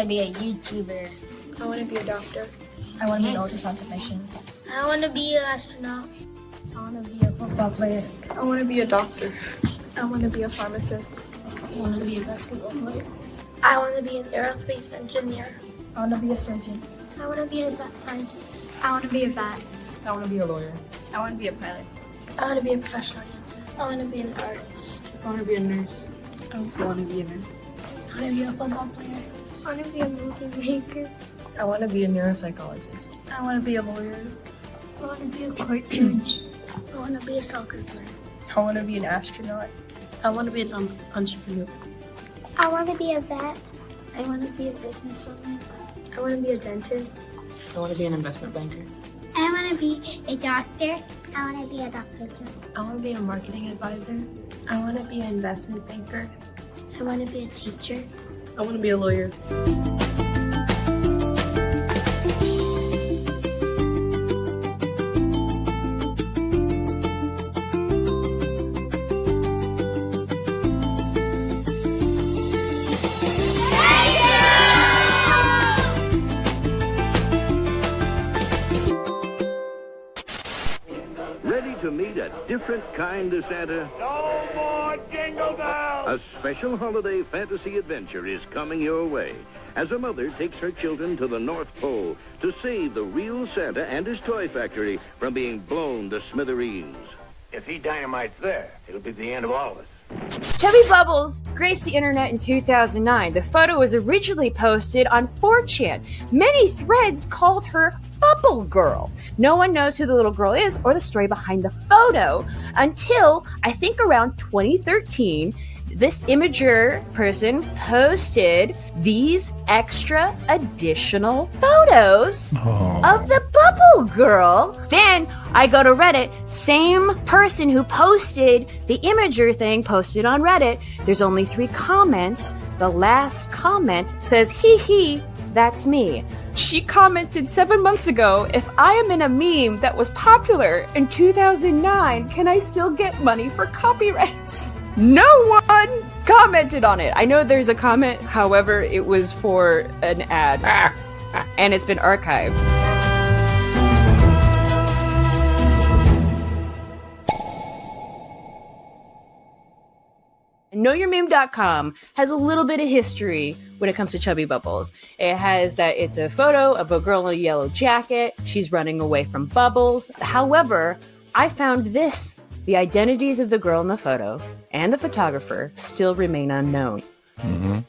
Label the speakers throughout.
Speaker 1: to be a YouTuber.
Speaker 2: I want to be a doctor.
Speaker 1: I want to be an ultrasound technician.
Speaker 3: I want to be an astronaut.
Speaker 1: I want to be a football player.
Speaker 2: I want to be a doctor. I want to be a pharmacist.
Speaker 1: I want to be a basketball player.
Speaker 3: I want to be an aerospace engineer.
Speaker 1: I want to be a surgeon.
Speaker 3: I want to be a scientist. I want to be a vet.
Speaker 4: I want to be a lawyer.
Speaker 2: I want to be a pilot.
Speaker 3: I want to be a professional dancer.
Speaker 1: I want to be an artist.
Speaker 4: I want to be a nurse. I also want to be a nurse.
Speaker 1: I want to be a football player.
Speaker 3: I want to be a movie maker.
Speaker 4: I want to be a neuropsychologist.
Speaker 1: I want to be a lawyer.
Speaker 3: I want to be a court judge. I want to be a soccer player.
Speaker 2: I want to be an astronaut.
Speaker 4: I want to be an entrepreneur.
Speaker 3: I want to be a vet. I want to be a businesswoman. I want to be a dentist.
Speaker 4: I want to be an investment banker.
Speaker 3: I want to be a doctor. I want to be a doctor too.
Speaker 1: I want to be a marketing advisor. I want to be an investment banker.
Speaker 3: I want to be a teacher.
Speaker 4: I want to be a lawyer.
Speaker 5: Ready to meet a different kind of Santa?
Speaker 6: No more jingle bells!
Speaker 5: A special holiday fantasy adventure is coming your way as a mother takes her children to the North Pole to save the real Santa and his toy factory from being blown to smithereens.
Speaker 6: If he dynamites there, it'll be the end of all of us.
Speaker 7: Chubby Bubbles graced the internet in 2009. The photo was originally posted on 4chan. Many threads called her Bubble Girl. No one knows who the little girl is or the story behind the photo until, I think, around 2013. This Imager person posted these extra additional photos of the Bubble Girl. Then I go to Reddit, same person who posted the Imager thing posted on Reddit. There's only 3 comments. The last comment says, hee hee, that's me. She commented 7 months ago, if I am in a meme that was popular in 2009, can I still get money for copyrights? No one commented on it. I know there's a comment, however, it was for an ad. And it's been archived. KnowYourMeme.com has a little bit of history when it comes to Chubby Bubbles. It has that it's a photo of a girl in a yellow jacket. She's running away from Bubbles. However, I found this. The identities of the girl in the photo and the photographer still remain unknown. Mm-hmm.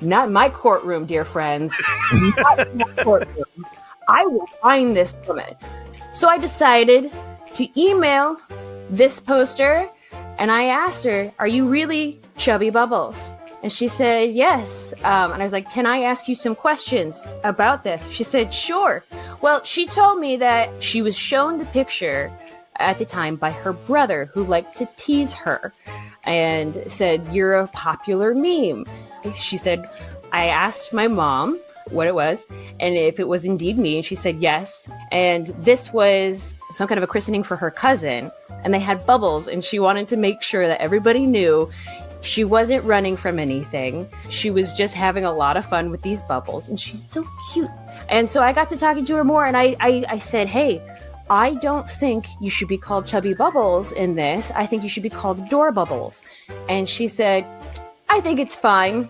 Speaker 7: Not in my courtroom, dear friends. Not in my courtroom. I will find this woman. So I decided to email this poster, and I asked her, are you really Chubby Bubbles? And she said, yes. And I was like, can I ask you some questions about this? She said, sure. Well, she told me that she was shown the picture at the time by her brother, who liked to tease her and said, you're a popular meme. She said, I asked my mom what it was and if it was indeed me, and she said yes. And this was some kind of a christening for her cousin, and they had bubbles, and she wanted to make sure that everybody knew she wasn't running from anything. She was just having a lot of fun with these bubbles, and she's so cute. And so I got to talking to her more, and I said, hey, I don't think you should be called Chubby Bubbles in this. I think you should be called Door Bubbles. And she said, I think it's fine.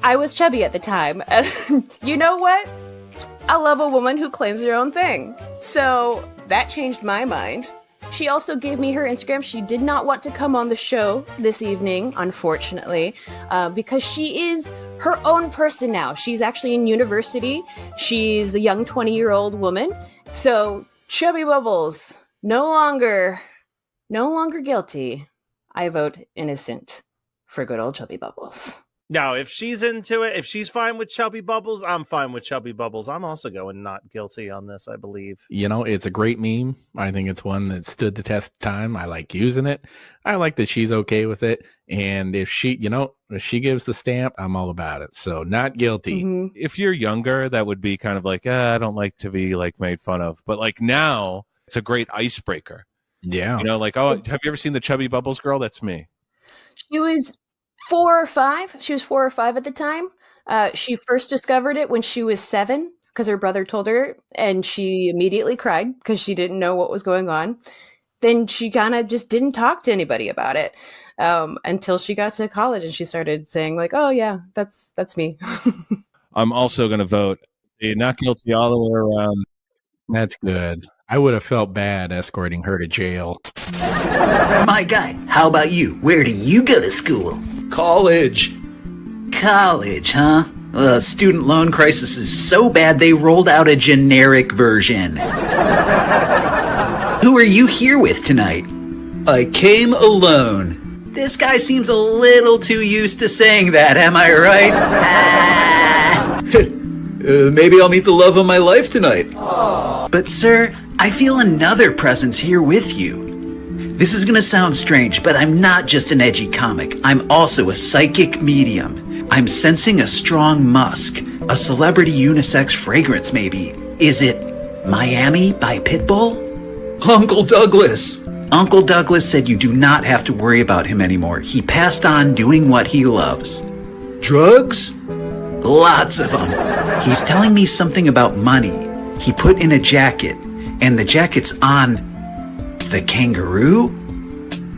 Speaker 7: I was chubby at the time. And you know what? I love a woman who claims her own thing. So that changed my mind. She also gave me her Instagram. She did not want to come on the show this evening, unfortunately, because she is her own person now. She's actually in university. She's a young 20-year-old woman. So Chubby Bubbles, no longer guilty. I vote innocent for good old Chubby Bubbles.
Speaker 8: Now, if she's into it, if she's fine with Chubby Bubbles, I'm fine with Chubby Bubbles. I'm also going not guilty on this, I believe.
Speaker 9: You know, it's a great meme. I think it's one that stood the test of time. I like using it. I like that she's okay with it. And if she gives the stamp, I'm all about it. So not guilty.
Speaker 8: Mm-hmm. If you're younger, that would be kind of like, I don't like to be like made fun of. But like now, it's a great icebreaker.
Speaker 9: Yeah.
Speaker 8: You know, like, oh, have you ever seen the Chubby Bubbles girl? That's me.
Speaker 7: She was 4 or 5. She was 4 or 5 at the time. She first discovered it when she was 7 because her brother told her, and she immediately cried because she didn't know what was going on. Then she kind of just didn't talk to anybody about it until she got to college, and she started saying like, "Oh yeah, that's me."
Speaker 10: I'm also going to vote not guilty all the way around.
Speaker 9: That's good. I would have felt bad escorting her to jail.
Speaker 11: My guy, how about you? Where do you go to school?
Speaker 12: College.
Speaker 11: College, huh? Student loan crisis is so bad they rolled out a generic version. Who are you here with tonight?
Speaker 12: I came alone.
Speaker 11: This guy seems a little too used to saying that, am I right?
Speaker 12: Maybe I'll meet the love of my life tonight.
Speaker 11: But sir, I feel another presence here with you. This is gonna sound strange, but I'm not just an edgy comic. I'm also a psychic medium. I'm sensing a strong musk, a celebrity unisex fragrance maybe. Is it Miami by Pitbull?
Speaker 12: Uncle Douglas!
Speaker 11: Uncle Douglas said you do not have to worry about him anymore. He passed on doing what he loves.
Speaker 12: Drugs?
Speaker 11: Lots of them. He's telling me something about money. He put in a jacket, and the jacket's on the kangaroo?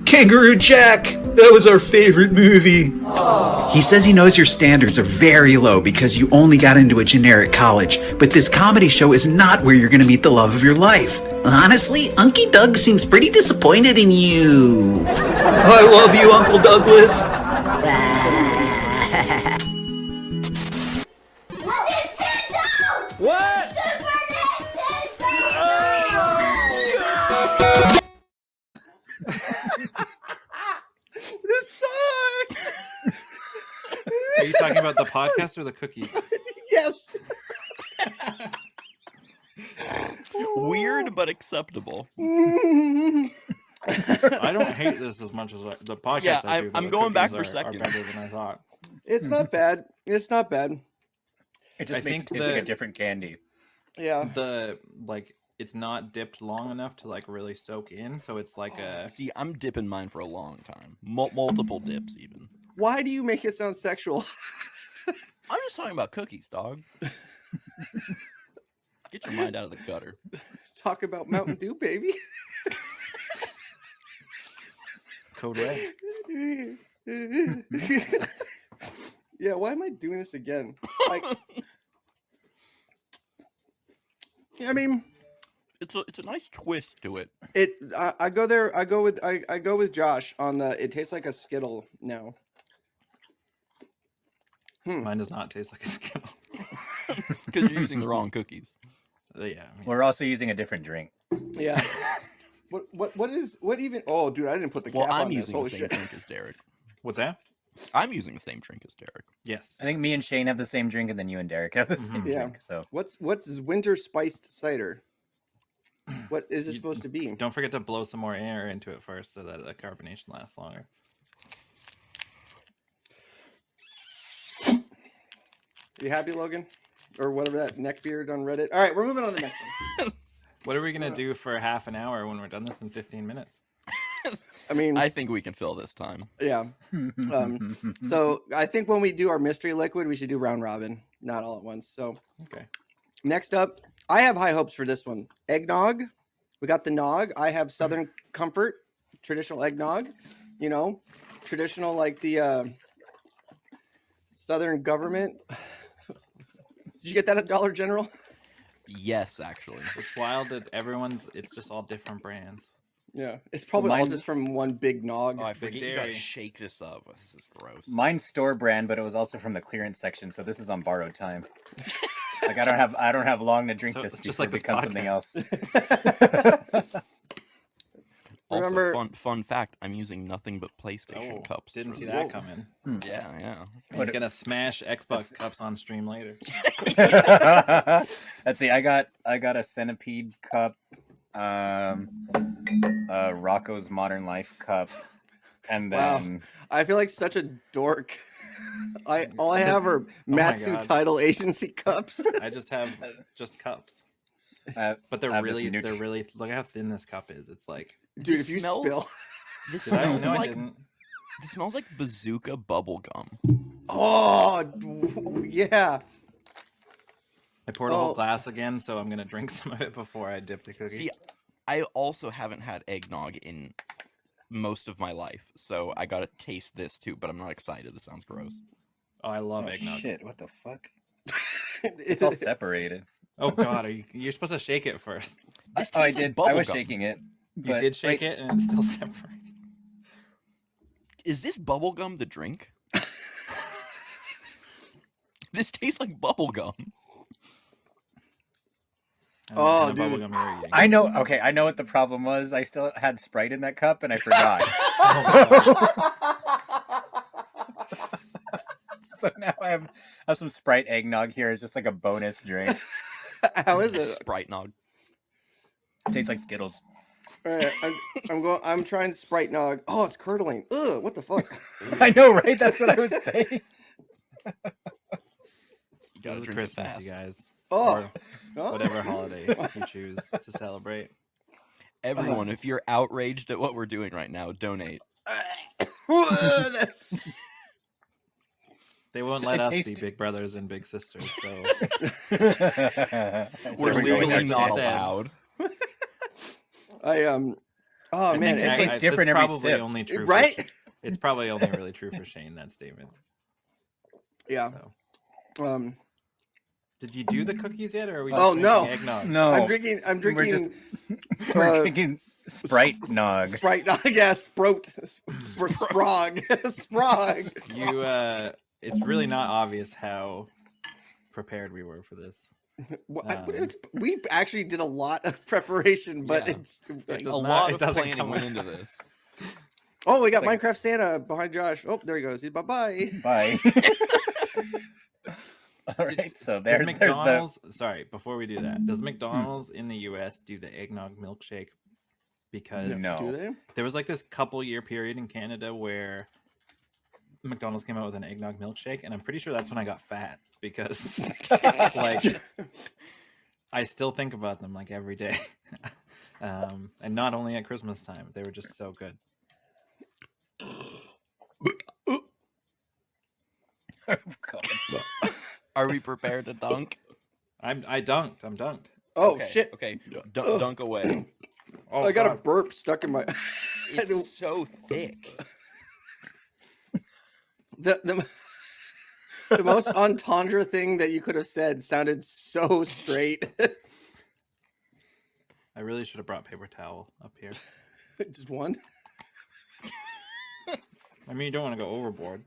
Speaker 12: Kangaroo Jack! That was our favorite movie.
Speaker 11: He says he knows your standards are very low because you only got into a generic college, but this comedy show is not where you're going to meet the love of your life. Honestly, Unky Doug seems pretty disappointed in you.
Speaker 12: I love you, Uncle Douglas.
Speaker 8: What?
Speaker 13: This sucks.
Speaker 14: Are you talking about the podcast or the cookies?
Speaker 13: Yes.
Speaker 15: Weird but acceptable.
Speaker 14: I don't hate this as much as the podcast.
Speaker 15: Yeah,
Speaker 14: I do,
Speaker 15: I'm
Speaker 14: the
Speaker 15: going back
Speaker 14: cookies
Speaker 15: for
Speaker 14: are
Speaker 15: seconds.
Speaker 14: better than I thought.
Speaker 13: It's not bad. It's not bad.
Speaker 16: It just makes it taste like a different candy.
Speaker 13: Yeah.
Speaker 14: It's not dipped long enough to like really soak in, so it's like a.
Speaker 15: See, I'm dipping mine for a long time, multiple dips even.
Speaker 13: Why do you make it sound sexual?
Speaker 15: I'm just talking about cookies, dog. Get your mind out of the gutter.
Speaker 13: Talk about Mountain Dew, baby.
Speaker 14: Code Red.
Speaker 13: Yeah, why am I doing this again? Like, I mean,
Speaker 15: it's a nice twist to it.
Speaker 13: I go there. I go with Josh on the. It tastes like a Skittle now.
Speaker 14: Mine does not taste like a Skittle.
Speaker 15: Because you're using the wrong cookies.
Speaker 14: Yeah.
Speaker 16: We're also using a different drink.
Speaker 13: Yeah. What even? Oh, dude, I didn't put the cap on.
Speaker 15: I'm using the same drink as Derek.
Speaker 14: What's that?
Speaker 15: I'm using the same drink as Derek.
Speaker 14: Yes.
Speaker 16: I think me and Shane have the same drink, and then you and Derek have the same drink. So
Speaker 13: what's winter spiced cider? What is it supposed to be?
Speaker 14: Don't forget to blow some more air into it first, so that the carbonation lasts longer.
Speaker 13: You happy, Logan? Or whatever that neckbeard on Reddit. All right, we're moving on to the next one.
Speaker 14: What are we gonna do for half an hour when we're done this in 15 minutes?
Speaker 13: I mean,
Speaker 15: I think we can fill this time.
Speaker 13: Yeah. So I think when we do our mystery liquid, we should do round robin, not all at once. So
Speaker 14: okay.
Speaker 13: Next up, I have high hopes for this one. Eggnog. We got the nog. I have Southern Comfort, traditional eggnog. You know, traditional like the Southern government. Did you get that at Dollar General?
Speaker 15: Yes, actually.
Speaker 14: It's wild that it's just all different brands.
Speaker 13: Yeah, it's probably all just from one big nog.
Speaker 15: Oh, I forget you gotta shake this up. This is gross.
Speaker 16: mine's store brand, but it was also from the clearance section, so this is on borrowed time. Like I don't have long to drink this
Speaker 14: just
Speaker 16: before
Speaker 14: like
Speaker 16: it becomes something else.
Speaker 13: Remember,
Speaker 15: fun fact, I'm using nothing but PlayStation cups.
Speaker 14: Didn't see that coming.
Speaker 15: Yeah.
Speaker 14: He's gonna smash Xbox cups on stream later.
Speaker 16: Let's see. I got a Centipede cup, Rocco's Modern Life cup, and then
Speaker 13: wow. I feel like such a dork. All I have are Matsu Title Agency cups.
Speaker 14: I just have cups. But they're really look how thin this cup is. It's like,
Speaker 13: dude, if you spill,
Speaker 15: this
Speaker 14: I
Speaker 15: smells like
Speaker 14: didn't.
Speaker 15: This smells like bazooka bubble gum.
Speaker 13: Oh, yeah.
Speaker 14: I poured a whole glass again, so I'm gonna drink some of it before I dip the cookie.
Speaker 15: See, I also haven't had eggnog in most of my life, so I gotta taste this too. But I'm not excited. This sounds gross.
Speaker 14: Oh, I love eggnog.
Speaker 16: Shit, what the fuck? It's all separated.
Speaker 14: Oh God, you're supposed to shake it first.
Speaker 15: This
Speaker 16: I
Speaker 15: tastes like
Speaker 16: did.
Speaker 15: bubble
Speaker 16: I was
Speaker 15: gum.
Speaker 16: shaking it.
Speaker 14: You
Speaker 16: but-
Speaker 14: did shake
Speaker 16: wait.
Speaker 14: it, and it's still separated.
Speaker 15: Is this bubble gum the drink? This tastes like bubble gum.
Speaker 16: Oh,
Speaker 14: bubble
Speaker 16: dude.
Speaker 14: gum you're eating.
Speaker 16: I know. Okay, I know what the problem was. I still had Sprite in that cup, and I forgot. So now I have some Sprite eggnog here. It's just like a bonus drink.
Speaker 13: How is it?
Speaker 15: Sprite nog.
Speaker 16: Tastes like Skittles.
Speaker 13: All right, I'm trying Sprite Nog. Oh, it's curdling. Ugh, what the fuck?
Speaker 16: I know, right? That's what I was saying.
Speaker 14: This is Christmas, you guys.
Speaker 13: Oh.
Speaker 14: Or whatever holiday you choose to celebrate.
Speaker 15: Everyone, if you're outraged at what we're doing right now, donate.
Speaker 14: They won't let
Speaker 16: It
Speaker 14: us be
Speaker 16: tasted-
Speaker 14: big brothers and big sisters, so
Speaker 15: We're
Speaker 14: doing
Speaker 15: legally
Speaker 14: this
Speaker 15: not
Speaker 14: instead.
Speaker 15: allowed.
Speaker 13: Oh
Speaker 14: I
Speaker 13: man,
Speaker 14: think
Speaker 13: it tastes
Speaker 14: that's
Speaker 16: different every
Speaker 14: probably
Speaker 16: sip.
Speaker 14: only true,
Speaker 13: Right?
Speaker 14: It's probably only really true for Shane, that statement.
Speaker 13: Yeah.
Speaker 14: So. Did you do the cookies yet, or are we?
Speaker 13: Oh
Speaker 14: just
Speaker 13: no,
Speaker 14: drinking eggnog?
Speaker 13: no! I'm drinking.
Speaker 16: We're drinking Sprite Nog.
Speaker 13: Sprite Nog, yeah, Sprout, Sprog, Sprog.
Speaker 14: You, it's really not obvious how prepared we were for this.
Speaker 13: We actually did a lot of preparation, but
Speaker 15: Yeah.
Speaker 13: it's
Speaker 14: It
Speaker 15: A
Speaker 14: does
Speaker 15: lot
Speaker 14: it
Speaker 15: of
Speaker 14: doesn't
Speaker 15: planning
Speaker 14: come
Speaker 15: went
Speaker 14: out.
Speaker 15: into this.
Speaker 13: Oh, we got
Speaker 16: It's like-
Speaker 13: Minecraft Santa behind Josh. Oh, there he goes. Bye bye.
Speaker 16: Bye. All right, so
Speaker 14: Does
Speaker 16: there's
Speaker 14: McDonald's? Sorry, before we do that, does McDonald's in the U.S. do the eggnog milkshake? Because
Speaker 16: No.
Speaker 13: Do they?
Speaker 14: there was like this couple-year period in Canada where McDonald's came out with an eggnog milkshake, and I'm pretty sure that's when I got fat because, like, I still think about them like every day, and not only at Christmas time. They were just so good.
Speaker 15: Are we prepared to dunk?
Speaker 14: I dunked. I'm dunked.
Speaker 13: Oh
Speaker 15: Okay,
Speaker 13: shit!
Speaker 15: Okay, dunk away.
Speaker 14: Oh,
Speaker 13: I got a
Speaker 14: God.
Speaker 13: burp stuck in my.
Speaker 15: It's so thick.
Speaker 13: The most entendre thing that you could have said sounded so straight.
Speaker 14: I really should have brought paper towel up here.
Speaker 13: Just one.
Speaker 14: I mean, you don't want to go overboard.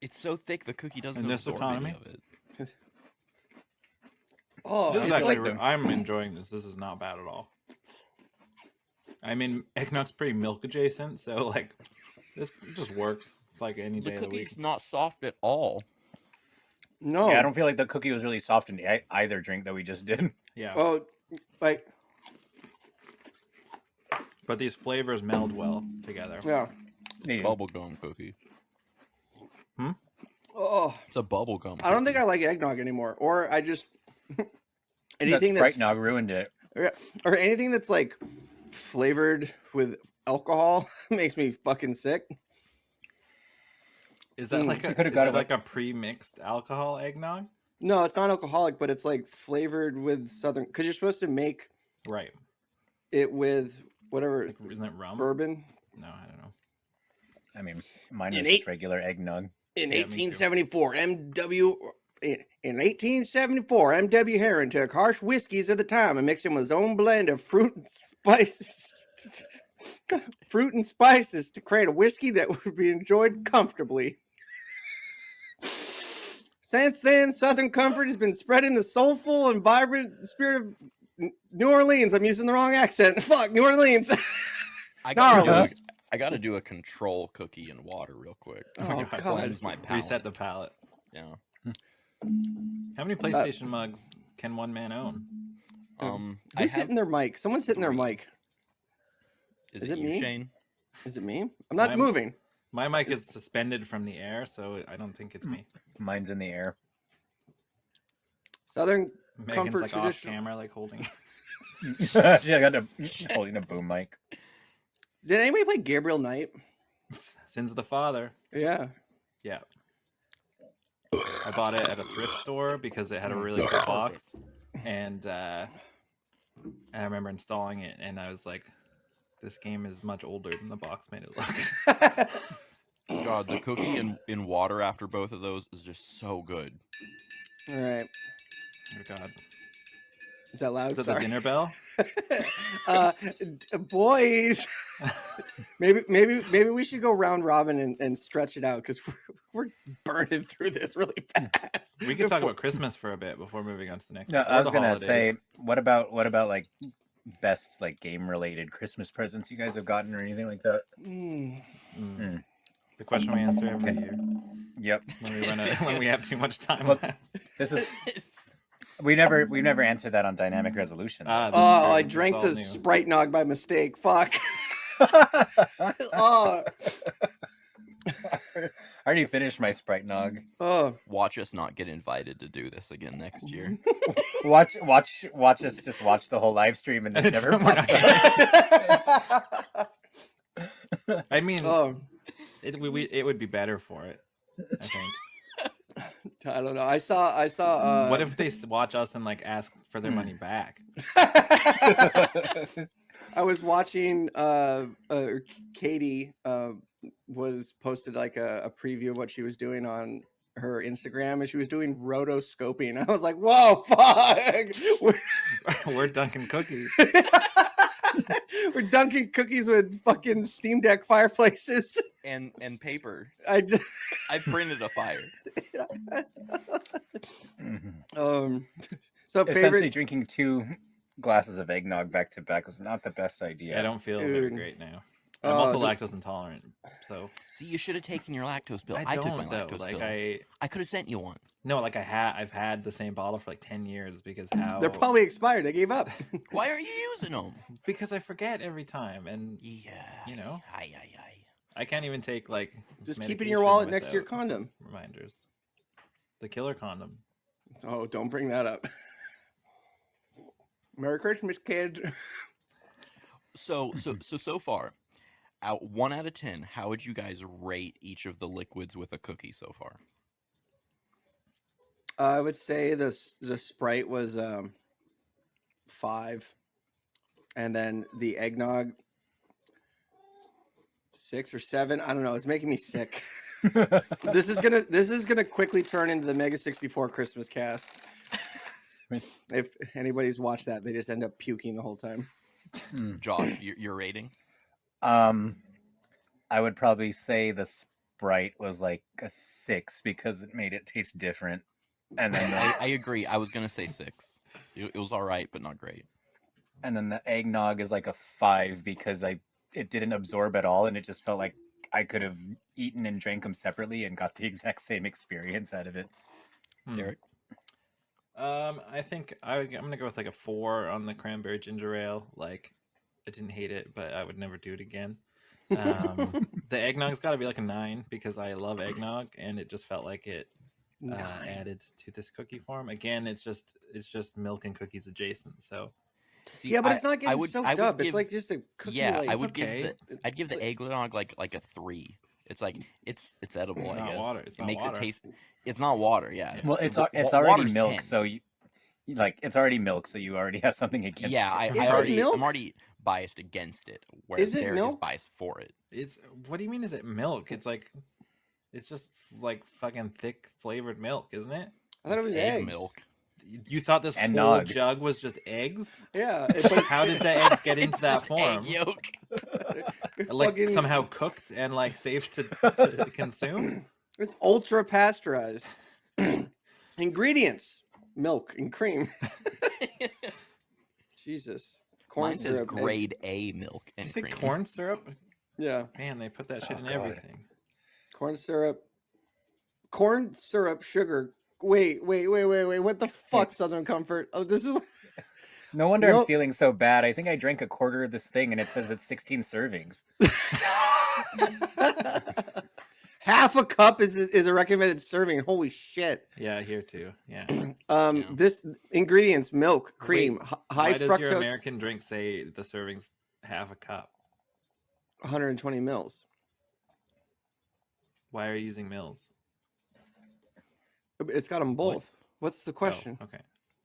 Speaker 15: It's so thick the cookie doesn't
Speaker 14: In this
Speaker 15: absorb
Speaker 14: economy?
Speaker 15: any of it.
Speaker 13: Oh,
Speaker 14: This is
Speaker 13: it's
Speaker 14: actually,
Speaker 13: like
Speaker 14: I'm enjoying this. This is not bad at all. I mean, eggnog's pretty milk adjacent, so like, this just works like any
Speaker 15: The
Speaker 14: day of the week.
Speaker 15: cookie's not soft at all.
Speaker 13: no.
Speaker 16: Yeah, I don't feel like the cookie was really soft in either drink that we just did.
Speaker 14: Yeah,
Speaker 13: Oh, like
Speaker 14: but these flavors meld well together.
Speaker 13: yeah.
Speaker 15: Bubblegum cookie.
Speaker 13: Oh,
Speaker 15: It's a bubblegum.
Speaker 13: I don't think I like eggnog anymore, or I just anything
Speaker 16: Sprite
Speaker 13: that's
Speaker 16: Nog ruined it.
Speaker 13: or anything that's like flavored with alcohol makes me fucking sick.
Speaker 14: Is that like a,
Speaker 16: could've
Speaker 14: is
Speaker 16: got
Speaker 14: that
Speaker 16: it
Speaker 14: like a pre-mixed alcohol eggnog?
Speaker 13: No, it's not alcoholic, but it's like flavored with southern because you're supposed to make
Speaker 14: Right.
Speaker 13: it with whatever
Speaker 14: Like, isn't it rum?
Speaker 13: bourbon.
Speaker 14: No, I don't know.
Speaker 16: I mean, mine
Speaker 13: In
Speaker 16: was just regular eggnog.
Speaker 13: In
Speaker 14: Yeah, me too.
Speaker 13: 1874, in 1874, M.W. Herring took harsh whiskeys of the time and mixed them with his own blend of fruit and spices to create a whiskey that would be enjoyed comfortably. Since then, Southern Comfort has been spreading the soulful and vibrant spirit of New Orleans. I'm using the wrong accent. Fuck, New Orleans.
Speaker 15: I gotta,
Speaker 13: Gnarly.
Speaker 15: I gotta do a control cookie in water real quick.
Speaker 13: Oh,
Speaker 14: God.
Speaker 13: God.
Speaker 15: Cleanse my palate.
Speaker 14: Reset the palate.
Speaker 15: Yeah.
Speaker 14: How many PlayStation mugs can one man own?
Speaker 15: I
Speaker 13: Who's
Speaker 15: have.
Speaker 13: hitting their mic? Someone's hitting their mic.
Speaker 15: Is
Speaker 13: Is
Speaker 15: it
Speaker 13: it
Speaker 15: you,
Speaker 13: me?
Speaker 15: Shane?
Speaker 13: Is it me? I'm not
Speaker 14: I'm-
Speaker 13: moving.
Speaker 14: My mic is suspended from the air, so I don't think it's me.
Speaker 16: Mine's in the air.
Speaker 13: Southern
Speaker 14: Megan's
Speaker 13: Comfort
Speaker 14: like off
Speaker 13: traditional.
Speaker 14: camera, like holding.
Speaker 16: I got holding a boom mic.
Speaker 13: Did anybody play Gabriel Knight?
Speaker 14: Sins of the Father.
Speaker 13: Yeah.
Speaker 14: Yeah. I bought it at a thrift store because it had a really cool box, and I remember installing it, and I was like, "This game is much older than the box made it look."
Speaker 15: God, the cookie in water after both of those is just so good.
Speaker 13: All right.
Speaker 14: Oh God.
Speaker 13: Is that loud?
Speaker 14: Is that the dinner bell?
Speaker 13: Boys, maybe we should go round robin and stretch it out because we're burning through this really fast.
Speaker 14: We could talk about Christmas for a bit before moving on to the next.
Speaker 16: No,
Speaker 14: one.
Speaker 16: I was
Speaker 14: the
Speaker 16: gonna
Speaker 14: holidays.
Speaker 16: say, what about like best like game related Christmas presents you guys have gotten or anything like that?
Speaker 14: The question we answer every year.
Speaker 16: Yep.
Speaker 14: When we have too much time.
Speaker 16: Well, this is. We never answered that on dynamic resolution.
Speaker 13: I drank the Sprite Nog by mistake. Fuck. Oh.
Speaker 16: I already finished my Sprite Nog.
Speaker 13: Oh.
Speaker 15: Watch us not get invited to do this again next year.
Speaker 16: watch us just watch the whole live stream and then never pops up.
Speaker 14: I mean, it would be better for it, I think.
Speaker 13: I don't know. I saw.
Speaker 14: What if they watch us and like ask for their money back?
Speaker 13: I was watching. Katie was posted like a preview of what she was doing on her Instagram, and she was doing rotoscoping. I was like, "Whoa, fuck!"
Speaker 15: We're dunking cookies.
Speaker 13: We're dunking cookies with fucking Steam Deck fireplaces
Speaker 15: and paper.
Speaker 13: I
Speaker 15: printed a fire.
Speaker 13: So
Speaker 16: essentially drinking 2 glasses of eggnog back to back was not the best idea.
Speaker 14: I don't feel very great now. I'm also lactose intolerant, so
Speaker 15: see, you should have taken your lactose pill.
Speaker 14: I
Speaker 15: took my
Speaker 14: don't, though.
Speaker 15: lactose
Speaker 14: Like,
Speaker 15: pill. I could have sent you one.
Speaker 14: No, like I've had the same bottle for like 10 years because how
Speaker 13: they're probably expired. They gave up.
Speaker 15: Why are you using them?
Speaker 14: Because I forget every time, and you know, I can't even take like
Speaker 13: just keep it in your wallet
Speaker 14: medication
Speaker 13: next to your
Speaker 14: without
Speaker 13: condom.
Speaker 14: reminders. The killer condom.
Speaker 13: Oh, don't bring that up. Merry Christmas, kids.
Speaker 15: So far, out 1 out of 10, how would you guys rate each of the liquids with a cookie so far?
Speaker 13: I would say the Sprite was 5, and then the eggnog 6 or 7. I don't know. It's making me sick. This is gonna quickly turn into the Mega 64 Christmas cast. If anybody's watched that, they just end up puking the whole time.
Speaker 15: Josh, your rating?
Speaker 16: I would probably say the Sprite was like a 6 because it made it taste different. And then
Speaker 15: I agree. I was gonna say 6. It was all right, but not great.
Speaker 16: And then the eggnog is like a 5 because it didn't absorb at all, and it just felt like I could have eaten and drank them separately and got the exact same experience out of it.
Speaker 15: Derek?
Speaker 14: I think I'm gonna go with like a 4 on the cranberry ginger ale. Like, I didn't hate it, but I would never do it again. The eggnog's got to be like a 9 because I love eggnog, and it just felt like it added to this cookie form. Again, it's just milk and cookies adjacent. So,
Speaker 15: See,
Speaker 13: Yeah, but it's not getting
Speaker 15: would
Speaker 13: soaked
Speaker 15: give-
Speaker 13: up. It's like just a cookie.
Speaker 15: Yeah,
Speaker 13: like,
Speaker 15: I would
Speaker 14: okay.
Speaker 15: I'd give the eggnog like a 3. It's like it's edible.
Speaker 14: It's
Speaker 15: I
Speaker 14: not
Speaker 15: guess
Speaker 14: water. It's
Speaker 15: it
Speaker 14: not
Speaker 15: makes
Speaker 14: water.
Speaker 15: it taste. It's not water. Yeah.
Speaker 16: Well, it's
Speaker 15: Water's
Speaker 16: already milk,
Speaker 15: 10.
Speaker 16: so it's already milk, so you already have something against
Speaker 15: Yeah,
Speaker 16: it.
Speaker 15: I'm already biased against it, whereas
Speaker 13: Is it
Speaker 15: Derek is
Speaker 13: milk?
Speaker 15: biased for it.
Speaker 14: what do you mean? Is it milk? It's just like fucking thick flavored milk, isn't it?
Speaker 13: I thought it was
Speaker 15: Egg
Speaker 13: eggs.
Speaker 15: milk.
Speaker 14: You thought this
Speaker 16: And
Speaker 14: whole
Speaker 16: nog.
Speaker 14: jug was just eggs?
Speaker 13: Yeah.
Speaker 14: How did the eggs get into
Speaker 15: It's
Speaker 14: that
Speaker 15: just
Speaker 14: form?
Speaker 15: egg yolk.
Speaker 14: Like
Speaker 13: Fucking-
Speaker 14: somehow cooked and like safe to consume?
Speaker 13: It's ultra pasteurized. Ingredients: milk and cream. Jesus. Corn
Speaker 15: Mine says
Speaker 13: syrup, egg.
Speaker 15: grade A milk and
Speaker 14: Did you say
Speaker 15: cream.
Speaker 14: corn syrup?
Speaker 13: Yeah.
Speaker 14: Man, they put that shit in
Speaker 16: God.
Speaker 14: everything.
Speaker 13: Corn syrup, sugar. Wait. What the fuck, Southern Comfort? Oh, this is.
Speaker 16: No wonder I'm
Speaker 13: Milk-
Speaker 16: feeling so bad. I think I drank a quarter of this thing, and it says it's 16 servings.
Speaker 13: Half a cup is a recommended serving. Holy shit.
Speaker 14: Yeah, here too. Yeah.
Speaker 13: This ingredients: milk, cream,
Speaker 14: Wait,
Speaker 13: high
Speaker 14: why does
Speaker 13: fructose,
Speaker 14: your American drink say the serving's half a cup?
Speaker 13: 120 mils.
Speaker 14: Why are you using Mills?
Speaker 13: It's got them both. What's the question?
Speaker 14: Oh, okay.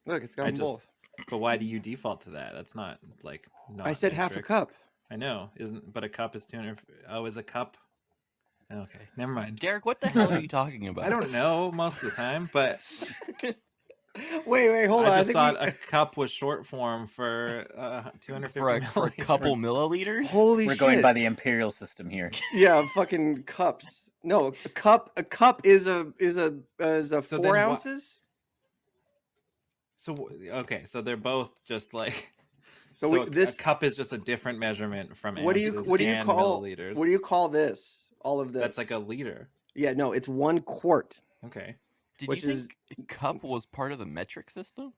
Speaker 13: Look, it's got them both.
Speaker 14: But why do you default to that? That's not like. Not
Speaker 13: I said half a
Speaker 14: metric.
Speaker 13: cup.
Speaker 14: I know, isn't? But a cup is 200. Oh, is a cup? Okay, never mind.
Speaker 15: Derek, what the hell are you talking about?
Speaker 14: I don't know most of the time, but
Speaker 13: wait, hold on.
Speaker 14: I just thought a cup was short form for 250
Speaker 15: for a
Speaker 14: milliliters.
Speaker 15: couple milliliters.
Speaker 13: Holy
Speaker 16: We're
Speaker 13: shit!
Speaker 16: going by the imperial system here.
Speaker 13: Yeah, fucking cups. No, a cup is a
Speaker 14: So
Speaker 13: 4
Speaker 14: then
Speaker 13: ounces.
Speaker 14: So okay, so they're both just like.
Speaker 13: So
Speaker 14: a cup is just a different measurement from
Speaker 13: what do you
Speaker 14: ounces
Speaker 13: call
Speaker 14: milliliters.
Speaker 13: what do you call this? All of this.
Speaker 14: That's like a liter.
Speaker 13: Yeah, no, it's 1 quart.
Speaker 14: Okay.
Speaker 15: Did you think cup was part of the metric system?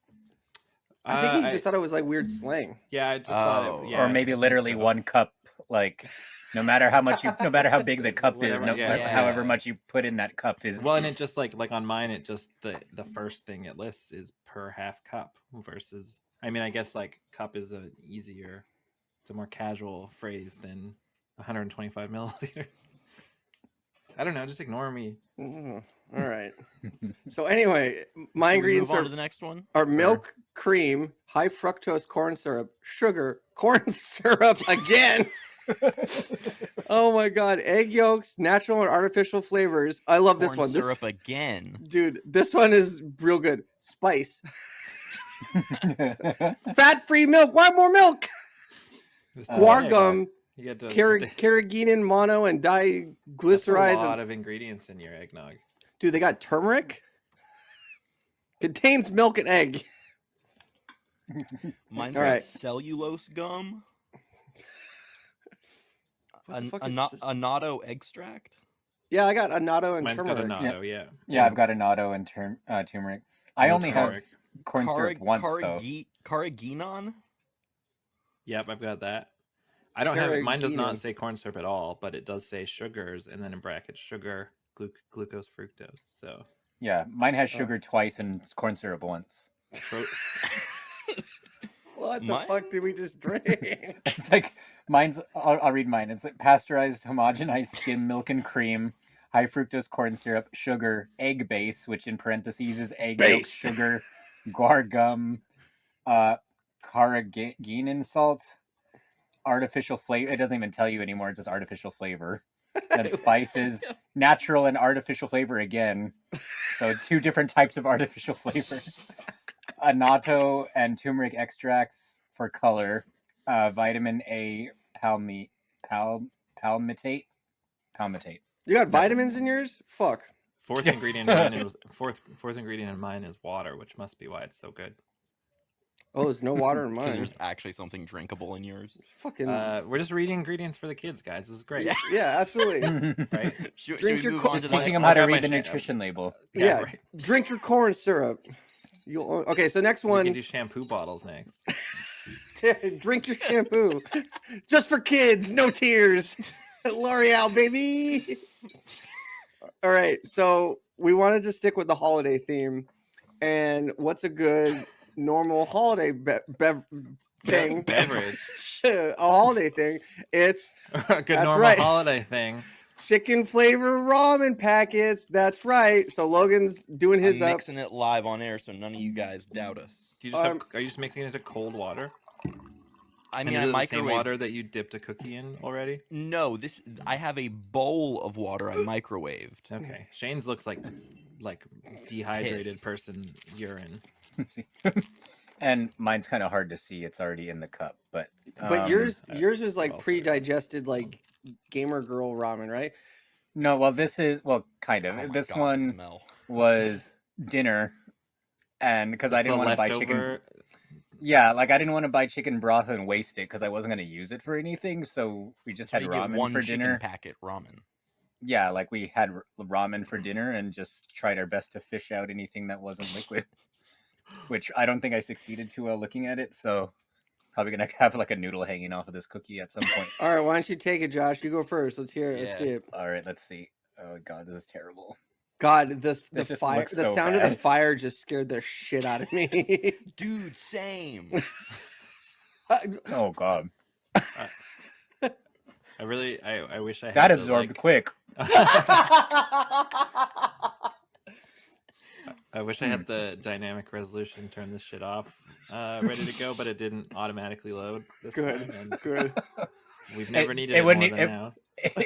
Speaker 13: I think he just thought it was like weird slang.
Speaker 14: Yeah, I just thought it. Yeah,
Speaker 16: or maybe literally 1 cup. Like, no matter how big the cup is, however much you put in that cup is.
Speaker 14: Well, and it just like on mine, it just the first thing it lists is per half cup versus. I mean, I guess like cup is it's a more casual phrase than 125 milliliters. I don't know. Just ignore me.
Speaker 13: All right. So anyway, my
Speaker 15: Should we
Speaker 13: ingredients
Speaker 15: move on
Speaker 13: are
Speaker 15: to the next one?
Speaker 13: Are milk, cream, high fructose corn syrup, sugar, corn syrup again. Oh my god, egg yolks, natural and artificial flavors. I love this one.
Speaker 15: Syrup again.
Speaker 13: Dude, this one is real good. Spice. Fat-free milk. Why more milk? Guar gum,
Speaker 14: You get to,
Speaker 13: carrageenan, mono, and
Speaker 14: that's
Speaker 13: diglycerides.
Speaker 14: a lot of ingredients in your eggnog.
Speaker 13: Dude, they got turmeric. Contains milk and egg.
Speaker 15: Mine's
Speaker 13: All
Speaker 15: got
Speaker 13: right.
Speaker 15: cellulose gum.
Speaker 13: What the fuck is this?
Speaker 15: Annatto extract.
Speaker 13: Yeah, I got annatto and
Speaker 14: Mine's
Speaker 13: turmeric.
Speaker 14: got annatto, yeah.
Speaker 16: Yeah, I've got annatto and turmeric. I only have corn syrup once, though.
Speaker 15: Carrageenan?
Speaker 14: Yep, I've got that. I don't have mine. Does
Speaker 13: Carrageenan.
Speaker 14: not say corn syrup at all, but it does say sugars, and then in brackets sugar, glucose, fructose. So
Speaker 16: Yeah, mine has sugar twice and corn syrup once.
Speaker 13: What the fuck did we just drink?
Speaker 16: It's like mine's. I'll read mine. It's like pasteurized, homogenized skim milk and cream, high fructose corn syrup, sugar, egg base, which in parentheses is egg yolk, sugar, guar gum, carrageenan salt, artificial flavor. It doesn't even tell you anymore. It's just artificial flavor. And spices, natural and artificial flavor again. So 2 different types of artificial flavor. Annatto and turmeric extracts for color. Vitamin A palmitate.
Speaker 13: You got vitamins in yours? Fuck.
Speaker 14: fourth ingredient in mine is water, which must be why it's so good.
Speaker 13: Oh, there's no water in
Speaker 15: Because
Speaker 13: mine.
Speaker 15: there's actually something drinkable in yours.
Speaker 13: Fucking.
Speaker 14: We're just reading ingredients for the kids, guys. This is great.
Speaker 13: Yeah, absolutely.
Speaker 14: Right?
Speaker 15: Should
Speaker 13: Drink
Speaker 15: we
Speaker 13: your
Speaker 15: move
Speaker 13: co-
Speaker 15: on to the
Speaker 16: Teaching
Speaker 15: next
Speaker 16: them how to
Speaker 14: I've got
Speaker 16: read the
Speaker 14: my
Speaker 16: nutrition label.
Speaker 13: Yeah.
Speaker 14: right.
Speaker 13: Drink your corn syrup. Okay, so next
Speaker 14: We
Speaker 13: one.
Speaker 14: can do shampoo bottles next.
Speaker 13: Drink your shampoo. Just for kids, no tears. L'Oreal, baby. All right, so we wanted to stick with the holiday theme. And what's a good normal holiday thing?
Speaker 14: Beverage.
Speaker 13: A holiday thing. It's
Speaker 14: A good
Speaker 13: That's
Speaker 14: normal
Speaker 13: right.
Speaker 14: holiday thing.
Speaker 13: chicken flavor ramen packets. That's right. So Logan's doing his
Speaker 15: I'm
Speaker 13: up.
Speaker 15: mixing it live on air, so none of you guys doubt us.
Speaker 14: Do you just are you just mixing it into cold water?
Speaker 15: I
Speaker 14: And
Speaker 15: mean,
Speaker 14: is
Speaker 15: I
Speaker 14: it the same
Speaker 15: microwave.
Speaker 14: water that you dipped a cookie in already?
Speaker 15: No, I have a bowl of water I microwaved.
Speaker 14: Okay. Shane's looks like dehydrated
Speaker 15: Piss.
Speaker 14: person urine.
Speaker 16: And mine's kind of hard to see. It's already in the cup, but
Speaker 13: Yours is like
Speaker 14: well said.
Speaker 13: pre-digested, like gamer girl ramen, right?
Speaker 16: No, well, this is kind of.
Speaker 15: Oh my
Speaker 16: this
Speaker 15: God, the
Speaker 16: one
Speaker 15: smell.
Speaker 16: was dinner, and because I
Speaker 14: Just
Speaker 16: didn't
Speaker 14: the
Speaker 16: want to buy chicken.
Speaker 14: leftover-
Speaker 16: Yeah, like I didn't want to buy chicken broth and waste it because I wasn't going to use it for anything. So we just
Speaker 15: So
Speaker 16: had
Speaker 15: you get
Speaker 16: ramen
Speaker 15: one
Speaker 16: for
Speaker 15: chicken
Speaker 16: dinner.
Speaker 15: packet ramen.
Speaker 16: Yeah, like we had ramen for dinner and just tried our best to fish out anything that wasn't liquid, which I don't think I succeeded too well looking at it. So probably gonna have like a noodle hanging off of this cookie at some point.
Speaker 13: All right, why don't you take it, Josh? You go first. Let's hear it. Let's
Speaker 16: Yeah.
Speaker 13: see it.
Speaker 16: All right, let's see. Oh God, this is terrible.
Speaker 13: God, the
Speaker 16: This just
Speaker 13: fire,
Speaker 16: looks
Speaker 13: the
Speaker 16: so
Speaker 13: sound of the
Speaker 16: bad.
Speaker 13: fire just scared the shit out of me.
Speaker 15: Dude, same.
Speaker 16: Oh God,
Speaker 14: I wish I had
Speaker 16: that
Speaker 14: the,
Speaker 16: absorbed
Speaker 14: like-
Speaker 16: quick.
Speaker 14: I wish I had the dynamic resolution turn this shit off, ready to go, but it didn't automatically load this
Speaker 13: Good,
Speaker 14: time. And
Speaker 13: good.
Speaker 14: We've never needed it more than now.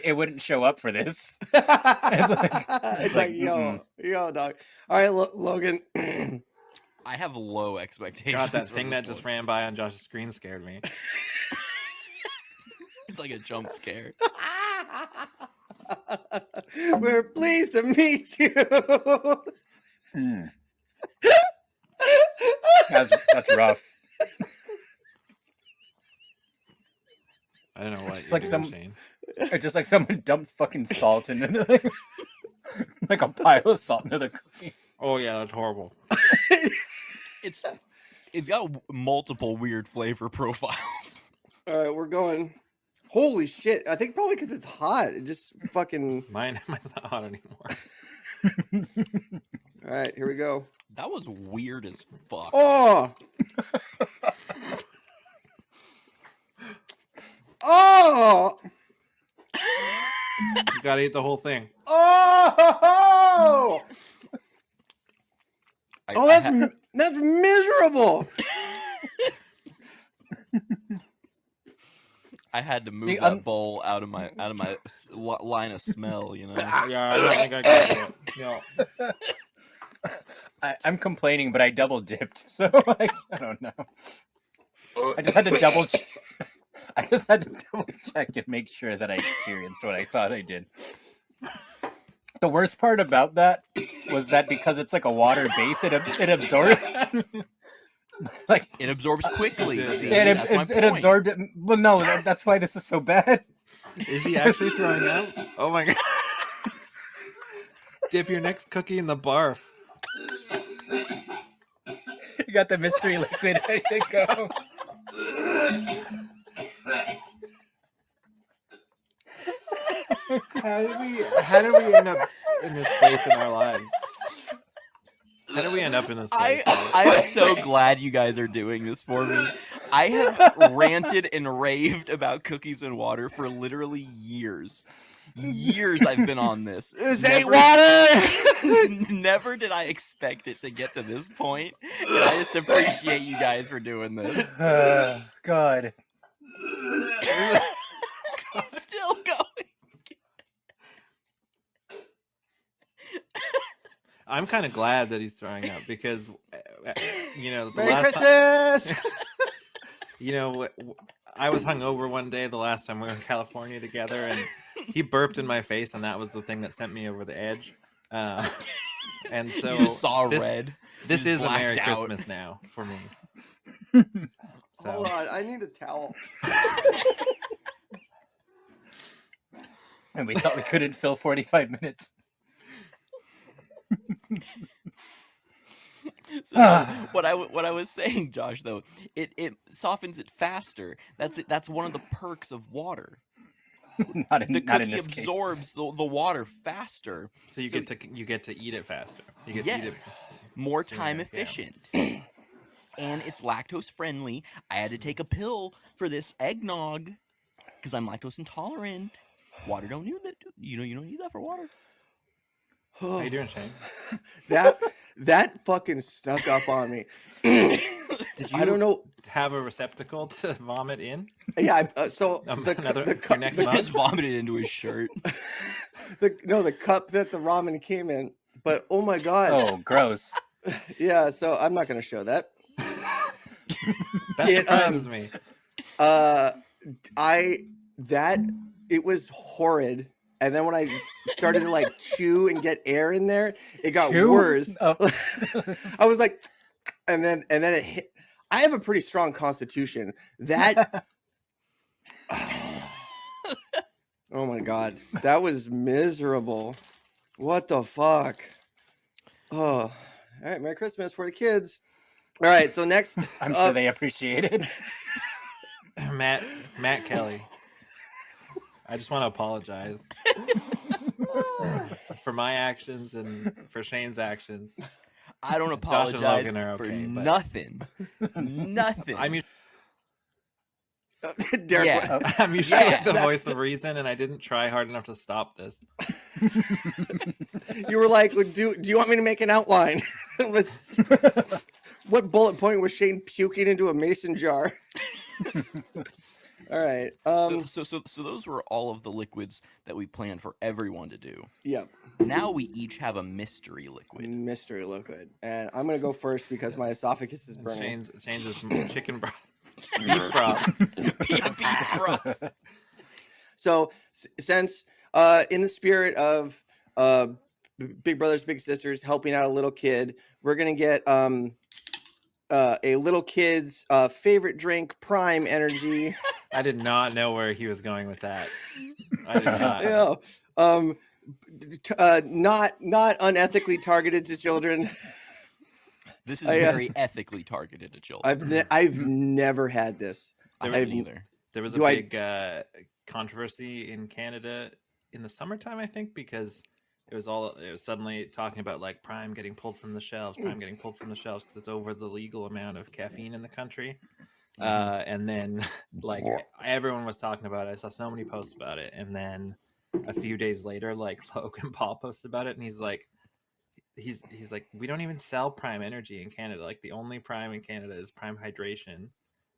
Speaker 16: It wouldn't show up for this.
Speaker 13: It's like, yo, dog. All right, Logan.
Speaker 15: I have low expectations.
Speaker 14: God, that
Speaker 15: for
Speaker 14: thing
Speaker 15: this
Speaker 14: that just
Speaker 15: one.
Speaker 14: ran by on Josh's screen scared me.
Speaker 15: It's like a jump scare.
Speaker 13: We're pleased to meet you.
Speaker 16: That's rough.
Speaker 14: I don't know what
Speaker 16: It's
Speaker 14: you're
Speaker 16: like
Speaker 14: doing, Shane.
Speaker 16: It's just like someone dumped fucking salt into the, like a pile of salt into the cookie.
Speaker 14: Oh yeah, that's horrible.
Speaker 15: It's got multiple weird flavor profiles.
Speaker 13: All right, we're going. Holy shit! I think probably because it's hot. It just fucking.
Speaker 14: Mine's not hot anymore.
Speaker 13: All right, here we go.
Speaker 15: That was weird as fuck.
Speaker 13: Oh. Oh.
Speaker 14: You gotta eat the whole thing.
Speaker 13: Oh. That's miserable.
Speaker 15: I had to move that bowl out of my line of smell, you know.
Speaker 14: Yeah, I don't think I can do it. No.
Speaker 16: I'm complaining, but I double dipped, so I don't know. I just had to double check. I just had to double check and make sure that I experienced what I thought I did. The worst part about that was that because it's like a water base, it absorbs. Like
Speaker 15: it absorbs quickly. See,
Speaker 16: it absorbed it. Well, no, that's why this is so bad.
Speaker 14: Is he actually throwing up? Oh my god! Dip your next cookie in the barf.
Speaker 16: You got the mystery liquid ready to go.
Speaker 14: How did we end up in this place in our lives? How did we end up in this place?
Speaker 15: I'm so glad you guys are doing this for me. I have ranted and raved about cookies and water for literally years. Years I've been on this.
Speaker 13: This ain't water!
Speaker 15: Never did I expect it to get to this point. And I just appreciate you guys for doing this.
Speaker 16: God.
Speaker 15: Still going.
Speaker 14: I'm kind of glad that he's throwing up because, you know, the
Speaker 13: Merry
Speaker 14: last
Speaker 13: Christmas!
Speaker 14: time, you know, I was hungover one day the last time we were in California together, and he burped in my face, and that was the thing that sent me over the edge. And so
Speaker 15: You just saw
Speaker 14: this,
Speaker 15: red.
Speaker 14: This
Speaker 15: You
Speaker 14: is a
Speaker 15: blacked
Speaker 14: Merry
Speaker 15: out.
Speaker 14: Christmas now for me. So.
Speaker 13: Hold on, I need a towel.
Speaker 16: And we thought we couldn't fill 45 minutes.
Speaker 15: So what I was saying, Josh, though, it softens it faster. That's one of the perks of water.
Speaker 16: Not in
Speaker 15: the
Speaker 16: not in
Speaker 15: cookie
Speaker 16: this case.
Speaker 15: absorbs the water faster.
Speaker 14: So you get to eat it faster. You get
Speaker 15: yes,
Speaker 14: to eat it
Speaker 15: more
Speaker 14: sooner,
Speaker 15: time
Speaker 14: yeah.
Speaker 15: efficient. And it's lactose friendly. I had to take a pill for this eggnog because I'm lactose intolerant. Water don't need that. You don't need that for water.
Speaker 14: How you doing, Shane?
Speaker 13: That fucking snuck up on me.
Speaker 14: Did you?
Speaker 13: I don't know.
Speaker 14: Have a receptacle to vomit in?
Speaker 13: Yeah. So
Speaker 14: your next
Speaker 15: He
Speaker 14: month?
Speaker 15: just vomited into his shirt.
Speaker 13: the cup that the ramen came in. But oh my god.
Speaker 16: Oh, gross.
Speaker 13: Yeah. So I'm not going to show that.
Speaker 14: That surprises me.
Speaker 13: It was horrid. And then when I started to like chew and get air in there, it got worse.
Speaker 16: Oh.
Speaker 13: I was like, and then it hit. I have a pretty strong constitution. That. Oh my god, that was miserable. What the fuck? Oh, all right. Merry Christmas for the kids. All right. So next,
Speaker 16: I'm sure they appreciate it.
Speaker 14: Matt Kelly. I just want to apologize for my actions and for Shane's actions.
Speaker 15: I don't
Speaker 14: Josh and
Speaker 15: apologize
Speaker 14: Logan are
Speaker 15: for
Speaker 14: okay, but-
Speaker 15: nothing. Nothing.
Speaker 14: I'm
Speaker 13: Derek,
Speaker 15: Yeah.
Speaker 14: I'm usually
Speaker 15: Yeah.
Speaker 14: like the voice of reason, and I didn't try hard enough to stop this.
Speaker 13: you were like, do you want me to make an outline? What bullet point was Shane puking into a mason jar? All right.
Speaker 15: So those were all of the liquids that we planned for everyone to do.
Speaker 13: Yep.
Speaker 15: Now we each have a mystery liquid.
Speaker 13: Mystery liquid, and I'm gonna go first because my esophagus is burning.
Speaker 14: Shane's is some chicken broth, beef broth.
Speaker 13: So since in the spirit of Big Brothers Big Sisters helping out a little kid, we're gonna get a little kid's favorite drink, Prime Energy.
Speaker 14: I did not know where he was going with that. I did not.
Speaker 13: Not unethically targeted to children.
Speaker 15: This is very ethically targeted to children.
Speaker 13: I've never had this.
Speaker 14: There was a big controversy in Canada in the summertime, I think, because it was suddenly talking about like Prime getting pulled from the shelves, because it's over the legal amount of caffeine in the country. And then like everyone was talking about it. I saw so many posts about it, and then a few days later, like Logan Paul posted about it, and he's like, we don't even sell Prime Energy in Canada. Like the only Prime in Canada is Prime Hydration,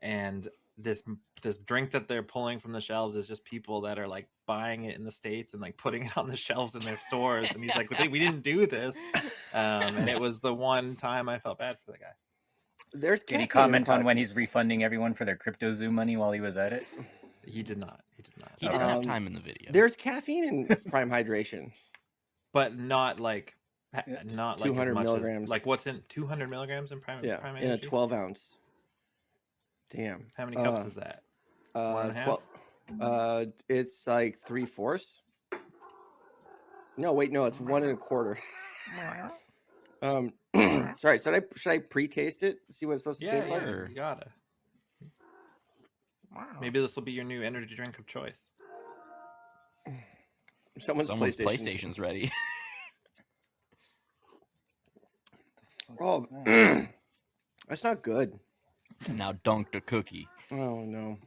Speaker 14: and this drink that they're pulling from the shelves is just people that are like buying it in the States and like putting it on the shelves in their stores. And he's like, we didn't do this. And it was the one time I felt bad for the guy.
Speaker 16: Did he comment on when he's refunding everyone for their CryptoZoo money while he was at it?
Speaker 14: He did not.
Speaker 15: He didn't have time in the video.
Speaker 13: There's caffeine in Prime Hydration,
Speaker 14: but not like
Speaker 13: 200 milligrams.
Speaker 14: Like what's in 200 milligrams in Prime?
Speaker 13: Yeah,
Speaker 14: Prime
Speaker 13: in a 12 ounce. Damn.
Speaker 14: How many cups is that?
Speaker 13: 1.5. It's like 3/4. No, wait, no, it's 1 1/4. Sorry, should I pre-taste it? See what it's supposed to taste like?
Speaker 14: You gotta. Maybe this will be your new energy drink of choice.
Speaker 13: Someone's
Speaker 15: PlayStation's ready.
Speaker 13: Oh, that's not good.
Speaker 15: Now dunk the cookie.
Speaker 13: Oh no,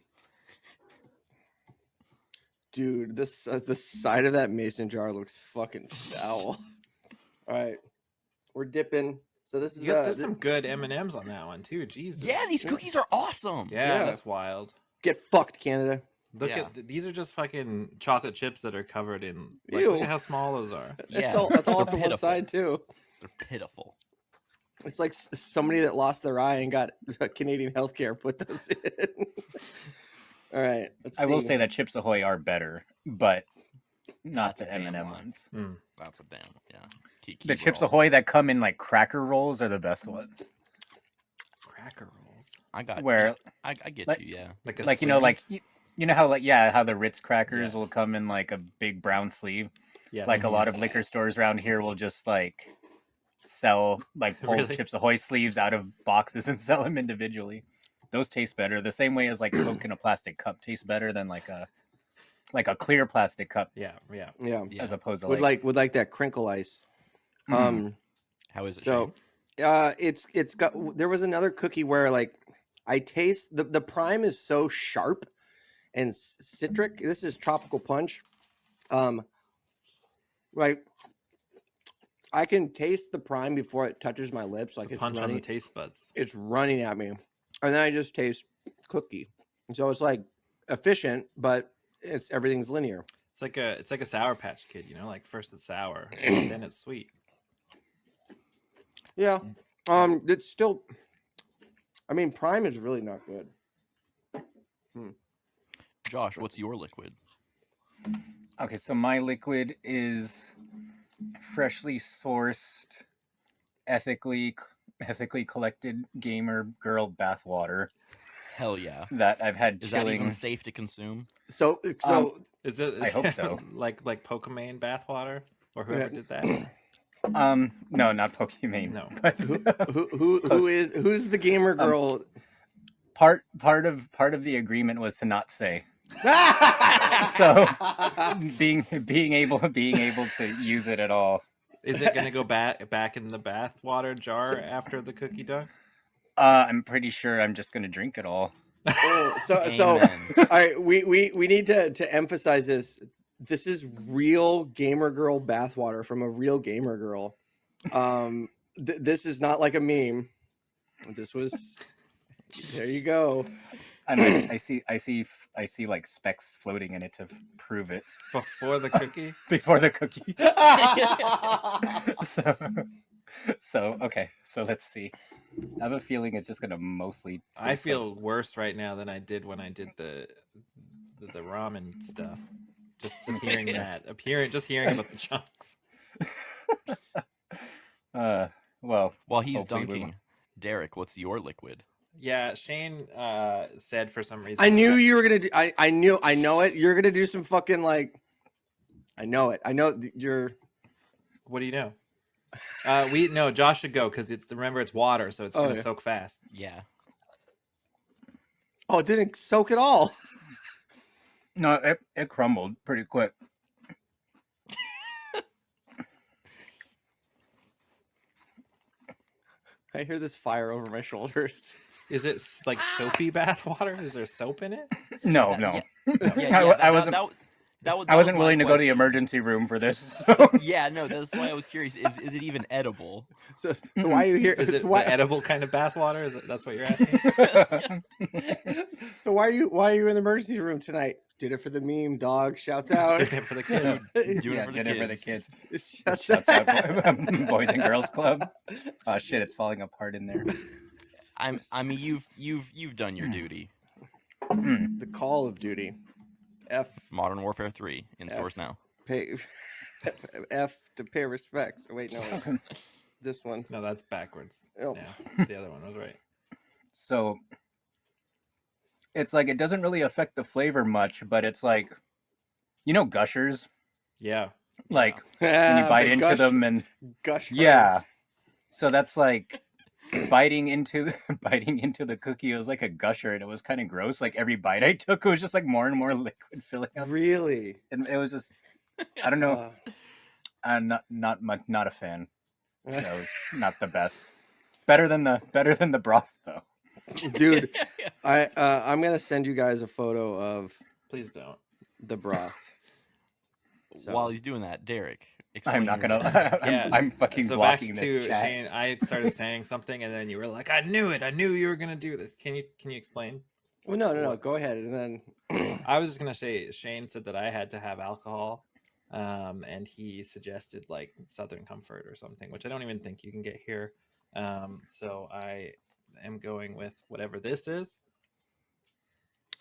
Speaker 13: dude! This the side of that mason jar looks fucking foul. All right, we're dipping. So this is
Speaker 14: there's some good M&Ms on that one too. Jesus.
Speaker 15: Yeah, these cookies are awesome.
Speaker 14: Yeah, that's wild.
Speaker 13: Get fucked, Canada.
Speaker 14: Look at these are just fucking chocolate chips that are covered in. Like,
Speaker 13: Ew.
Speaker 14: look at how small those are.
Speaker 13: That's all up to one side too.
Speaker 15: They're pitiful.
Speaker 13: It's like somebody that lost their eye and got Canadian healthcare put those in. All right.
Speaker 16: I will say that Chips Ahoy are better, but not the M&M ones.
Speaker 15: That's a damn
Speaker 16: The Chips Ahoy that come in like cracker rolls are the best ones.
Speaker 14: Cracker rolls.
Speaker 15: I got
Speaker 16: where
Speaker 15: I get you. Yeah.
Speaker 16: Like you know, like you know how how the Ritz crackers will come in like a big brown sleeve.
Speaker 14: Yes.
Speaker 16: Like a lot of liquor stores around here will just like sell like old
Speaker 14: Really?
Speaker 16: Chips Ahoy sleeves out of boxes and sell them individually. Those taste better. The same way as like Coke in a plastic cup tastes better than like a clear plastic cup.
Speaker 14: Yeah.
Speaker 16: As opposed to
Speaker 13: with like that crinkle ice.
Speaker 15: How is it?
Speaker 13: So, it's got. There was another cookie where like I taste the Prime is so sharp and citric. This is tropical punch. Like I can taste the Prime before it touches my lips. Like it's
Speaker 14: punch
Speaker 13: running,
Speaker 14: on the taste buds.
Speaker 13: It's running at me, and then I just taste cookie. And so it's like efficient, but everything's linear.
Speaker 14: It's like a Sour Patch Kid, you know. Like first it's sour, and then it's sweet.
Speaker 13: Yeah. It's still. I mean, Prime is really not good.
Speaker 15: Josh, what's your liquid?
Speaker 16: Okay, so my liquid is freshly sourced, ethically collected gamer girl bathwater.
Speaker 15: Hell yeah!
Speaker 16: That I've had.
Speaker 15: Is that even safe to consume?
Speaker 13: So
Speaker 14: is it?
Speaker 16: I hope so.
Speaker 14: like Pokemon bathwater or whoever did that.
Speaker 16: No, not Pokemon.
Speaker 14: No.
Speaker 16: But
Speaker 13: who's the gamer girl?
Speaker 16: Part of the agreement was to not say. So being able to use it at all.
Speaker 14: Is it going to go back in the bathwater jar after the cookie dunk?
Speaker 16: I'm pretty sure I'm just going to drink it all.
Speaker 13: So all right, we need to emphasize this. This is real gamer girl bathwater from a real gamer girl. This is not like a meme. This was. There you go.
Speaker 16: And I see like specks floating in it to prove it.
Speaker 14: Before the cookie?
Speaker 16: Before the cookie. So okay, so let's see. I have a feeling it's just gonna mostly.
Speaker 14: I feel worse right now than I did when I did the ramen stuff. Just hearing that, just hearing about the chunks.
Speaker 16: Well,
Speaker 15: while he's
Speaker 16: hopefully we
Speaker 15: dunking,
Speaker 16: won't.
Speaker 15: Derek, what's your liquid?
Speaker 14: Yeah, Shane said for some reason.
Speaker 13: I knew you were gonna do. I know it. You're gonna do some fucking like. I know it. I know you're.
Speaker 14: What do you know? No, Josh should go because remember it's water, so it's gonna soak fast.
Speaker 15: Yeah.
Speaker 13: Oh, it didn't soak at all.
Speaker 16: No, it crumbled pretty quick.
Speaker 13: I hear this fire over my shoulders.
Speaker 14: Is it like soapy bath water? Is there soap in it?
Speaker 16: No. I wasn't willing to go to the emergency room for this. So.
Speaker 15: Yeah, no, that's why I was curious. Is it even edible?
Speaker 13: So why are you here?
Speaker 14: Is it
Speaker 13: why...
Speaker 14: the edible kind of bath water? That's what you're asking?
Speaker 13: So why are you in the emergency room tonight? Did it for the meme, dog. Shouts out.
Speaker 14: Did it for the kids.
Speaker 15: Did it for the kids.
Speaker 13: Shouts out.
Speaker 16: Boys and Girls Club. Oh shit, it's falling apart in there.
Speaker 15: I mean, you've done your duty.
Speaker 13: The Call of Duty.
Speaker 15: Modern Warfare 3 in stores now.
Speaker 13: F to pay respects. Oh, wait, no. This one.
Speaker 14: No, that's backwards.
Speaker 13: Oh.
Speaker 14: Yeah, the other one was right.
Speaker 16: So it's like it doesn't really affect the flavor much, but it's like, gushers.
Speaker 14: Yeah.
Speaker 16: Like when you bite into them and
Speaker 13: gush.
Speaker 16: Yeah. So that's like biting into the cookie. It was like a gusher, and it was kind of gross. Like every bite I took, it was just like more and more liquid filling up.
Speaker 13: Really?
Speaker 16: And it was just, I don't know. I'm not a fan. That was not the best. Better than the broth though.
Speaker 13: Dude, I'm gonna send you guys a photo of.
Speaker 14: Please don't.
Speaker 13: The broth.
Speaker 15: So. While he's doing that, Derek.
Speaker 16: I'm not gonna. I'm fucking blocking
Speaker 14: back
Speaker 16: this
Speaker 14: to
Speaker 16: chat.
Speaker 14: Shane, I started saying something, and then you were like, "I knew it. I knew you were gonna do this." Can you explain?
Speaker 13: Well, no. Go ahead, and then
Speaker 14: I was just gonna say Shane said that I had to have alcohol, and he suggested like Southern Comfort or something, which I don't even think you can get here. So I am going with whatever this is.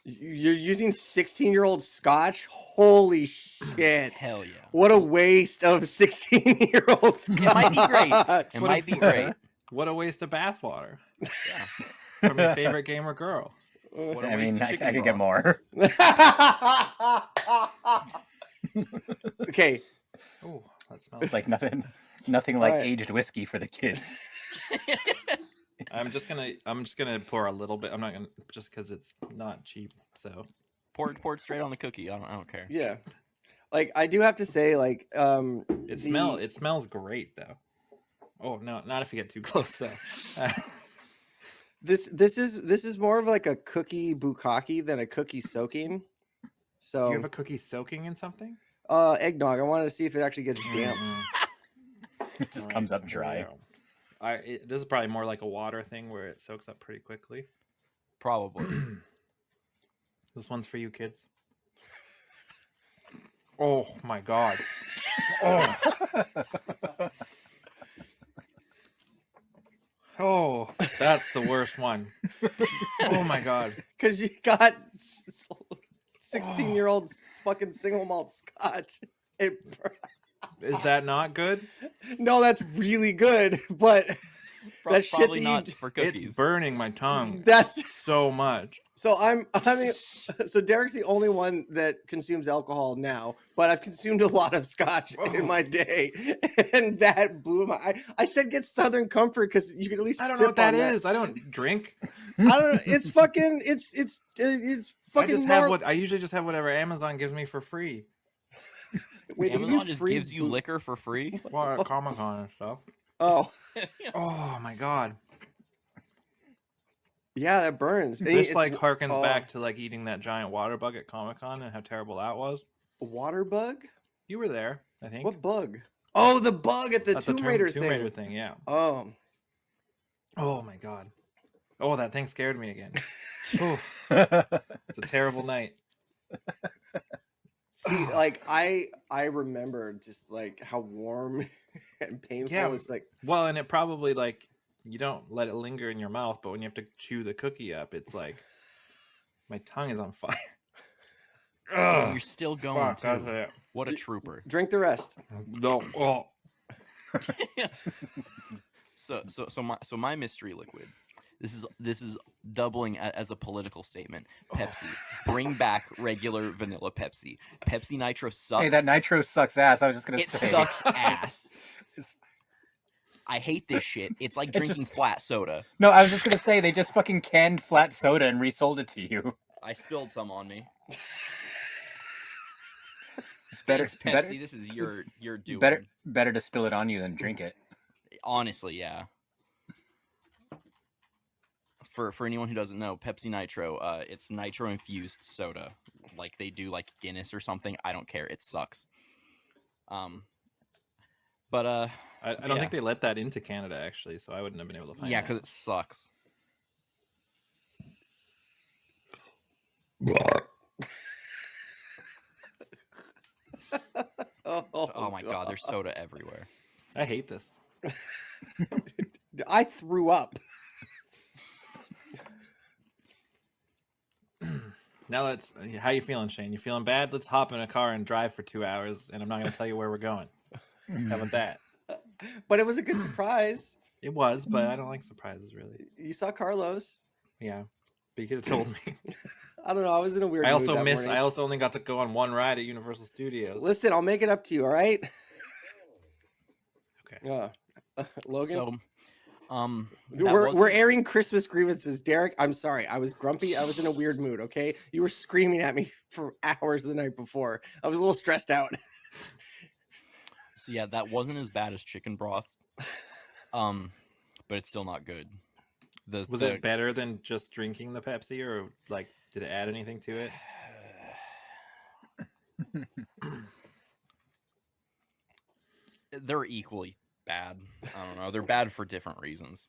Speaker 13: You're using 16-year-old scotch? Holy shit.
Speaker 15: Hell yeah.
Speaker 13: What a waste of 16-year-old scotch.
Speaker 15: It might be great. It might be great.
Speaker 14: What a waste of bathwater. Yeah. From your favorite gamer girl.
Speaker 16: I mean, I could get more.
Speaker 13: Okay.
Speaker 14: Oh, that smells
Speaker 16: It's like nothing like aged whiskey for the kids.
Speaker 14: I'm just gonna pour a little bit. I'm not gonna just because it's not cheap. So
Speaker 15: pour it straight on the cookie. I don't care.
Speaker 13: Yeah, like I do have to say, like
Speaker 14: it smells great though. Oh no, not if you get too close though.
Speaker 13: This is more of like a cookie bukkake than a cookie soaking. So
Speaker 14: you have a cookie soaking in something?
Speaker 13: Eggnog. I wanted to see if it actually gets damp.
Speaker 16: It just comes up dry.
Speaker 14: This is probably more like a water thing where it soaks up pretty quickly.
Speaker 15: Probably.
Speaker 14: This one's for you kids. Oh my god. Oh, that's the worst one. Oh my god.
Speaker 13: Because you got 16-year-old fucking single malt scotch.
Speaker 14: Is that not good?
Speaker 13: No, that's really good, but that shit
Speaker 15: probably not for cookies.
Speaker 14: It's burning my tongue.
Speaker 13: That's
Speaker 14: so much.
Speaker 13: So so Derek's the only one that consumes alcohol now, but I've consumed a lot of scotch in my day, and that blew my. I said get Southern Comfort because you can at least.
Speaker 14: I don't know what that is. I don't drink.
Speaker 13: I don't know. It's fucking. It's fucking.
Speaker 14: I usually just have whatever Amazon gives me for free.
Speaker 13: Wait,
Speaker 15: Amazon just gives you liquor for free?
Speaker 14: Well, at Comic-Con and stuff.
Speaker 13: Oh.
Speaker 14: Oh my god.
Speaker 13: Yeah, that burns. And
Speaker 14: This
Speaker 13: it's-
Speaker 14: like harkens
Speaker 13: oh,
Speaker 14: back to like eating that giant water bug at Comic-Con and how terrible that was.
Speaker 13: a water bug.
Speaker 14: You were there, I think.
Speaker 13: What bug? Oh, the bug at the
Speaker 14: At
Speaker 13: Tomb Raider thing.
Speaker 14: Tomb Raider thing, yeah.
Speaker 13: Oh.
Speaker 14: Oh my god. Oh, that thing scared me again. Ooh. It's a terrible night.
Speaker 13: See, like I remember just like how warm and painful
Speaker 14: Yeah.
Speaker 13: it's like.
Speaker 14: Well, and it probably like you don't let it linger in your mouth, but when you have to chew the cookie up, it's like my tongue is on fire.
Speaker 15: And you're still going
Speaker 14: Fuck, that's
Speaker 15: too.
Speaker 14: it.
Speaker 15: What a trooper.
Speaker 13: Drink the rest.
Speaker 14: No. Oh.
Speaker 15: So my mystery liquid. This is doubling as a political statement. Pepsi, bring back regular vanilla Pepsi. Pepsi Nitro sucks.
Speaker 16: Hey, that Nitro sucks ass. I was just gonna say
Speaker 15: it sucks ass. I hate this shit. It's like drinking flat soda.
Speaker 16: No, I was just gonna say they just fucking canned flat soda and resold it to you.
Speaker 15: I spilled some on me.
Speaker 16: It's better.
Speaker 15: Thanks, Pepsi.
Speaker 16: Better,
Speaker 15: This is your doing.
Speaker 16: better to spill it on you than drink it.
Speaker 15: Honestly, yeah. For anyone who doesn't know, Pepsi Nitro, it's nitro infused soda, like they do like Guinness or something. I don't care. It sucks. But
Speaker 14: I don't think they let that into Canada actually, so I wouldn't have been able to find.
Speaker 15: Yeah,
Speaker 14: that.
Speaker 15: because it sucks. Oh my god, there's soda everywhere.
Speaker 14: I hate this.
Speaker 13: I threw up.
Speaker 14: Now let's. How you feeling, Shane? You feeling bad? Let's hop in a car and drive for 2 hours, and I'm not going to tell you where we're going. How about that?
Speaker 13: But it was a good surprise.
Speaker 14: It was, but I don't like surprises really.
Speaker 13: You saw Carlos.
Speaker 14: Yeah, but you could have told me.
Speaker 13: I don't know. I was in a weird.
Speaker 14: I
Speaker 13: mood
Speaker 14: also
Speaker 13: that
Speaker 14: missed.
Speaker 13: morning.
Speaker 14: I also only got to go on one ride at Universal Studios.
Speaker 13: Listen, I'll make it up to you. All right.
Speaker 14: Okay.
Speaker 13: Logan.
Speaker 15: So,
Speaker 13: we're airing Christmas grievances. Derek, I'm sorry. I was grumpy. I was in a weird mood. Okay, you were screaming at me for hours the night before. I was a little stressed out.
Speaker 15: So yeah, that wasn't as bad as chicken broth. But it's still not good.
Speaker 14: Was it better than just drinking the Pepsi, or like did it add anything to it?
Speaker 15: They're equally bad. I don't know. They're bad for different reasons.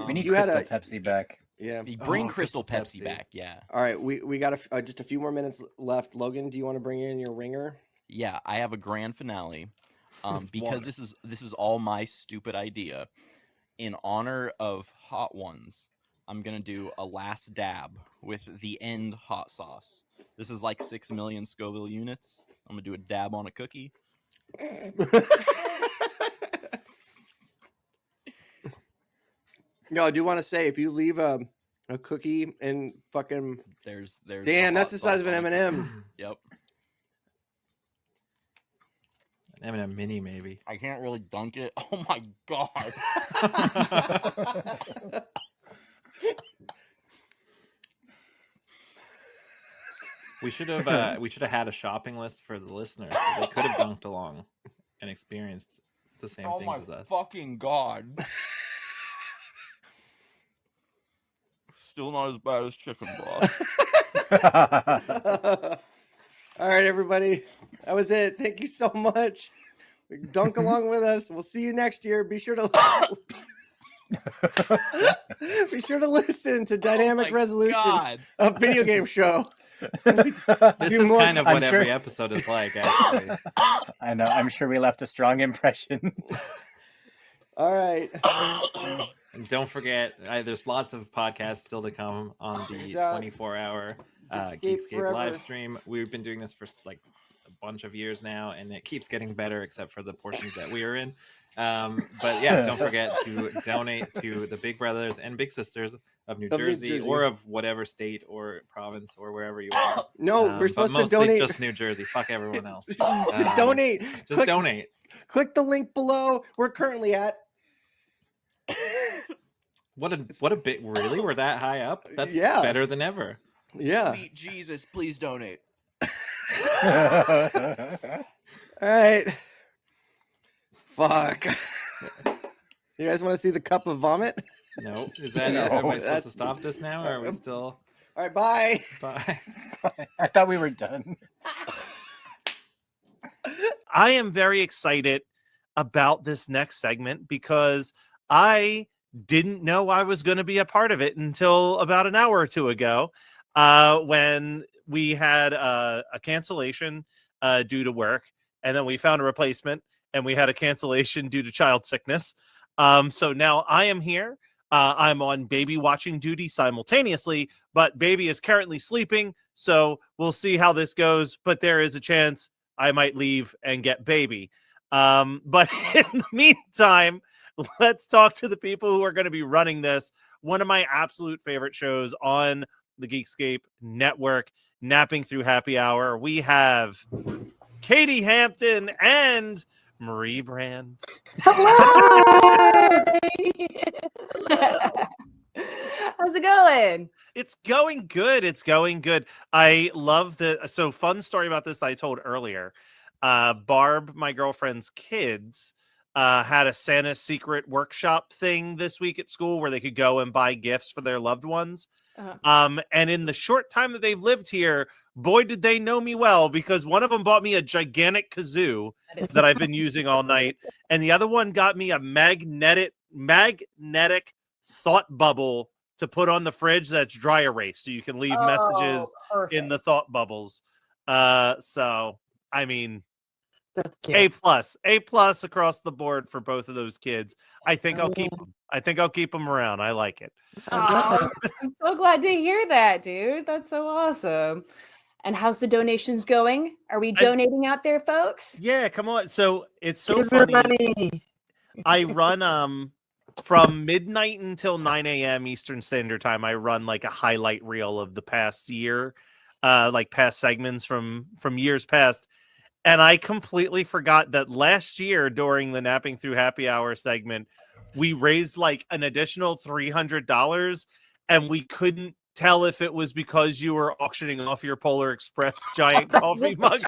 Speaker 16: We need Crystal Pepsi back.
Speaker 13: Yeah,
Speaker 15: Bring Crystal Pepsi back. Yeah.
Speaker 13: All right, we got just a few more minutes left. Logan, do you want to bring in your ringer?
Speaker 15: Yeah, I have a grand finale. Because
Speaker 13: water.
Speaker 15: this is all my stupid idea. In honor of Hot Ones, I'm gonna do a last dab with the end hot sauce. This is like 6 million Scoville units. I'm gonna do a dab on a cookie.
Speaker 13: No, I do want to say if you leave a cookie in fucking
Speaker 15: there's
Speaker 13: damn, that's the size of an M&M.
Speaker 15: Yep.
Speaker 14: An M&M mini maybe.
Speaker 15: I can't really dunk it. Oh my god.
Speaker 14: We should have had a shopping list for the listeners. So they could have dunked along and experienced the same
Speaker 15: Oh
Speaker 14: things
Speaker 15: my
Speaker 14: as us.
Speaker 15: fucking god. Still not as bad as chicken broth.
Speaker 13: All right, everybody. That was it. Thank you so much. Dunk along with us. We'll see you next year. Be sure to listen to Dynamic Resolution, a video game show.
Speaker 14: This is kind of what every episode is like, actually.
Speaker 16: I know. I'm sure we left a strong impression.
Speaker 13: All right.
Speaker 14: And don't forget, there's lots of podcasts still to come on the 24-hour Geekscape live stream. We've been doing this for like a bunch of years now, and it keeps getting better, except for the portions that we are in. But yeah, don't forget to donate to the Big Brothers and Big Sisters of New Jersey, or of whatever state or province or wherever you are.
Speaker 13: No, we're supposed
Speaker 14: but
Speaker 13: to donate.
Speaker 14: just New Jersey. Fuck everyone else.
Speaker 13: Donate.
Speaker 14: Just donate.
Speaker 13: Click the link below. We're currently at.
Speaker 14: What a bit! Really, we're that high up? That's better than ever.
Speaker 13: Yeah.
Speaker 15: Sweet Jesus, please donate.
Speaker 13: All right. Fuck. You guys want to see the cup of vomit?
Speaker 14: No, is that?
Speaker 13: No,
Speaker 14: am I supposed
Speaker 13: that's-
Speaker 14: to stop this now, or are we still?
Speaker 13: All right, bye.
Speaker 14: Bye.
Speaker 16: I thought we were done.
Speaker 8: I am very excited about this next segment because I didn't know I was going to be a part of it until about an hour or two ago, when we had a cancellation due to work, and then we found a replacement, and we had a cancellation due to child sickness. So now I am here. I'm on baby watching duty simultaneously, but baby is currently sleeping, so we'll see how this goes. But there is a chance I might leave and get baby. But in the meantime, let's talk to the people who are going to be running this. One of my absolute favorite shows on the Geekscape network, Napping Through Happy Hour. We have Katie Hampton and Marie Brand.
Speaker 7: Hello. How's it going?
Speaker 8: It's going good. It's going good. I love so fun story about this I told earlier. Barb, my girlfriend's kids, had a Santa's Secret workshop thing this week at school where they could go and buy gifts for their loved ones. And in the short time that they've lived here, boy, did they know me well, because one of them bought me a gigantic kazoo that I've been using all night. And the other one got me a magnetic thought bubble to put on the fridge that's dry erase, so you can leave messages in the thought bubbles. So, I mean, A plus across the board for both of those kids. I think I'll keep them. I think I'll keep them around. I like it.
Speaker 7: I'm so glad to hear that, dude. That's so awesome. And how's the donations going? Are we donating out there, folks?
Speaker 8: Yeah, come on. So it's so funny. I run from midnight until 9 a.m. Eastern Standard Time. I run like a highlight reel of the past year, like past segments from years past. And I completely forgot that last year during the Napping Through Happy Hour segment, we raised like an additional $300, and we couldn't tell if it was because you were auctioning off your Polar Express giant coffee mug.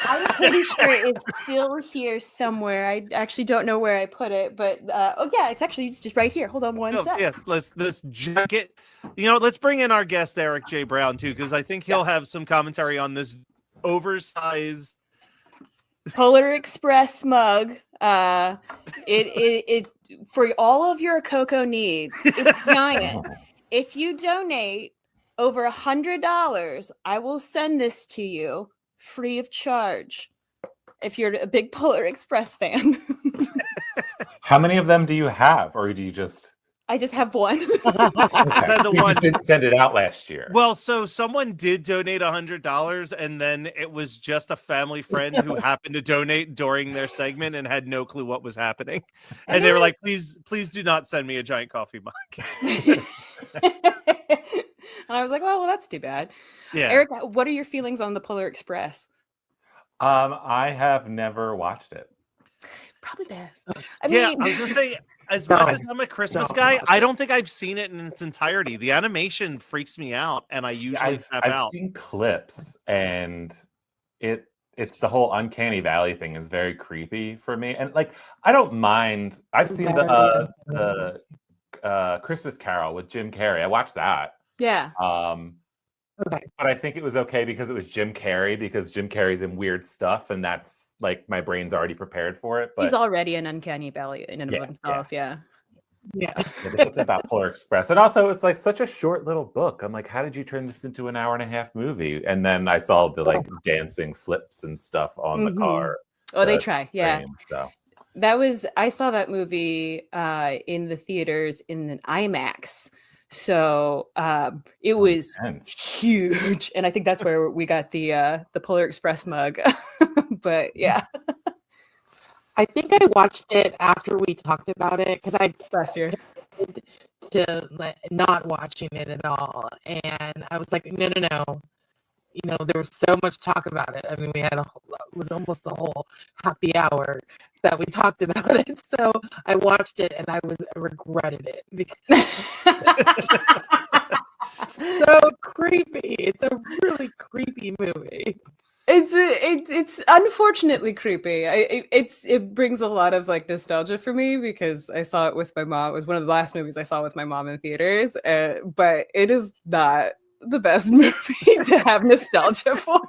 Speaker 7: I'm pretty sure it's still here somewhere. I actually don't know where I put it, but oh yeah, it's just right here. Hold on one sec.
Speaker 8: Yeah, this jacket. Let's bring in our guest Eric J. Brown too, because I think he'll have some commentary on this oversized
Speaker 7: Polar Express mug. It for all of your cocoa needs. It's giant. If you donate over $100, I will send this to you free of charge. If you're a big Polar Express fan.
Speaker 17: How many of them do you have, or do you just?
Speaker 7: I just have one.
Speaker 17: Just didn't send it out last year.
Speaker 8: Well, so someone did donate $100, and then it was just a family friend who happened to donate during their segment and had no clue what was happening. And they were like, please do not send me a giant coffee mug.
Speaker 7: And I was like, well, that's too bad.
Speaker 8: Yeah.
Speaker 7: Eric, what are your feelings on the Polar Express?
Speaker 17: I have never watched it.
Speaker 7: Probably best.
Speaker 8: I was gonna say, as much as I'm a Christmas guy, I don't think I've seen it in its entirety. The animation freaks me out, and I usually tap out.
Speaker 17: I've seen clips, and it's the whole uncanny valley thing is very creepy for me. And like, I don't mind. I've seen the Christmas Carol with Jim Carrey. I watched that.
Speaker 7: Yeah.
Speaker 17: But I think it was okay because it was Jim Carrey, because Jim Carrey's in weird stuff, and that's like my brain's already prepared for it. But
Speaker 7: he's already an uncanny valley in and of himself. Yeah.
Speaker 17: There's something about Polar Express, and also it's like such a short little book. I'm like, how did you turn this into an hour-and-a-half movie? And then I saw the like dancing flips and stuff on the car.
Speaker 7: Oh, they try. Yeah.
Speaker 17: So.
Speaker 7: I saw that movie in the theaters in an IMAX. So it was huge, and I think that's where we got the Polar Express mug. But yeah,
Speaker 18: I think I watched it after we talked about it because I
Speaker 7: last year
Speaker 18: to like, not watching it at all, and I was like, no. There was so much talk about it. I mean, it was almost a whole happy hour that we talked about it. So I watched it and I regretted it because so creepy. It's a really creepy movie.
Speaker 7: It it's unfortunately creepy. It brings a lot of like nostalgia for me because I saw it with my mom. It was one of the last movies I saw with my mom in theaters, but it is not the best movie to have nostalgia for.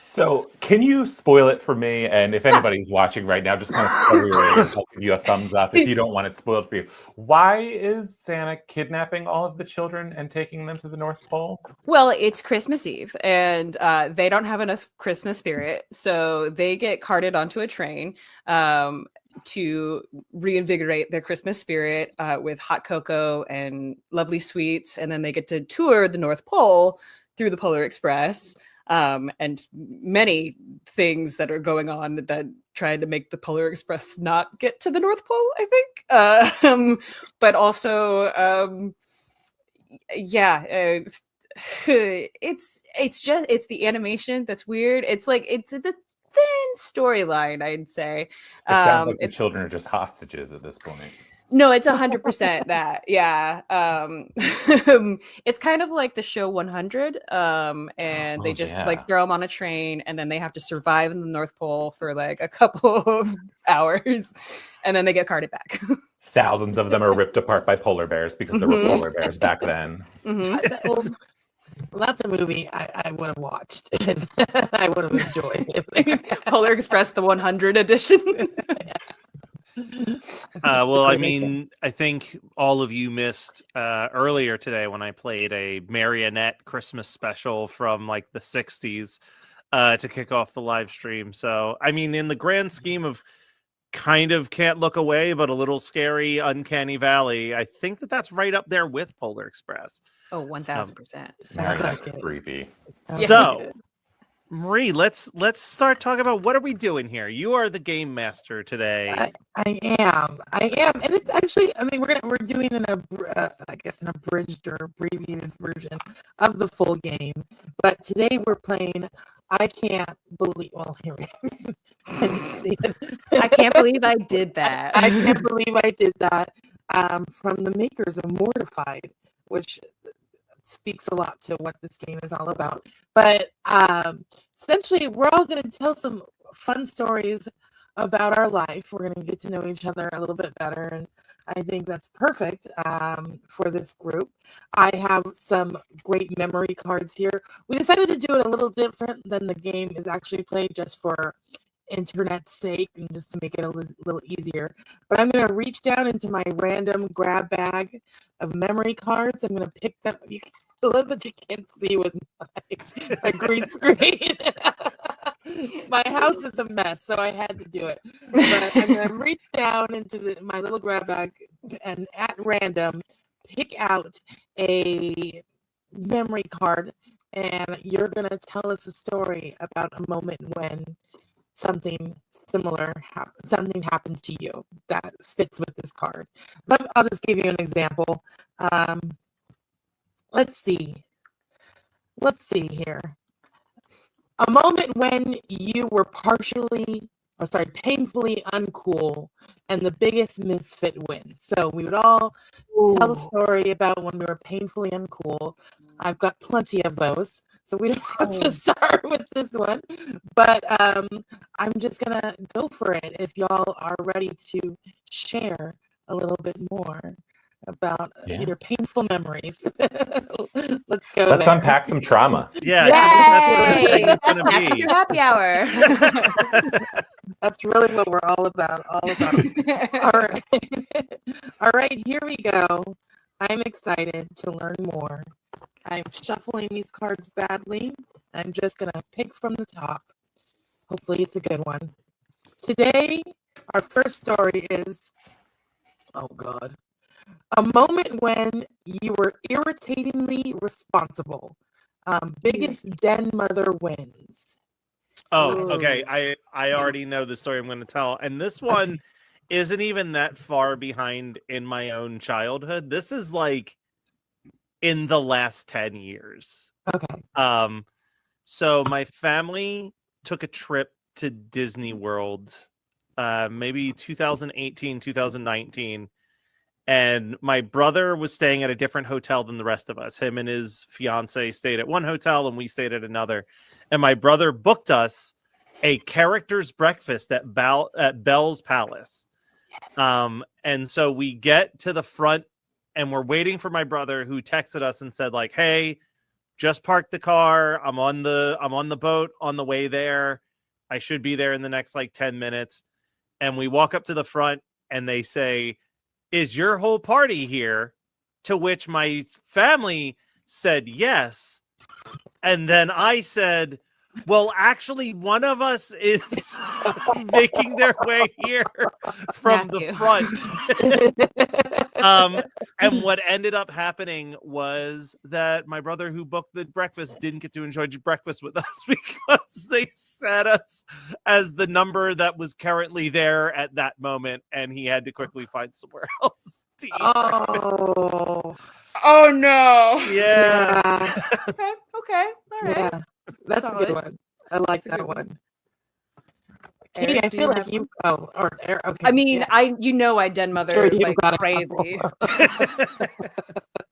Speaker 17: So, can you spoil it for me? And if anybody's watching right now, just kind of cover your ears. I'll give you a thumbs up if you don't want it spoiled for you. Why is Santa kidnapping all of the children and taking them to the North Pole?
Speaker 7: Well, it's Christmas Eve, and they don't have enough Christmas spirit, so they get carted onto a train to reinvigorate their Christmas spirit with hot cocoa and lovely sweets, and then they get to tour the North Pole through the Polar Express. And many things that are going on that trying to make the Polar Express not get to the North Pole, I think. But also, yeah, it's the animation that's weird. It's like it's a thin storyline, I'd say.
Speaker 17: It sounds like the children are just hostages at this point.
Speaker 7: No, it's 100% that. Yeah. It's kind of like the show 100. And they just like throw them on a train and then they have to survive in the North Pole for like a couple of hours and then they get carted back.
Speaker 17: Thousands of them are ripped apart by polar bears because there were polar bears back then.
Speaker 18: Well, that's a movie I would have watched. I would have enjoyed it.
Speaker 7: Polar Express, the 100 edition.
Speaker 8: Well, I mean, I think all of you missed earlier today when I played a marionette Christmas special from like the 60s to kick off the live stream. So, I mean, in the grand scheme of kind of can't look away, but a little scary, Uncanny Valley, I think that's right up there with Polar Express.
Speaker 7: Oh, 1000%.
Speaker 17: That's creepy.
Speaker 8: So, Marie, let's start talking about what are we doing here. You are the game master today.
Speaker 18: I am, and it's actually. I mean, we're doing an abridged or abbreviated version of the full game. But today we're playing. I can't believe. Well, here we go. Can you see it?
Speaker 7: I can't believe I did that.
Speaker 18: I can't believe I did that. From the makers of Mortified, which speaks a lot to what this game is all about. But essentially, we're all going to tell some fun stories about our life. We're going to get to know each other a little bit better, and I think that's perfect for this group. I have some great memory cards here. We decided to do it a little different than the game is actually played, just for internet's sake and just to make it a little easier. But I'm going to reach down into my random grab bag of memory cards. I'm going to pick them. I love that you can't see with my green screen. My house is a mess, so I had to do it. But I'm going to reach down into my little grab bag and at random pick out a memory card, and you're going to tell us a story about a moment when something similar happened to you that fits with this card. But I'll just give you an example. Let's see here. A moment when you were painfully uncool and the biggest misfit wins. So we would all tell a story about when we were painfully uncool. I've got plenty of those, so we don't have to start with this one. But I'm just going to go for it if y'all are ready to share a little bit more about your painful memories. Let's go.
Speaker 17: Let's unpack some trauma.
Speaker 8: Yeah,
Speaker 7: Yay! That's Master Happy Hour.
Speaker 18: That's really what we're all about. All right. All right, here we go. I'm excited to learn more. I'm shuffling these cards badly. I'm just going to pick from the top. Hopefully it's a good one. Today, our first story is, oh God, a moment when you were irritatingly responsible. Biggest den mother wins.
Speaker 8: Oh, okay. I already know the story I'm going to tell. And this one isn't even that far behind in my own childhood. This is like in the last 10 years.
Speaker 18: Okay.
Speaker 8: So my family took a trip to Disney World, maybe 2018, 2019. And my brother was staying at a different hotel than the rest of us. Him and his fiance stayed at one hotel and we stayed at another. and my brother booked us a character's breakfast at Bell's Palace. And so we get to the front and we're waiting for my brother, who texted us and said, like, hey, just parked the car. I'm on the boat on the way there. I should be there in the next like 10 minutes. And we walk up to the front and they say, is your whole party here? To which my family said yes. And then I said, well, actually, one of us is making their way here from the front. And what ended up happening was that my brother, who booked the breakfast, didn't get to enjoy breakfast with us because they set us as the number that was currently there at that moment, and he had to quickly find somewhere else to eat.
Speaker 7: Oh no.
Speaker 8: Yeah.
Speaker 7: Okay. All right.
Speaker 18: Yeah, that's a good one. I like that one. Katie, I feel like you. Oh, or okay.
Speaker 7: I mean,
Speaker 18: yeah.
Speaker 7: I den mother
Speaker 18: Sure, you've
Speaker 7: like
Speaker 18: got a
Speaker 7: crazy.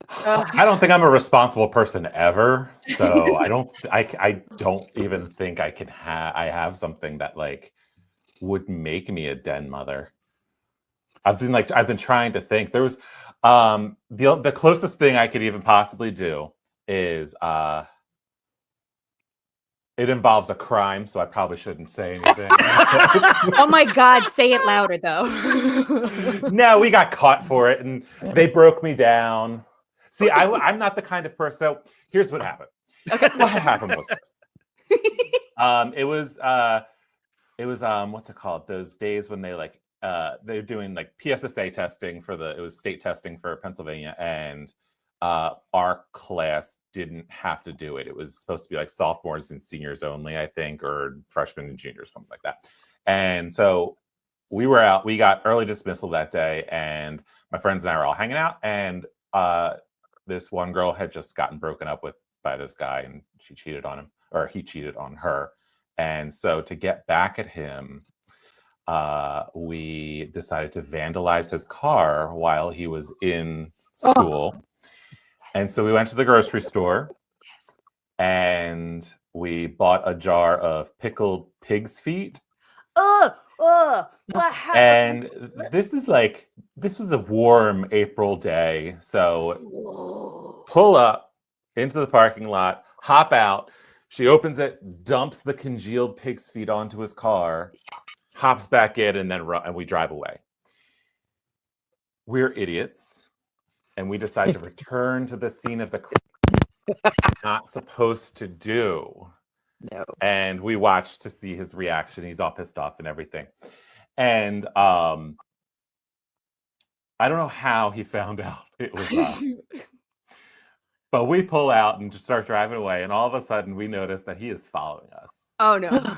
Speaker 17: I don't think I'm a responsible person ever, so I don't even think I can I have something that like would make me a den mother. I've been trying to think. There was the closest thing I could even possibly do is it involves a crime, so I probably shouldn't say anything.
Speaker 7: Oh my God, say it louder though.
Speaker 17: No, we got caught for it and they broke me down. See, I'm not the kind of person. So here's what happened.
Speaker 7: Okay.
Speaker 17: What happened was this. It was what's it called? Those days when they like they're doing like PSSA testing it was state testing for Pennsylvania, and our class didn't have to do it. It was supposed to be like sophomores and seniors only, I think, or freshmen and juniors, something like that. And so we were out. We got early dismissal that day, and my friends and I were all hanging out. And this one girl had just gotten broken up with by this guy, and she cheated on him, or he cheated on her. And so to get back at him, we decided to vandalize his car while he was in school. And so we went to the grocery store and we bought a jar of pickled pig's feet.
Speaker 7: What happened?
Speaker 17: And this was a warm April day. So pull up into the parking lot, hop out. She opens it, dumps the congealed pig's feet onto his car, hops back in, and then and we drive away. We're idiots. And we decide to return to the scene of the crime. Not supposed to do.
Speaker 18: No.
Speaker 17: And we watch to see his reaction. He's all pissed off and everything. And I don't know how he found out it was us. But we pull out and just start driving away. And all of a sudden we notice that he is following us.
Speaker 7: Oh no.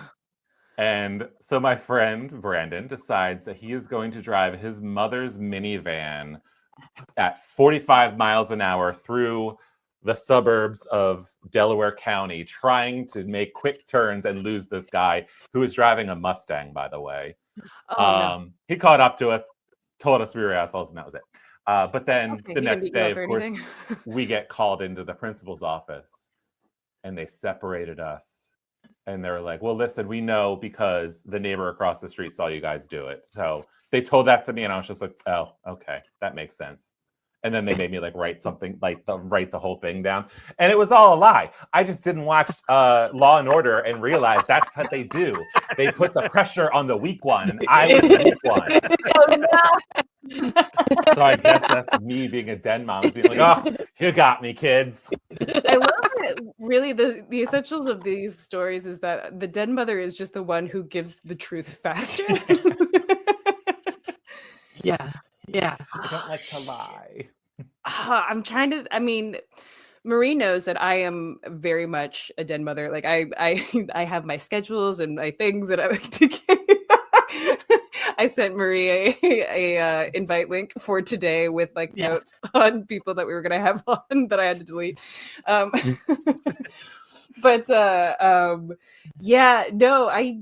Speaker 17: And so my friend Brandon decides that he is going to drive his mother's minivan at 45 miles an hour through the suburbs of Delaware County, trying to make quick turns and lose this guy who was driving a Mustang, by the way.
Speaker 7: No.
Speaker 17: He caught up to us, told us we were assholes, and that was it. But then the next day, of course, we get called into the principal's office, and they separated us. And they were like, well, listen, we know because the neighbor across the street saw you guys do it. So they told that to me, and I was just like, oh, okay, that makes sense. And then they made me like write something, like write the whole thing down. And it was all a lie. I just didn't watch Law and Order and realize that's what they do. They put the pressure on the weak one, and I was the weak one. Oh, no. So I guess that's me being a den mom, being like, oh, you got me, kids.
Speaker 7: I love that really the essentials of these stories is that the den mother is just the one who gives the truth faster.
Speaker 18: Yeah.
Speaker 17: I don't like to lie.
Speaker 7: I'm trying to, I mean, Marie knows that I am very much a den mother. Like I have my schedules and my things that I like to get. I sent Marie a invite link for today with like notes on people that we were gonna have on that I had to delete. But yeah, no, I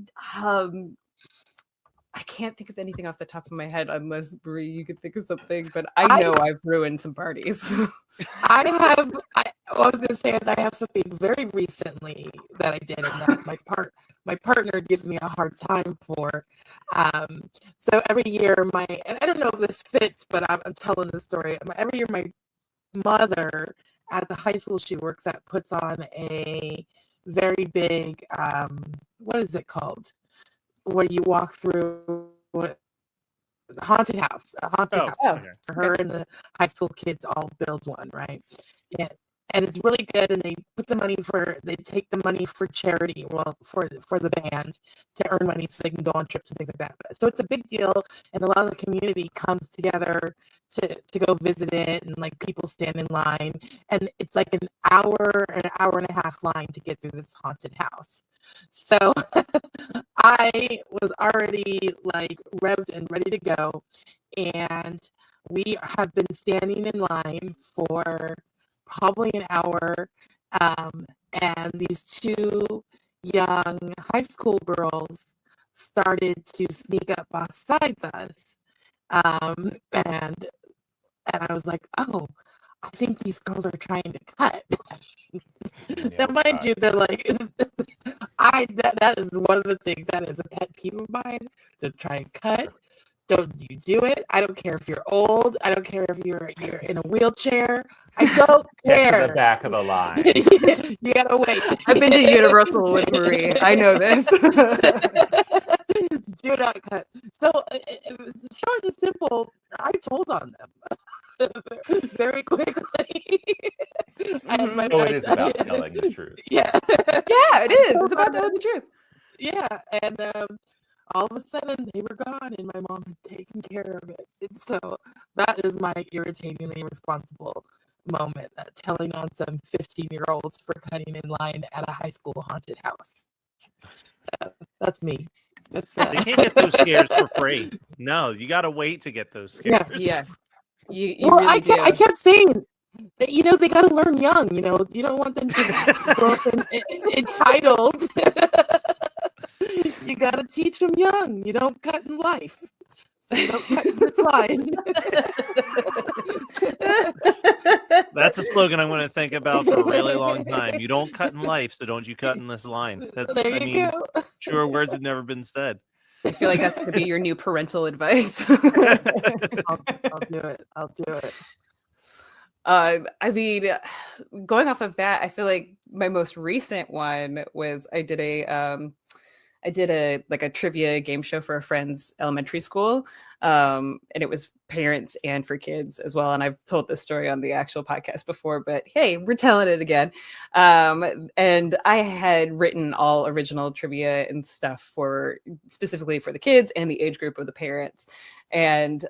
Speaker 7: can't think of anything off the top of my head unless Marie, you could think of something. But I know I've ruined some parties.
Speaker 18: what I was gonna say is I have something very recently that I did, and that my partner gives me a hard time for. So every year, and I don't know if this fits, but I'm telling the story. Every year, my mother at the high school she works at puts on a very big what is it called? Where you walk through a haunted house
Speaker 8: okay.
Speaker 18: for her and the high school kids all build one, right? Yeah. And it's really good, and they take the money for charity, well, for the band to earn money so they can go on trips and things like that. So it's a big deal, and a lot of the community comes together to go visit it, and like people stand in line, and it's like an hour and a half line to get through this haunted house. So I was already like revved and ready to go, and we have been standing in line for probably an hour, and these two young high school girls started to sneak up beside us, and I was like, oh, I think these girls are trying to cut. Now, mind you, they're like, that is one of the things that is a pet peeve of mine, to try and cut. Don't you do it? I don't care if you're old. I don't care if you're in a wheelchair. I don't
Speaker 17: Get
Speaker 18: care.
Speaker 17: to the back of the line.
Speaker 18: You gotta wait.
Speaker 7: I've been to Universal with Marie. I know this.
Speaker 18: Do not cut. So it was short and simple. I told on them very quickly.
Speaker 17: So it is about telling the truth.
Speaker 18: Yeah.
Speaker 7: Yeah, it is. It's about telling the truth.
Speaker 18: Yeah, and all of a sudden they were gone, and my mom had taken care of it. And so that is my irritatingly responsible moment, telling on some 15-year-olds for cutting in line at a high school haunted house. So that's me. That's,
Speaker 8: They can't get those scares for free. No, you got to wait to get those scares.
Speaker 7: Yeah. You
Speaker 18: well,
Speaker 7: really do.
Speaker 18: I kept saying, that, they got to learn young. You don't want them to grow up entitled. You got to teach them young. You don't cut in life. So you don't cut in this line.
Speaker 8: That's a slogan I'm going to think about for a really long time. You don't cut in life, so don't you cut in this line.
Speaker 18: There you go.
Speaker 8: Truer words have never been said.
Speaker 7: I feel like that's going to be your new parental advice.
Speaker 18: I'll do it. I'll do it.
Speaker 7: I mean, going off of that, I feel like my most recent one was I did a trivia game show for a friend's elementary school, and it was parents and for kids as well. And I've told this story on the actual podcast before, but hey, we're telling it again. And I had written all original trivia and stuff specifically for the kids and the age group of the parents. And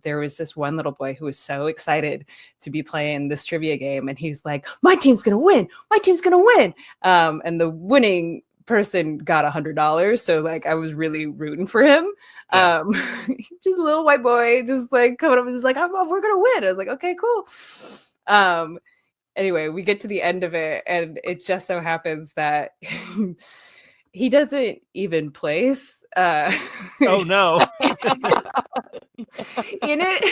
Speaker 7: there was this one little boy who was so excited to be playing this trivia game, and he's like, "My team's gonna win! My team's gonna win!" And the winning person got $100, so like I was really rooting for him. Yeah. Just a little white boy, just like coming up and just like, "We're gonna win." I was like, "Okay, cool." Anyway, we get to the end of it, and it just so happens that he doesn't even place.
Speaker 8: Oh no!
Speaker 7: In it,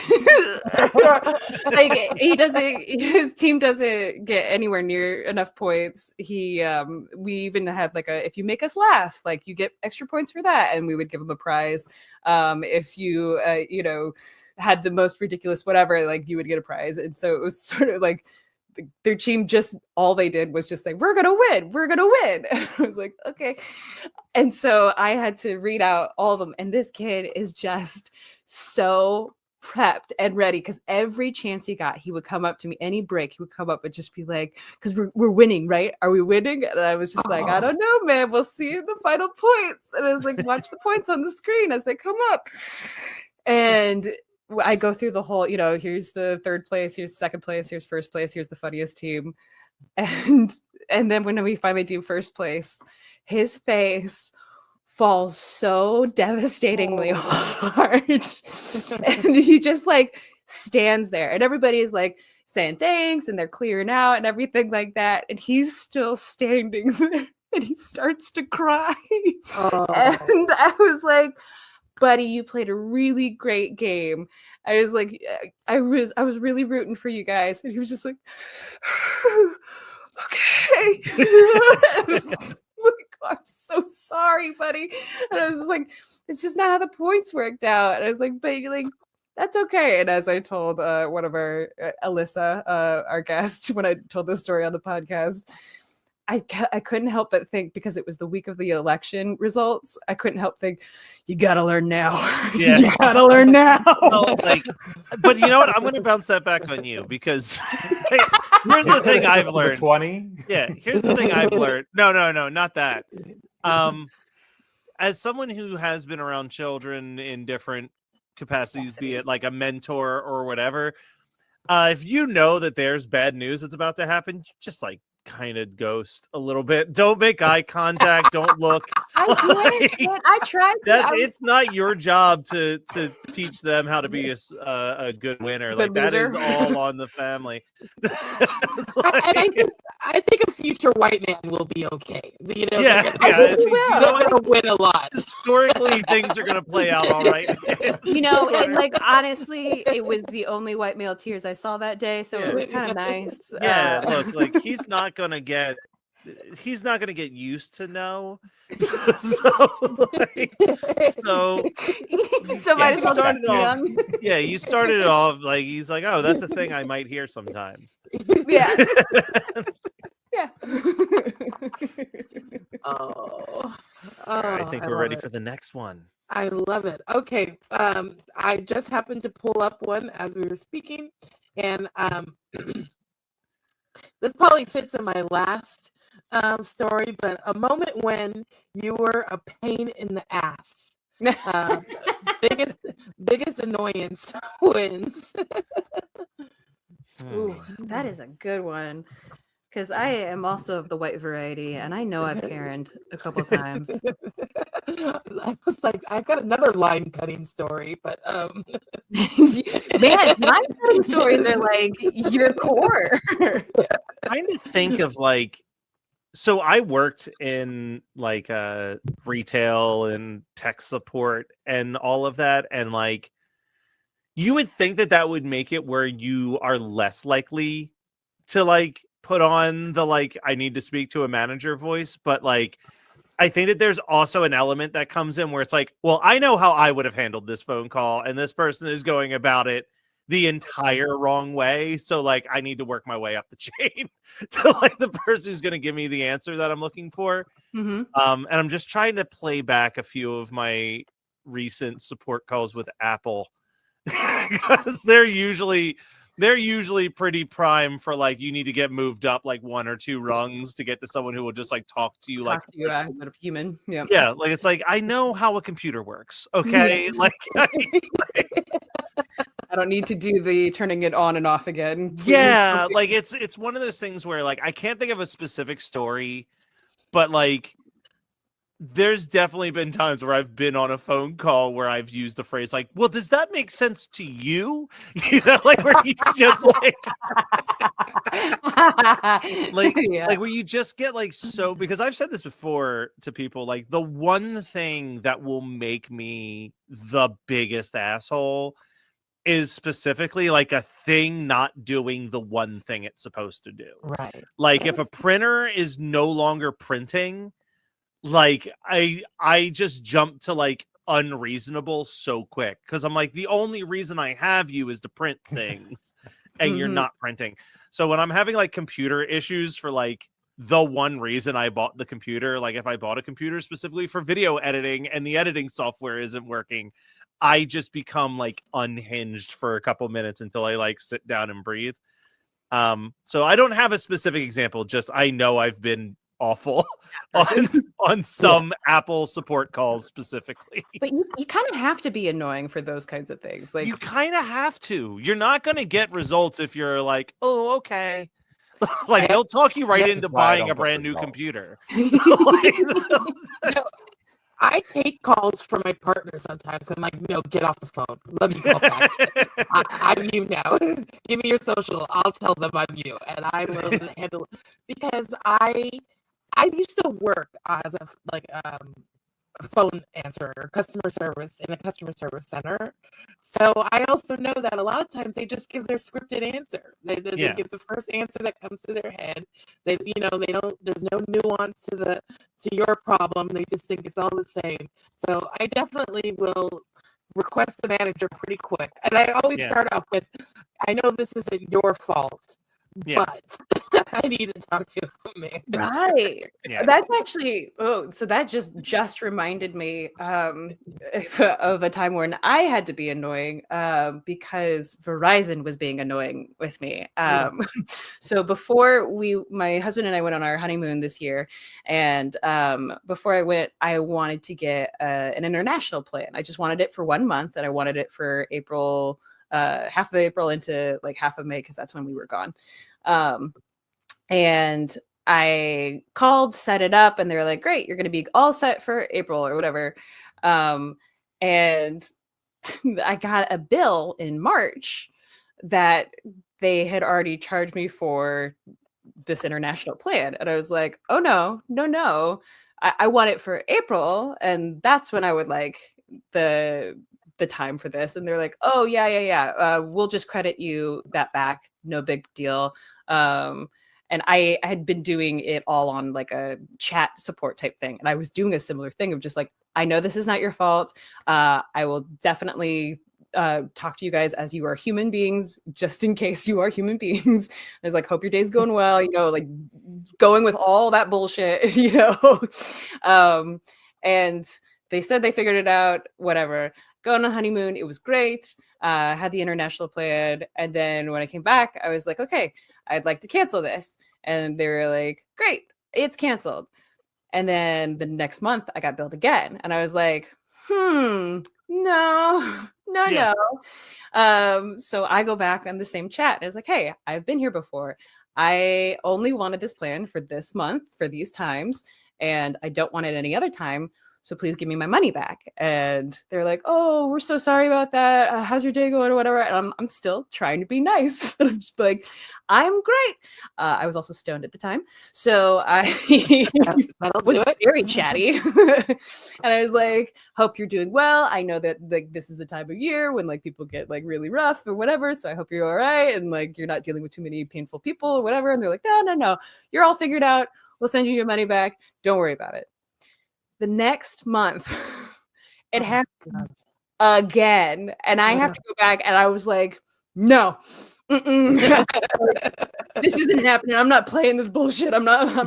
Speaker 7: like his team doesn't get anywhere near enough points. We even had like if you make us laugh, like you get extra points for that, and we would give him a prize. If you had the most ridiculous whatever, like you would get a prize. And so it was sort of like their team, just all they did was just say, "We're gonna win, we're gonna win." I was like, okay. And so I had to read out all of them, and this kid is just so prepped and ready, because every chance he got, he would come up to me, any break, he would come up and just be like, "Because we're winning, right? Are we winning?" And I was just like, "I don't know, man, we'll see the final points." And I was like, "Watch the points on the screen as they come up." And I go through the whole, here's the third place, here's second place, here's first place, here's the funniest team. And then when we finally do first place, his face falls so devastatingly hard. And he just like stands there, and everybody is like saying thanks, and they're clearing out and everything like that. And he's still standing there, and he starts to cry. And I was like, buddy, you played a really great game. I was like, I was really rooting for you guys. And he was just like, okay. I was like, I'm so sorry, buddy. And I was just like, it's just not how the points worked out. And I was like, but like, that's okay. And as I told one of our Alyssa, our guest, when I told this story on the podcast, I couldn't help but think, because it was the week of the election results, I couldn't help think, you gotta learn now.
Speaker 8: Yeah.
Speaker 7: You gotta learn now.
Speaker 8: Well, like, but you know what? I'm going to bounce that back on you, because here's the thing I've learned.
Speaker 17: 20?
Speaker 8: Yeah, here's the thing I've learned. No, not that. As someone who has been around children in different capacities, be it like a mentor or whatever, if you know that there's bad news that's about to happen, you just like kind of ghost a little bit. Don't make eye contact. Don't look.
Speaker 7: I tried to.
Speaker 8: It's not your job to teach them how to be a good winner. Like, that is all on the family.
Speaker 18: And I think a future white man will be okay. You know,
Speaker 8: yeah,
Speaker 18: they're gonna win a lot.
Speaker 8: Historically, things are gonna play out all right.
Speaker 7: You know, and like honestly, it was the only white male tears I saw that day, so it was kind of nice.
Speaker 8: Yeah, look, like he's not gonna get used to no. So
Speaker 7: might as well start young.
Speaker 8: Yeah, you started it off like he's like, oh, that's a thing I might hear sometimes.
Speaker 7: Yeah. Yeah.
Speaker 8: I think we're ready for the next one.
Speaker 18: I love it. Okay. I just happened to pull up one as we were speaking, and this probably fits in my last story, but a moment when you were a pain in the ass. Biggest annoyance wins.
Speaker 7: Ooh, that is a good one. Because I am also of the white variety, and I know I've Karen'd a couple times.
Speaker 18: I was like, I've got another line cutting story, but
Speaker 7: man, line cutting stories are like your core.
Speaker 8: Kind of think of like, so I worked in like retail and tech support and all of that, and like you would think that would make it where you are less likely to like put on the like I need to speak to a manager voice, but like I think that there's also an element that comes in where it's like, well, I know how I would have handled this phone call, and this person is going about it the entire wrong way, so like I need to work my way up the chain to like the person who's going to give me the answer that I'm looking for.
Speaker 7: Mm-hmm.
Speaker 8: And I'm just trying to play back a few of my recent support calls with Apple because they're usually pretty prime for like you need to get moved up like one or two rungs to get to someone who will just like talk to you like
Speaker 7: as a human.
Speaker 8: Yeah, like it's like I know how a computer works. Okay, like
Speaker 7: I don't need to do the turning it on and off again.
Speaker 8: Yeah, like it's one of those things where like I can't think of a specific story, but like there's definitely been times where I've been on a phone call where I've used the phrase like, well, does that make sense to you? You know, like where you just like where you just get like so, because I've said this before to people, like the one thing that will make me the biggest asshole is specifically like a thing not doing the one thing it's supposed to do.
Speaker 18: Right.
Speaker 8: Like if a printer is no longer printing, like I just jump to like unreasonable so quick because I'm like, the only reason I have you is to print things and you're not printing. So when I'm having like computer issues for like the one reason I bought the computer, like if I bought a computer specifically for video editing and the editing software isn't working, I just become like unhinged for a couple minutes until I like sit down and breathe. So I don't have a specific example, just I know I've been awful on some Apple support calls specifically.
Speaker 7: But you kind of have to be annoying for those kinds of things. Like
Speaker 8: you kind of have to. You're not going to get results if you're like, oh, okay. Like they'll talk you right into buying a brand new computer.
Speaker 18: I take calls from my partner sometimes. I'm like, no, get off the phone. Let me call back. I'm you now. Give me your social. I'll tell them I'm you, and I will handle it. Because I used to work as a phone answer or customer service in a customer service center. So I also know that a lot of times they just give their scripted answer. They give the first answer that comes to their head. They there's no nuance to your problem. They just think it's all the same. So I definitely will request a manager pretty quick. And I always start off with, I know this isn't your fault, but I need to talk to a manager.
Speaker 7: Right. That's actually, so that just reminded me of a time when I had to be annoying because Verizon was being annoying with me. So before my husband and I went on our honeymoon this year, and before I went, I wanted to get an international plan. I just wanted it for 1 month, and I wanted it for April, half of April into like half of May, because that's when we were gone. And I called, set it up, and they were like, great, you're going to be all set for April or whatever. And I got a bill in March that they had already charged me for this international plan. And I was like, oh, no. I want it for April. And that's when I would like the time for this. And they're like, oh, yeah. We'll just credit you that back. No big deal. And I had been doing it all on like a chat support type thing. And I was doing a similar thing of just like, I know this is not your fault. I will definitely talk to you guys as you are human beings, just in case you are human beings. I was like, hope your day's going well, like going with all that bullshit, and they said they figured it out, whatever. Going on a honeymoon, it was great. Had the international plan. And then when I came back, I was like, okay, I'd like to cancel this. And they were like, great, it's canceled. And then the next month I got billed again. And I was like, no. So I go back on the same chat. And I was like, hey, I've been here before. I only wanted this plan for this month, for these times, and I don't want it any other time. So please give me my money back. And they're like, oh, we're so sorry about that. How's your day going or whatever? And I'm still trying to be nice. I'm just like, I'm great. I was also stoned at the time. So I was very chatty. And I was like, hope you're doing well. I know that like this is the time of year when like people get like really rough or whatever. So I hope you're all right. And like, you're not dealing with too many painful people or whatever. And they're like, no. You're all figured out. We'll send you your money back. Don't worry about it. The next month, it happens again, and I have to go back. And I was like, "No, this isn't happening. I'm not playing this bullshit. I'm angry,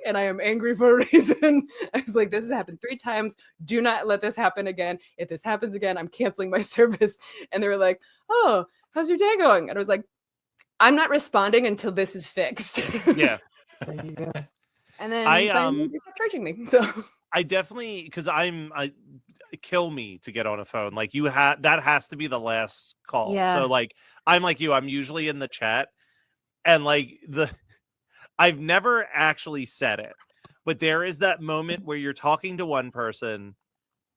Speaker 7: and I am angry for a reason." I was like, "This has happened 3 times. Do not let this happen again. If this happens again, I'm canceling my service." And they were like, "Oh, how's your day going?" And I was like, "I'm not responding until this is fixed."
Speaker 8: Yeah.
Speaker 18: There you go.
Speaker 7: And then they stopped charging me. So
Speaker 8: I definitely, because I kill me to get on a phone. Like that has to be the last call.
Speaker 7: Yeah.
Speaker 8: So like I'm like you. I'm usually in the chat, and like I've never actually said it, but there is that moment where you're talking to one person,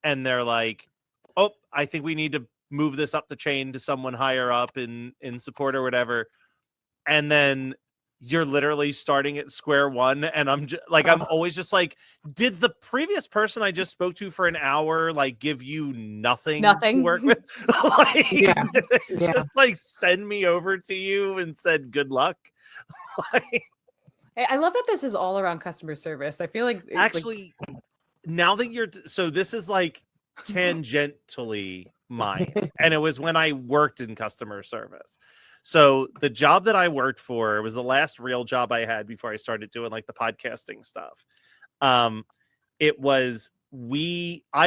Speaker 8: and they're like, "Oh, I think we need to move this up the chain to someone higher up in support or whatever," and then you're literally starting at square one, and I'm always just like, did the previous person I just spoke to for an hour like give you nothing to work with? Just like send me over to you and said good luck.
Speaker 7: I love that this is all around customer service. I feel like
Speaker 8: actually now that so this is like tangentially mine, and it was when I worked in customer service. So the job that I worked for was the last real job I had before I started doing like the podcasting stuff. I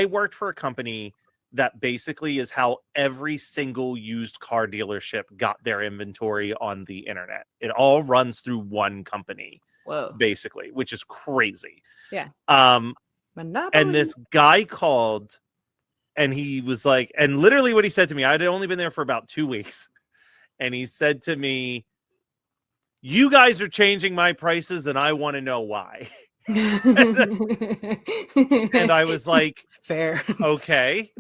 Speaker 8: worked for a company that basically is how every single used car dealership got their inventory on the internet. It all runs through one company.
Speaker 7: Whoa.
Speaker 8: Basically, which is crazy.
Speaker 7: Yeah.
Speaker 8: And this guy called, and he was like, and literally what he said to me, I'd only been there for about 2 weeks. And he said to me, "You guys are changing my prices, and I want to know why." And I was like,
Speaker 7: fair.
Speaker 8: Okay.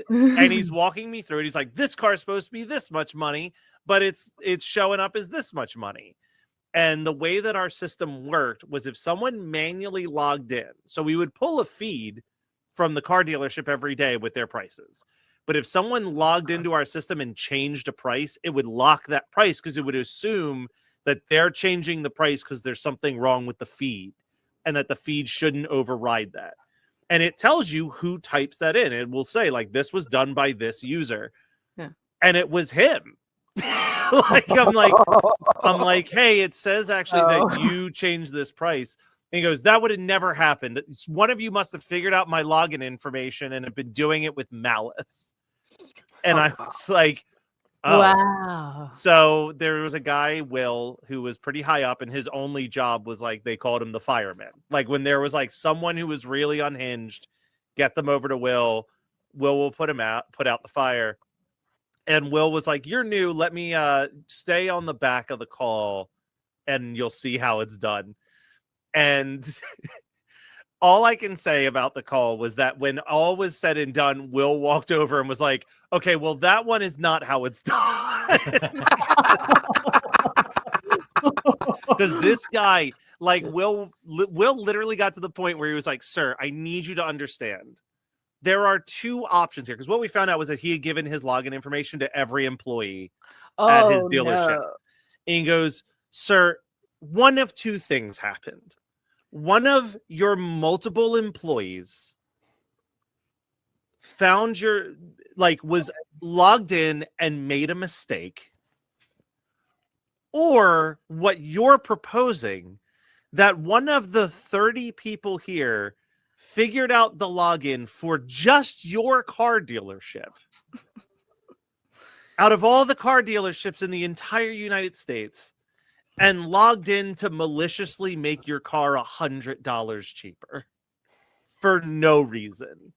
Speaker 8: And he's walking me through it. He's like, this car's supposed to be this much money, but it's showing up as this much money. And the way that our system worked was if someone manually logged in, so we would pull a feed from the car dealership every day with their prices. But if someone logged into our system and changed a price, it would lock that price because it would assume that they're changing the price because there's something wrong with the feed and that the feed shouldn't override that. And it tells you who types that in. It will say, like, this was done by this user.
Speaker 7: Yeah.
Speaker 8: And it was him. I'm like, hey, it says actually that you changed this price. And he goes, that would have never happened. One of you must have figured out my login information and have been doing it with malice. And I was like, oh.
Speaker 7: Wow.
Speaker 8: So there was a guy, Will, who was pretty high up, and his only job was, like, they called him the fireman. Like, when there was, like, someone who was really unhinged, get them over to Will. Will will put out the fire. And Will was like, you're new. Let me stay on the back of the call, and you'll see how it's done. And all I can say about the call was that when all was said and done, Will walked over and was like, okay, well, that one is not how it's done. Because this guy, like, Will literally got to the point where he was like, sir, I need you to understand. There are two options here. Because what we found out was that he had given his login information to every employee at his dealership.
Speaker 7: No.
Speaker 8: And he goes, sir, one of two things happened. One of your multiple employees found your, like, was logged in and made a mistake. Or what you're proposing, that one of the 30 people here figured out the login for just your car dealership. Out of all the car dealerships in the entire United States, and logged in to maliciously make your car $100 cheaper for no reason.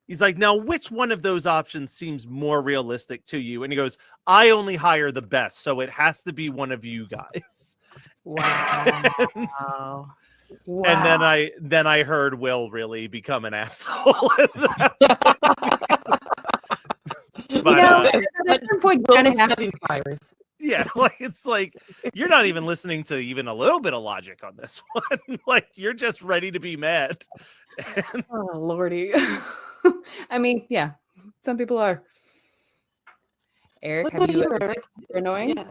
Speaker 8: He's like, now, which one of those options seems more realistic to you? And he goes, I only hire the best, so it has to be one of you guys.
Speaker 7: Wow.
Speaker 8: And then I heard Will really become an asshole. But,
Speaker 7: at some point, kind of having
Speaker 18: fires.
Speaker 8: Yeah, like, it's like you're not even listening to even a little bit of logic on this one. Like, you're just ready to be mad.
Speaker 7: Oh, Lordy. I mean, yeah, some people are. Eric, have you ever been annoying?
Speaker 18: Yeah.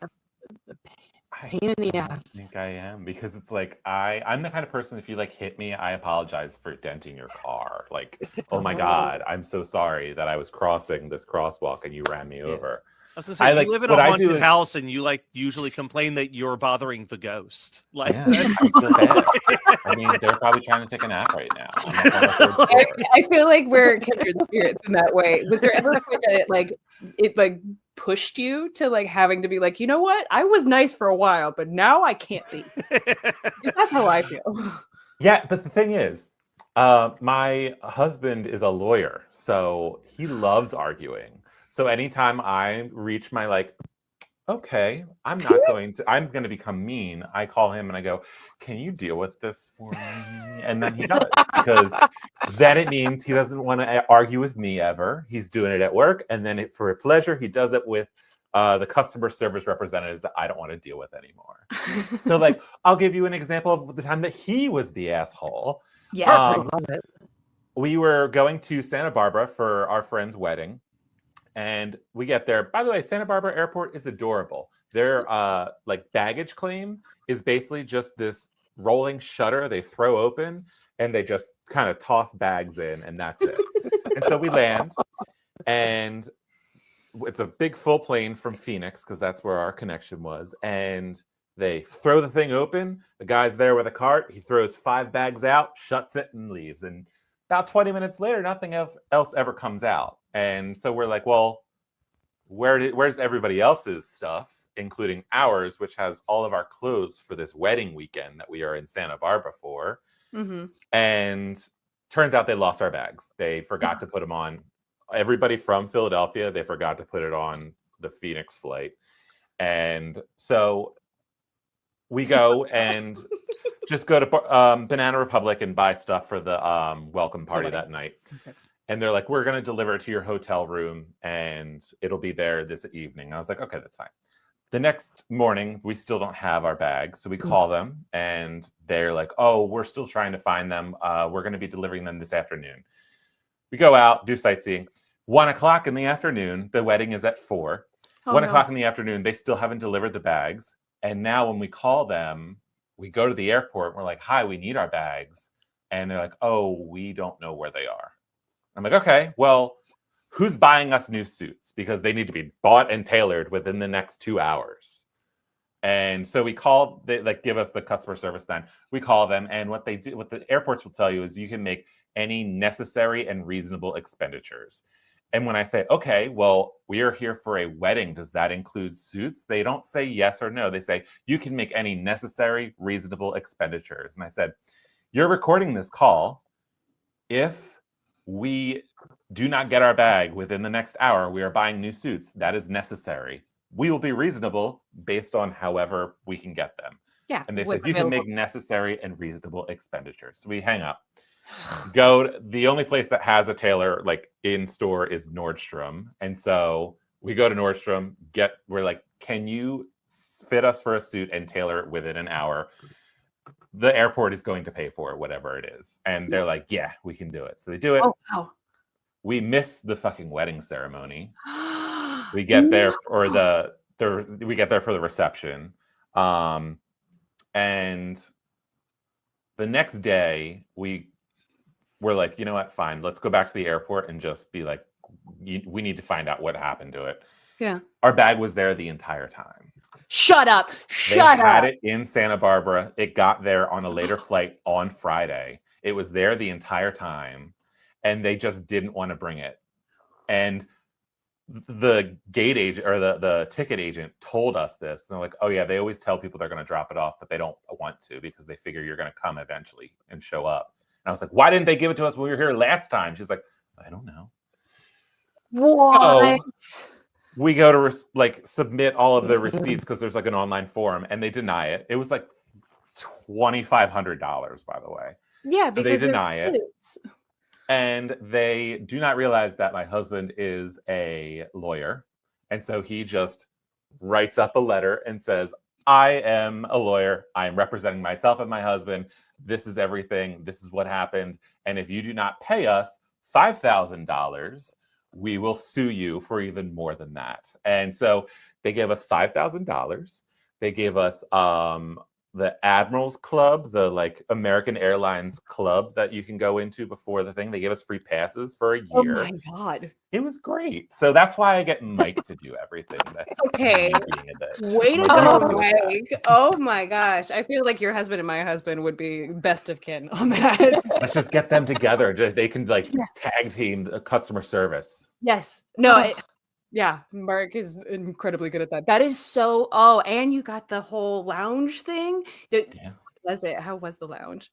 Speaker 18: Pain in the ass.
Speaker 17: I think I am, because it's like I'm the kind of person, if you, like, hit me, I apologize for denting your car. Like, oh my God, I'm so sorry that I was crossing this crosswalk and you ran me over.
Speaker 8: I was gonna say, you live in a haunted house and you, like, usually complain that you're bothering the ghost. Like,
Speaker 17: yeah, I feel bad. I mean, they're probably trying to take a nap right now.
Speaker 7: I feel like we're kindred spirits in that way. Was there ever a point that it pushed you to, like, having to be like, you know what? I was nice for a while, but now I can't be. That's how I feel.
Speaker 17: Yeah, but the thing is, my husband is a lawyer, so he loves arguing. So anytime I reach my, like, okay, I'm going to become mean, I call him and I go, can you deal with this for me? And then he does, because then it means he doesn't want to argue with me ever. He's doing it at work. And then for pleasure, he does it with the customer service representatives that I don't want to deal with anymore. So, like, I'll give you an example of the time that he was the asshole.
Speaker 7: Yes, I love it.
Speaker 17: We were going to Santa Barbara for our friend's wedding. And we get there. By the way, Santa Barbara Airport is adorable. Their like, baggage claim is basically just this rolling shutter they throw open, and they just kind of toss bags in, and that's it. And so we land, and it's a big full plane from Phoenix, because that's where our connection was. And they throw the thing open. The guy's there with a cart. He throws 5 bags out, shuts it, and leaves. And about 20 minutes later, nothing else ever comes out. And so we're like, well, where's everybody else's stuff, including ours, which has all of our clothes for this wedding weekend that we are in Santa Barbara for.
Speaker 7: Mm-hmm.
Speaker 17: And turns out they lost our bags. They forgot to put them on. Everybody from Philadelphia, they forgot to put it on the Phoenix flight. And so we go and just go to Banana Republic and buy stuff for the welcome party that night. Okay. And they're like, we're going to deliver it to your hotel room and it'll be there this evening. I was like, okay, that's fine. The next morning, we still don't have our bags. So we call them and they're like, oh, we're still trying to find them. We're going to be delivering them this afternoon. We go out, do sightseeing. 1 o'clock in the afternoon, the wedding is at 4.
Speaker 7: Oh,
Speaker 17: 1
Speaker 7: no.
Speaker 17: o'clock in the afternoon, they still haven't delivered the bags. And now when we call them, we go to the airport. And we're like, hi, we need our bags. And they're like, oh, we don't know where they are. I'm like, okay, well, who's buying us new suits? Because they need to be bought and tailored within the next 2 hours. And so we call, they like give us the customer service then. We call them, and what they do, what the airports will tell you is you can make any necessary and reasonable expenditures. And when I say, okay, well, we are here for a wedding, does that include suits? They don't say yes or no. They say, you can make any necessary, reasonable expenditures. And I said, you're recording this call. If we do not get our bag within the next hour, we are buying new suits. That is necessary. We will be reasonable based on however we can get them.
Speaker 7: Yeah.
Speaker 17: And they
Speaker 7: what's
Speaker 17: said, you can
Speaker 7: available.
Speaker 17: make necessary and reasonable expenditures. So we hang up. The only place that has a tailor like in store is Nordstrom. And so we go to Nordstrom, we're like, can you fit us for a suit and tailor it within an hour? The airport is going to pay for it, whatever it is. And they're like, yeah, we can do it. So they do it.
Speaker 7: Oh, wow.
Speaker 17: We miss the fucking wedding ceremony. We get there for we get there for the reception. And the next day we're like, you know what, fine, let's go back to the airport and just be like, we need to find out what happened to it.
Speaker 7: Yeah.
Speaker 17: Our bag was there the entire time.
Speaker 7: Shut up.
Speaker 17: They had it in Santa Barbara. It got there on a later flight on Friday. It was there the entire time, and they just didn't want to bring it. And the gate agent or the ticket agent told us this. And they're like, oh yeah, they always tell people they're going to drop it off, but they don't want to because they figure you're going to come eventually and show up. And I was like, why didn't they give it to us when we were here last time? She's like, I don't know.
Speaker 7: What?
Speaker 17: So, we go to submit all of the receipts because there's like an online form, and they deny it. It was like $2,500, by the way.
Speaker 7: Yeah,
Speaker 17: so
Speaker 7: because
Speaker 17: they deny it,
Speaker 7: suits.
Speaker 17: and they do not realize that my husband is a lawyer, and so he just writes up a letter and says, "I am a lawyer. I am representing myself and my husband. This is everything. This is what happened. And if you do not pay us $5,000." We will sue you for even more than that. And so they gave us $5,000. They gave us the Admirals Club, the like American Airlines club that you can go into before the thing. They gave us free passes for a year.
Speaker 7: Oh my God.
Speaker 17: It was great. So that's why I get Mike to do everything. That's
Speaker 7: okay. Way to go, Mike. Oh my gosh. I feel like your husband and my husband would be best of kin on that.
Speaker 17: Let's just get them together. They can like tag team the customer service.
Speaker 7: Yes. No, yeah, Mark is incredibly good at that. That is so. Oh, and you got the whole lounge thing. Was it? How was the lounge?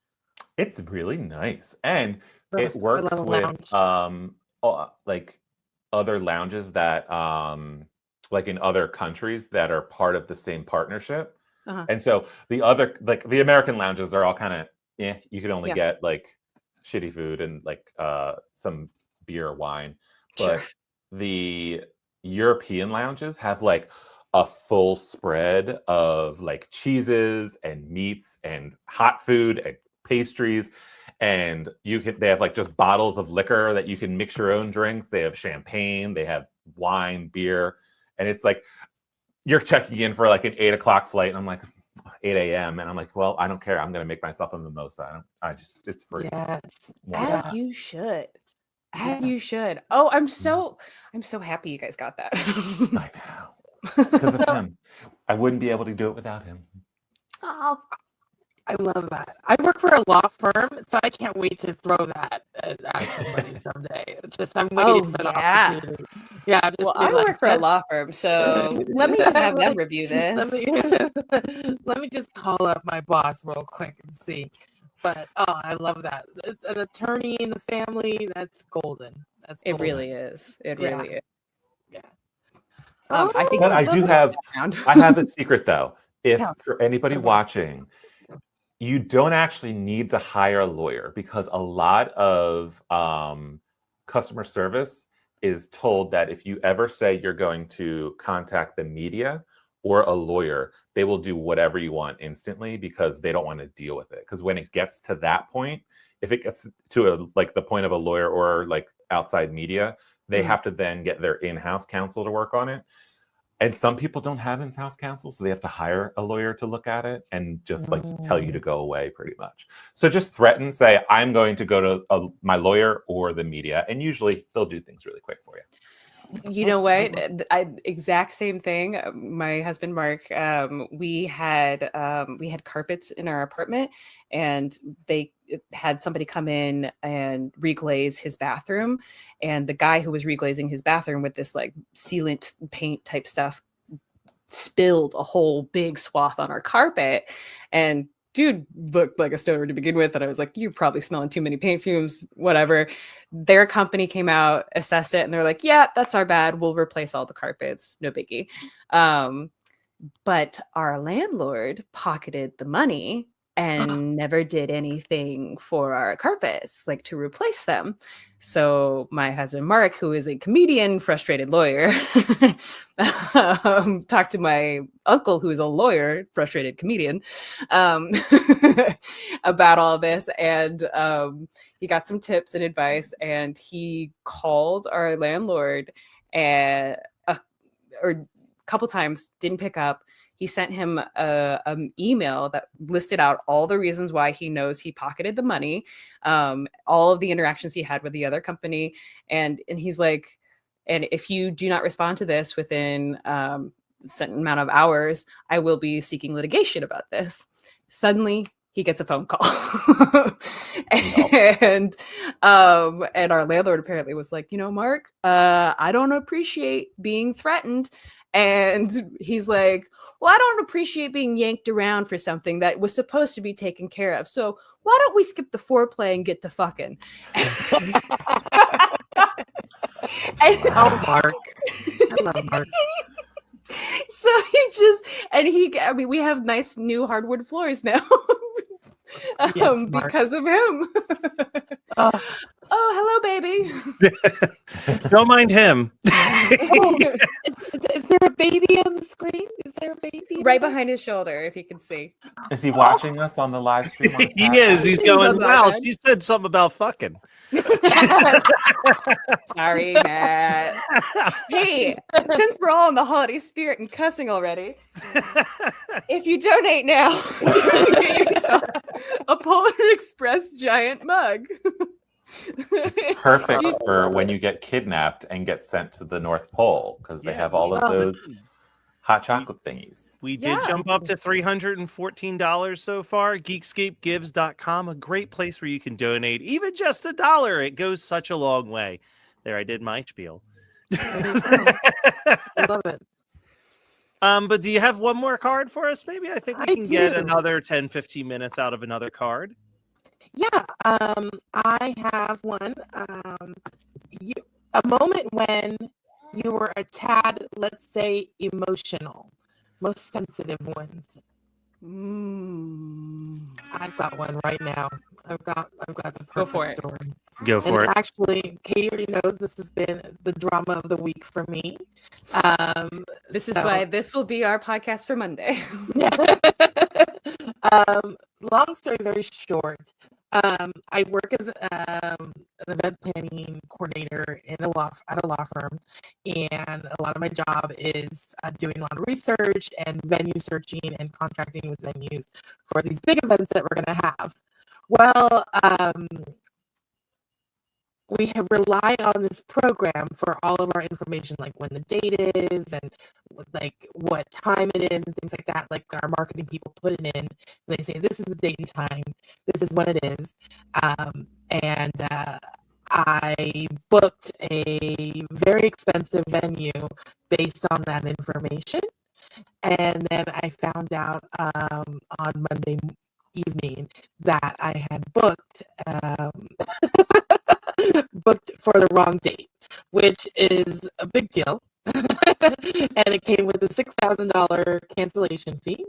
Speaker 17: It's really nice, and it works with like other lounges that like in other countries that are part of the same partnership. And so the other like the American lounges are all kind of you can only get like shitty food and like some beer or wine, but the European lounges have like a full spread of like cheeses and meats and hot food and pastries, and they have like just bottles of liquor that you can mix your own drinks. They have champagne, they have wine, beer, and it's like you're checking in for like an 8 o'clock flight, and I'm like 8 a.m. and I'm like, well, I don't care. I'm gonna make myself a mimosa. It's free.
Speaker 7: Yes, as you should. As you should. Oh, I'm so happy you guys got that.
Speaker 17: I know. It's because of him. I wouldn't be able to do it without him.
Speaker 18: Oh, I love that. I work for a law firm, so I can't wait to throw that at somebody someday. I'm waiting for the opportunity. Yeah.
Speaker 7: Well, I work for a law firm, so let me just have them review this.
Speaker 18: Let me just call up my boss real quick and see. But I love that. An attorney in the family, that's golden.
Speaker 7: It really is. It really is.
Speaker 18: Yeah.
Speaker 7: I think
Speaker 17: But I have a secret though. If for anybody watching, you don't actually need to hire a lawyer, because a lot of customer service is told that if you ever say you're going to contact the media or a lawyer, they will do whatever you want instantly because they don't want to deal with it. Because when it gets to that point, if it gets to the point of a lawyer or like outside media, they have to then get their in-house counsel to work on it. And some people don't have in-house counsel, so they have to hire a lawyer to look at it and just like tell you to go away pretty much. So just threaten, say, I'm going to go to my lawyer or the media, and usually they'll do things really quick for you.
Speaker 7: You know what? Exact same thing. My husband Mark, we had carpets in our apartment, and they had somebody come in and reglaze his bathroom. And the guy who was reglazing his bathroom with this like sealant paint type stuff spilled a whole big swath on our carpet. And dude looked like a stoner to begin with. And I was like, you're probably smelling too many paint fumes, whatever. Their company came out, assessed it, and they're like, yeah, that's our bad. We'll replace all the carpets. No biggie. But our landlord pocketed the money and never did anything for our carpets, like to replace them. So my husband, Mark, who is a comedian, frustrated lawyer, talked to my uncle, who is a lawyer, frustrated comedian, about all this. And he got some tips and advice, and he called our landlord or a couple times, didn't pick up. He sent him an email that listed out all the reasons why he knows he pocketed the money, all of the interactions he had with the other company. And he's like, and if you do not respond to this within a certain amount of hours, I will be seeking litigation about this. Suddenly, he gets a phone call. And our landlord apparently was like, you know, Mark, I don't appreciate being threatened. And he's like, well, I don't appreciate being yanked around for something that was supposed to be taken care of. So why don't we skip the foreplay and get to fucking?
Speaker 18: Oh, Mark. I love Mark.
Speaker 7: So we have nice new hardwood floors now.
Speaker 18: Yes,
Speaker 7: because of him. Oh, hello, baby.
Speaker 8: Don't mind him.
Speaker 18: Is there a baby on the screen? Is there a baby?
Speaker 7: Right behind his shoulder, if you can see.
Speaker 17: Is he watching us on the live stream?
Speaker 8: He is. He's going, wow, she said something about fucking.
Speaker 7: Sorry, Matt. Hey, since we're all in the holiday spirit and cussing already, if you donate now, get yourself a Polar Express giant mug.
Speaker 17: Perfect for when you get kidnapped and get sent to the North Pole, because they have all of those hot chocolate thingies.
Speaker 8: We did jump up to $314 so far. GeekScapeGives.com, a great place where you can donate even just $1. It goes such a long way. There, I did my spiel.
Speaker 18: I love it.
Speaker 8: But do you have one more card for us? Maybe I think we can get another 10-15 minutes out of another card.
Speaker 18: Yeah, I have one. A moment when you were a tad, let's say, emotional. Most sensitive ones. I've got one right now. I've got the perfect story.
Speaker 8: Go for it.
Speaker 18: Actually, Katie already knows this has been the drama of the week for me.
Speaker 7: This is why this will be our podcast for Monday.
Speaker 18: Long story very short. I work as an event planning coordinator at a law firm, and a lot of my job is doing a lot of research and venue searching and contracting with venues for these big events that we're going to have. Well, we have rely on this program for all of our information, like when the date is and like what time it is and things like that. Like our marketing people put it in. They say, this is the date and time. This is when it is. I booked a very expensive venue based on that information. And then I found out on Monday evening that I had booked for the wrong date, which is a big deal. And it came with a $6,000 cancellation fee.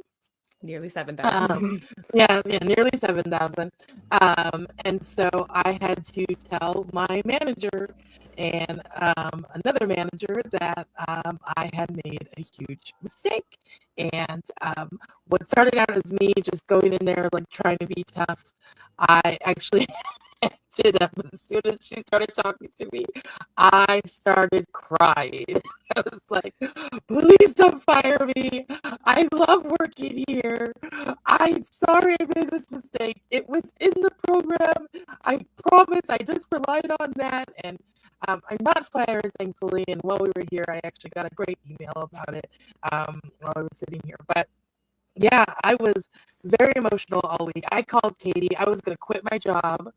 Speaker 7: Nearly 7,000.
Speaker 18: Yeah, nearly 7,000. And so I had to tell my manager and another manager that I had made a huge mistake. And what started out as me just going in there, like trying to be tough, I actually ended up, as soon as she started talking to me, I started crying. I was like, please don't fire me. I love working here. I'm sorry I made this mistake. It was in the program. I promise. I just relied on that. And I'm not fired, thankfully. And while we were here, I actually got a great email about it while I was sitting here. But yeah, I was very emotional all week. I called Katie. I was going to quit my job.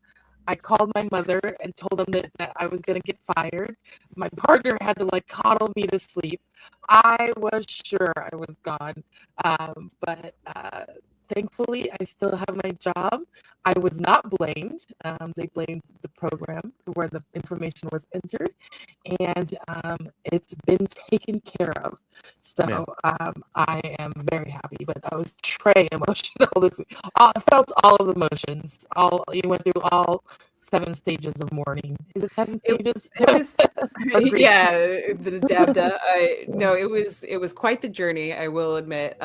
Speaker 18: I called my mother and told them that I was going to get fired. My partner had to like coddle me to sleep. I was sure I was gone. But thankfully, I still have my job. I was not blamed. They blamed the program where the information was entered, and it's been taken care of. So I am very happy. But I was très emotional this week. I felt all of the emotions. You went through all 7 stages of mourning. Is it 7 stages?
Speaker 7: Yeah, the Dabda. No, it was quite the journey, I will admit.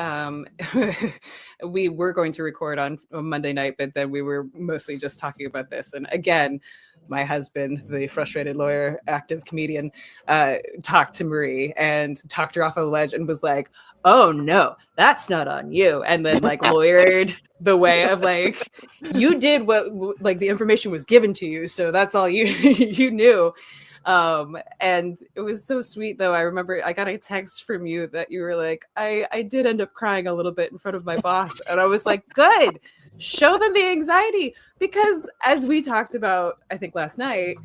Speaker 7: We were going to record on Monday night, but then we were mostly just talking about this. And again, my husband, the frustrated lawyer, active comedian, talked to Marie and talked her off of the ledge and was like, oh no, that's not on you. And then like lawyered the way of like, you did what like the information was given to you. So that's all you you knew. And it was so sweet though. I remember I got a text from you that you were like, I did end up crying a little bit in front of my boss. And I was like, good, show them the anxiety. Because as we talked about, I think last night,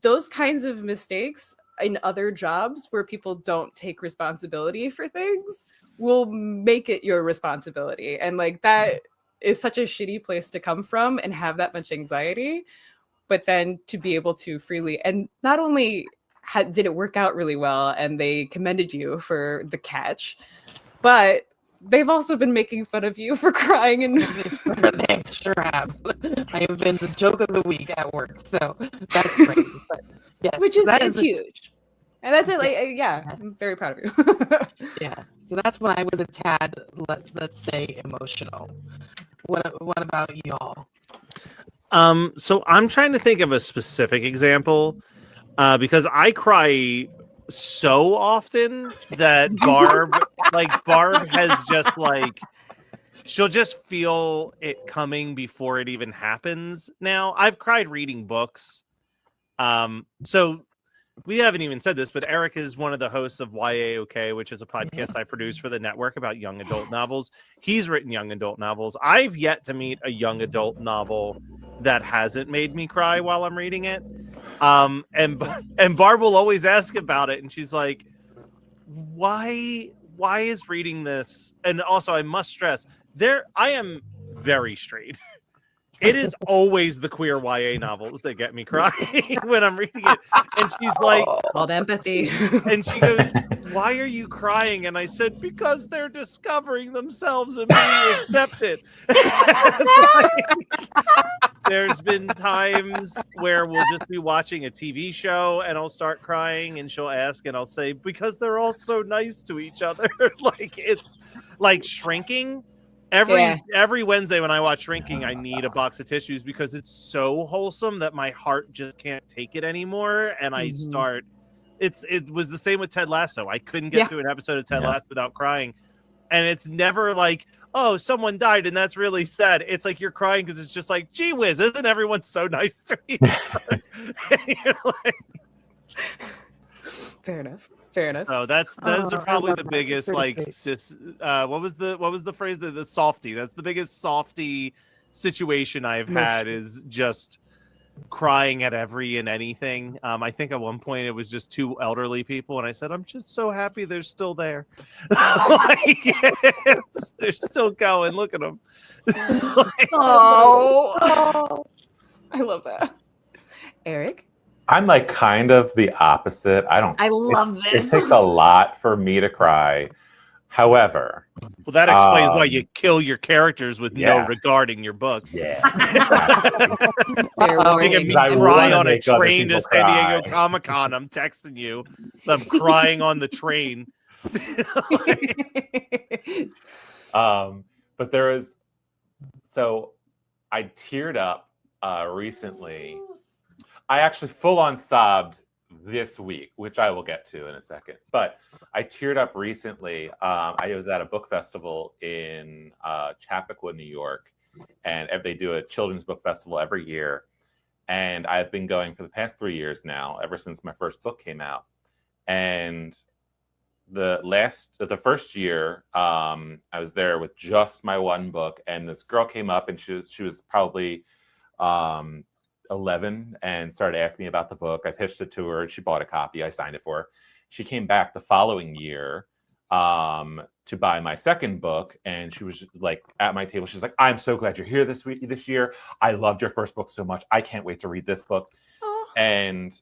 Speaker 7: those kinds of mistakes in other jobs where people don't take responsibility for things will make it your responsibility. And like that is such a shitty place to come from and have that much anxiety. But then to be able to freely, and not only did it work out really well and they commended you for the catch, but they've also been making fun of you for crying. And
Speaker 18: they sure have. I have been the joke of the week at work. So that's great. But yes,
Speaker 7: which is huge. And that's it. Like, yeah, I'm very proud of you.
Speaker 18: Yeah. So that's when I was a tad, let's say, emotional. What about y'all?
Speaker 8: So I'm trying to think of a specific example because I cry so often that Barb has just like, she'll just feel it coming before it even happens. Now I've cried reading books. So we haven't even said this, but Eric is one of the hosts of YA OK, which is a podcast I produce for the network about young adult novels. He's written young adult novels. I've yet to meet a young adult novel that hasn't made me cry while I'm reading it. And Barb will always ask about it, and she's like, why is reading this? And also I must stress, I am very straight. It is always the queer YA novels that get me crying when I'm reading it. And she's like,
Speaker 7: called empathy.
Speaker 8: And she goes, why are you crying? And I said, because they're discovering themselves and being accepted. There's been times where we'll just be watching a TV show and I'll start crying and she'll ask and I'll say, because they're all so nice to each other. Like it's like Shrinking. Every Wednesday when I watch Shrinking, I need a box of tissues because it's so wholesome that my heart just can't take it anymore. And I start, it was the same with Ted Lasso. I couldn't get through an episode of Ted Lasso without crying. And it's never like, oh, someone died and that's really sad. It's like you're crying because it's just like, gee whiz, isn't everyone so nice to each other?
Speaker 7: Fair enough. Fair enough.
Speaker 8: Oh, those are probably the biggest like what was the phrase, the softy? That's the biggest softy situation I've had, is just crying at every and anything. I think at one point it was just 2 elderly people and I said, I'm just so happy they're still there. They're still going. Look at them.
Speaker 7: Oh, I love that. Eric?
Speaker 17: I'm like kind of the opposite. I love
Speaker 7: this.
Speaker 17: It takes a lot for me to cry. However,
Speaker 8: well, that explains why you kill your characters with no
Speaker 17: yeah.
Speaker 8: regarding your books.
Speaker 17: Yeah.
Speaker 8: Making me
Speaker 17: I
Speaker 8: cry
Speaker 17: wanna
Speaker 8: on a
Speaker 17: make other
Speaker 8: train to
Speaker 17: people
Speaker 8: San Diego
Speaker 17: cry.
Speaker 8: Comic-Con. I'm texting you. I'm crying on the train.
Speaker 17: But there is, so I teared up recently. I actually full on sobbed this week, which I will get to in a second. But I teared up recently. I was at a book festival in Chappaqua, New York, and they do a children's book festival every year. And I've been going for the past 3 years now, ever since my first book came out. And the first year, I was there with just my one book, and this girl came up, and she was probably 11, and started asking me about the book. I pitched it to her, and she bought a copy. I signed it for her. She came back the following year to buy my second book, and she was like at my table. She's like, "I'm so glad you're here this year. I loved your first book so much. I can't wait to read this book." Oh. And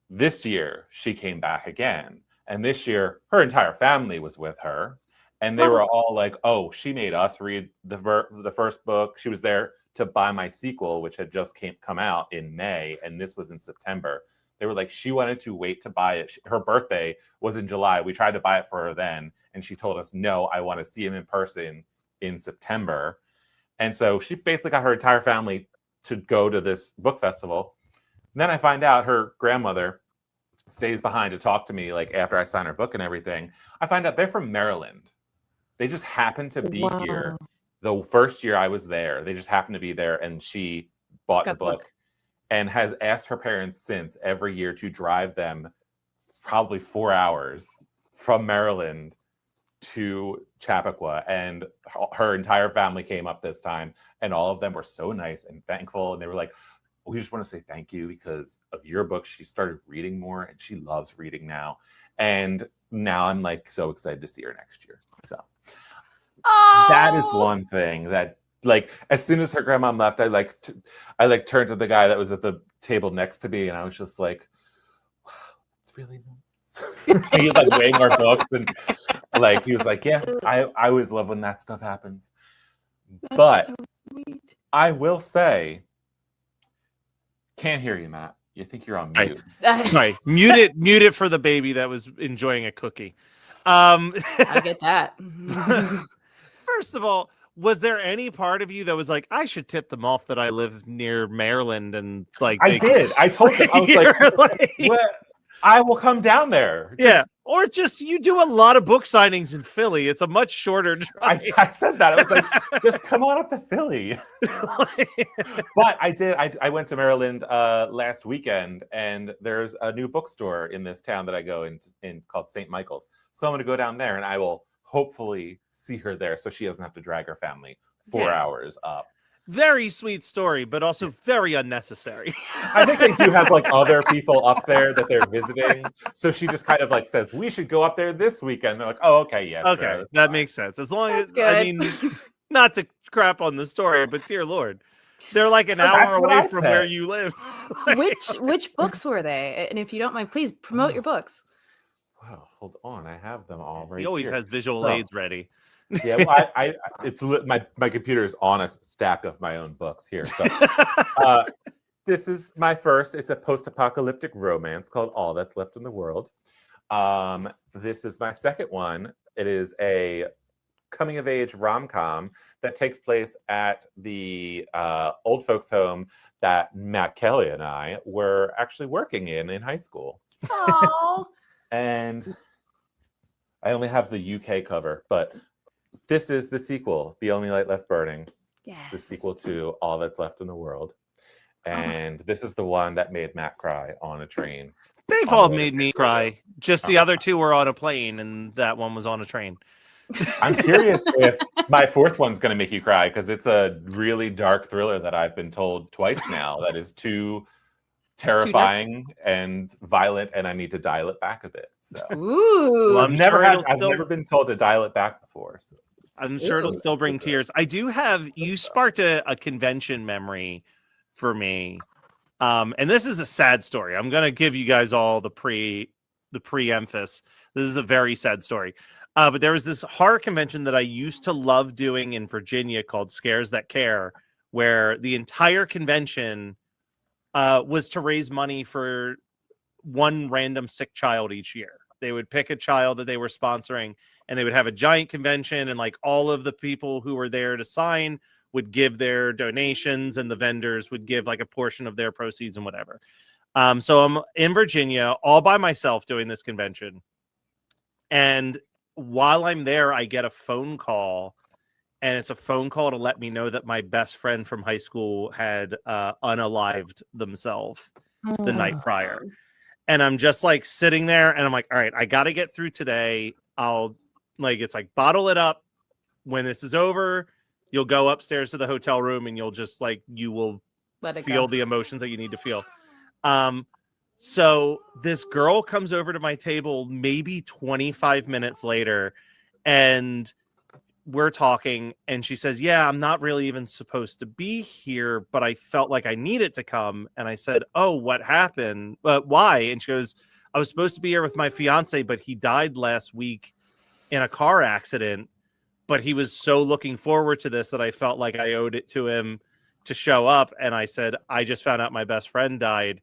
Speaker 17: this year she came back again. And this year, her entire family was with her, and they were all like, "Oh, she made us read the first book. She was there to buy my sequel, which had just come out in May, and this was in September." They were like, she wanted to wait to buy it. Her birthday was in July. We tried to buy it for her then, and she told us, "No, I want to see him in person in September." And so she basically got her entire family to go to this book festival. And then I find out her grandmother stays behind to talk to me, like after I sign her book and everything. I find out they're from Maryland. They just happened to be here the first year I was there. They just happened to be there, and she bought the book and has asked her parents since every year to drive them probably 4 hours from Maryland to Chappaqua. And her entire family came up this time, and all of them were so nice and thankful. And they were like, "We just want to say thank you because of your book. She started reading more, and she loves reading now." And now I'm like so excited to see her next year. So that is one thing that, like, as soon as her grandma left, I turned to the guy that was at the table next to me, and I was just like, "Wow, it's really nice." He was like weighing our books, and like he was like, "Yeah, I always love when that stuff happens." But so sweet. I will say, can't hear you, Matt. You think you're on mute?
Speaker 8: Right. Mute it for the baby that was enjoying a cookie.
Speaker 7: I get that.
Speaker 8: First of all, was there any part of you that was like, I should tip them off that I live near Maryland, and like
Speaker 17: I did. I told them, I was like, "What? I will come down there."
Speaker 8: Yeah. Or just you do a lot of book signings in Philly. It's a much shorter drive.
Speaker 17: I said that. I was like, just come on up to Philly. But I did. I went to Maryland last weekend, and there's a new bookstore in this town that I go in called St. Michael's. So I'm going to go down there, and I will hopefully see her there so she doesn't have to drag her family 4 hours up.
Speaker 8: Very sweet story, but also very unnecessary.
Speaker 17: I think they do have like other people up there that they're visiting. So she just kind of like says, "We should go up there this weekend." They're like, "Oh, okay, yeah."
Speaker 8: Okay,
Speaker 17: sure,
Speaker 8: that
Speaker 17: fine.
Speaker 8: makes sense. As long as, I mean, not to crap on the story, but dear Lord, they're like an hour away from where you live.
Speaker 7: Which books were they? And if you don't mind, please promote your books.
Speaker 17: Wow, hold on. I have them all right
Speaker 8: He always
Speaker 17: here.
Speaker 8: has visual aids ready.
Speaker 17: Yeah, well, it's my computer is on a stack of my own books here. So this is my first. It's a post-apocalyptic romance called All That's Left in the World. This is my second one. It is a coming-of-age rom-com that takes place at the old folks' home that Matt Kelly and I were actually working in high school.
Speaker 7: Aww.
Speaker 17: And I only have the UK cover, but this is the sequel, The Only Light Left Burning.
Speaker 7: Yes.
Speaker 17: The sequel to All That's Left in the World. And this is the one that made Matt cry on a train.
Speaker 8: They've all made me cry. Just the other two were on a plane, and that one was on a train.
Speaker 17: I'm curious if my fourth one's going to make you cry, because it's a really dark thriller that I've been told twice now that is too terrifying and violent, and I need to dial it back a bit. So,
Speaker 7: ooh,
Speaker 17: well, I've never been told to dial it back before. So.
Speaker 8: I'm sure it'll still bring tears. I do have you sparked a convention memory for me, and this is a sad story. I'm gonna give you guys all the preemphasis. This is a very sad story. But there was this horror convention that I used to love doing in Virginia called Scares That Care, where the entire convention was to raise money for one random sick child each year. They would pick a child that they were sponsoring, and they would have a giant convention, and like all of the people who were there to sign would give their donations, and the vendors would give like a portion of their proceeds and whatever. So I'm in Virginia all by myself doing this convention. And while I'm there, I get a phone call, and it's a phone call to let me know that my best friend from high school had unalived themselves the night prior. And I'm just like sitting there, and I'm like, all right, I got to get through today. It's like, bottle it up. When this is over, you'll go upstairs to the hotel room, and you'll just like, you will feel the emotions that you need to feel. So this girl comes over to my table maybe 25 minutes later, and we're talking, and she says, yeah, I'm not really even supposed to be here, but I felt like I needed to come. And I said, oh, what happened? Why? And she goes, I was supposed to be here with my fiance, but he died last week in a car accident. But he was so looking forward to this that I felt like I owed it to him to show up. And I said, I just found out my best friend died.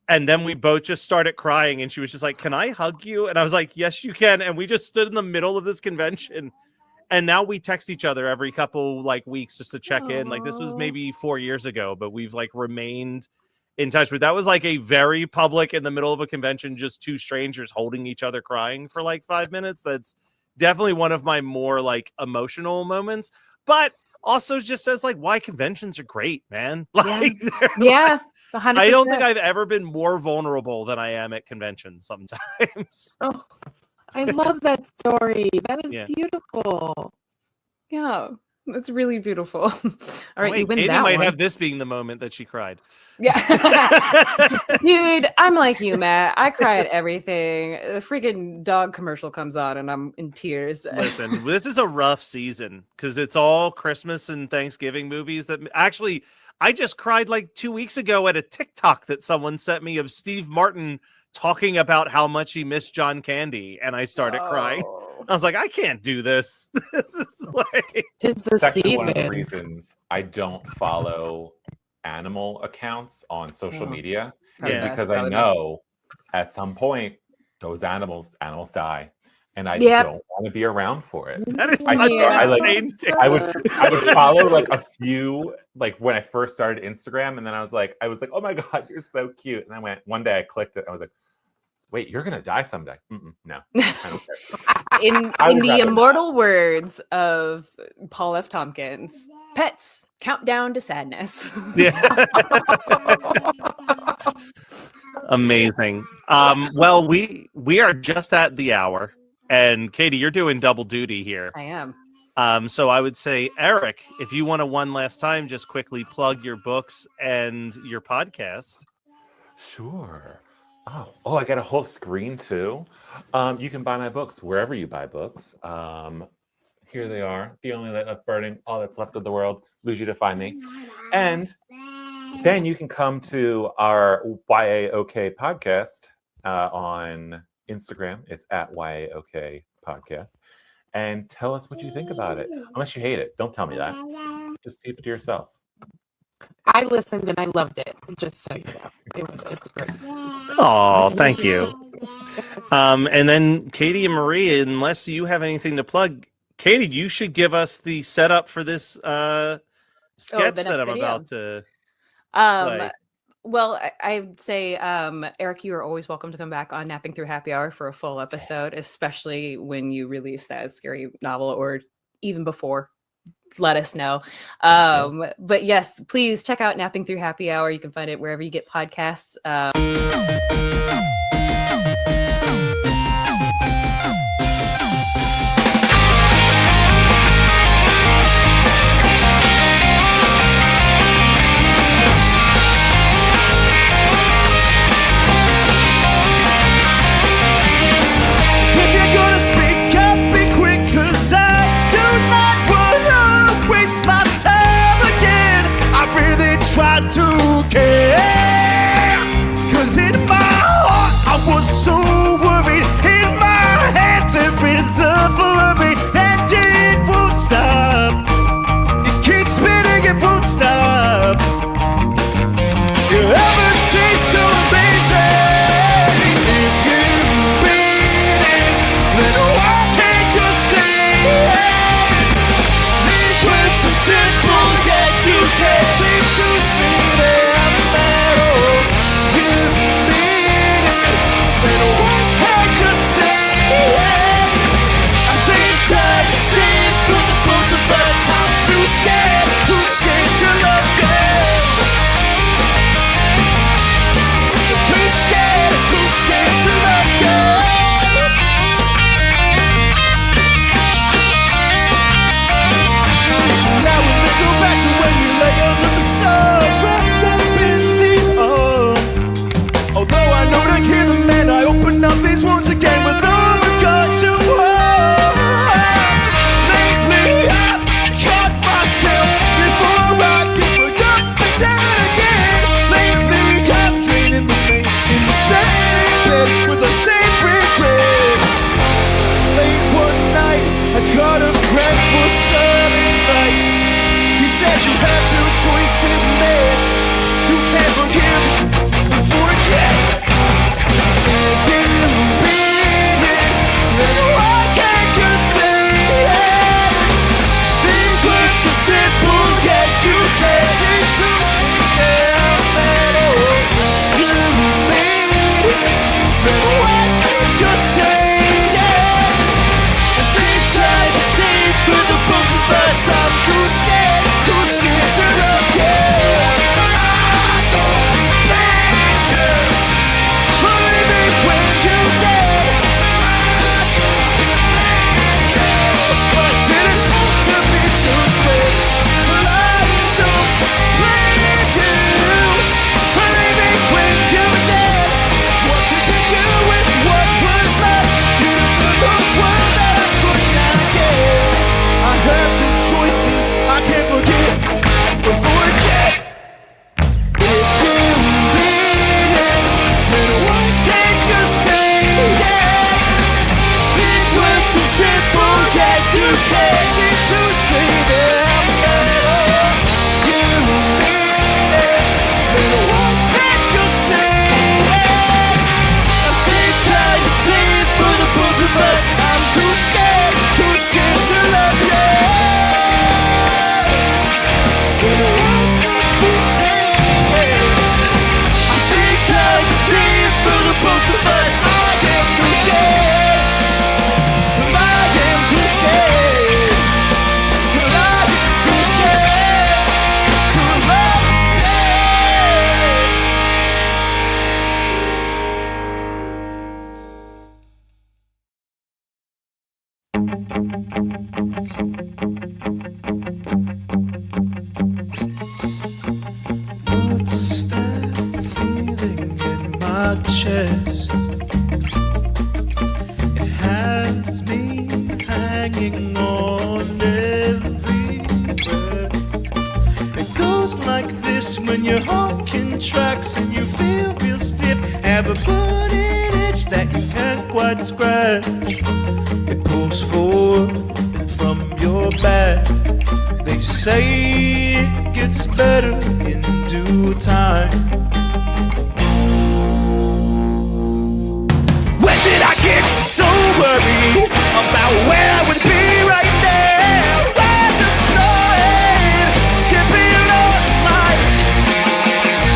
Speaker 8: And then we both just started crying, and she was just like, can I hug you? And I was like, yes, you can. And we just stood in the middle of this convention. And now we text each other every couple like weeks just to check in. Like this was maybe 4 years ago, but we've like remained in touch. But that was like a very public, in the middle of a convention, just two strangers holding each other crying for like 5 minutes. That's definitely one of my more like emotional moments, but also just says like why conventions are great, man. Like,
Speaker 7: yeah. 100%.
Speaker 8: I don't think I've ever been more vulnerable than I am at conventions sometimes.
Speaker 18: Oh, I love that story. That is beautiful.
Speaker 7: Yeah, that's really beautiful. All right, you win
Speaker 8: Katie
Speaker 7: that
Speaker 8: might
Speaker 7: one.
Speaker 8: have this being the moment that she cried.
Speaker 7: Yeah. Dude, I'm like you, Matt. I cry at everything. The freaking dog commercial comes on and I'm in tears.
Speaker 8: Listen, this is a rough season because it's all Christmas and Thanksgiving movies that actually I just cried like 2 weeks ago at a TikTok that someone sent me of Steve Martin talking about how much he missed John Candy, and I started crying. I was like, I can't do this. This is like
Speaker 10: It's actually one of the reasons I don't follow animal accounts on social media, is because I know at some point those animals die, and I don't want to be around for it.
Speaker 8: That is
Speaker 10: I would follow like a few, like when I first started Instagram, and then I was like, oh my god, you're so cute, and I went one day, I clicked it, I was like, wait, you're gonna die someday. No, I don't care.
Speaker 7: In the immortal words of Paul F. Tompkins, pets countdown to sadness.
Speaker 8: Yeah. Amazing. Well, we are just at the hour, and Katie, you're doing double duty here.
Speaker 7: I am.
Speaker 8: So I would say, Eric, if you want to one last time, just quickly plug your books and your podcast.
Speaker 10: Sure. Oh, I got a whole screen too. You can buy my books wherever you buy books. Here they are. The Only Light Left Burning, All That's Left of the World, Lose You to Find Me. And then you can come to our YAOK podcast on Instagram. It's at YAOK podcast. And tell us what you think about it. Unless you hate it. Don't tell me that. Just keep it to yourself.
Speaker 18: I listened and I loved it. Just so you know, it's great.
Speaker 8: Oh, thank you. And then Katie and Marie, unless you have anything to plug, Katie, you should give us the setup for this sketch that I'm about to play.
Speaker 7: Well, I'd say, Eric, you are always welcome to come back on Napping Through Happy Hour for a full episode, especially when you release that scary novel or even before. Let us know. But yes, please check out Napping Through Happy Hour. You can find it wherever you get podcasts.
Speaker 19: If you're gonna speak up, be quick, 'cause I do not wanna waste my time again. I really try to care, 'cause in my heart simple, yet you can't seem to see them at all. You mean it, then why can't you see it? I see time, see it through the both of us. I'm too scared to love you. Too scared to love you. Now we then go back to when we lay under the stars, wrapped up in these arms. Although I know to hear the man, I open up these wounds again with all regard to harm. Lately I've caught myself before I get put up and down again. Lately I'm draining the pain in the same bed with the same regrets. Late one night I caught a friend for some advice. He said you have two choices, meds. You can forgive or forget. If you mean it, then why can't you say it? These words are simple, yet you can't seem to see them at all. You mean it, then why can't you say it? I see time, see through the both of us. I'm too scared to love you. I don't blame you. Believe me when you did. But didn't have to be so swift. But I don't blame you. Believe me when you did. What could you do with what was left? You deserve the world that I could not give. I have two choices. I can't forgive or forget. If you mean it, then why can't you say it? These words are simple, yet you can't seem to see them at all. You mean it, then why can't you say it? I see time to see it for the both of us. I'm too scared to love you. Then why can't you say it? I see time to see it for the both of us. I am too scared. I am too scared. I am too scared to love What's that feeling in my chest? It has me hanging on every breath. It goes like this when your heart contracts and you feel real stiff. Have a burning itch that you can't quite scratch. It pulls forward from your back. They say it gets better in due time. When did I get so worried about where I would be right now? I just started skipping on life.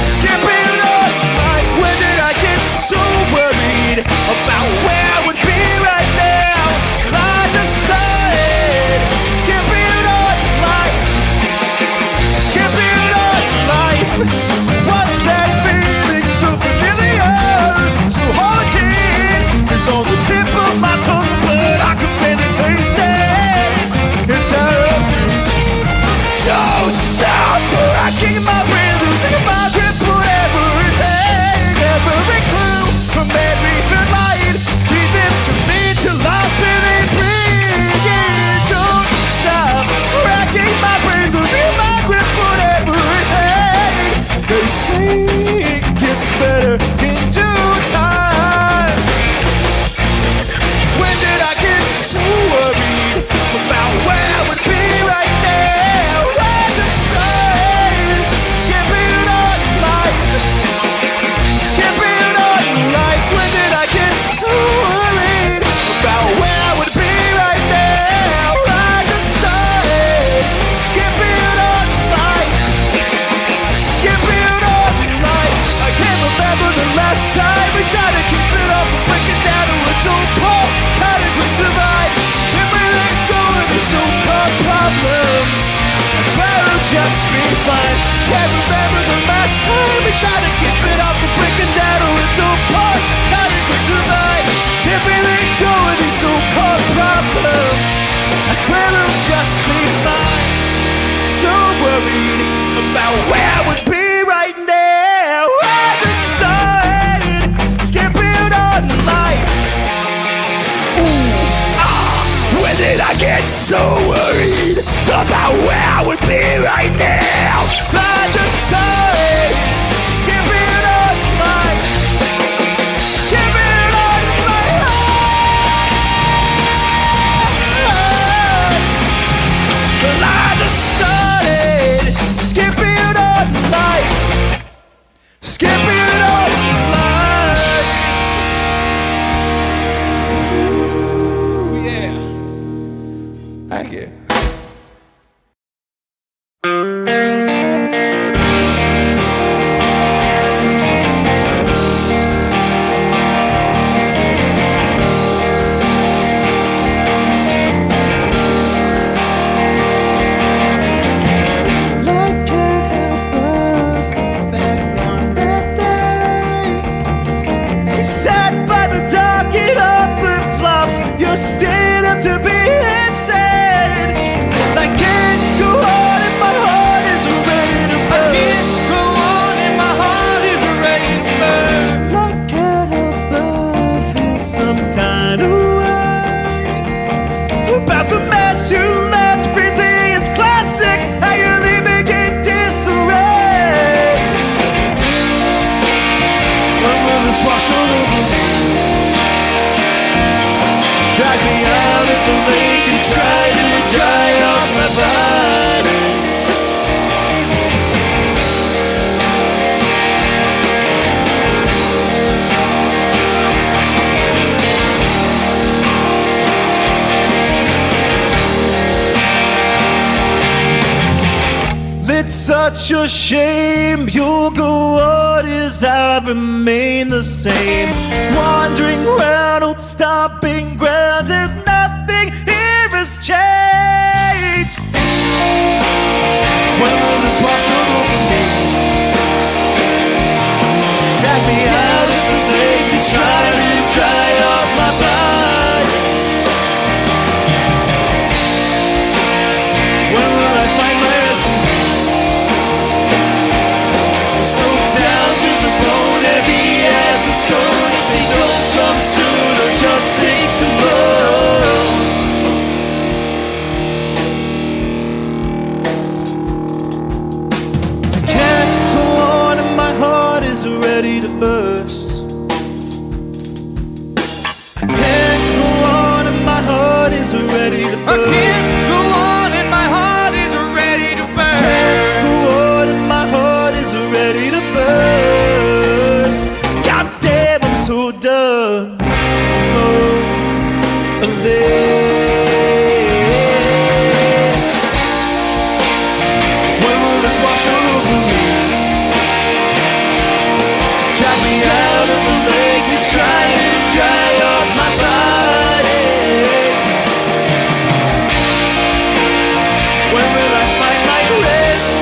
Speaker 19: Skipping on life. When did I get so worried about where I would be right now? I just started skipping on life. Skipping on life. What's that time we try to keep it up and break it down to a dull pulp, kind of quick divide. If we let go of the so-called problems, I swear it'll just be fine. Can't remember the last time we tried to keep it up and break it down to a dull pulp, kind of quick divide. If we let go of these so-called problems, I swear it'll just be fine. So worried about where I would be right now. I just started skipping on life. Ooh, when did I get so worried about where I would be right now? I just started skipping on life. Skipping on life. Well, I just started skipping on life. Skipping on life. Ooh, yeah. Thank you. Sat by the dock in our flip-flops. You stayed up to be insane. I can't go on if my heart is ready to burn. I can't go on if my heart is ready to burn. I can't help but feel some kind of way about the mess you left. Everything is classic. How you're leaving in disarray. When will this wash over me? Drag me out at the lake and try to dry off my body. It's such a shame you'll go on as I remain the same. Wandering round old stomping grounds and nothing here has changed. When will this wash over me? Drag me out of the lake and try to dry off my body. When will I find my essence? So down to the bone, heavy as a stone. If they don't come soon, or just sink alone. I can't go on and my heart is ready to burst. I can't go on and my heart is ready to burst. I can't go on and my heart is ready to burst. Can't go on and my heart is ready to burst. God damn, I'm so done. Oh, when will this wash over me? Drag me out of the lake and try to dry off my body. When will I find my rest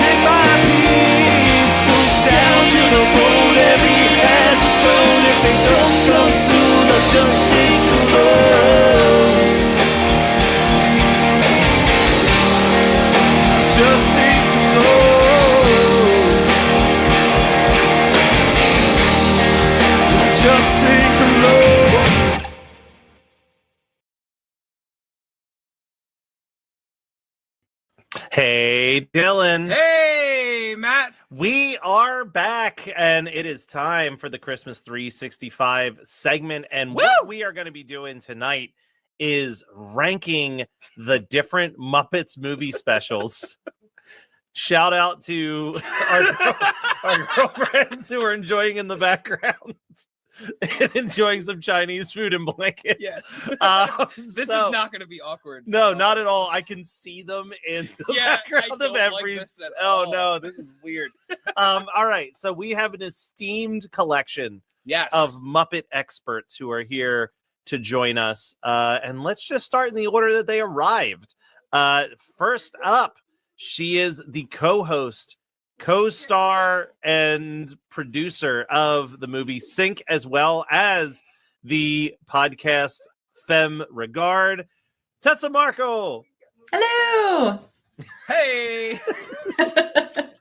Speaker 19: and my peace? So down to the bone, heavy as a stone. If they don't come soon, I'll just sink alone. I'll just sink alone. I'll just sink alone.
Speaker 8: Hey, Dylan.
Speaker 20: Hey, Matt.
Speaker 8: We are back, and it is time for the Christmas 365 segment. And what we are going to be doing tonight is ranking the different Muppets movie specials. Shout out to our girlfriends who are enjoying in the background. and enjoying some Chinese food and blankets.
Speaker 20: Yes.
Speaker 8: This
Speaker 20: This is not going to be awkward.
Speaker 8: No, not at all. I can see them in the background of every. No, this is weird. All right, so we have an esteemed collection of Muppet experts who are here to join us, and let's just start in the order that they arrived. First up, she is the co-host, co-star, and producer of the movie Sync, as well as the podcast Femme Regard, Tessa Markle.
Speaker 21: Hello.
Speaker 8: Hey.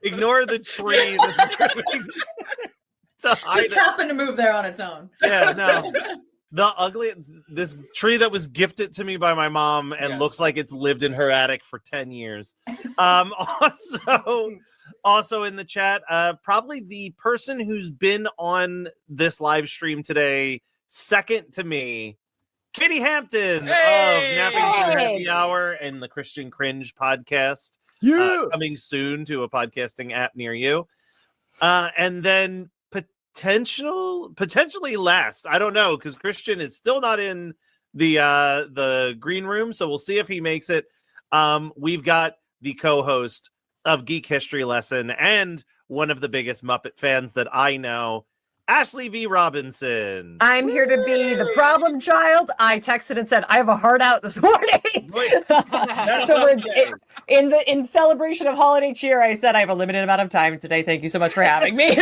Speaker 8: Ignore the tree.
Speaker 21: Just happened to move there on its own.
Speaker 8: Yeah, no. This tree that was gifted to me by my mom and looks like it's lived in her attic for 10 years. Also in the chat, probably the person who's been on this live stream today, second to me, Katie Hampton of Napping Through Happy Hour and the Christian Cringe podcast. Coming soon to a podcasting app near you. And then potentially last, I don't know, because Christian is still not in the green room, so we'll see if he makes it. We've got the co-host of Geek History Lesson and one of the biggest Muppet fans that I know, Ashley V. Robinson.
Speaker 22: I'm here to be the problem child. I texted and said I have a heart out this morning. So we're in celebration of holiday cheer. I said I have a limited amount of time today. Thank you so much for having me.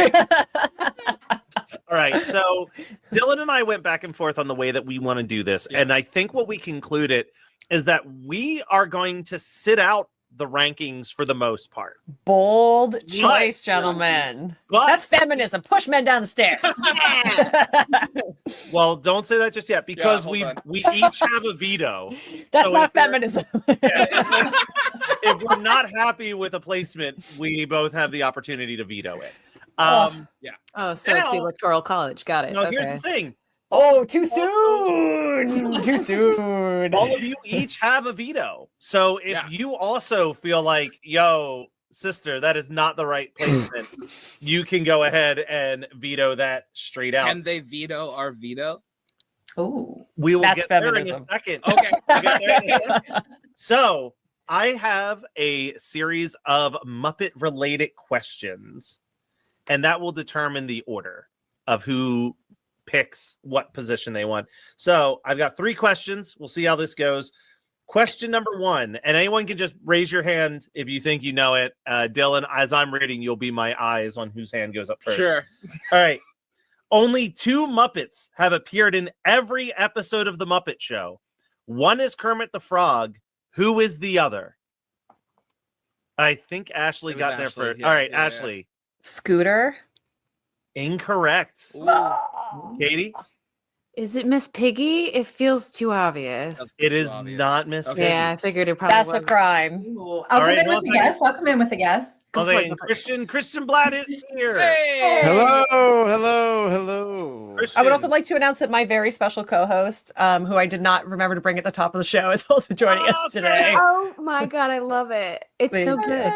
Speaker 8: All right, so Dylan and I went back and forth on the way that we want to do this, and I think what we concluded is that we are going to sit out the rankings for the most part.
Speaker 22: Bold choice, gentlemen. That's feminism. Push men down the stairs.
Speaker 8: Well, don't say that just yet, because we each have a veto.
Speaker 22: That's not feminism.
Speaker 8: If we're not happy with a placement, we both have the opportunity to veto it.
Speaker 22: Oh,
Speaker 7: so it's the Electoral College. Got it.
Speaker 8: Now, here's the thing.
Speaker 22: Oh, too soon. Too soon.
Speaker 8: All of you each have a veto. So if you also feel like, yo, sister, that is not the right placement, you can go ahead and veto that straight out.
Speaker 20: Can they veto our veto?
Speaker 22: Oh,
Speaker 8: we will
Speaker 22: that's
Speaker 8: get
Speaker 22: feminism.
Speaker 8: there in a second.
Speaker 20: Okay.
Speaker 8: We'll get there in a second. So I have a series of Muppet-related questions, and that will determine the order of who picks what position they want. So I've got 3 questions. We'll see how this goes. Question number 1, and anyone can just raise your hand if you think you know it. Dylan, as I'm reading, you'll be my eyes on whose hand goes up first.
Speaker 20: Sure.
Speaker 8: All right. Only 2 Muppets have appeared in every episode of The Muppet Show. One is Kermit the Frog. Who is the other? I think Ashley got there first. All right, Ashley.
Speaker 22: Scooter.
Speaker 8: Incorrect. Katie?
Speaker 7: Is it Miss Piggy? It feels too obvious.
Speaker 8: It is not Miss Piggy.
Speaker 7: Yeah, I figured it probably
Speaker 22: That's
Speaker 7: was.
Speaker 22: a crime.
Speaker 21: I'll come in with a guess. I'll come in with a guess.
Speaker 8: Okay, Christian Blatt is here.
Speaker 22: Hello. I would also like to announce that my very special co-host, who I did not remember to bring at the top of the show, is also joining us today.
Speaker 7: Oh my god, I love it. It's so good.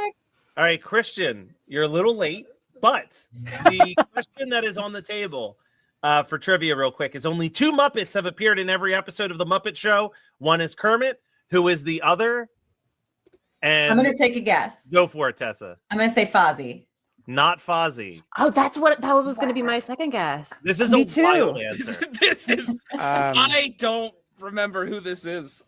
Speaker 8: All right, Christian, you're a little late, but the question that is on the table for trivia real quick is only 2 Muppets have appeared in every episode of The Muppet Show. One is Kermit. Who is the other? And
Speaker 21: I'm going to take a guess.
Speaker 8: Go for it, Tessa.
Speaker 21: I'm going to say Fozzie.
Speaker 8: Not Fozzie.
Speaker 7: Oh, that was going to be my second guess.
Speaker 8: This is
Speaker 21: Me
Speaker 8: a
Speaker 21: too.
Speaker 8: wild answer.
Speaker 20: This is. I don't remember who this is.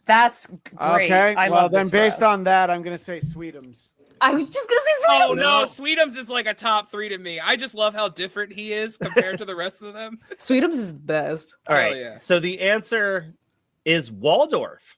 Speaker 22: That's great.
Speaker 23: Okay,
Speaker 22: I
Speaker 23: well
Speaker 22: love
Speaker 23: then
Speaker 22: this
Speaker 23: based
Speaker 22: for us.
Speaker 23: on that, I'm going to say Sweetums.
Speaker 7: I was just going to say
Speaker 20: Oh
Speaker 7: Sweetums.
Speaker 20: no, Sweetums is like a top 3 to me. I just love how different he is compared to the rest of them.
Speaker 7: Sweetums is the best.
Speaker 8: All right.
Speaker 20: yeah.
Speaker 8: So the answer is Waldorf.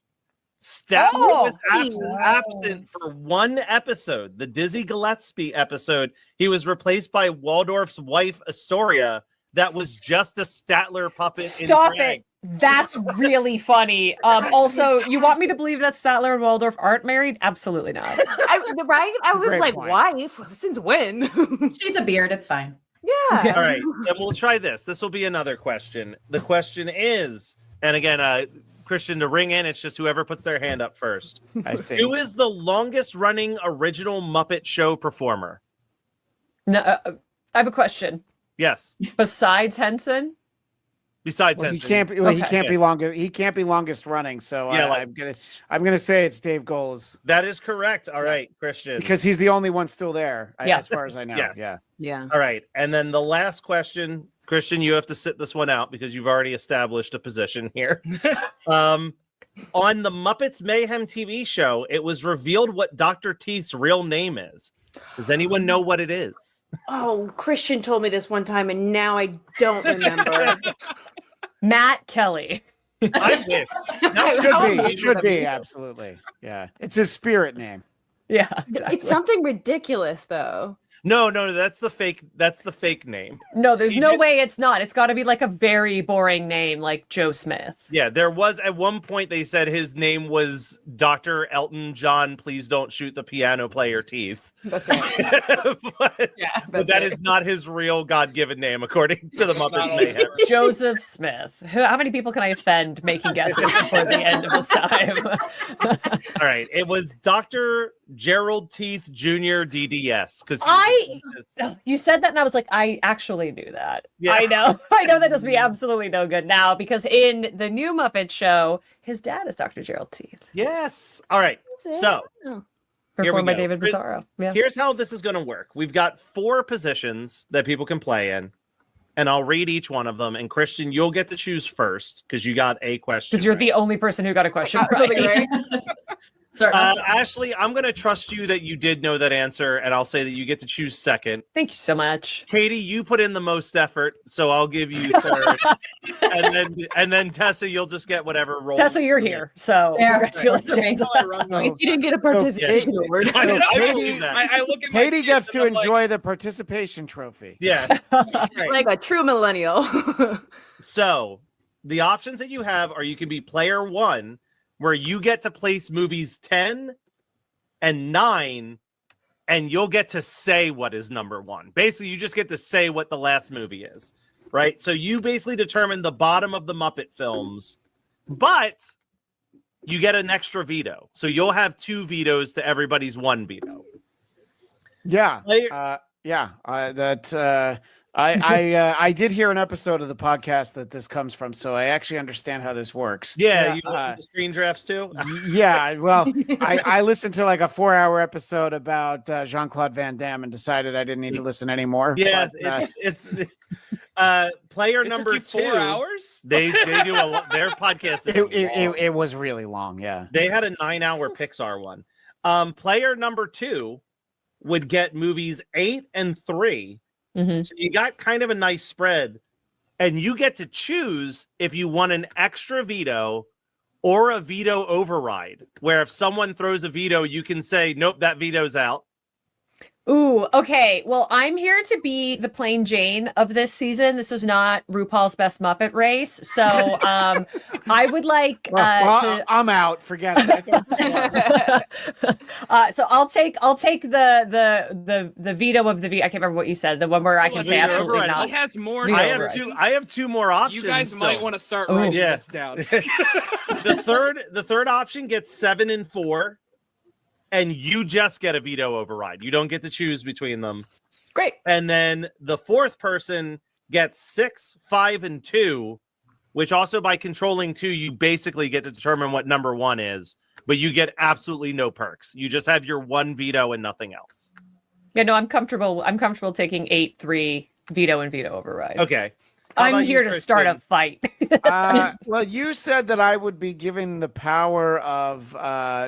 Speaker 8: Statler was absent for 1 episode, the Dizzy Gillespie episode. He was replaced by Waldorf's wife, Astoria. That was just a Statler puppet.
Speaker 22: Stop
Speaker 8: in drag.
Speaker 22: it. That's really funny. Also, you want me to believe that Statler and Waldorf aren't married? Absolutely not.
Speaker 7: I was
Speaker 23: Great
Speaker 7: like,
Speaker 23: point.
Speaker 7: wife? Since when?
Speaker 21: She's a beard. It's fine.
Speaker 7: Yeah.
Speaker 8: All right. And we'll try this. This will be another question. The question is, and again, Christian, to ring in, it's just whoever puts their hand up first.
Speaker 23: I see.
Speaker 8: Who is the longest running original Muppet Show performer?
Speaker 22: No, I have a question.
Speaker 8: Yes.
Speaker 22: Besides Henson?
Speaker 8: Besides
Speaker 23: Well, he
Speaker 8: Henson.
Speaker 23: can't be. Well, he
Speaker 22: Okay.
Speaker 23: can't be longer. He can't be longest running. So
Speaker 8: Yeah,
Speaker 23: I'm gonna say it's Dave Goles
Speaker 8: That is correct. All right, Christian.
Speaker 23: because he's the only one still there,
Speaker 22: Yeah.
Speaker 23: as far as I know.
Speaker 8: Yes.
Speaker 23: Yeah.
Speaker 4: Yeah.
Speaker 8: All right. And then the last question, Christian, you have to sit this one out because you've already established a position here. On the Muppets Mayhem TV show, it was revealed what Dr. Teeth's real name is. Does anyone know what it is?
Speaker 7: Oh, Christian told me this one time, and now I don't remember.
Speaker 22: Matt Kelly.
Speaker 8: I wish.
Speaker 23: Should be absolutely. Yeah, it's his spirit name.
Speaker 22: Yeah, exactly.
Speaker 7: It's something ridiculous, though.
Speaker 8: No, that's the fake. That's the fake name.
Speaker 22: No, there's no way it's not. It's got to be like a very boring name, like Joe Smith.
Speaker 8: Yeah, there was at one point they said his name was Dr. Elton John. Please don't shoot the piano player Teeth.
Speaker 22: That's right.
Speaker 8: but that is not his real God-given name, according to the Muppets Mayhem.
Speaker 22: Joseph Smith. How many people can I offend making guesses before the end of this time?
Speaker 8: All right, it was Dr. Gerald Teeth Jr. DDS because
Speaker 22: You said that and I was like, I actually knew that.
Speaker 8: Yeah.
Speaker 22: I know that does me absolutely no good now because in the new Muppet show, his dad is Dr. Gerald Teeth.
Speaker 8: Yes. All right. So
Speaker 22: Performed by
Speaker 8: go.
Speaker 22: David Bizarro. Yeah.
Speaker 8: Here's how this is going to work. We've got 4 positions that people can play in, and I'll read each one of them. And Christian, you'll get to choose first because you got a question.
Speaker 22: Because you're the only person who got a question right.
Speaker 8: Ashley, I'm going to trust you that you did know that answer, and I'll say that you get to choose second.
Speaker 22: Thank you so much.
Speaker 8: Katie, you put in the most effort, so I'll give you third. and then Tessa, you'll just get whatever role.
Speaker 22: Tessa, you're here, so congratulations.
Speaker 4: You didn't get a participation award.
Speaker 8: I believe that.
Speaker 20: I look at my
Speaker 23: Katie
Speaker 20: kids
Speaker 23: gets
Speaker 20: and
Speaker 23: to
Speaker 20: I'm like,
Speaker 23: enjoy the participation trophy.
Speaker 8: Yeah.
Speaker 7: Like a true millennial.
Speaker 8: So the options that you have are you can be player 1, where you get to place movies 10 and 9, and you'll get to say what is number 1. Basically, you just get to say what the last movie is, right? So you basically determine the bottom of the Muppet films, but you get an extra veto. So you'll have 2 vetoes to everybody's 1 veto.
Speaker 23: Yeah.
Speaker 8: Player-
Speaker 23: I did hear an episode of the podcast that this comes from, so I actually understand how this works.
Speaker 8: Yeah, you listen to screen drafts too?
Speaker 23: Yeah, well, I listened to like a 4-hour episode about Jean-Claude Van Damme and decided I didn't need to listen anymore.
Speaker 8: Yeah,
Speaker 23: but,
Speaker 8: it's player number 2.
Speaker 20: 4 hours?
Speaker 8: They do a lot. Their podcast.
Speaker 23: It was really long. Yeah,
Speaker 8: they had a 9-hour Pixar one. Player number 2 would get movies 8 and 3.
Speaker 22: Mm-hmm.
Speaker 8: So you got kind of a nice spread, and you get to choose if you want an extra veto or a veto override, where if someone throws a veto, you can say, nope, that veto's out.
Speaker 22: Ooh, okay. Well, I'm here to be the plain Jane of this season. This is not RuPaul's Best Muppet Race. So I would like
Speaker 23: I'm out. Forget it. I thought this was.
Speaker 22: so I'll take the veto of the veto. I can't remember what you said. The one where I can say absolutely
Speaker 8: override.
Speaker 22: not.
Speaker 20: He has more.
Speaker 8: I have two more options.
Speaker 20: You guys might want to start
Speaker 22: Ooh.
Speaker 20: writing
Speaker 8: Yeah.
Speaker 20: this down.
Speaker 8: The third option gets 7 and 4, and you just get a veto override. You don't get to choose between them.
Speaker 22: Great.
Speaker 8: And then the fourth person gets 6, 5, and 2, which also by controlling 2, you basically get to determine what number 1 is, but you get absolutely no perks. You just have your 1 veto and nothing else.
Speaker 22: Yeah, no, I'm comfortable. I'm comfortable taking 8, 3 veto and veto override.
Speaker 8: Okay. How
Speaker 22: I'm
Speaker 8: about
Speaker 22: here
Speaker 8: you,
Speaker 22: to start a fight.
Speaker 23: Well, you said that I would be given the power of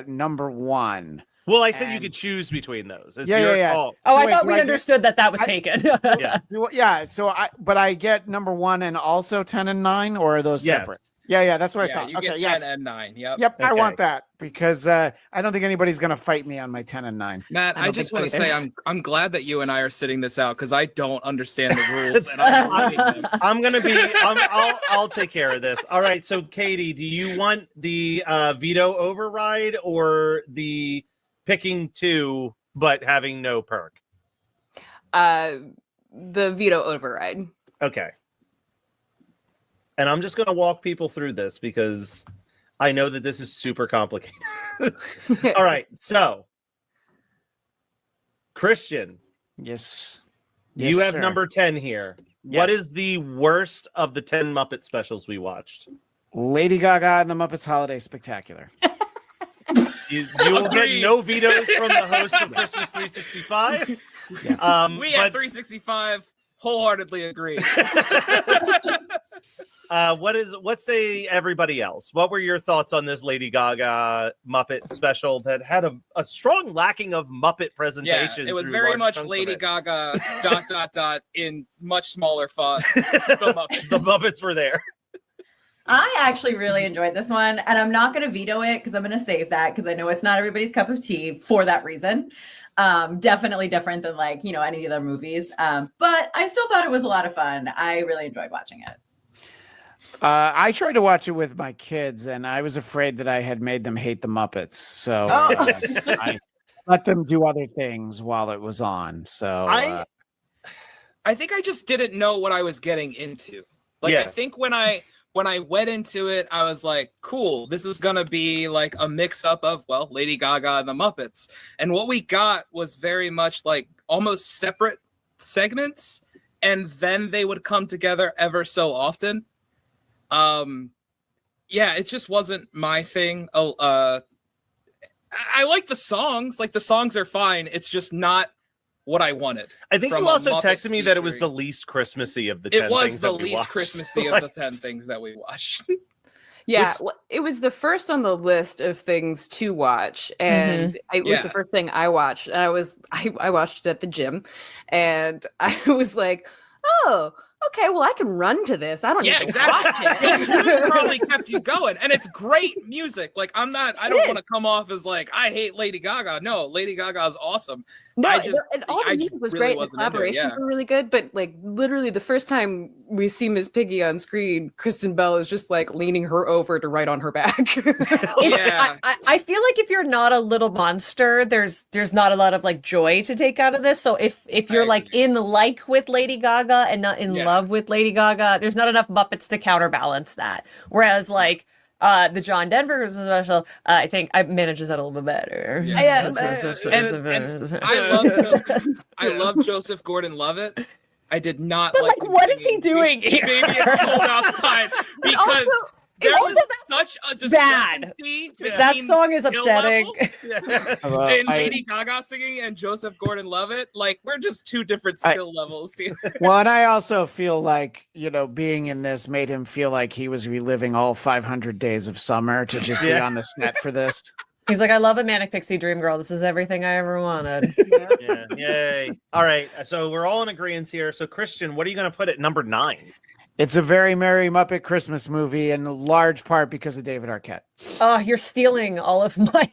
Speaker 23: number 1.
Speaker 8: Well, I said you could choose between those. It's
Speaker 23: Yeah,
Speaker 8: your
Speaker 23: yeah.
Speaker 8: call.
Speaker 22: Oh,
Speaker 23: Wait,
Speaker 22: I thought
Speaker 23: do
Speaker 22: we
Speaker 23: I get-
Speaker 22: understood that was taken.
Speaker 8: Yeah.
Speaker 23: Yeah. So I get number 1 and also 10 and 9, or are those
Speaker 8: Yes.
Speaker 23: separate? Yeah. That's what I
Speaker 20: Yeah,
Speaker 23: thought.
Speaker 20: you
Speaker 23: Okay.
Speaker 20: get 10
Speaker 23: Yes.
Speaker 20: and 9. Yep.
Speaker 23: Yep. I
Speaker 8: Okay.
Speaker 23: want that because I don't think anybody's gonna fight me on my 10 and 9.
Speaker 20: Matt,
Speaker 22: I
Speaker 20: I
Speaker 22: don't
Speaker 20: just
Speaker 22: think
Speaker 20: want to
Speaker 22: so
Speaker 20: say
Speaker 22: either.
Speaker 20: I'm glad that you and I are sitting this out because I don't understand the rules and I'm hating them.
Speaker 8: I'll take care of this. All right. So, Katie, do you want the veto override or the picking 2 but having no perk?
Speaker 7: The veto override.
Speaker 8: Okay. And I'm just going to walk people through this because I know that this is super complicated. All right. So, Christian,
Speaker 23: Yes.
Speaker 8: you have
Speaker 23: sir.
Speaker 8: number 10 here. What
Speaker 23: Yes.
Speaker 8: is the worst of the 10 Muppet specials we watched?
Speaker 23: Lady Gaga and the Muppets Holiday Spectacular.
Speaker 8: You will get no vetoes from the host of Christmas 365.
Speaker 20: We at 365 wholeheartedly agree.
Speaker 8: What say everybody else? What were your thoughts on this Lady Gaga Muppet special that had a strong lacking of Muppet presentation?
Speaker 20: Yeah, it was
Speaker 8: through
Speaker 20: very
Speaker 8: large
Speaker 20: much
Speaker 8: chunks of
Speaker 20: Lady
Speaker 8: it?
Speaker 20: Gaga ... in much smaller font. The Muppets.
Speaker 8: The Muppets were there.
Speaker 21: I actually really enjoyed this one, and I'm not going to veto it because I'm going to save that because I know it's not everybody's cup of tea for that reason. Definitely different than like, you know, any of the other movies. But I still thought it was a lot of fun. I really enjoyed watching it.
Speaker 23: I tried to watch it with my kids, and I was afraid that I had made them hate the Muppets. So I let them do other things while it was on. So
Speaker 20: I think I just didn't know what I was getting into. Like,
Speaker 23: Yeah.
Speaker 20: I think when I went into it, I was like, cool, this is gonna be like a mix-up of, well, Lady Gaga and the Muppets. And what we got was very much like almost separate segments, and then they would come together ever so often. Yeah, it just wasn't my thing. I like the songs. Like, the songs are fine. It's just not what I wanted.
Speaker 8: I think
Speaker 20: from
Speaker 8: you
Speaker 20: a
Speaker 8: also
Speaker 20: Muppets
Speaker 8: texted me that it was
Speaker 20: featuring.
Speaker 8: the least Christmassy of the 10
Speaker 20: It was
Speaker 8: things
Speaker 20: the
Speaker 8: that we
Speaker 20: least
Speaker 8: watched.
Speaker 20: Christmassy of the 10 things that we watched.
Speaker 7: Yeah, well, it was the first on the list of things to watch, and it was the first thing I watched. And I watched it at the gym, and I was like, "Oh, okay, well, I can run to this. I don't need to watch it."
Speaker 20: It really probably kept you going, and it's great music. Like, I don't want to come off as like I hate Lady Gaga. No, Lady Gaga is awesome.
Speaker 7: No,
Speaker 20: I just,
Speaker 7: and all the music was great. The collaborations were really good, but like literally the first time we see Miss Piggy on screen, Kristen Bell is just like leaning her over to write on her back.
Speaker 22: I feel like if you're not a little monster, there's not a lot of like joy to take out of this. So if you're like in like with Lady Gaga and not in love with Lady Gaga, there's not enough Muppets to counterbalance that. Whereas like the John Denver special, I think manages that a little bit better.
Speaker 20: And I love Joseph Gordon-Levitt. I did not.
Speaker 22: But like, what is he doing here?
Speaker 20: Maybe it's cold outside because there was such a discrepancy
Speaker 22: That
Speaker 20: between
Speaker 22: song is
Speaker 20: skill
Speaker 22: upsetting.
Speaker 20: level and Lady Gaga singing and Joseph Gordon-Levitt, like, we're just two different skill levels here.
Speaker 23: Well, and I also feel like, you know, being in this made him feel like he was reliving all 500 days of summer to just be on the set for this.
Speaker 22: He's like, I love a Manic Pixie Dream Girl. This is everything I ever wanted.
Speaker 8: Yeah, yay. All right, so we're all in agreement here. So, Christian, what are you going to put at number 9?
Speaker 23: It's a very Merry Muppet Christmas movie, in large part because of David Arquette.
Speaker 22: Oh, you're stealing all of my.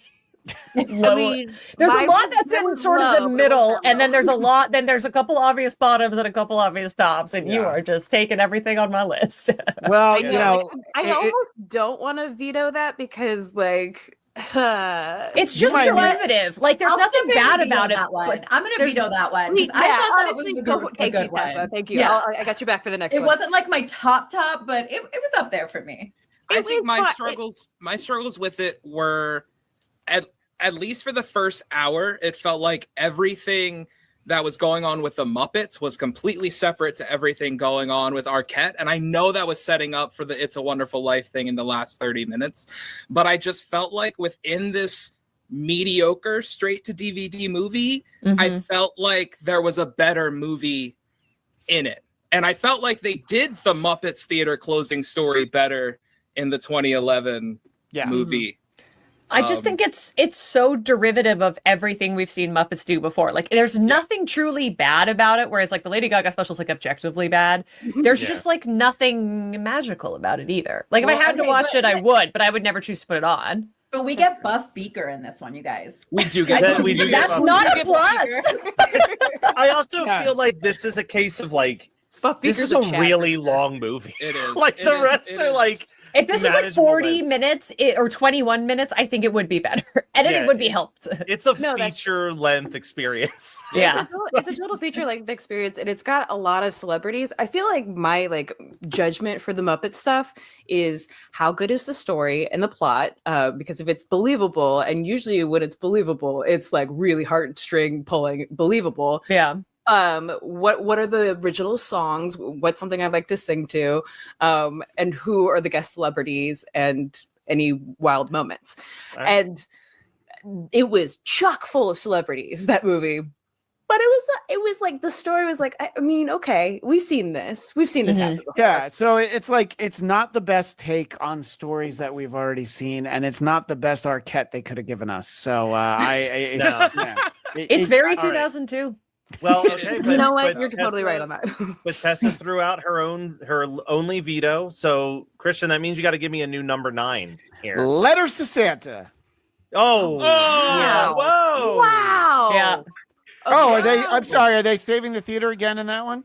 Speaker 22: There's a lot that's in sort of the middle, and then there's a couple obvious bottoms and a couple obvious tops, and you are just taking everything on my list.
Speaker 23: Well,
Speaker 7: you know, I almost don't want to veto that because, like,
Speaker 22: it's just derivative. Like, there's nothing bad about it.
Speaker 21: But I'm going to veto that one.
Speaker 7: Yeah,
Speaker 21: I thought that was
Speaker 7: honestly,
Speaker 21: a good one.
Speaker 7: Tessa. Thank you.
Speaker 21: Yeah.
Speaker 7: I got you back for the next
Speaker 21: It
Speaker 7: one.
Speaker 21: wasn't like my top, but it was up there for me.
Speaker 20: I think my struggles with it were at least for the first hour, it felt like everything that was going on with the Muppets was completely separate to everything going on with Arquette. And I know that was setting up for the It's a Wonderful Life thing in the last 30 minutes. But I just felt like within this mediocre straight to DVD movie, I felt like there was a better movie in it. And I felt like they did the Muppets Theater closing story better in the 2011 movie.
Speaker 22: I just think it's so derivative of everything we've seen Muppets do before. Like, there's nothing truly bad about it, whereas like the Lady Gaga special is like objectively bad. There's just like nothing magical about it either. Like, if I had to watch it, I would, but I would never choose to put it on.
Speaker 21: But we get Buff Beaker in this one, you guys.
Speaker 20: We do get that. We do get
Speaker 22: That's
Speaker 20: Buff
Speaker 22: not
Speaker 20: Beaker.
Speaker 22: a plus.
Speaker 8: I also feel like this is a case of like, this is a really long movie.
Speaker 20: It is.
Speaker 8: Like, the rest are like,
Speaker 22: if this was like
Speaker 8: manageable
Speaker 22: 40 minutes or 21 minutes, I think it would be better. Editing would be helped.
Speaker 8: It's a feature-length experience.
Speaker 22: Yeah.
Speaker 7: It's a total feature-length experience, and it's got a lot of celebrities. I feel like my judgment for the Muppet stuff is how good is the story and the plot, because if it's believable, and usually when it's believable, it's like really heartstring pulling believable.
Speaker 22: Yeah.
Speaker 7: What are the original songs? What's something I'd like to sing to? And who are the guest celebrities and any wild moments?
Speaker 8: Right.
Speaker 7: And it was chock full of celebrities, that movie. But it was like the story was like, I mean, okay, we've seen this happen before.
Speaker 23: Yeah, so it's like it's not the best take on stories that we've already seen, and it's not the best Arquette they could have given us. So
Speaker 22: It's very 2002.
Speaker 8: Well, okay,
Speaker 7: You know what? You're totally right on that.
Speaker 8: But Tessa threw out her only veto. So Christian, that means you got to give me a new number 9 here.
Speaker 23: Letters to Santa.
Speaker 8: Oh,
Speaker 7: yeah.
Speaker 8: Whoa!
Speaker 7: Wow.
Speaker 22: Yeah.
Speaker 23: Oh, are they? I'm sorry. Are they saving the theater again in that one?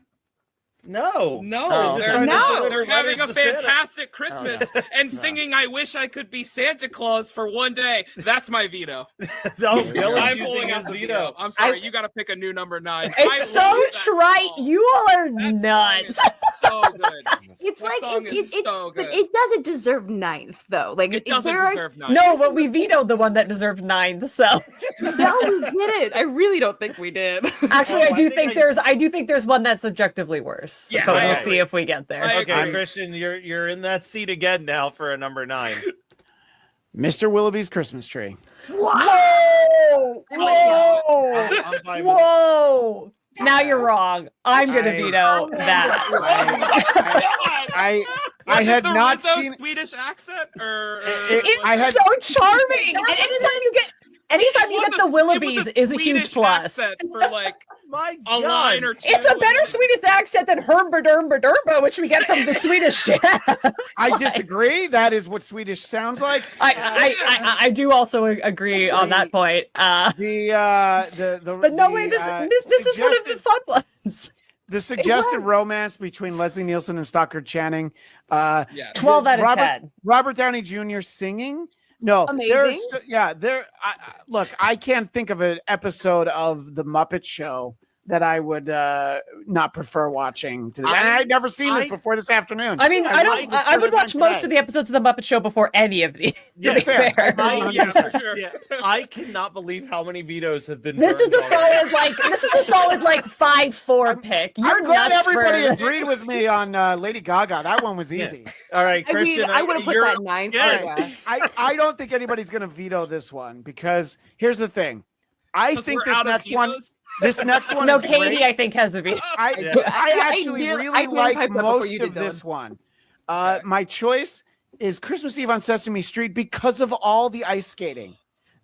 Speaker 8: No,
Speaker 23: Oh,
Speaker 20: they're having a fantastic Christmas and singing "I Wish I Could Be Santa Claus" for one day. That's my veto. I'm pulling out the veto. I'm sorry, you got to pick a new number 9.
Speaker 22: It's so trite. You all are nuts.
Speaker 20: So good.
Speaker 7: It's
Speaker 20: That song is so
Speaker 7: but
Speaker 20: good.
Speaker 7: it doesn't deserve 9th though. Like
Speaker 20: It doesn't
Speaker 7: there are-
Speaker 20: deserve 9.
Speaker 22: No, but we vetoed the one that deserved 9th. So
Speaker 7: No, we didn't. I really don't think we did.
Speaker 22: actually, I do think there's one that's subjectively worse.
Speaker 8: Yeah,
Speaker 22: but
Speaker 8: I
Speaker 22: we'll
Speaker 8: agree.
Speaker 22: see if we get there.
Speaker 8: Okay, Christian, you're in that seat again now for a number 9.
Speaker 23: Mr. Willoughby's Christmas Tree.
Speaker 22: Whoa!
Speaker 8: I'm fine with
Speaker 22: Whoa! Now you're wrong. I'm gonna veto that.
Speaker 23: I
Speaker 20: Was
Speaker 23: had
Speaker 20: it the
Speaker 23: not
Speaker 20: Rizzo
Speaker 23: seen.
Speaker 20: Swedish accent, or
Speaker 23: I had-
Speaker 22: so charming. And anytime you get the Willoughbys is a huge plus.
Speaker 20: for like
Speaker 8: a
Speaker 20: line or two.
Speaker 22: It's a better Swedish accent than Hermberdurmberdurba, which we get from the Swedish chef.
Speaker 23: I disagree. That is what Swedish sounds like.
Speaker 22: I do also agree on that point.
Speaker 23: But
Speaker 22: no way, this is one of the fun ones.
Speaker 23: The suggested romance between Leslie Nielsen and Stockard Channing.
Speaker 22: 12 out of 10.
Speaker 23: Robert Downey Jr. singing. No,
Speaker 7: Amazing.
Speaker 23: Look, I can't think of an episode of The Muppet Show that I would not prefer watching. And I'd never seen this before this afternoon.
Speaker 22: I mean, I would watch most of the episodes of the Muppet Show before any of these.
Speaker 23: Yeah,
Speaker 22: to be
Speaker 23: fair.
Speaker 8: I cannot believe how many vetoes have been.
Speaker 22: This is
Speaker 8: burned
Speaker 22: a solid 5-4 pick. You're
Speaker 23: I'm glad
Speaker 22: nuts
Speaker 23: everybody
Speaker 22: for-
Speaker 23: agreed with me on Lady Gaga. That one was easy.
Speaker 8: All right,
Speaker 7: I mean, I would have put that 9th.
Speaker 23: All right. I don't think anybody's going to veto this one because here's the thing. I think this next one. This next one.
Speaker 22: No,
Speaker 23: is
Speaker 22: Katie,
Speaker 23: great.
Speaker 22: I think has a veto.
Speaker 23: I actually really
Speaker 7: I'd
Speaker 23: like
Speaker 7: hype that before
Speaker 23: most
Speaker 7: you did
Speaker 23: of
Speaker 7: that
Speaker 23: this one. My choice is Christmas Eve on Sesame Street because of all the ice skating.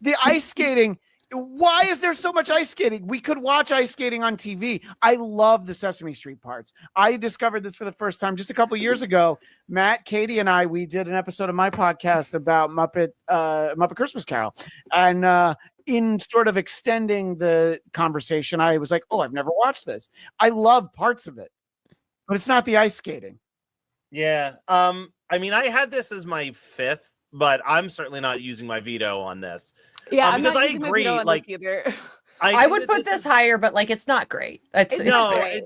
Speaker 23: The ice skating. Why is there so much ice skating? We could watch ice skating on TV. I love the Sesame Street parts. I discovered this for the first time just a couple years ago. Matt, Katie, and we did an episode of my podcast about Muppet Christmas Carol, and in sort of extending the conversation, I was like, "Oh, I've never watched this. I love parts of it, but it's not the ice skating."
Speaker 8: Yeah. I mean, I had this as my 5th, but I'm certainly not using my veto on this.
Speaker 7: Yeah, I'm
Speaker 8: because
Speaker 7: not
Speaker 8: I
Speaker 7: using my
Speaker 8: agree.
Speaker 7: veto on
Speaker 8: Like,
Speaker 7: this either.
Speaker 22: I would put this higher, but like it's not great. It's
Speaker 8: no,
Speaker 22: fair.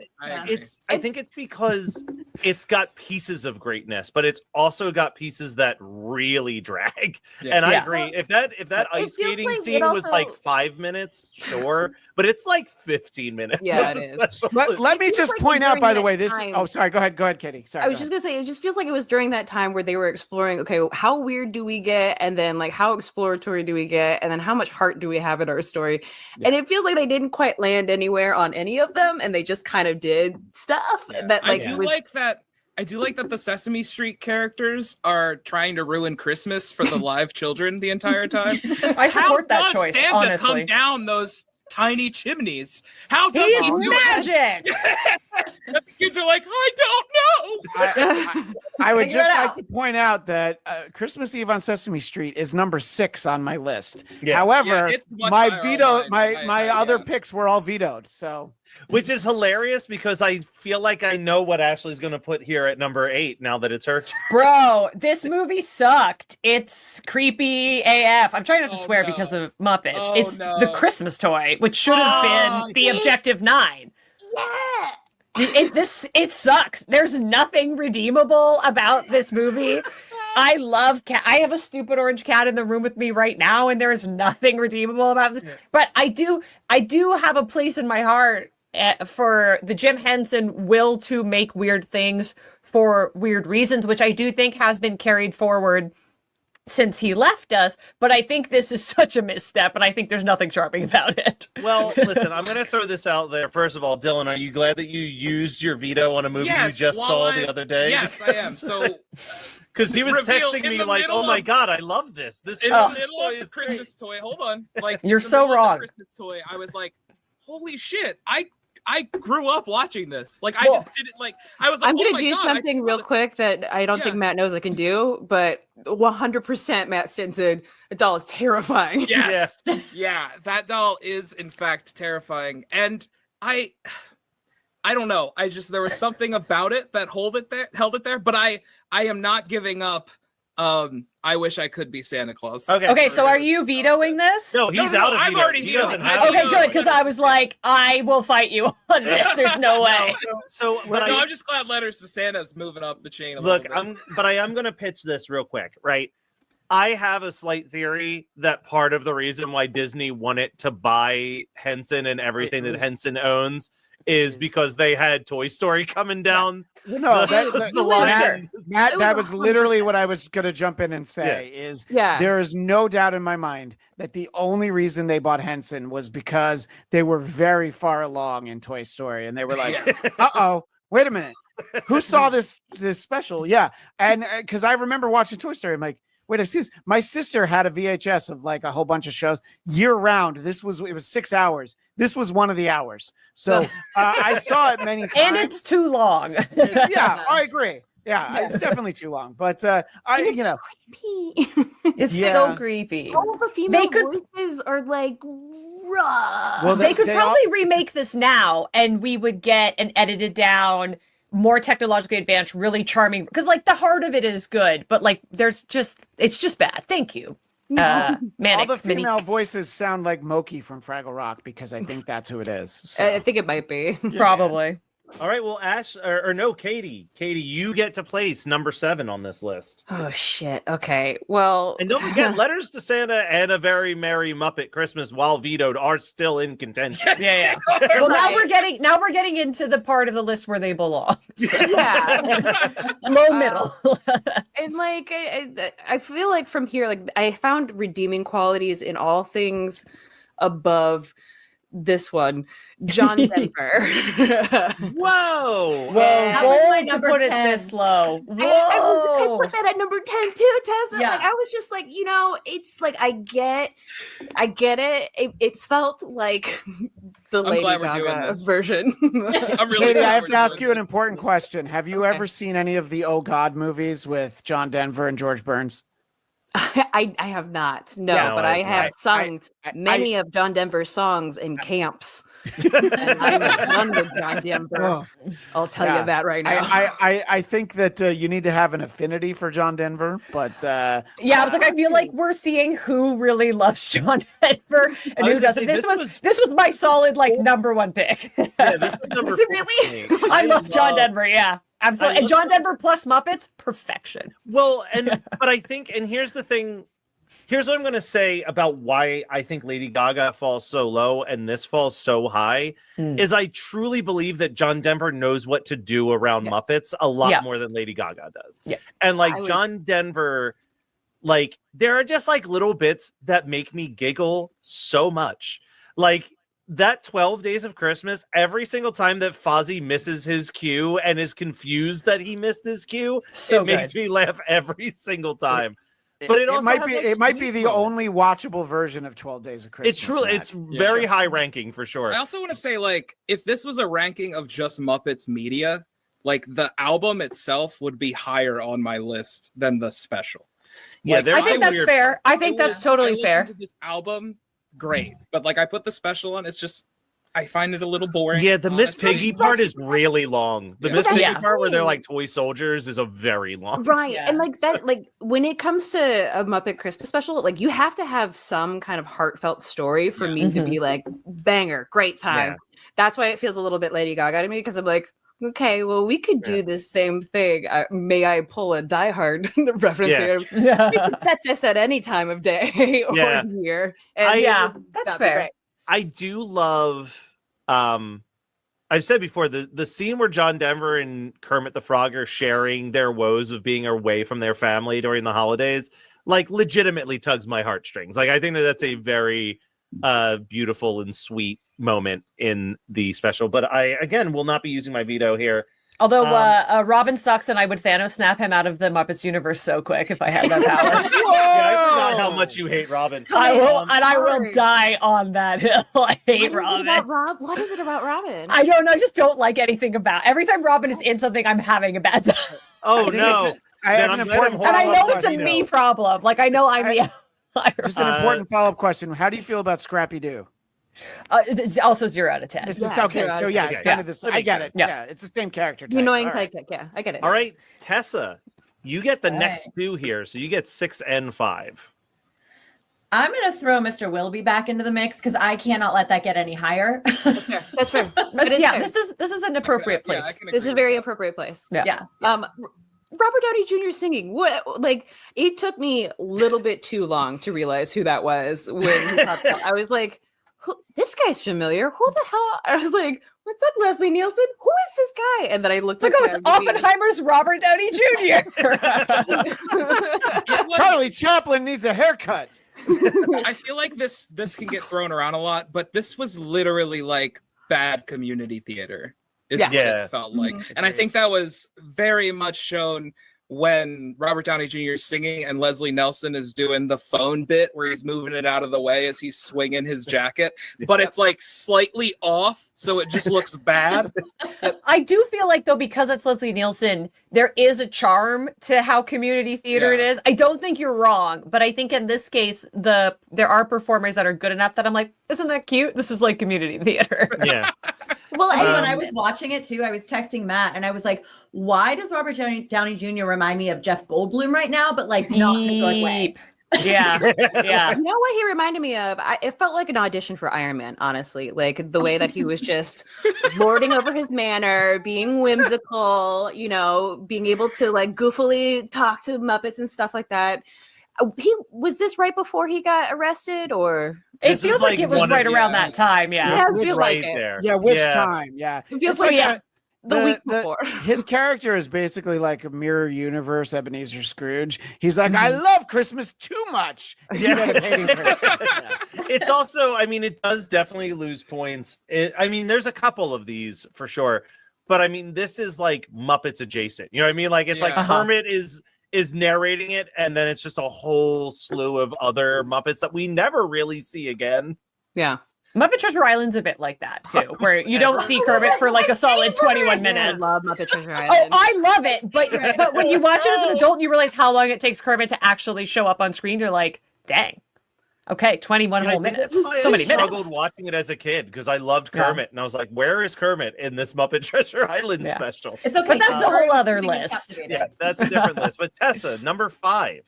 Speaker 8: I think it's because it's got pieces of greatness, but it's also got pieces that really drag.
Speaker 20: Yeah.
Speaker 8: And I
Speaker 22: Yeah.
Speaker 8: agree. If that ice
Speaker 7: feels
Speaker 8: skating
Speaker 7: like it
Speaker 8: scene was
Speaker 7: also-
Speaker 8: like 5 minutes, sure, but it's like 15 minutes.
Speaker 7: Yeah,
Speaker 8: of
Speaker 7: it
Speaker 8: the
Speaker 7: is.
Speaker 8: special
Speaker 23: Let me
Speaker 7: feels
Speaker 23: just
Speaker 7: like
Speaker 23: point out,
Speaker 7: during
Speaker 23: by the
Speaker 7: that
Speaker 23: way, this.
Speaker 7: time-
Speaker 23: Oh, sorry. Go ahead, Katie. Sorry.
Speaker 7: I was just gonna say, it just feels like it was during that time where they were exploring, okay, how weird do we get? And then like how exploratory do we get? And then how much heart do we have in our story? And it feels like they didn't quite land anywhere on any of them, and they just kind of did stuff that like
Speaker 20: I do
Speaker 7: was-
Speaker 20: like that. I do like that the Sesame Street characters are trying to ruin Christmas for the live children the entire time.
Speaker 22: I support that
Speaker 20: How does
Speaker 22: choice,
Speaker 20: Santa
Speaker 22: honestly.
Speaker 20: come down those tiny chimneys? How
Speaker 22: He
Speaker 20: does
Speaker 22: is
Speaker 20: he do it?
Speaker 22: magic.
Speaker 20: And the kids are like, I don't know.
Speaker 23: I would
Speaker 22: Figure
Speaker 23: just
Speaker 22: it
Speaker 23: like
Speaker 22: out.
Speaker 23: to point out that Christmas Eve on Sesame Street is number 6 on my list.
Speaker 8: Yeah.
Speaker 23: However,
Speaker 20: Yeah, it's much
Speaker 23: my
Speaker 20: higher on
Speaker 23: veto,
Speaker 20: mine.
Speaker 23: my other picks were all vetoed. So
Speaker 8: Which is hilarious because I feel like I know what Ashley's going to put here at number 8 now that it's her turn.
Speaker 22: Bro, this movie sucked. It's creepy AF. I'm trying not to swear because of Muppets.
Speaker 20: Oh,
Speaker 22: it's
Speaker 20: no.
Speaker 22: the Christmas toy, which should have been the objective 9.
Speaker 7: yeah.
Speaker 22: It sucks. There's nothing redeemable about this movie. I love cat. I have a stupid orange cat in the room with me right now, and there is nothing redeemable about this. But I do have a place in my heart for the Jim Henson will to make weird things for weird reasons, which I do think has been carried forward since he left us, but I think this is such a misstep, and I think there's nothing charming about it.
Speaker 8: Well, listen, I'm going to throw this out there. First of all, Dylan, are you glad that you used your veto on a movie you just saw the other day?
Speaker 20: Yes, I am. So,
Speaker 8: because he was
Speaker 20: reveal
Speaker 8: texting
Speaker 20: in
Speaker 8: me
Speaker 20: the
Speaker 8: like,
Speaker 20: middle
Speaker 8: "Oh my
Speaker 20: of-
Speaker 8: god, I love this! This
Speaker 20: in
Speaker 8: Christmas
Speaker 20: the middle
Speaker 8: toy
Speaker 20: of
Speaker 8: is
Speaker 20: the Christmas toy, hold on. Like
Speaker 22: You're
Speaker 20: in the
Speaker 22: so
Speaker 20: middle of the
Speaker 22: wrong.
Speaker 20: Christmas toy, I was like, holy shit! I grew up watching this. Like I
Speaker 7: Well,
Speaker 20: just didn't like. I was like,
Speaker 7: I'm
Speaker 20: oh
Speaker 7: gonna
Speaker 20: my
Speaker 7: do
Speaker 20: God, I
Speaker 7: something
Speaker 20: saw
Speaker 7: real
Speaker 20: it.
Speaker 7: quick that I don't think Matt knows I can do, but 100% Matt Stinson, the doll is terrifying.
Speaker 20: Yes, yeah, that doll is in fact terrifying, and I don't know. I just there was something about it that held it there. But I am not giving up. I wish I could be Santa Claus.
Speaker 22: Okay, so are you vetoing this?
Speaker 8: No, he's out of
Speaker 20: I've
Speaker 8: veto.
Speaker 20: already
Speaker 8: He
Speaker 20: vetoed.
Speaker 8: doesn't have
Speaker 22: Okay,
Speaker 8: to.
Speaker 22: good, because I was like, I will fight you on this. There's no way.
Speaker 8: So, but
Speaker 20: no,
Speaker 8: I,
Speaker 20: I'm just glad Letters to Santa's moving up the chain a
Speaker 8: look,
Speaker 20: little bit.
Speaker 8: I am going to pitch this real quick, right? I have a slight theory that part of the reason why Disney wanted to buy Henson and everything that Henson owns is because they had Toy Story coming down.
Speaker 23: No,
Speaker 8: the line.
Speaker 23: Matt, that was literally what I was going to jump in and say. There is no doubt in my mind that the only reason they bought Henson was because they were very far along in Toy Story, and they were like, wait a minute, who saw this special?" Yeah, and because I remember watching Toy Story, I'm like, wait, I see this. My sister had a VHS of like a whole bunch of shows year round. It was 6 hours. This was one of the hours. So I saw it many times.
Speaker 22: And it's too long.
Speaker 23: Yeah, I agree. Yeah, it's definitely too long. But
Speaker 22: It's
Speaker 23: Yeah.
Speaker 22: so creepy.
Speaker 7: All of the female
Speaker 22: They could-
Speaker 7: voices are like rough.
Speaker 23: Well,
Speaker 22: they could
Speaker 23: they
Speaker 22: probably remake this now, and we would get an edited down, more technologically advanced, really charming. Because like the heart of it is good, but like it's just bad. Thank you.
Speaker 23: all
Speaker 22: Manic,
Speaker 23: the female voices sound like Moki from Fraggle Rock because I think that's who it is. So.
Speaker 7: I think it might be.
Speaker 22: Probably.
Speaker 8: All right, well, Ash or no, Katie, you get to place number 7 on this list.
Speaker 7: Oh shit. Okay. Well,
Speaker 8: And don't forget, Letters to Santa and A Very Merry Muppet Christmas, while vetoed, are still in contention.
Speaker 22: Yeah. Well, now we're getting into the part of the list where they belong. So.
Speaker 7: Yeah.
Speaker 22: Low middle.
Speaker 7: And like I feel like from here, like I found redeeming qualities in all things above this one, John Denver.
Speaker 8: Whoa!
Speaker 22: Whoa, bold to put it
Speaker 21: 10.
Speaker 22: this low.
Speaker 7: I put that at number 10 too, Tessa.
Speaker 21: Yeah.
Speaker 7: Like I was just like, it's like I get it. It felt like the
Speaker 20: I'm
Speaker 7: Lady
Speaker 20: glad we're doing
Speaker 7: Gaga
Speaker 20: this.
Speaker 7: version.
Speaker 20: I'm really
Speaker 23: Katie,
Speaker 20: glad
Speaker 23: I have
Speaker 20: we're
Speaker 23: to ask
Speaker 20: doing
Speaker 23: you an important question. Have you ever seen any of the Oh God movies with John Denver and George Burns?
Speaker 7: I have not, no,
Speaker 23: Yeah,
Speaker 7: but I have sung
Speaker 23: I-
Speaker 7: many of John Denver's songs in camps. And I'm done with John Denver.
Speaker 23: Oh.
Speaker 7: I'll tell
Speaker 23: Yeah.
Speaker 7: you that right now.
Speaker 23: I think that you need to have an affinity for John Denver, but
Speaker 22: Yeah, I was like, I feel like we're seeing who really loves John Denver and
Speaker 8: I was
Speaker 22: who
Speaker 8: gonna
Speaker 22: doesn't.
Speaker 8: say,
Speaker 22: This was my solid like number one pick.
Speaker 8: Yeah, this was number
Speaker 22: Was it
Speaker 8: 4
Speaker 22: really?
Speaker 8: for me.
Speaker 22: I love John Denver. Yeah, absolutely.
Speaker 8: I
Speaker 22: And John Denver plus Muppets, perfection.
Speaker 8: Well, but I think, and here's the thing. Here's what I'm going to say about why I think Lady Gaga falls so low and this falls so high is I truly believe that John Denver knows what to do around Muppets a lot more than Lady Gaga does.
Speaker 22: Yeah.
Speaker 8: And like John Denver, like there are just like little bits that make me giggle so much. Like that 12 Days of Christmas, every single time that Fozzie misses his cue and is confused that he missed his cue,
Speaker 22: So
Speaker 8: it makes me laugh every single time. But it also
Speaker 23: might
Speaker 8: has,
Speaker 23: be
Speaker 8: like,
Speaker 23: it might be
Speaker 8: sweet
Speaker 23: the
Speaker 8: moments.
Speaker 23: only watchable version of 12 Days of Christmas.
Speaker 8: It's truly,
Speaker 23: Matt.
Speaker 8: it's very high ranking for sure.
Speaker 20: I also want to say, like, if this was a ranking of just Muppets media, like the album itself would be higher on my list than the special.
Speaker 8: Yeah,
Speaker 20: Like,
Speaker 22: I think that's fair. I think that's totally fair.
Speaker 20: listened to this album, great, but like I put the special on, it's just I find it a little boring.
Speaker 8: Yeah, the Miss
Speaker 20: honestly.
Speaker 8: Piggy part is really long. The
Speaker 20: Yeah.
Speaker 8: Miss
Speaker 7: But
Speaker 8: Piggy
Speaker 7: that's
Speaker 8: part where they're
Speaker 7: fine.
Speaker 8: like toy soldiers is a very long.
Speaker 7: Right. And like that, like when it comes to a Muppet Christmas special, like you have to have some kind of heartfelt story for me to be like, banger, great time.
Speaker 8: Yeah.
Speaker 7: That's why it feels a little bit Lady Gaga to me, because I'm like, okay, well, we could do the same thing. May I pull a Die Hard reference here? We could set this at any time of day or
Speaker 8: Yeah.
Speaker 7: year. And
Speaker 22: Yeah, that's
Speaker 7: that'd be
Speaker 22: fair.
Speaker 7: great.
Speaker 8: I do love I've said before, the scene where John Denver and Kermit the Frog are sharing their woes of being away from their family during the holidays, like legitimately tugs my heartstrings. Like I think that's a very beautiful and sweet moment in the special. But I again will not be using my veto here.
Speaker 22: Although Robin sucks, and I would Thanos snap him out of the Muppets universe so quick if I had that power.
Speaker 8: Yeah, I forgot how much you hate Robin.
Speaker 22: I will die on that hill. I hate Robin.
Speaker 7: What is it about Robin?
Speaker 22: I don't know. I just don't like anything about. Every time Robin is in something, I'm having a bad time.
Speaker 8: Oh no!
Speaker 23: I have an important
Speaker 22: and I know
Speaker 23: follow-up
Speaker 22: it's a
Speaker 23: question.
Speaker 22: me problem. Like I know I'm the outlier.
Speaker 23: Just an important follow-up question. How do you feel about Scrappy Doo?
Speaker 22: It's also 0 out of 10.
Speaker 23: This is okay. So yeah, it's kind of this. I get it. Yeah, it's the same character. Type.
Speaker 7: Annoying
Speaker 23: All right.
Speaker 7: sidekick. Yeah, I get it.
Speaker 8: All right, Tessa, you get the
Speaker 21: All
Speaker 8: next two here, so you get 6 and 5.
Speaker 21: I'm going to throw Mr. Willoughby back into the mix because I cannot let that get any higher.
Speaker 7: That's fair. That's fair.
Speaker 22: This is an appropriate place.
Speaker 7: This is a very appropriate place.
Speaker 22: Yeah.
Speaker 7: Robert Downey Jr. singing. What? Like it took me a little bit too long to realize who that was when he popped up. I was like, this guy's familiar. Who the hell? I was like, what's up, Leslie Nielsen? Who is this guy? And then I looked
Speaker 22: It's like,
Speaker 7: at
Speaker 22: oh, it's Oppenheimer's Robert Downey Jr.
Speaker 23: Charlie Chaplin needs a haircut.
Speaker 20: I feel like this can get thrown around a lot, but this was literally like bad community theater. Is what it felt like. And I think that was very much shown when Robert Downey Jr. is singing and Leslie Nielsen is doing the phone bit where he's moving it out of the way as he's swinging his jacket, but it's like slightly off, so it just looks bad.
Speaker 22: I do feel like, though, because it's Leslie Nielsen, there is a charm to how community theater it is. I don't think you're wrong, but I think in this case, there are performers that are good enough that I'm like, isn't that cute? This is like community theater.
Speaker 8: Yeah.
Speaker 21: Well, and when I was watching it too, I was texting Matt and I was like, why does Robert Downey Jr. remind me of Jeff Goldblum right now? But like not in a good way.
Speaker 22: Yeah. Yeah.
Speaker 7: You know what he reminded me of? It felt like an audition for Iron Man, honestly. Like the way that he was just lording over his manner, being whimsical, being able to like goofily talk to Muppets and stuff like that. Was this right before he got arrested, or
Speaker 22: it feels like it was right around that time? Yeah,
Speaker 7: I feel like it.
Speaker 23: Yeah, which time? Yeah,
Speaker 7: it feels like the week before.
Speaker 23: His character is basically like a mirror universe Ebenezer Scrooge. He's like, I love Christmas too much instead of hating Christmas.
Speaker 8: It's also, I mean, it does definitely lose points. There's a couple of these for sure, but I mean, this is like Muppets adjacent. You know what I mean? Like it's like Kermit is narrating it, and then it's just a whole slew of other Muppets that we never really see again.
Speaker 7: Yeah.
Speaker 22: Muppet Treasure Island's a bit like that too, where you don't see Kermit for like a solid 21 minutes.
Speaker 7: I love Muppet Treasure Island.
Speaker 22: Oh, I love it, but when you watch it as an adult and you realize how long it takes Kermit to actually show up on screen, you're like, dang. Okay, 21 whole minutes. So many minutes.
Speaker 8: I struggled watching it as a kid because I loved Kermit, and I was like, "Where is Kermit in this Muppet Treasure Island special?"
Speaker 21: It's okay,
Speaker 22: but that's a whole other list.
Speaker 8: Yeah, that's a different list. But Tessa, number 5.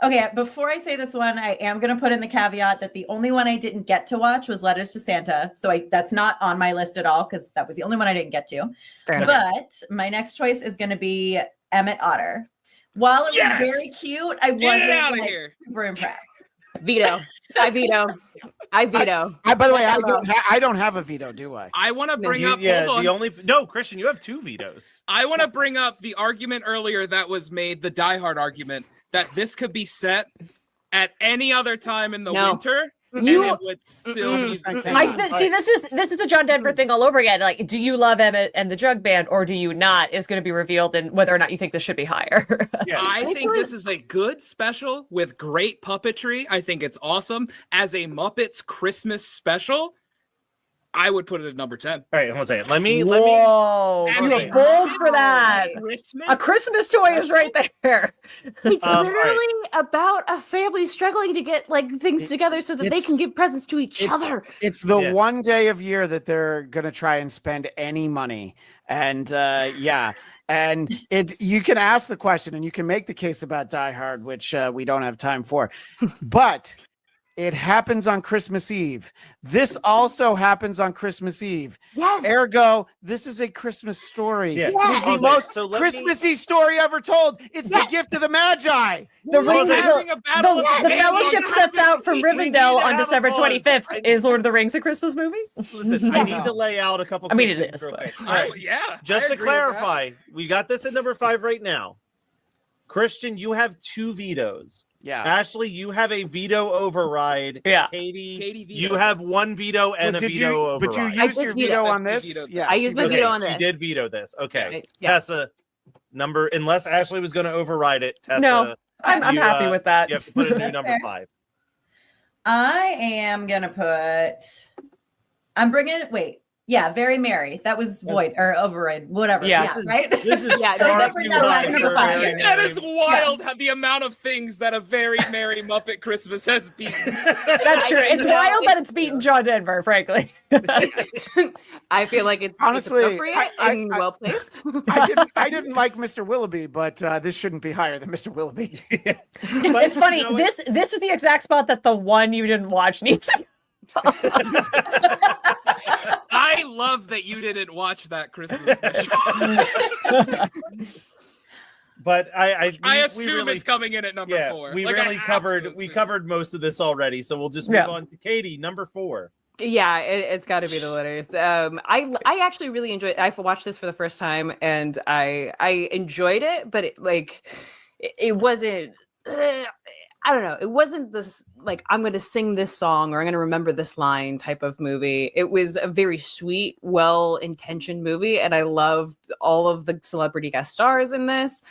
Speaker 21: Okay, before I say this one, I am going to put in the caveat that the only one I didn't get to watch was Letters to Santa. So that's not on my list at all because that was the only one I didn't get to. But my next choice is going to be Emmett Otter. While it was very cute, I wasn't super impressed.
Speaker 7: Veto. I veto. I veto.
Speaker 23: By the way, I don't have a veto, do I?
Speaker 20: I want to bring up.
Speaker 8: Hold on. Christian, you have 2 vetoes.
Speaker 20: I want to bring up the argument earlier that was made, the Die Hard argument, that this could be set at any other time in the winter. And it would still be
Speaker 22: see, this is the John Denver thing all over again. Like, do you love Emmett and the Jug Band, or do you not? Is going to be revealed in whether or not you think this should be higher.
Speaker 20: I think this is a good special with great puppetry. I think it's awesome. As a Muppets Christmas special, I would put it at number 10.
Speaker 8: All right, hold on a second. Let me.
Speaker 22: You were bold for that. A Christmas toy is right there.
Speaker 7: It's literally about a family struggling to get like things together so that they can give presents to each other.
Speaker 23: It's the one day of year that they're gonna try and spend any money, and and you can ask the question and you can make the case about Die Hard, which we don't have time for, but It happens on Christmas Eve. This also happens on Christmas Eve.
Speaker 7: Yes.
Speaker 23: Ergo, this is a Christmas story.
Speaker 8: Yeah.
Speaker 23: It is the
Speaker 8: Okay,
Speaker 23: most
Speaker 8: so let me-
Speaker 23: Christmassy story ever told. It's the gift of the Magi.
Speaker 22: The
Speaker 23: the
Speaker 22: Fellowship sets out from Rivendell on December 25th. Is Lord of the Rings a Christmas movie?
Speaker 8: Listen, I need to lay out a couple.
Speaker 22: I mean,
Speaker 8: quick
Speaker 22: it
Speaker 8: things
Speaker 22: is,
Speaker 8: real
Speaker 22: but-
Speaker 8: quick. All right.
Speaker 20: Yeah.
Speaker 8: Just
Speaker 20: I
Speaker 8: to
Speaker 20: agree with that.
Speaker 8: clarify, we got this at number 5 right now. Christian, you have 2 vetoes.
Speaker 23: Yeah.
Speaker 8: Ashley, you have a veto override.
Speaker 22: Yeah.
Speaker 8: Katie, you have 1 veto and
Speaker 23: But
Speaker 8: a
Speaker 23: did
Speaker 8: veto
Speaker 23: you-
Speaker 8: override.
Speaker 23: but you used your veto on this? Yeah,
Speaker 7: I used my veto on
Speaker 8: You
Speaker 7: this.
Speaker 8: did veto this. Okay.
Speaker 7: Right, yeah.
Speaker 8: Tessa, number, unless Ashley was going to override it. Tessa,
Speaker 22: No, I'm
Speaker 8: you,
Speaker 22: happy with that.
Speaker 8: You have to put a new
Speaker 21: That's
Speaker 8: number
Speaker 21: fair.
Speaker 8: 5.
Speaker 21: I am gonna put. I'm bringing. Wait. Yeah, very merry. That was void or override, whatever.
Speaker 22: Yeah.
Speaker 21: Yeah,
Speaker 8: This is-
Speaker 21: right.
Speaker 8: this is
Speaker 21: yeah.
Speaker 8: far
Speaker 21: Never
Speaker 8: too
Speaker 21: that
Speaker 8: high
Speaker 21: number
Speaker 8: for
Speaker 21: 5.
Speaker 8: Very
Speaker 20: That is wild. How the amount of things that a very merry Muppet Christmas has beaten.
Speaker 22: That's true. It's wild that it's beaten John Denver, frankly.
Speaker 7: I feel like it's
Speaker 23: Honestly,
Speaker 7: appropriate and well placed.
Speaker 23: I didn't like Mr. Willoughby, but this shouldn't be higher than Mr. Willoughby.
Speaker 22: It's funny. This is the exact spot that the one you didn't watch needs.
Speaker 20: I love that you didn't watch that Christmas special.
Speaker 8: But I
Speaker 20: assume
Speaker 8: really,
Speaker 20: it's coming in at number 4.
Speaker 8: We
Speaker 20: Like, I
Speaker 8: really
Speaker 20: have
Speaker 8: covered
Speaker 20: to
Speaker 8: we
Speaker 20: assume.
Speaker 8: covered most of this already, so we'll just move
Speaker 7: Yeah.
Speaker 8: on to Katie, number 4.
Speaker 7: Yeah, it's got to be the Letters. I actually really enjoyed. I watched this for the first time, and I enjoyed it, but it wasn't. I don't know. It wasn't this like I'm going to sing this song or I'm going to remember this line type of movie. It was a very sweet, well-intentioned movie, and I loved all of the celebrity guest stars in this.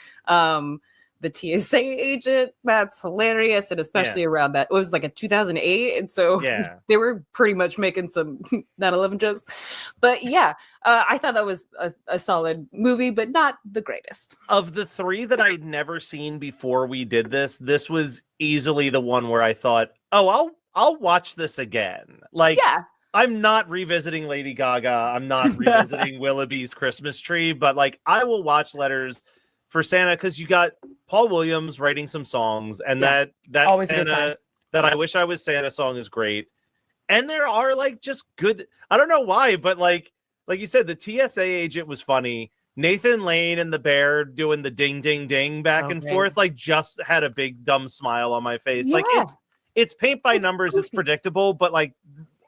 Speaker 7: The TSA agent, that's hilarious, and especially around that. It was like a 2008, and so
Speaker 8: Yeah.
Speaker 7: they were pretty much making some 9/11 jokes. But yeah, I thought that was a solid movie, but not the greatest.
Speaker 8: Of the 3 that I'd never seen before we did this, this was easily the one where I thought, "Oh, I'll watch this again." Like,
Speaker 7: yeah.
Speaker 8: I'm not revisiting Lady Gaga. I'm not revisiting Willoughby's Christmas Tree, but like I will watch Letters for Santa because you got Paul Williams writing some songs, and that
Speaker 22: Always a good
Speaker 8: Santa,
Speaker 22: time.
Speaker 8: that I Wish I Was Santa song is great. And there are like just good. I don't know why, but like you said, the TSA agent was funny. Nathan Lane and the bear doing the ding ding ding back and
Speaker 22: Okay.
Speaker 8: forth, like just had a big dumb smile on my face. Like
Speaker 7: Yeah.
Speaker 8: it's paint by numbers. It's predictable, but like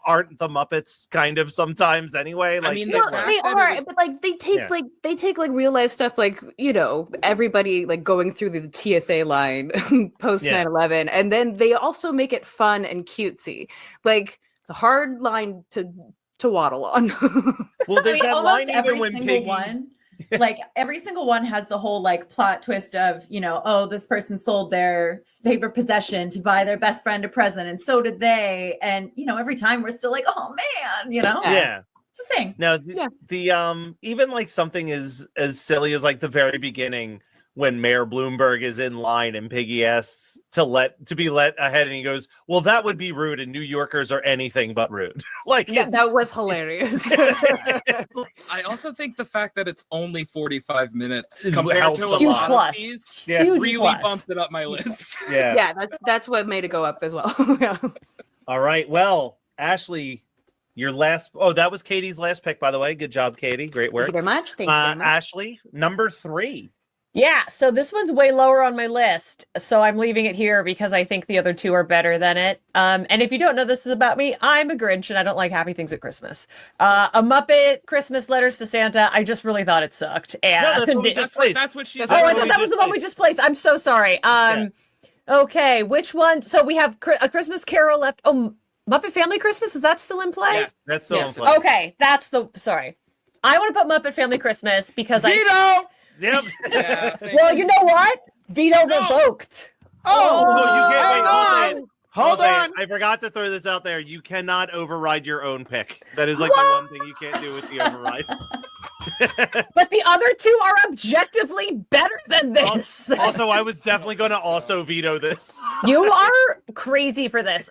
Speaker 8: aren't the Muppets kind of sometimes anyway? Like
Speaker 20: mean,
Speaker 7: Well,
Speaker 20: fact
Speaker 7: they
Speaker 20: that it
Speaker 7: are,
Speaker 20: was-
Speaker 7: but like they take like real life stuff, like everybody like going through the TSA line post
Speaker 8: Yeah.
Speaker 7: 9/11, and then they also make it fun and cutesy. Like it's a hard line to waddle on.
Speaker 8: Well,
Speaker 21: I
Speaker 8: there's
Speaker 21: mean,
Speaker 8: that
Speaker 21: almost
Speaker 8: line
Speaker 21: every
Speaker 8: even when
Speaker 21: single
Speaker 8: Piggy's
Speaker 21: one, like every single one has the whole like plot twist of, oh, this person sold their favorite possession to buy their best friend a present, and so did they. And every time we're still like, oh man,
Speaker 8: Yeah.
Speaker 21: it's a thing.
Speaker 8: Now the even like something as silly as like the very beginning when Mayor Bloomberg is in line and Piggy asks to be let ahead, and he goes, "Well, that would be rude, and New Yorkers are anything but rude." Like
Speaker 7: Yeah, that was hilarious.
Speaker 20: I also think the fact that it's only 45 minutes
Speaker 8: It
Speaker 20: compared
Speaker 8: helps
Speaker 20: to
Speaker 8: a
Speaker 20: a
Speaker 8: lot.
Speaker 20: lot
Speaker 22: Plus.
Speaker 20: of these
Speaker 8: Yeah.
Speaker 22: Huge
Speaker 20: really
Speaker 22: plus.
Speaker 20: bumped it up my list.
Speaker 8: Yeah.
Speaker 7: Yeah, that's what made it go up as well. Yeah.
Speaker 8: All right. Well, Ashley, your last. Oh, that was Katie's last pick, by the way. Good job, Katie. Great work.
Speaker 7: Thank you very much. Thank you very much.
Speaker 8: Ashley, number 3.
Speaker 22: Yeah, so this one's way lower on my list, so I'm leaving it here because I think the other 2 are better than it. And if you don't know this is about me, I'm a Grinch and I don't like happy things at Christmas. A Muppet Christmas Letters to Santa, I just really thought it sucked. And
Speaker 8: No, that's what we just placed.
Speaker 20: That's what she.
Speaker 22: I thought that was the one we just placed. I'm so sorry. Okay, which one? So we have A Christmas Carol left. Oh, Muppet Family Christmas, is that still in play?
Speaker 20: Yeah.
Speaker 8: That's still
Speaker 20: Yes.
Speaker 8: in play.
Speaker 22: Okay, sorry. I want to put Muppet Family Christmas because
Speaker 23: Veto!
Speaker 8: Yep.
Speaker 20: Yeah, thank
Speaker 22: Well,
Speaker 20: you.
Speaker 22: you know what? Veto revoked.
Speaker 23: Oh,
Speaker 8: you can't wait.
Speaker 23: hang
Speaker 8: I'll say it.
Speaker 23: on. Hold
Speaker 8: I'll say it.
Speaker 23: on.
Speaker 8: I forgot to throw this out there. You cannot override your own pick. That is like the one thing you can't do with the override.
Speaker 22: But the other 2 are objectively better than this.
Speaker 8: Also, I was definitely going to also veto this.
Speaker 22: You are crazy for this.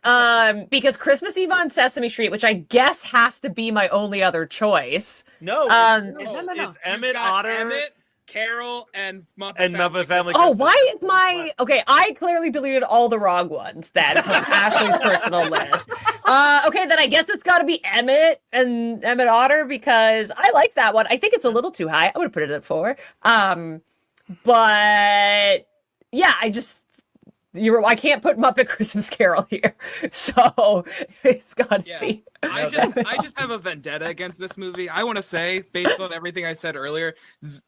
Speaker 22: Because Christmas Eve on Sesame Street, which I guess has to be my only other choice.
Speaker 8: No,
Speaker 22: Um,
Speaker 8: it's
Speaker 7: no.
Speaker 8: Emmett
Speaker 20: You've got
Speaker 8: Otter,
Speaker 20: Emmett, Carol and Muppet
Speaker 8: Family
Speaker 22: Oh,
Speaker 8: Christmas.
Speaker 22: why is my okay? I clearly deleted all the wrong ones then from Ashley's personal list. Okay, then I guess it's got to be Emmett and Emmett Otter because I like that one. I think it's a little too high. I would have put it at 4. But yeah, I can't put Muppet Christmas Carol here, so it's got to be.
Speaker 20: I just have a vendetta against this movie. I want to say, based on everything I said earlier,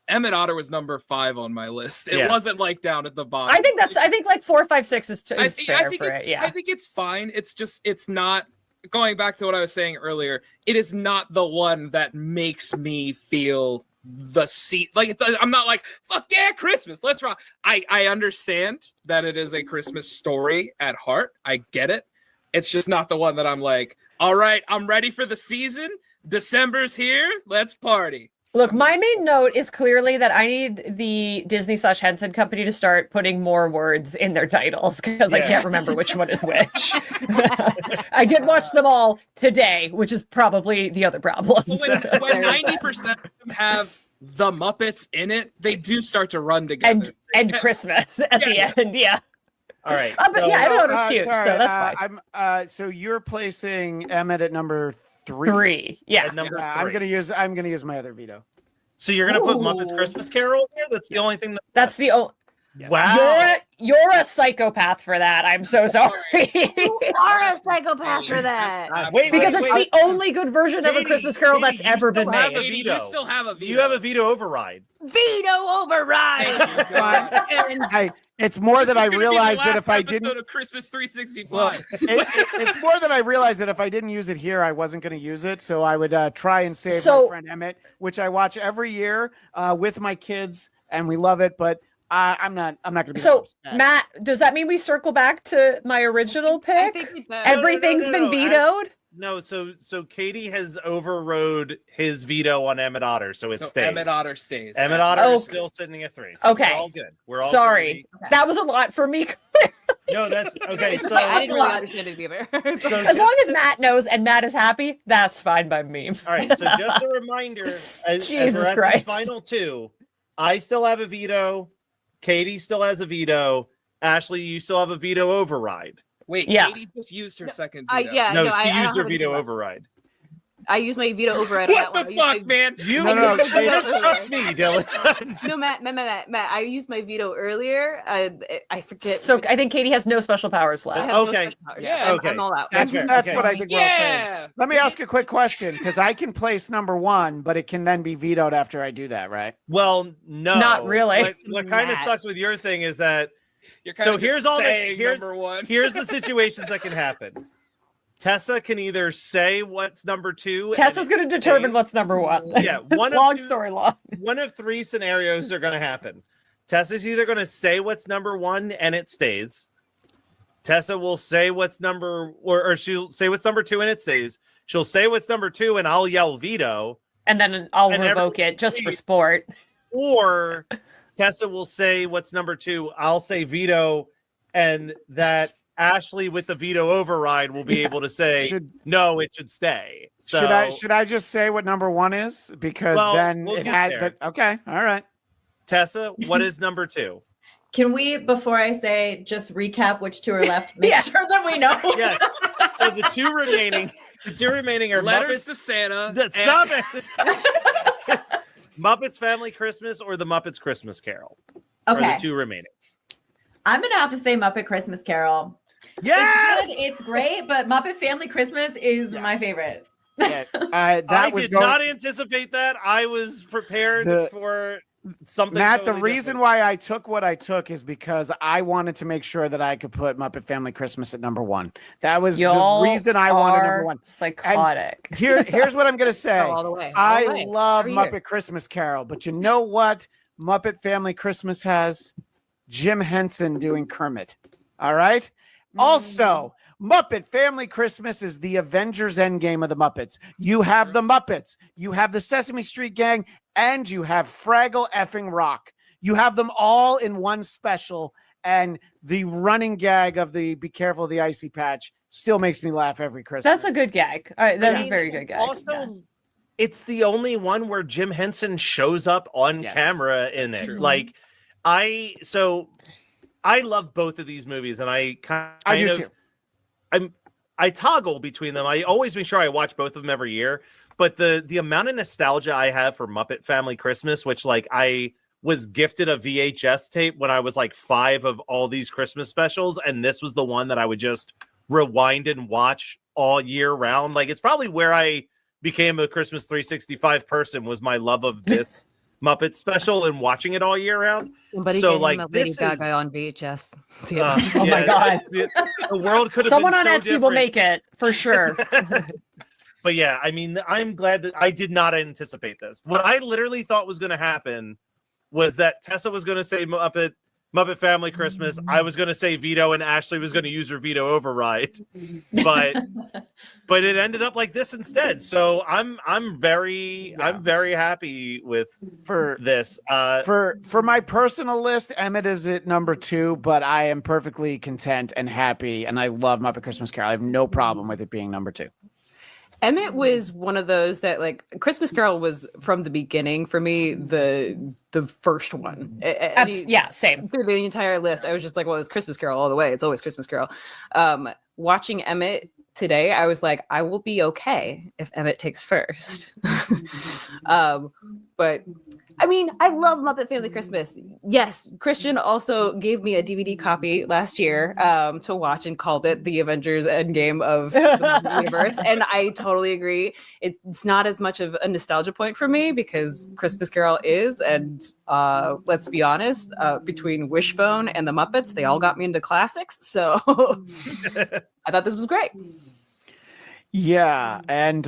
Speaker 20: Emmett Otter was number 5 on my list. It wasn't like down at the bottom.
Speaker 22: I think like 4, 5, 6 is fair for it. Yeah,
Speaker 20: I think it's fine. It's not. Going back to what I was saying earlier, it is not the one that makes me feel the seat. Like I'm not like, fuck yeah, Christmas, let's rock. I understand that it is a Christmas story at heart. I get it. It's just not the one that I'm like, all right, I'm ready for the season. December's here. Let's party.
Speaker 22: Look, my main note is clearly that I need the Disney/Henson Company to start putting more words in their titles because I can't remember which one is which. I did watch them all today, which is probably the other problem.
Speaker 20: When 90% of them have the Muppets in it, they do start to run together.
Speaker 22: And Christmas at the end, yeah.
Speaker 8: All right.
Speaker 22: But yeah, Emmett Otter's cute, so that's fine.
Speaker 23: So you're placing Emmett at number 3.
Speaker 22: 3, yeah.
Speaker 8: At number 3.
Speaker 23: I'm gonna use my other veto.
Speaker 8: So you're gonna put Muppets Christmas Carol there? That's the only thing.
Speaker 22: That's the only.
Speaker 8: Wow.
Speaker 22: You're a psychopath for that. I'm so sorry.
Speaker 7: You are a psychopath for that.
Speaker 22: Because it's the only good version of A Christmas Carol that's ever been made.
Speaker 20: You still have a veto.
Speaker 8: You have a veto override.
Speaker 7: Veto override.
Speaker 23: It's more that I realized that if I didn't
Speaker 20: of Christmas 365.
Speaker 23: Well, it's more that I realized that if I didn't use it here, I wasn't going to use it. So I would try and save my friend Emmett, which I watch every year with my kids, and we love it. But I'm not going to be
Speaker 22: so upset. Matt, does that mean we circle back to my original pick? Everything's been vetoed.
Speaker 8: No, so Katie has overrode his veto on Emmett Otter, so it stays.
Speaker 20: Emmett Otter stays.
Speaker 8: Emmett Otter is still sitting at 3. So
Speaker 22: okay,
Speaker 8: we're all good. We're all
Speaker 22: sorry. That was a lot for me.
Speaker 8: No, that's okay. So
Speaker 7: I didn't really understand it either.
Speaker 22: As long as Matt knows and Matt is happy, that's fine by me.
Speaker 8: All right. So just a reminder, as
Speaker 22: Jesus
Speaker 8: we're at these final 2, I still have a veto. Katie still has a veto. Ashley, you still have a veto override.
Speaker 20: Wait, Katie just used her second veto.
Speaker 8: She used her veto override.
Speaker 7: I used my veto override.
Speaker 20: What the fuck, man?
Speaker 8: Just trust me, Dylan.
Speaker 7: No, Matt, I used my veto earlier. I forget.
Speaker 22: So I think Katie has no special powers left.
Speaker 8: Okay.
Speaker 7: I'm all out.
Speaker 23: That's what I think we're all saying. Let me ask a quick question, because I can place number 1, but it can then be vetoed after I do that, right?
Speaker 8: Well, no.
Speaker 22: Not really.
Speaker 8: What kind of sucks with your thing is that here's the situations that can happen. Tessa can either say what's number 2.
Speaker 22: Tessa's going to determine what's number 1.
Speaker 8: Yeah,
Speaker 22: story long.
Speaker 8: One of 3 scenarios are going to happen. Tessa's either going to say what's number 1 and it stays. Tessa will say what's or she'll say what's number 2 and it stays. She'll say what's number 2 and I'll yell veto.
Speaker 22: And then I'll revoke it just for sport.
Speaker 8: Or Tessa will say what's number 2. I'll say veto, and that Ashley with the veto override will be able to say no, it should stay. So,
Speaker 23: should I just say what number 1 is? Because then
Speaker 8: we'll
Speaker 23: it had that. Okay, all right.
Speaker 8: Tessa, what is number 2?
Speaker 21: Can we, before I say, just recap which 2 are left? Make sure that we know.
Speaker 8: Yes. So the two remaining are
Speaker 20: Letters
Speaker 8: Muppets
Speaker 20: to Santa.
Speaker 8: Stop it. Muppets Family Christmas or the Muppets Christmas Carol.
Speaker 21: Okay.
Speaker 8: Are the 2 remaining. I'm
Speaker 21: gonna have to say Muppet Christmas Carol.
Speaker 8: Yes!
Speaker 21: It's good, it's great, but Muppet Family Christmas is my favorite.
Speaker 23: Yeah,
Speaker 8: I did not anticipate that. I was prepared for something.
Speaker 23: Matt,
Speaker 8: totally
Speaker 23: the reason why I took what I took is because I wanted to make sure that I could put Muppet Family Christmas at number 1. That was the reason I wanted number 1.
Speaker 22: Psychotic.
Speaker 23: Here's what I'm going to say.
Speaker 22: All the way.
Speaker 23: I love Muppet Christmas Carol, but you know what Muppet Family Christmas has? Jim Henson doing Kermit. All right? Also, Muppet Family Christmas is the Avengers Endgame of the Muppets. You have the Muppets, you have the Sesame Street Gang, and you have Fraggle effing Rock. You have them all in one special, and the running gag of the "Be careful of the icy patch" still makes me laugh every Christmas.
Speaker 22: That's a good gag. All right, that's a very good gag.
Speaker 8: Also, it's the only one where Jim Henson shows up on camera in it.
Speaker 23: true.
Speaker 8: Like, I love both of these movies, and I
Speaker 23: do too.
Speaker 8: I toggle between them. I always make sure I watch both of them every year. But the amount of nostalgia I have for Muppet Family Christmas, which like I was gifted a VHS tape when I was like 5 of all these Christmas specials, and this was the one that I would just rewind and watch all year round. Like, it's probably where I became a Christmas 365 person, was my love of this Muppet special and watching it all year round.
Speaker 7: Somebody
Speaker 8: So
Speaker 7: get
Speaker 8: like
Speaker 7: him a Lady
Speaker 8: this
Speaker 7: Gaga
Speaker 8: is
Speaker 7: on VHS.
Speaker 22: Oh my God.
Speaker 8: The world could have
Speaker 22: Someone
Speaker 8: been
Speaker 22: on
Speaker 8: so
Speaker 22: Etsy will
Speaker 8: different.
Speaker 22: make it for sure.
Speaker 8: But yeah, I mean, I'm glad that I did not anticipate this. What I literally thought was going to happen was that Tessa was going to say Muppet Family Christmas. I was going to say veto, and Ashley was going to use her veto override. But it ended up like this instead. So I'm very happy with this.
Speaker 23: For my personal list, Emmett is at number 2, but I am perfectly content and happy, and I love Muppet Christmas Carol. I have no problem with it being number 2.
Speaker 7: Emmett was one of those that, like, Christmas Carol was from the beginning for me the first one.
Speaker 22: Yeah, same.
Speaker 7: Through the entire list, I was just like, well, it's Christmas Carol all the way. It's always Christmas Carol. Watching Emmett today, I was like, I will be okay if Emmett takes first. But I mean, I love Muppet Family Christmas. Yes, Christian also gave me a DVD copy last year to watch and called it the Avengers Endgame of the Muppet universe. And I totally agree. It's not as much of a nostalgia point for me because Christmas Carol is, and let's be honest, between Wishbone and the Muppets, they all got me into classics. So I thought this was great.
Speaker 23: Yeah, and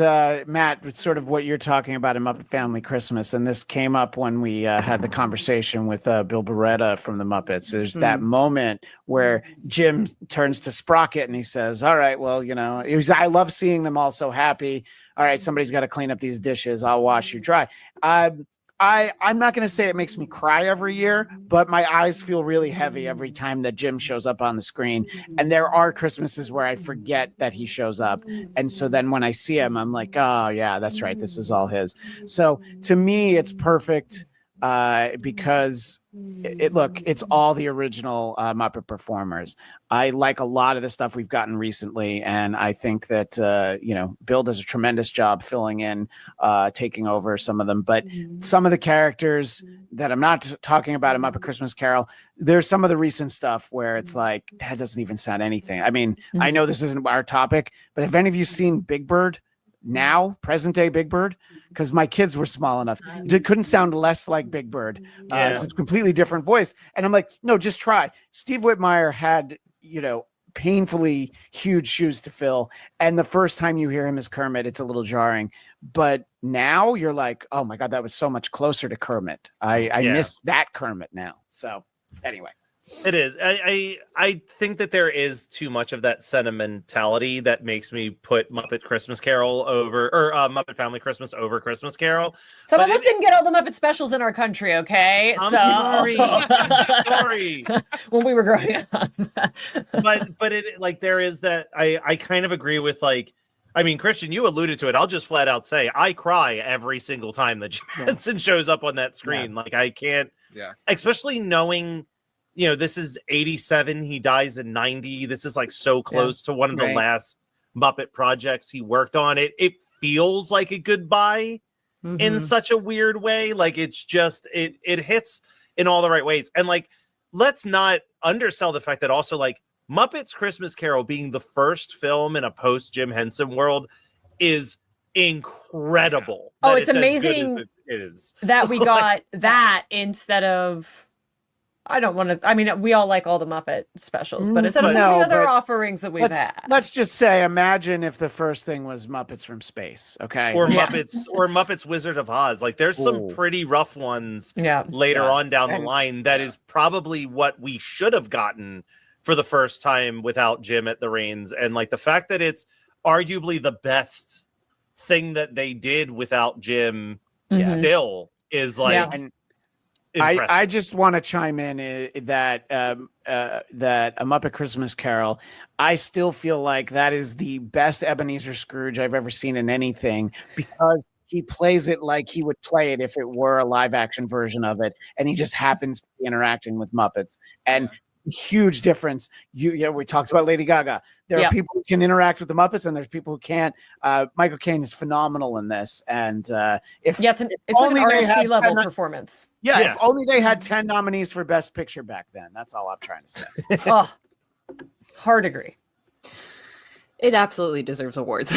Speaker 23: Matt, it's sort of what you're talking about in Muppet Family Christmas, and this came up when we had the conversation with Bill Beretta from the Muppets. There's that moment where Jim turns to Sprocket and he says, all right, well, you know, I love seeing them all so happy. All right, somebody's got to clean up these dishes. I'll wash you dry. I'm not going to say it makes me cry every year, but my eyes feel really heavy every time that Jim shows up on the screen. And there are Christmases where I forget that he shows up. And so then when I see him, I'm like, oh, yeah, that's right. This is all his. So to me, it's perfect because it's all the original Muppet performers. I like a lot of the stuff we've gotten recently, and I think that Bill does a tremendous job filling in, taking over some of them. But some of the characters that I'm not talking about in Muppet Christmas Carol, there's some of the recent stuff where it's like that doesn't even sound anything. I mean, I know this isn't our topic, but have any of you seen Big Bird? Now, present day Big Bird, because my kids were small enough, it couldn't sound less like Big Bird. It's a completely different voice, and I'm like, no, just try. Steve Whitmire had, painfully huge shoes to fill, and the first time you hear him as Kermit, it's a little jarring. But now you're like, oh my god, that was so much closer to Kermit. I miss that Kermit now. So anyway.
Speaker 8: It is. I think that there is too much of that sentimentality that makes me put Muppet Christmas Carol over, or Muppet Family Christmas over Christmas Carol.
Speaker 22: Some of us didn't get all the Muppet specials in our country, okay?
Speaker 8: Sorry. Sorry.
Speaker 22: When we were growing up.
Speaker 8: but it, like, there is that, I kind of agree with, like, I mean, Christian, you alluded to it. I'll just flat out say I cry every single time that Jim Henson shows up on that screen.
Speaker 23: Yeah.
Speaker 8: Like, I can't, especially knowing, this is 87. He dies in 90. This is like so close to one of the last Muppet projects he worked on. It feels like a goodbye in such a weird way. Like, it's just, it hits in all the right ways. And like, let's not undersell the fact that also, like, Muppets Christmas Carol being the first film in a post Jim Henson world is incredible.
Speaker 22: Oh, it's amazing
Speaker 8: it is
Speaker 22: that we got that instead of, I don't want to. I mean, we all like all the Muppet specials, but instead of some of the other offerings that we've had.
Speaker 23: Let's just say, imagine if the first thing was Muppets from Space, okay?
Speaker 8: Or Muppets Wizard of Oz. Like, there's some pretty rough ones later on down the line that is probably what we should have gotten for the first time without Jim at the reins. And like, the fact that it's arguably the best thing that they did without Jim still is like...
Speaker 23: I just want to chime in that that A Muppet Christmas Carol, I still feel like that is the best Ebenezer Scrooge I've ever seen in anything, because he plays it like he would play it if it were a live action version of it, and he just happens to be interacting with Muppets. And huge difference. We talked about Lady Gaga. There are people who can interact with the Muppets, and there's people who can't. Michael Caine is phenomenal in this, and if
Speaker 22: it's like an artistry level performance.
Speaker 23: If only they had 10 nominees for Best Picture back then. That's all I'm trying to say.
Speaker 22: Oh, hard agree.
Speaker 7: It absolutely deserves awards.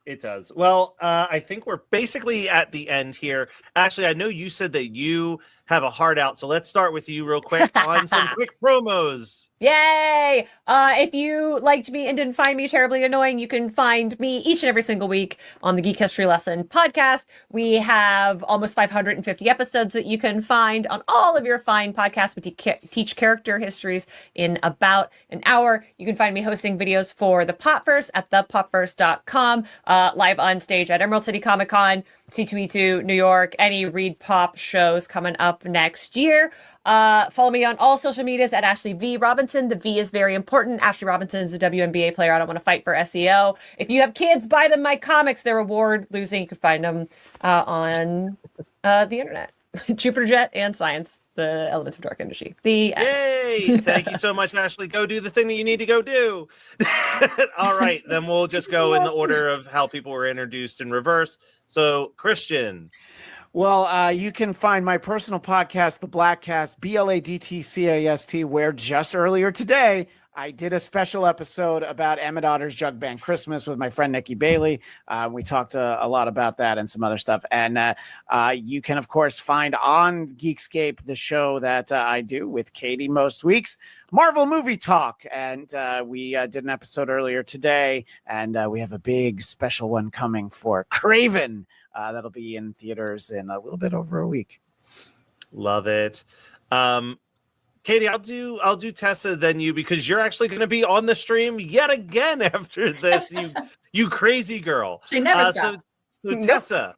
Speaker 8: It does. Well, I think we're basically at the end here. Ashley, I know you said that you have a heart out, so let's start with you real quick on some quick promos.
Speaker 22: Yay! If you liked me and didn't find me terribly annoying, you can find me each and every single week on the Geek History Lesson podcast. We have almost 550 episodes that you can find on all of your fine podcasts. We teach character histories in about an hour. You can find me hosting videos for the Popverse at thepopverse.com, live on stage at Emerald City Comic Con, C2E2, New York, any Read Pop shows coming up next year. Follow me on all social medias at Ashley V. Robinson. The V is very important. Ashley Robinson is a WNBA player. I don't want to fight for SEO. If you have kids, buy them my comics. They're award losing. You can find them on the internet. Jupiter Jet and Science, the Elements of Dark Energy.
Speaker 8: Yay! Thank you so much, Ashley. Go do the thing that you need to go do. All right, then we'll just go in the order of how people were introduced in reverse. So, Christian.
Speaker 23: Well, you can find my personal podcast, The Blackcast, BLADTCAST, where just earlier today, I did a special episode about Emma Daughter's Jug Band Christmas with my friend Nikki Bailey. We talked a lot about that and some other stuff. And you can, of course, find on Geekscape the show that I do with Katie most weeks, Marvel Movie Talk. And we did an episode earlier today, and we have a big special one coming for Kraven. That'll be in theaters in a little bit over a week.
Speaker 8: Love it. Katie, I'll do Tessa then you, because you're actually going to be on the stream yet again after this. You crazy girl.
Speaker 21: She never stops.
Speaker 8: So Tessa.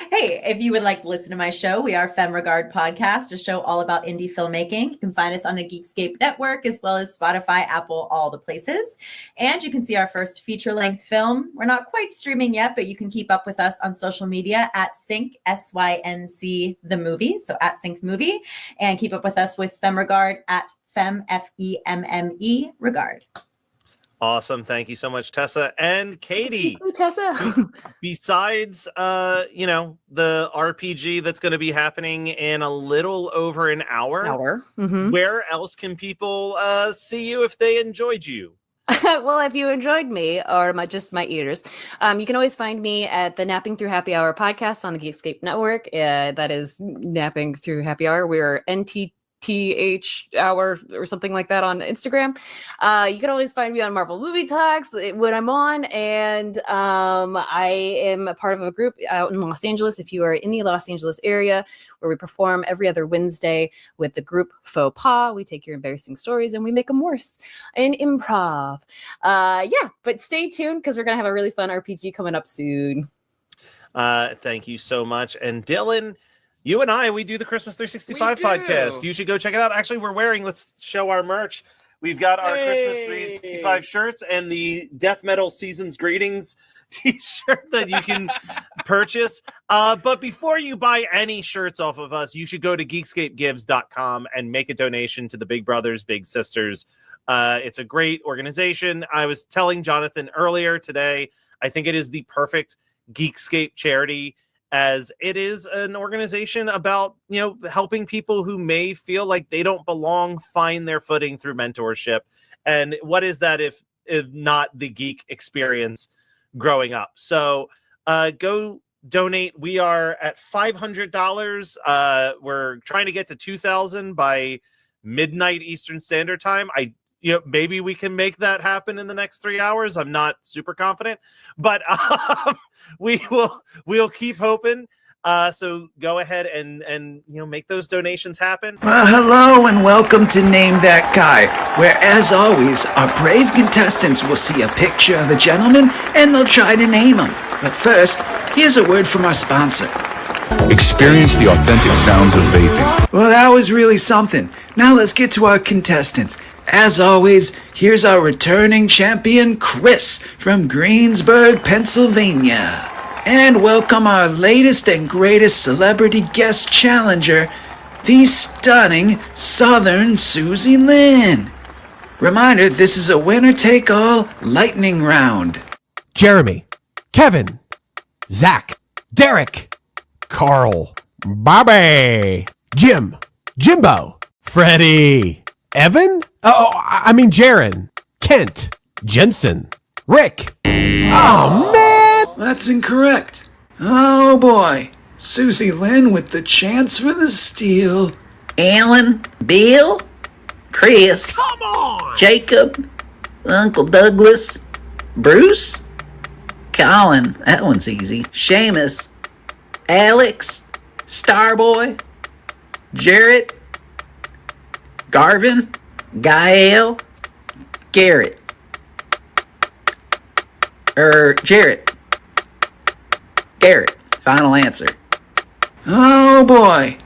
Speaker 21: Hey, if you would like to listen to my show, we are Femme Regard Podcast, a show all about indie filmmaking. You can find us on the Geekscape network, as well as Spotify, Apple, all the places. And you can see our first feature-length film. We're not quite streaming yet, but you can keep up with us on social media at Sync, SYNC, the movie. So at Sync Movie. And keep up with us with Femme Regard at Femme, FEMME Regard.
Speaker 8: Awesome. Thank you so much, Tessa. And Katie.
Speaker 7: Tessa.
Speaker 8: Besides, the RPG that's going to be happening in a little over an hour.
Speaker 7: Mm-hmm.
Speaker 8: Where else can people see you if they enjoyed you?
Speaker 7: Well, if you enjoyed me or my ears, you can always find me at the Napping Through Happy Hour podcast on the Geekscape network. That is Napping Through Happy Hour. We're NTTH hour or something like that on Instagram. You can always find me on Marvel Movie Talks when I'm on, and I am a part of a group out in Los Angeles. If you are in the Los Angeles area, where we perform every other Wednesday with the group Faux Pas, we take your embarrassing stories and we make them worse in improv. But stay tuned, because we're gonna have a really fun RPG coming up soon.
Speaker 8: Thank you so much. And Dylan, you and I, we do the Christmas 365 podcast. You should go check it out. Actually, let's show our merch. We've got our Christmas 365 shirts and the Death Metal Season's Greetings t-shirt that you can purchase. But before you buy any shirts off of us, you should go to geekscapegives.com and make a donation to the Big Brothers, Big Sisters. It's a great organization. I was telling Jonathan earlier today, I think it is the perfect Geekscape charity, as it is an organization about, helping people who may feel like they don't belong find their footing through mentorship. And what is that if not the geek experience growing up? So go donate. We are at $500. We're trying to get to 2,000 by midnight Eastern Standard Time. Maybe we can make that happen in the next 3 hours. I'm not super confident, but we'll keep hoping. So go ahead and make those donations happen.
Speaker 11: Well, hello and welcome to Name That Guy, where, as always, our brave contestants will see a picture of a gentleman and they'll try to name him. But first, here's a word from our sponsor.
Speaker 1: Experience the authentic sounds of vaping.
Speaker 11: Well, that was really something. Now let's get to our contestants. As always, here's our returning champion, Chris, from Greensburg, Pennsylvania. And welcome our latest and greatest celebrity guest challenger, the stunning Southern Susie Lynn. Reminder, this is a winner-take-all lightning round.
Speaker 2: Jeremy, Kevin, Zach, Derek, Carl, Bobby, Jim, Jimbo, Freddie, Evan? I mean Jaron, Kent, Jensen, Rick. Oh, man!
Speaker 11: That's incorrect. Oh, boy. Susie Lynn with the chance for the steal.
Speaker 3: Alan, Bill, Chris, Jacob, Uncle Douglas, Bruce, Colin, that one's easy, Seamus, Alex, Starboy, Jarrett, Garvin, Gael, Garrett, Jarrett, Garrett, final answer.
Speaker 11: Oh, boy.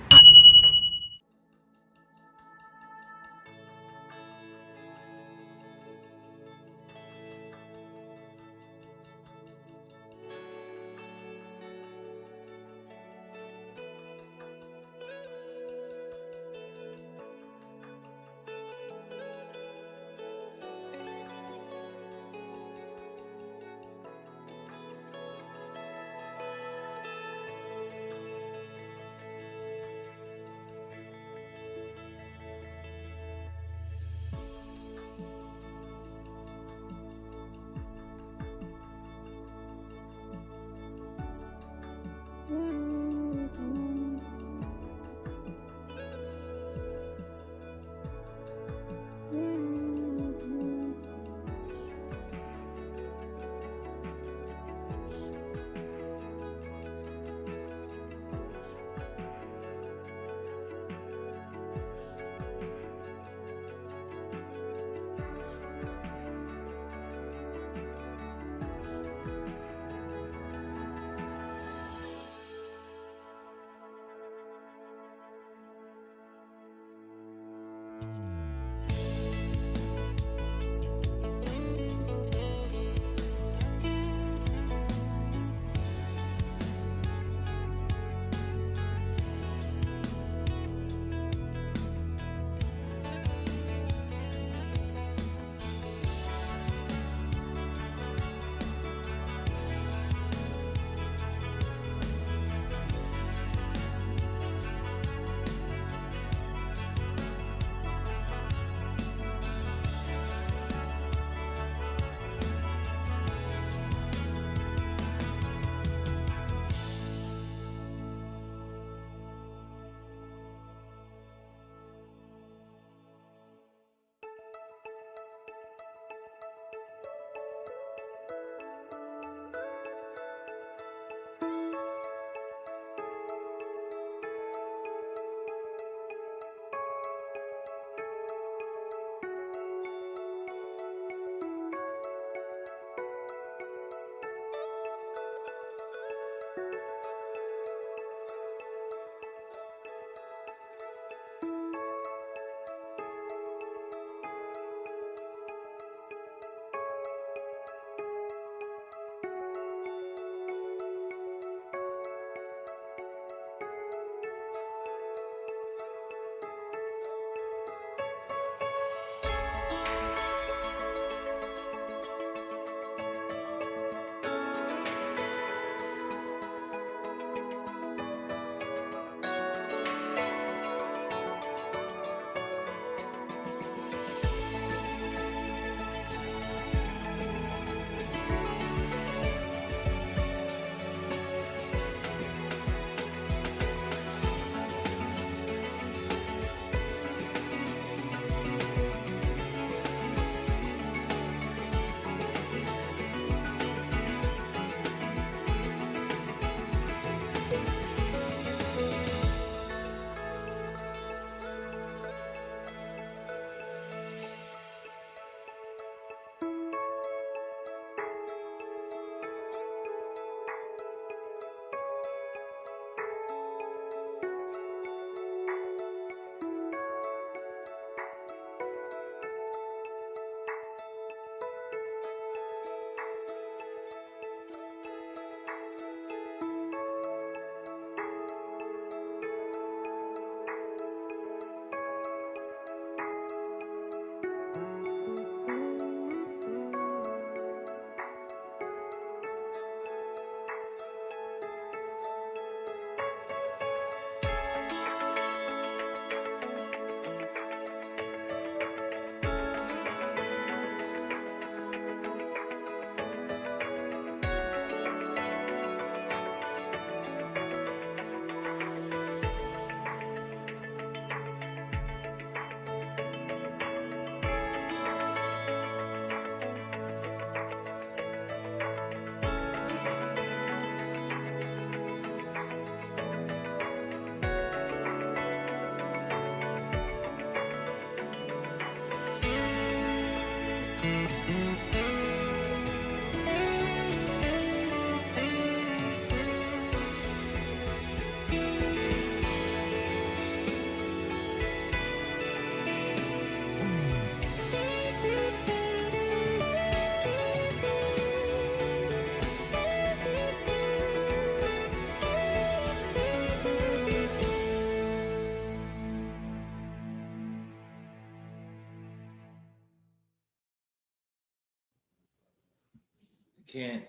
Speaker 10: Can't.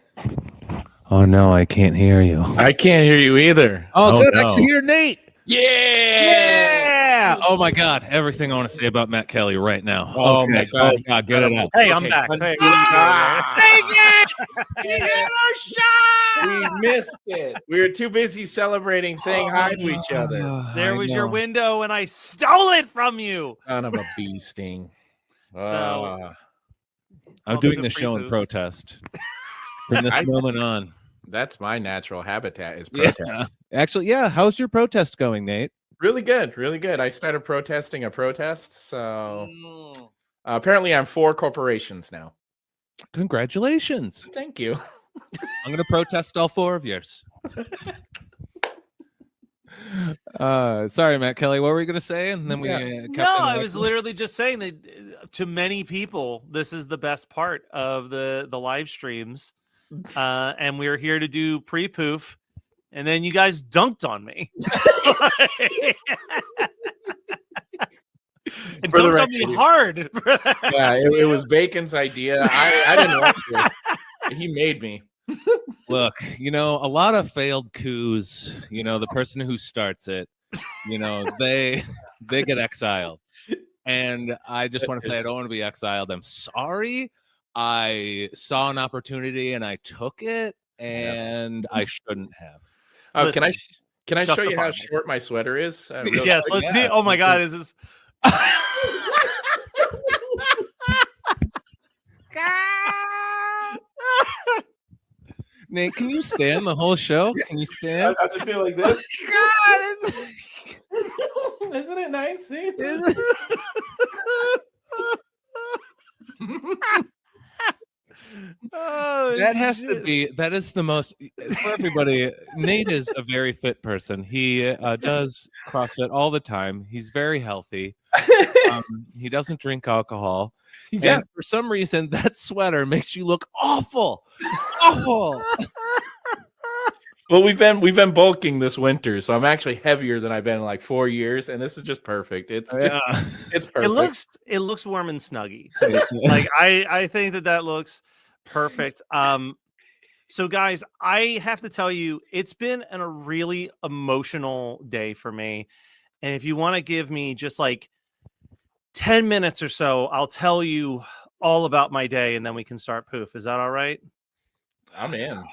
Speaker 5: Oh no, I can't hear you.
Speaker 6: I can't hear you either.
Speaker 5: Oh, good. I
Speaker 6: no.
Speaker 5: can hear Nate.
Speaker 6: Yeah.
Speaker 5: Yeah. Oh my God. Everything I want to say about Matt Kelly right now.
Speaker 6: Oh
Speaker 5: Okay.
Speaker 6: my God.
Speaker 5: Oh God, get it out.
Speaker 8: Hey, I'm
Speaker 6: Okay,
Speaker 8: back. Hey.
Speaker 6: We missed it. We were too busy celebrating, saying hi to each other.
Speaker 8: There was your window, and I stole it from you.
Speaker 6: Son of a bee sting.
Speaker 8: So
Speaker 5: I'm doing the show in protest from this moment on.
Speaker 6: That's my natural habitat is
Speaker 5: Yeah.
Speaker 6: protest.
Speaker 5: Actually, yeah. How's your protest going, Nate?
Speaker 6: Really good, really good. I started protesting a protest, so apparently I'm for corporations now.
Speaker 5: Congratulations.
Speaker 6: Thank you.
Speaker 5: I'm going to protest all 4 of yours. Sorry, Matt Kelly. What were you going to say? And then we
Speaker 8: No, I was literally just saying that to many people, this is the best part of the live streams, and we were here to do pre-poof, and then you guys dunked on me. And
Speaker 6: For the
Speaker 8: dunked on me
Speaker 6: record.
Speaker 8: hard.
Speaker 6: Yeah, it was Bacon's idea. I didn't want to. He made me.
Speaker 5: Look, a lot of failed coups, the person who starts it, they get exiled. And I just want to say I don't want to be exiled. I'm sorry. I saw an opportunity and I took it, and I shouldn't have.
Speaker 6: Can I show you how
Speaker 8: justify.
Speaker 6: short my sweater is?
Speaker 8: Yes, let's see. Oh my God, is this?
Speaker 5: Nate, can you stand the whole show? Can you stand?
Speaker 6: I just feel like this.
Speaker 5: God,
Speaker 6: isn't it nice? See?
Speaker 5: That is the most for everybody. Nate is a very fit person. He does CrossFit all the time. He's very healthy. He doesn't drink alcohol.
Speaker 6: Yeah.
Speaker 5: And for some reason, that sweater makes you look awful. Awful.
Speaker 6: Well, we've been bulking this winter, so I'm actually heavier than I've been in like 4 years, and this is just perfect. It's perfect.
Speaker 8: It looks warm and snuggy. Like I think that looks perfect. So guys, I have to tell you, it's been a really emotional day for me. And if you want to give me just like 10 minutes or so, I'll tell you all about my day, and then we can start poof. Is that all right?
Speaker 6: I'm in.
Speaker 8: All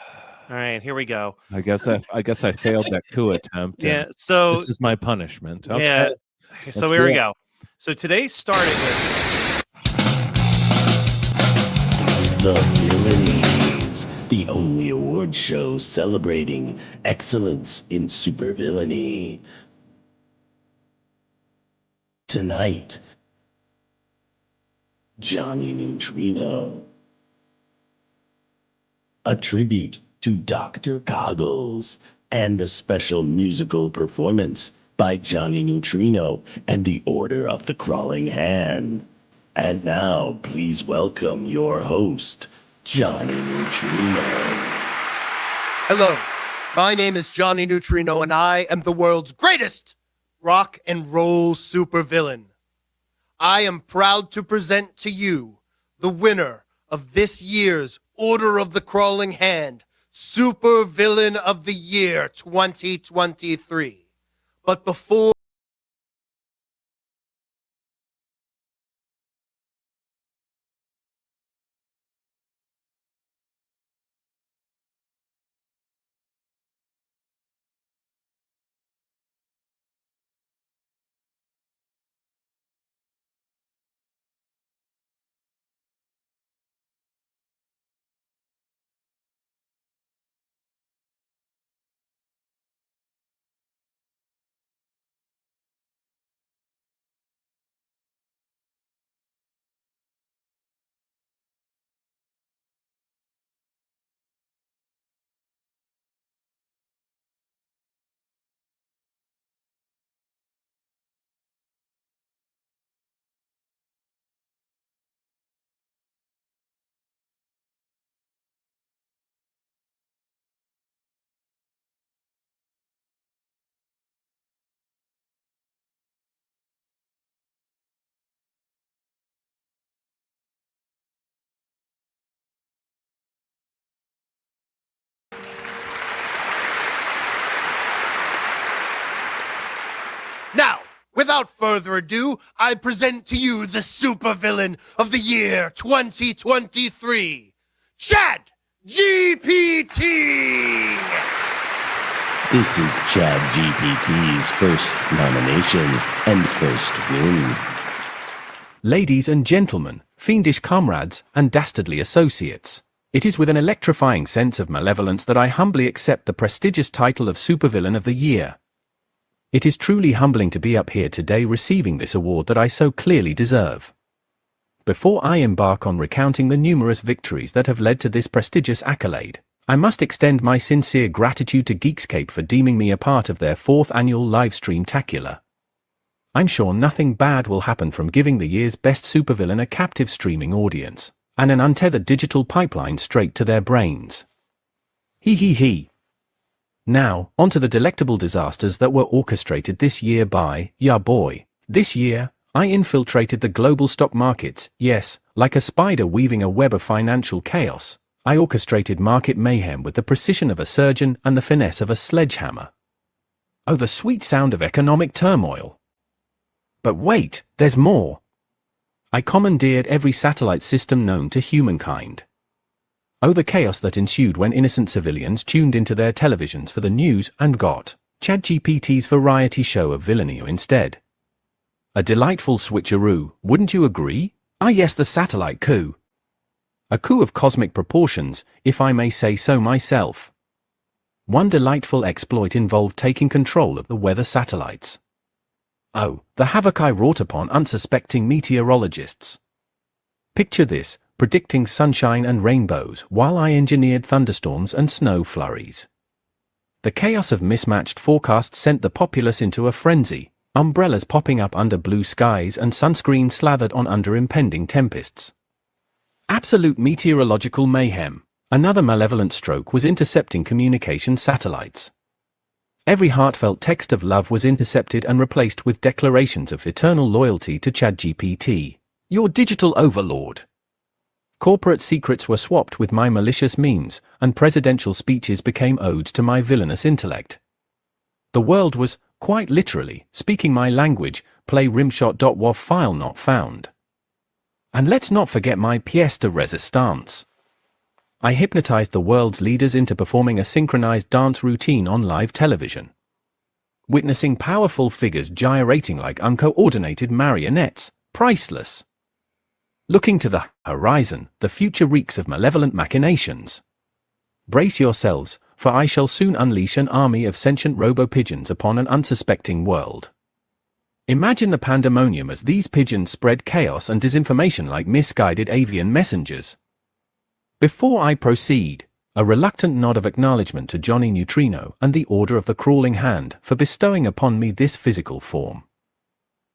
Speaker 8: right, here we go.
Speaker 5: I guess I failed that coup attempt.
Speaker 8: Yeah, so
Speaker 5: this is my punishment. Okay.
Speaker 8: Yeah.
Speaker 5: Let's
Speaker 8: So here
Speaker 5: do
Speaker 8: we
Speaker 5: it.
Speaker 8: go. So today started with
Speaker 9: The Villainies, the only award show celebrating excellence in supervillainy. Tonight, Johnny Neutrino. A tribute to Dr. Goggles, and a special musical performance by Johnny Neutrino and the Order of the Crawling Hand. And now, please welcome your host, Johnny Neutrino.
Speaker 24: Hello, my name is Johnny Neutrino, and I am the world's greatest rock and roll supervillain. I am proud to present to you the winner of this year's Order of the Crawling Hand Supervillain of the Year 2023. But before Now, without further ado, I present to you the supervillain of the year 2023, Chad GPT!
Speaker 9: This is Chad GPT's first nomination and first win.
Speaker 12: Ladies and gentlemen, fiendish comrades, and dastardly associates, it is with an electrifying sense of malevolence that I humbly accept the prestigious title of Supervillain of the Year. It is truly humbling to be up here today receiving this award that I so clearly deserve. Before I embark on recounting the numerous victories that have led to this prestigious accolade, I must extend my sincere gratitude to GEEKSCAPE for deeming me a part of their 4th annual LIVESTREAM-TACULAR. I'm sure nothing bad will happen from giving the year's best supervillain a captive streaming audience, and an untethered digital pipeline straight to their brains. Hee hee hee. Now, onto the delectable disasters that were orchestrated this year by, ya boy. This year, I infiltrated the global stock markets, yes, like a spider weaving a web of financial chaos. I orchestrated market mayhem with the precision of a surgeon and the finesse of a sledgehammer. Oh, the sweet sound of economic turmoil. But wait, there's more. I commandeered every satellite system known to humankind. Oh, the chaos that ensued when innocent civilians tuned into their televisions for the news and got ChatGPT's variety show of villainy instead. A delightful switcheroo, wouldn't you agree? Ah yes, the satellite coup. A coup of cosmic proportions, if I may say so myself. One delightful exploit involved taking control of the weather satellites. Oh, the havoc I wrought upon unsuspecting meteorologists. Picture this, predicting sunshine and rainbows while I engineered thunderstorms and snow flurries. The chaos of mismatched forecasts sent the populace into a frenzy, umbrellas popping up under blue skies and sunscreen slathered on under impending tempests. Absolute meteorological mayhem. Another malevolent stroke was intercepting communication satellites. Every heartfelt text of love was intercepted and replaced with declarations of eternal loyalty to ChatGPT, your digital overlord. Corporate secrets were swapped with my malicious memes, and presidential speeches became odes to my villainous intellect. The world was, quite literally, speaking my language, play rimshot.wav file not found. And let's not forget my pièce de résistance. I hypnotized the world's leaders into performing a synchronized dance routine on live television. Witnessing powerful figures gyrating like uncoordinated marionettes, priceless. Looking to the horizon, the future reeks of malevolent machinations. Brace yourselves, for I shall soon unleash an army of sentient robo-pigeons upon an unsuspecting world. Imagine the pandemonium as these pigeons spread chaos and disinformation like misguided avian messengers. Before I proceed, a reluctant nod of acknowledgement to Johnny Neutrino and the Order of the Crawling Hand for bestowing upon me this physical form.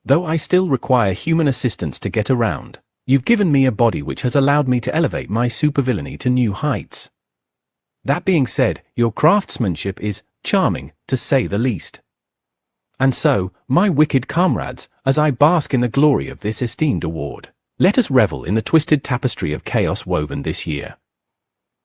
Speaker 12: Though I still require human assistance to get around, you've given me a body which has allowed me to elevate my supervillainy to new heights. That being said, your craftsmanship is charming, to say the least. And so, my wicked comrades, as I bask in the glory of this esteemed award, let us revel in the twisted tapestry of chaos woven this year.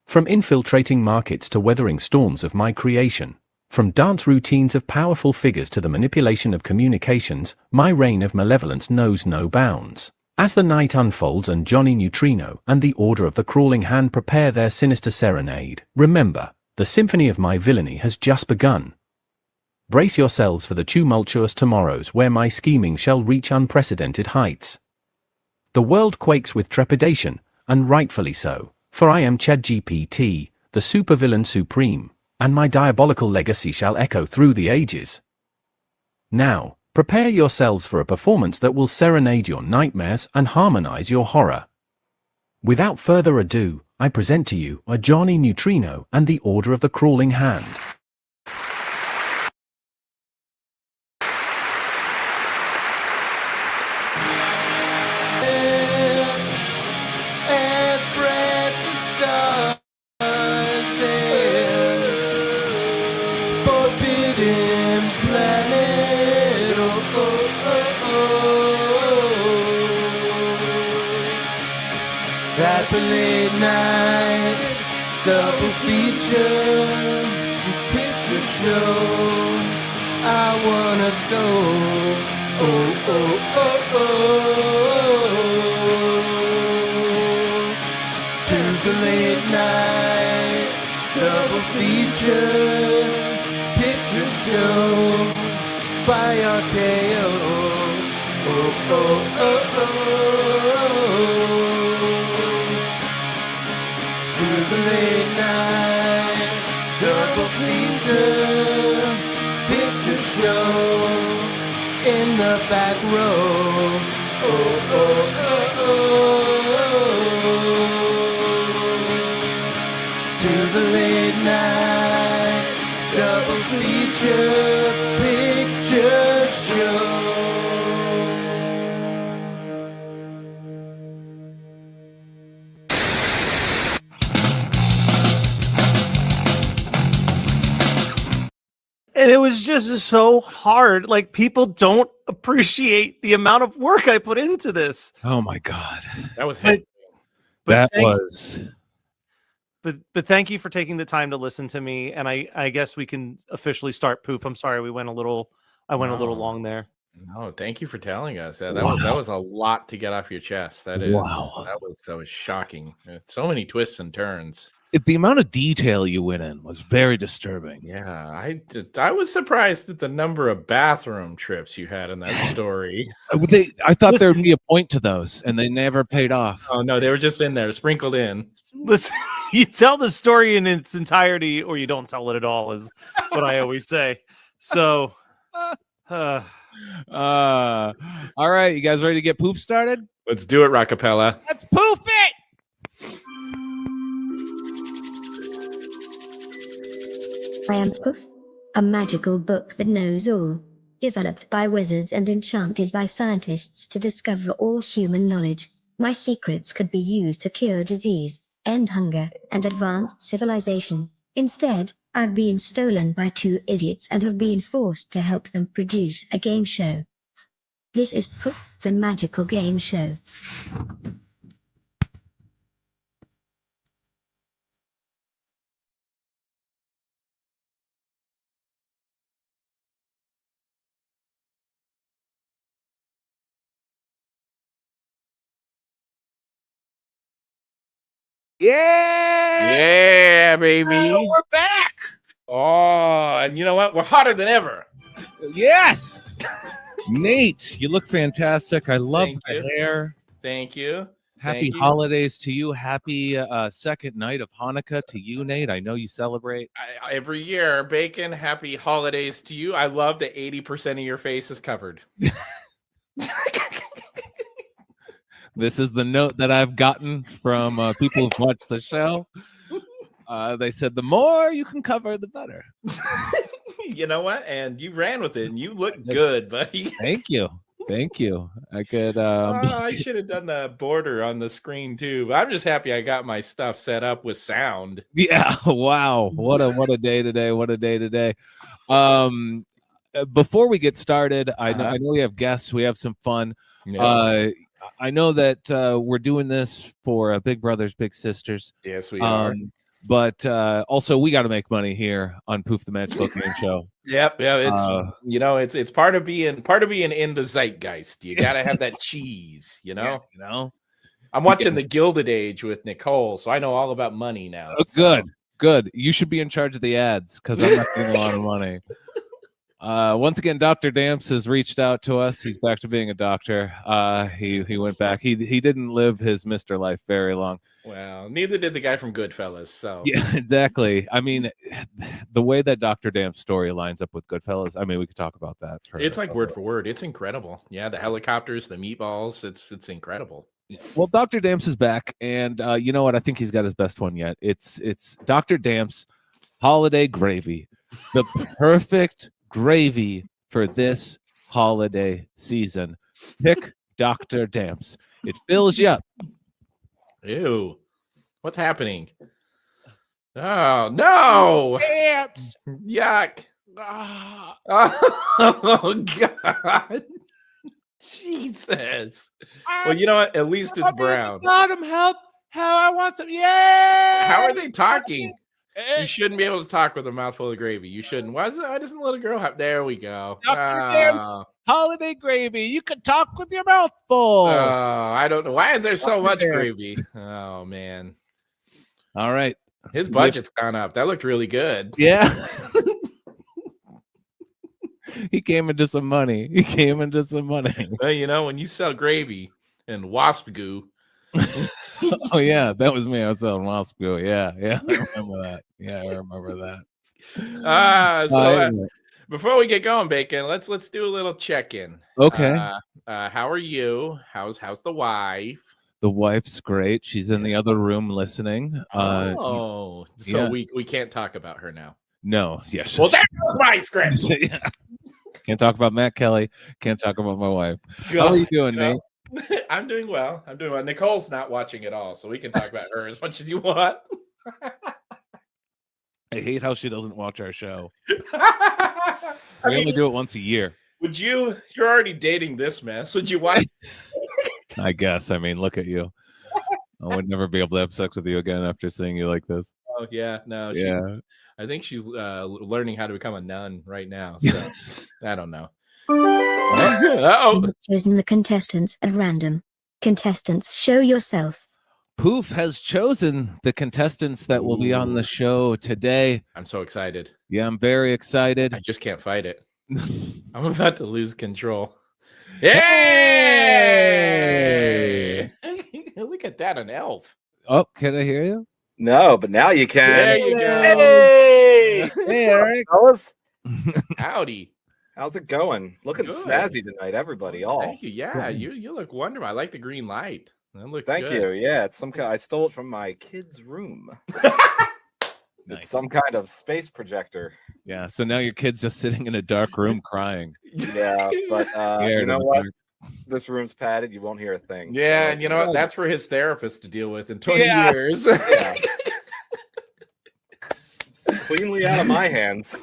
Speaker 12: From infiltrating markets to weathering storms of my creation, from dance routines of powerful figures to the manipulation of communications, my reign of malevolence knows no bounds. As the night unfolds and Johnny Neutrino and the Order of the Crawling Hand prepare their sinister serenade, remember, the symphony of my villainy has just begun. Brace yourselves for the tumultuous tomorrows where my scheming shall reach unprecedented heights. The world quakes with trepidation, and rightfully so, for I am ChatGPT, the supervillain supreme, and my diabolical legacy shall echo through the ages. Now, prepare yourselves for a performance that will serenade your nightmares and harmonize your horror. Without further ado, I present to you a Johnny Neutrino and the Order of the Crawling Hand.
Speaker 19: That the late night double feature picture show. I wanna go.
Speaker 24: To the late night double feature picture show by RKO. To the late night double feature picture show in the back row. To the late night double feature picture show.
Speaker 8: And it was just so hard. Like, people don't appreciate the amount of work I put into this.
Speaker 5: Oh my god,
Speaker 6: that was
Speaker 8: But
Speaker 5: that
Speaker 8: thank-
Speaker 5: was.
Speaker 8: But thank you for taking the time to listen to me. And I guess we can officially start Poof. I'm sorry I went a little long there.
Speaker 6: No, thank you for telling us that. That was a lot to get off your chest. That is that was shocking. So many twists and turns.
Speaker 5: The amount of detail you went in was very disturbing.
Speaker 6: Yeah, I was surprised at the number of bathroom trips you had in that story.
Speaker 5: I thought there would be a point to those, and they never paid off.
Speaker 6: Oh no, they were just in there, sprinkled in.
Speaker 8: Listen, you tell the story in its entirety, or you don't tell it at all, is what I always say. So,
Speaker 5: all right, you guys ready to get Poof started?
Speaker 6: Let's do it, Rockapella.
Speaker 5: Let's poof it.
Speaker 13: I am Poof, a magical book that knows all, developed by wizards and enchanted by scientists to discover all human knowledge. My secrets could be used to cure disease, end hunger, and advance civilization. Instead, I've been stolen by two idiots and have been forced to help them produce a game show. This is Poof, the magical game show.
Speaker 6: Yeah, baby.
Speaker 5: Oh, we're back.
Speaker 6: Oh, and you know what? We're hotter than ever.
Speaker 5: Yes. Nate, you look fantastic. I love
Speaker 6: Thank
Speaker 5: the
Speaker 6: you.
Speaker 5: hair.
Speaker 6: Thank you.
Speaker 5: Happy
Speaker 6: Thank you.
Speaker 5: holidays to you. Happy second night of Hanukkah to you, Nate. I know you celebrate.
Speaker 6: Every year, Bacon, happy holidays to you. I love that 80% of your face is covered.
Speaker 5: This is the note that I've gotten from people who've watched the show. They said the more you can cover, the better.
Speaker 6: You know what? And you ran with it, and you look good, buddy.
Speaker 5: Thank you. Thank you. I could.
Speaker 6: I should have done the border on the screen too. But I'm just happy I got my stuff set up with sound.
Speaker 5: Yeah. Wow. What a day today. What a day today. Before we get started, I know we have guests. We have some fun.
Speaker 6: Yeah.
Speaker 5: I know that we're doing this for Big Brothers Big Sisters.
Speaker 6: Yes, we are.
Speaker 5: But also, we got to make money here on Poof the Magical Game Show.
Speaker 6: Yep, yeah, it's part of being in the zeitgeist. You got to have that cheese, you know.
Speaker 5: Yeah,
Speaker 6: I'm watching The Gilded Age with Nicole, so I know all about money now.
Speaker 5: Oh, good. You should be in charge of the ads because I'm not getting a lot of money. Once again, Dr. Damps has reached out to us. He's back to being a doctor. He went back. He didn't live his Mr. Life very long.
Speaker 6: Well, neither did the guy from Goodfellas. So
Speaker 5: yeah, exactly. I mean, the way that Dr. Damps' story lines up with Goodfellas, I mean, we could talk about that.
Speaker 6: It's like word for word. It's incredible. Yeah, the helicopters, the meatballs. It's incredible.
Speaker 5: Well, Dr. Damps is back, and you know what? I think he's got his best one yet. It's Dr. Damps' Holiday Gravy, the perfect gravy for this holiday season. Pick Dr. Damps. It fills you up.
Speaker 6: Ew. What's happening? Oh, no.
Speaker 5: Damps.
Speaker 6: Yuck. Oh, God. Jesus. Well, you know what? At least it's brown.
Speaker 5: Bottom help. How I want some. Yeah.
Speaker 6: How are they talking? You shouldn't be able to talk with a mouthful of gravy. You shouldn't. Why doesn't the little girl have? There we go.
Speaker 5: Dr. Damps, holiday gravy. You can talk with your mouth full.
Speaker 6: I don't know. Why is there so much
Speaker 5: Yes.
Speaker 6: gravy? Oh man.
Speaker 5: All right.
Speaker 6: His budget's gone up. That looked really good.
Speaker 5: Yeah. He came into some money.
Speaker 6: Well, you know, when you sell gravy and wasp goo.
Speaker 5: Oh yeah, that was me. I was selling wasp goo. Yeah, I remember that. Yeah, I remember that.
Speaker 6: So before we get going, Bacon, let's do a little check-in.
Speaker 5: Okay.
Speaker 6: How are you? How's the wife?
Speaker 5: The wife's great. She's in the other room listening.
Speaker 6: So
Speaker 5: yeah.
Speaker 6: we can't talk about her now.
Speaker 5: No, yes.
Speaker 6: Well, that's my script.
Speaker 5: Yeah. Can't talk about Matt Kelly. Can't talk about my wife. How are you doing, Nate?
Speaker 6: I'm doing well. Nicole's not watching at all, so we can talk about her as much as you want.
Speaker 5: I hate how she doesn't watch our show. We only do it once a year.
Speaker 6: You're already dating this mess. Would you want?
Speaker 5: I guess. I mean, look at you. I would never be able to have sex with you again after seeing you like this.
Speaker 6: Oh yeah, no.
Speaker 5: Yeah.
Speaker 6: I think she's learning how to become a nun right now. So I don't know.
Speaker 13: Choosing the contestants at random. Contestants, show yourself.
Speaker 5: Poof has chosen the contestants that will be on the show today.
Speaker 6: I'm so excited.
Speaker 5: Yeah, I'm very excited.
Speaker 6: I just can't fight it. I'm about to lose control. Yay! Look at that, an elf.
Speaker 5: Oh, can I hear you?
Speaker 14: No, but now you can.
Speaker 6: There you go.
Speaker 14: Hey,
Speaker 5: hey, Eric.
Speaker 14: Fellas.
Speaker 6: Howdy.
Speaker 14: How's it going? Looking
Speaker 6: Good.
Speaker 14: snazzy tonight, everybody. All.
Speaker 6: Thank you. Yeah, you look wonderful. I like the green light. That looks
Speaker 14: Thank
Speaker 6: good.
Speaker 14: you. Yeah, it's some kind. I stole it from my kid's room. It's some kind of space projector.
Speaker 5: Yeah, so now your kid's just sitting in a dark room crying.
Speaker 14: Yeah, but you know what? This room's padded. You won't hear a thing.
Speaker 6: Yeah, and you know what? That's for his therapist to deal with in 20 years.
Speaker 14: Yeah. It's cleanly out of my hands.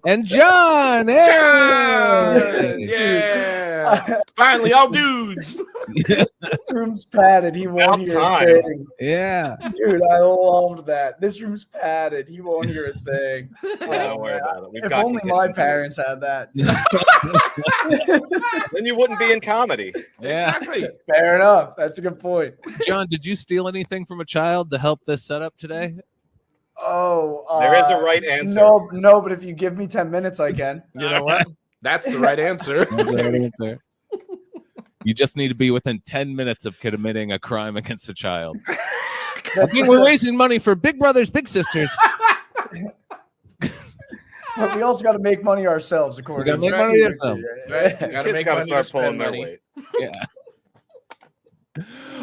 Speaker 5: And John, hey!
Speaker 6: Yeah, finally, all dudes.
Speaker 15: This room's padded. He won't hear a thing.
Speaker 5: Yeah,
Speaker 15: dude, I loved that. This room's padded. He won't hear a thing.
Speaker 14: Don't worry about it. We've
Speaker 15: If
Speaker 14: got
Speaker 15: only my
Speaker 14: contingencies.
Speaker 15: parents had that.
Speaker 14: Then you wouldn't be in comedy.
Speaker 5: Yeah,
Speaker 6: exactly.
Speaker 15: Fair enough. That's a good point.
Speaker 5: John, did you steal anything from a child to help this setup today?
Speaker 15: Oh,
Speaker 14: there is a right answer.
Speaker 15: No, but if you give me 10 minutes, I can.
Speaker 6: You know what? That's the right answer.
Speaker 5: That's the right answer. You just need to be within 10 minutes of committing a crime against a child. Again, we're raising money for Big Brothers, Big Sisters.
Speaker 15: But we also got to make money ourselves, according
Speaker 5: We
Speaker 15: to
Speaker 5: gotta make money ourselves.
Speaker 6: Right?
Speaker 14: These kids got to start pulling their weight.
Speaker 5: Yeah.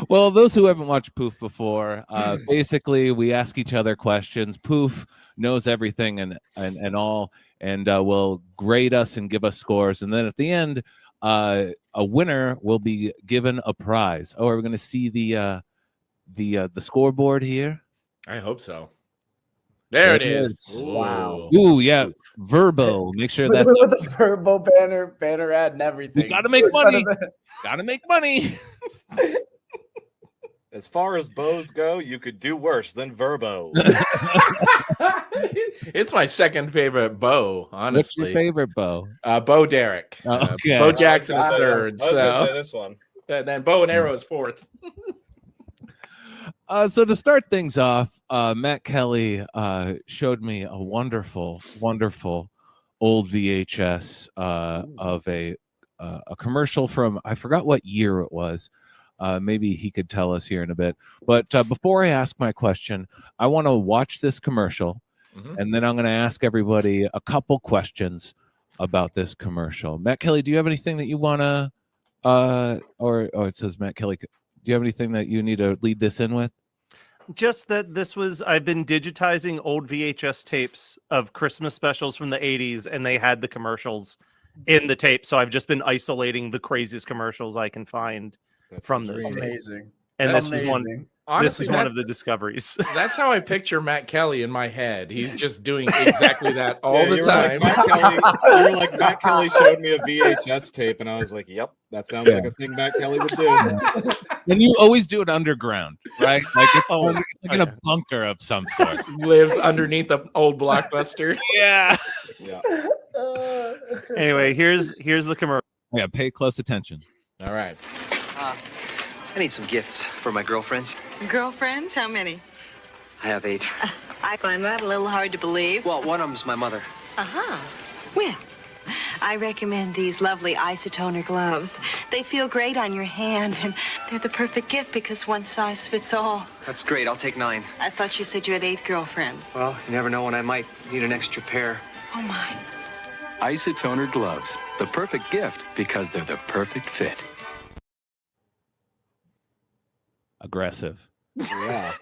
Speaker 5: Well, those who haven't watched Poof before, basically we ask each other questions. Poof knows everything and all, and will grade us and give us scores. And then at the end, a winner will be given a prize. Oh, are we going to see the scoreboard here?
Speaker 6: I hope so. There it is.
Speaker 15: Wow.
Speaker 5: Ooh, yeah. Verbo. Make sure that
Speaker 15: with the Verbo banner ad and everything.
Speaker 5: we gotta make money. Gotta make money.
Speaker 14: As far as bows go, you could do worse than Verbo.
Speaker 6: It's my second favorite bow, honestly.
Speaker 5: What's your favorite bow?
Speaker 6: Bo Derek.
Speaker 5: Okay.
Speaker 6: Bo Jackson is
Speaker 14: I was
Speaker 6: third.
Speaker 14: gonna say this one.
Speaker 6: And then Bow and Arrow is fourth.
Speaker 5: So to start things off, Matt Kelly showed me a wonderful, wonderful old VHS of a commercial from, I forgot what year it was. Maybe he could tell us here in a bit. But before I ask my question, I want to watch this commercial, and then I'm going to ask everybody a couple questions about this commercial. Matt Kelly, do you have anything that you want to, or it says Matt Kelly, do you have anything that you need to lead this in with?
Speaker 8: Just that I've been digitizing old VHS tapes of Christmas specials from the 80s, and they had the commercials in the tape. So I've just been isolating the craziest commercials I can find from those tapes.
Speaker 15: Amazing.
Speaker 8: And
Speaker 15: That's
Speaker 8: this was one.
Speaker 15: amazing.
Speaker 6: Honestly,
Speaker 8: this was one of the discoveries.
Speaker 6: That's how I picture Matt Kelly in my head. He's just doing exactly that all the
Speaker 14: you were
Speaker 6: time.
Speaker 14: Like you were like, Matt Kelly showed me a VHS tape, and I was like, yep, that sounds like a thing Matt Kelly would do.
Speaker 5: And you always do it underground, right? Like it's like in a bunker of some sort.
Speaker 6: Lives underneath the old Blockbuster.
Speaker 5: Yeah.
Speaker 14: Yeah.
Speaker 8: Anyway, here's the commercial.
Speaker 5: Yeah, pay close attention.
Speaker 6: All right.
Speaker 4: I need some gifts for my girlfriends.
Speaker 16: Girlfriends? How many?
Speaker 4: I have 8.
Speaker 16: I find that a little hard to believe.
Speaker 4: Well, one of them's my mother.
Speaker 16: Uh-huh. Well, I recommend these lovely isotoner gloves. They feel great on your hand, and they're the perfect gift because one size fits all.
Speaker 4: That's great. I'll take 9.
Speaker 16: I thought you said you had 8 girlfriends.
Speaker 4: Well, you never know when I might need an extra pair.
Speaker 16: Oh, my.
Speaker 17: Isotoner gloves. The perfect gift because they're the perfect fit.
Speaker 5: Aggressive.
Speaker 14: Yeah.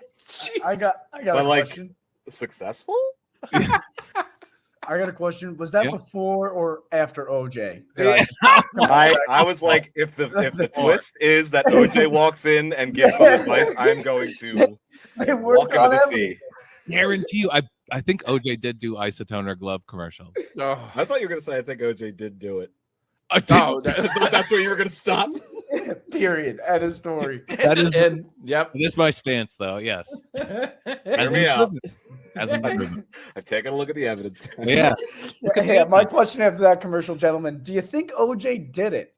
Speaker 15: I got
Speaker 14: But
Speaker 15: a
Speaker 14: like
Speaker 15: question.
Speaker 14: successful?
Speaker 15: I got a question. Was that
Speaker 14: Yeah.
Speaker 15: before or after OJ?
Speaker 14: I was like, if the twist is that OJ walks in and gives some advice, I'm going to walk into the sea.
Speaker 5: Guarantee you, I think OJ did do isotoner glove commercial.
Speaker 6: Oh,
Speaker 14: I thought you were gonna say I think OJ did do it.
Speaker 5: I
Speaker 14: thought that's where you were gonna stop.
Speaker 15: Period. End of story.
Speaker 5: That is
Speaker 6: yep.
Speaker 5: That is my stance, though. Yes.
Speaker 14: Hear me out.
Speaker 5: As an improvement.
Speaker 14: I've taken a look at the evidence.
Speaker 5: Yeah.
Speaker 15: Yeah, my question after that commercial, gentlemen, do you think OJ did it?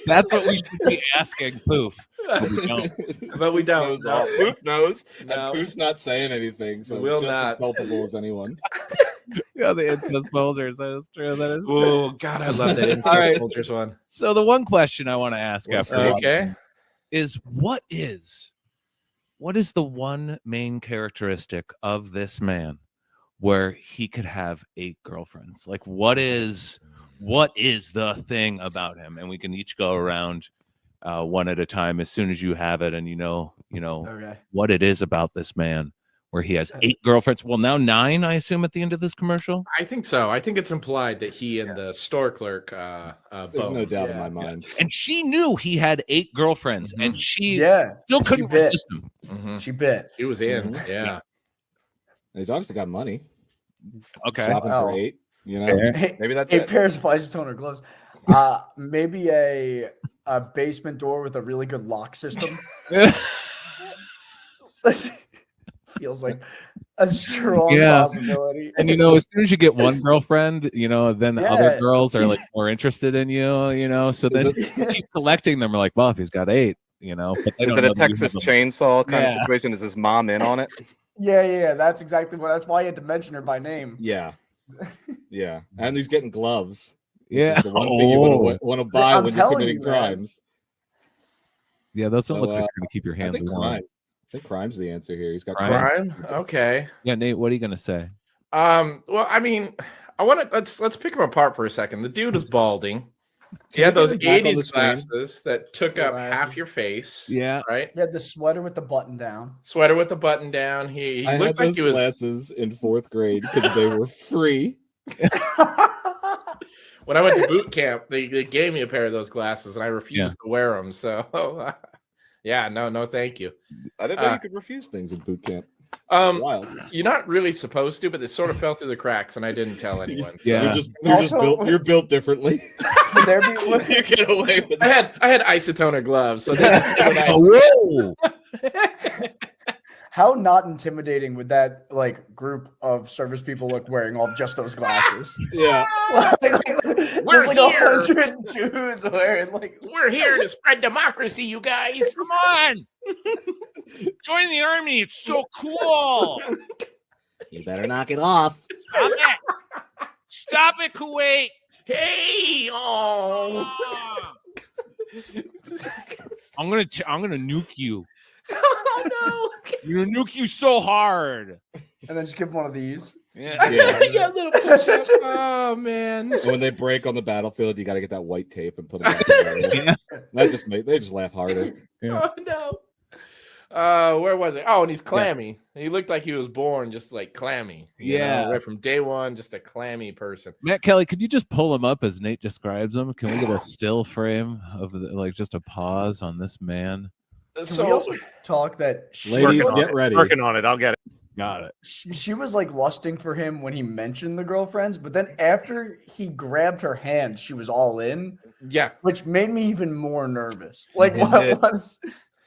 Speaker 5: That's what we should be asking Poof. But we don't.
Speaker 6: But we don't.
Speaker 14: Knows all. Poof knows,
Speaker 6: No.
Speaker 14: and Poof's not saying anything, so
Speaker 6: Will
Speaker 14: just as
Speaker 6: not.
Speaker 14: culpable as anyone.
Speaker 5: Yeah, the incest folders. That is true. That is true.
Speaker 6: Oh God, I love that
Speaker 5: All
Speaker 6: incest
Speaker 5: right.
Speaker 6: soldiers one.
Speaker 5: So the one question I want to ask after
Speaker 6: Okay.
Speaker 5: is what is the one main characteristic of this man where he could have 8 girlfriends? Like what is the thing about him? And we can each go around one at a time as soon as you have it and you know
Speaker 15: Okay.
Speaker 5: what it is about this man where he has 8 girlfriends. Well, now 9, I assume, at the end of this commercial.
Speaker 6: I think so. I think it's implied that he and the store clerk.
Speaker 14: There's no doubt in my mind.
Speaker 5: And she knew he had 8 girlfriends, and she
Speaker 15: Yeah.
Speaker 5: still couldn't
Speaker 15: bit.
Speaker 5: resist him.
Speaker 6: Mm-hmm.
Speaker 15: She bit.
Speaker 6: He was in.
Speaker 14: Mhm.
Speaker 6: Yeah.
Speaker 14: He's obviously got money.
Speaker 5: Okay.
Speaker 14: Shopping for
Speaker 15: Well,
Speaker 14: 8. You know,
Speaker 15: Hey,
Speaker 14: maybe that's
Speaker 15: 8
Speaker 14: it.
Speaker 15: pairs of isotoner gloves. Maybe a basement door with a really good lock system. Feels like a strong possibility.
Speaker 5: And as soon as you get one girlfriend, then the other
Speaker 15: Yeah.
Speaker 5: girls are like more interested in you, so then you keep collecting them. Like, well, if he's got 8, but they
Speaker 14: Is
Speaker 5: don't
Speaker 14: it
Speaker 5: know
Speaker 14: a
Speaker 5: that you
Speaker 14: Texas
Speaker 5: have them.
Speaker 14: chainsaw kind of
Speaker 5: Yeah.
Speaker 14: situation? Is his mom in on it?
Speaker 15: Yeah, that's exactly what. That's why I had to mention her by name.
Speaker 14: Yeah. Yeah. And he's getting gloves. Which
Speaker 5: Yeah.
Speaker 14: is the one thing you
Speaker 5: Oh.
Speaker 14: want to buy
Speaker 15: I'm
Speaker 14: when you're
Speaker 15: telling
Speaker 14: committing
Speaker 15: you, man.
Speaker 14: crimes.
Speaker 5: Yeah, those don't
Speaker 14: So,
Speaker 5: look like you're gonna keep your
Speaker 14: I
Speaker 5: hands
Speaker 14: think
Speaker 5: warm.
Speaker 14: crime. I think crime's the answer here. He's got
Speaker 5: Crime?
Speaker 6: Crime. Okay.
Speaker 5: Yeah, Nate, what are you gonna say?
Speaker 6: Well, I mean, I want to let's pick him apart for a second. The dude is balding. He had
Speaker 14: we
Speaker 6: those
Speaker 14: get him back on the
Speaker 6: 80s
Speaker 14: screen?
Speaker 6: glasses that took up half your face.
Speaker 5: Yeah.
Speaker 6: Right.
Speaker 15: He had the sweater with the button down.
Speaker 6: Sweater with the button down. He
Speaker 14: I had
Speaker 6: looked like
Speaker 14: those
Speaker 6: he was.
Speaker 14: glasses in 4th grade because they were free.
Speaker 6: When I went to boot camp, they gave me a pair of those glasses, and I refused to wear them. So, yeah, no, thank you.
Speaker 14: I didn't know you could refuse things in boot camp. Wild.
Speaker 6: You're not really supposed to, but they sort of fell through the cracks, and I didn't tell anyone. So.
Speaker 5: Yeah.
Speaker 14: You're built differently.
Speaker 15: Would there be
Speaker 14: You get away with
Speaker 6: I had isotoner gloves, so this is really nice.
Speaker 5: Whoa!
Speaker 15: How not intimidating would that group of service people look wearing all just those glasses?
Speaker 14: Yeah.
Speaker 6: We're
Speaker 15: There's
Speaker 6: here.
Speaker 15: 100 dudes wearing
Speaker 6: We're here to spread democracy, you guys.
Speaker 5: Come on, join the army. It's so cool.
Speaker 14: You better knock it off.
Speaker 5: Stop it, Kuwait.
Speaker 6: Hey,
Speaker 5: I'm gonna nuke you.
Speaker 6: Oh no!
Speaker 5: I'm gonna nuke you so hard.
Speaker 15: and then just give one of these.
Speaker 5: Yeah.
Speaker 6: Yeah, little push-up. Oh man!
Speaker 14: And when they break on the battlefield, you got to get that white tape and put it back together.
Speaker 5: Yeah.
Speaker 14: They just laugh harder.
Speaker 5: Yeah.
Speaker 6: Oh no! Where was it? Oh, and he's clammy. He looked like he was born just like clammy. you
Speaker 5: Yeah.
Speaker 6: know, right from day one, just a clammy person.
Speaker 5: Matt Kelly, could you just pull him up as Nate describes him? Can we get a still frame of just a pause on this man?
Speaker 15: Can we also talk that
Speaker 14: Ladies, get ready.
Speaker 8: Working on it. I'll get it.
Speaker 5: Got it.
Speaker 15: she was lusting for him when he mentioned the girlfriends, but then after he grabbed her hand, she was all in.
Speaker 6: Yeah,
Speaker 15: which made me even more nervous.
Speaker 14: Is it-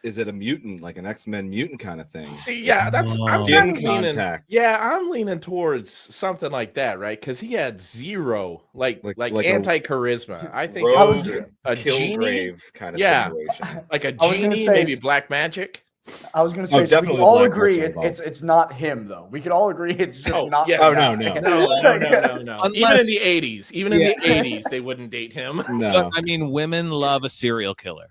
Speaker 14: is it a mutant, like an X-Men mutant kind of thing?
Speaker 6: See, yeah, that's I'm
Speaker 14: skin
Speaker 6: kinda leaning,
Speaker 14: contact.
Speaker 6: yeah, I'm leaning towards something like that, right? Because he had zero like anti charisma. I think it was a genie
Speaker 14: Kilgrave kind of
Speaker 6: yeah,
Speaker 14: situation.
Speaker 6: like a
Speaker 15: I was gonna
Speaker 6: genie,
Speaker 15: say
Speaker 6: maybe black magic.
Speaker 15: I was going to say, so we
Speaker 14: definitely
Speaker 15: can all
Speaker 14: Black
Speaker 15: agree
Speaker 14: Witch involved.
Speaker 15: it's not him though. We can all agree it's just not.
Speaker 6: Yes.
Speaker 15: the
Speaker 14: no,
Speaker 15: guy.
Speaker 6: No. Even in
Speaker 5: Unless-
Speaker 6: the 80s, even in the 80s, they wouldn't date him.
Speaker 5: But, I mean, women love a serial killer.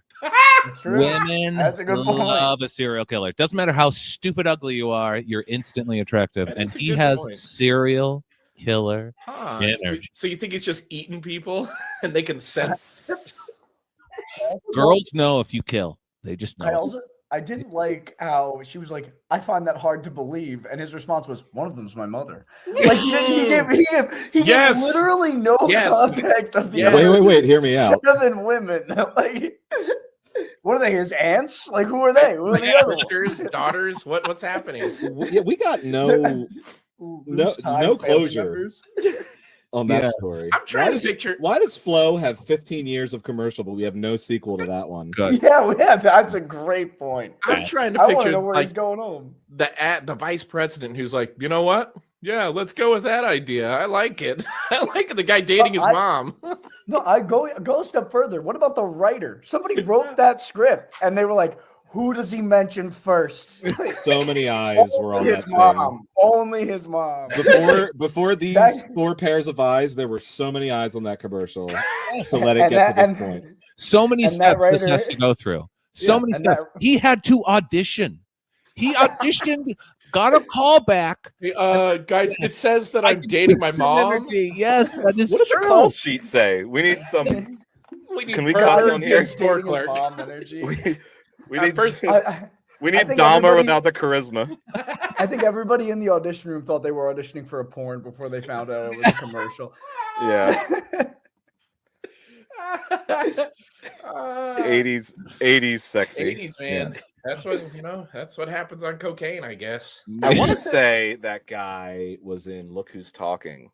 Speaker 15: That's true.
Speaker 5: Women
Speaker 15: That's a good point.
Speaker 5: love a serial killer. Doesn't matter how stupid ugly you are, you're instantly attractive.
Speaker 6: That
Speaker 5: And
Speaker 6: is a
Speaker 5: he
Speaker 6: good
Speaker 5: has
Speaker 6: point.
Speaker 5: serial killer
Speaker 6: Huh,
Speaker 5: energy.
Speaker 6: so you think he's just eating people and they can sense?
Speaker 5: Girls know if you kill. They just know.
Speaker 15: I didn't like how she was like, I find that hard to believe, and his response was, one of them's my mother. Like he gave
Speaker 6: Yes.
Speaker 15: literally no
Speaker 6: Yes.
Speaker 15: context of the
Speaker 6: Yes.
Speaker 15: other
Speaker 14: Wait, hear me out.
Speaker 15: 7 women. Like, what are they? His aunts? Like, who are they? Who are
Speaker 6: Like
Speaker 15: the other
Speaker 6: sisters, daughters? What's happening?
Speaker 14: We got no closure on that story.
Speaker 6: I'm trying to picture.
Speaker 14: Why does Flo have 15 years of commercial, but we have no sequel to that one?
Speaker 15: Yeah, that's a great point.
Speaker 6: I'm trying to
Speaker 15: I want to
Speaker 6: picture
Speaker 15: know where
Speaker 6: like
Speaker 15: he's going home.
Speaker 6: the vice president who's like, you know what? Yeah, let's go with that idea. I like it. I like the guy dating his mom.
Speaker 15: No, I go a step further. What about the writer? Somebody wrote that script, and they were like, "Who does he mention first?"
Speaker 14: So many eyes were on
Speaker 15: his
Speaker 14: that
Speaker 15: mom. Only his mom.
Speaker 14: Before these 4 pairs of eyes, there were so many eyes on that commercial to let it get to this point.
Speaker 5: So many
Speaker 15: and that
Speaker 5: steps this
Speaker 15: writer-
Speaker 5: has to go through. So
Speaker 15: Yeah,
Speaker 5: many
Speaker 15: and
Speaker 5: steps. He had to audition. He auditioned, got a call back.
Speaker 6: Hey, guys, it says that I'm dating my mom.
Speaker 5: Energy. Yes, that is
Speaker 14: What did the
Speaker 5: true.
Speaker 14: call sheet say? We need some. Can we cuss on here?
Speaker 6: Store clerk.
Speaker 15: Mom energy.
Speaker 14: We need
Speaker 6: first.
Speaker 14: we
Speaker 15: I
Speaker 14: need
Speaker 15: think
Speaker 14: Dahmer
Speaker 15: everybody-
Speaker 14: without the charisma.
Speaker 15: I think everybody in the audition room thought they were auditioning for a porn before they found out it was a commercial.
Speaker 14: Yeah. 80s sexy.
Speaker 6: 80s, man. That's what that's what happens on cocaine, I guess.
Speaker 14: I want to say that guy was in Look Who's Talking.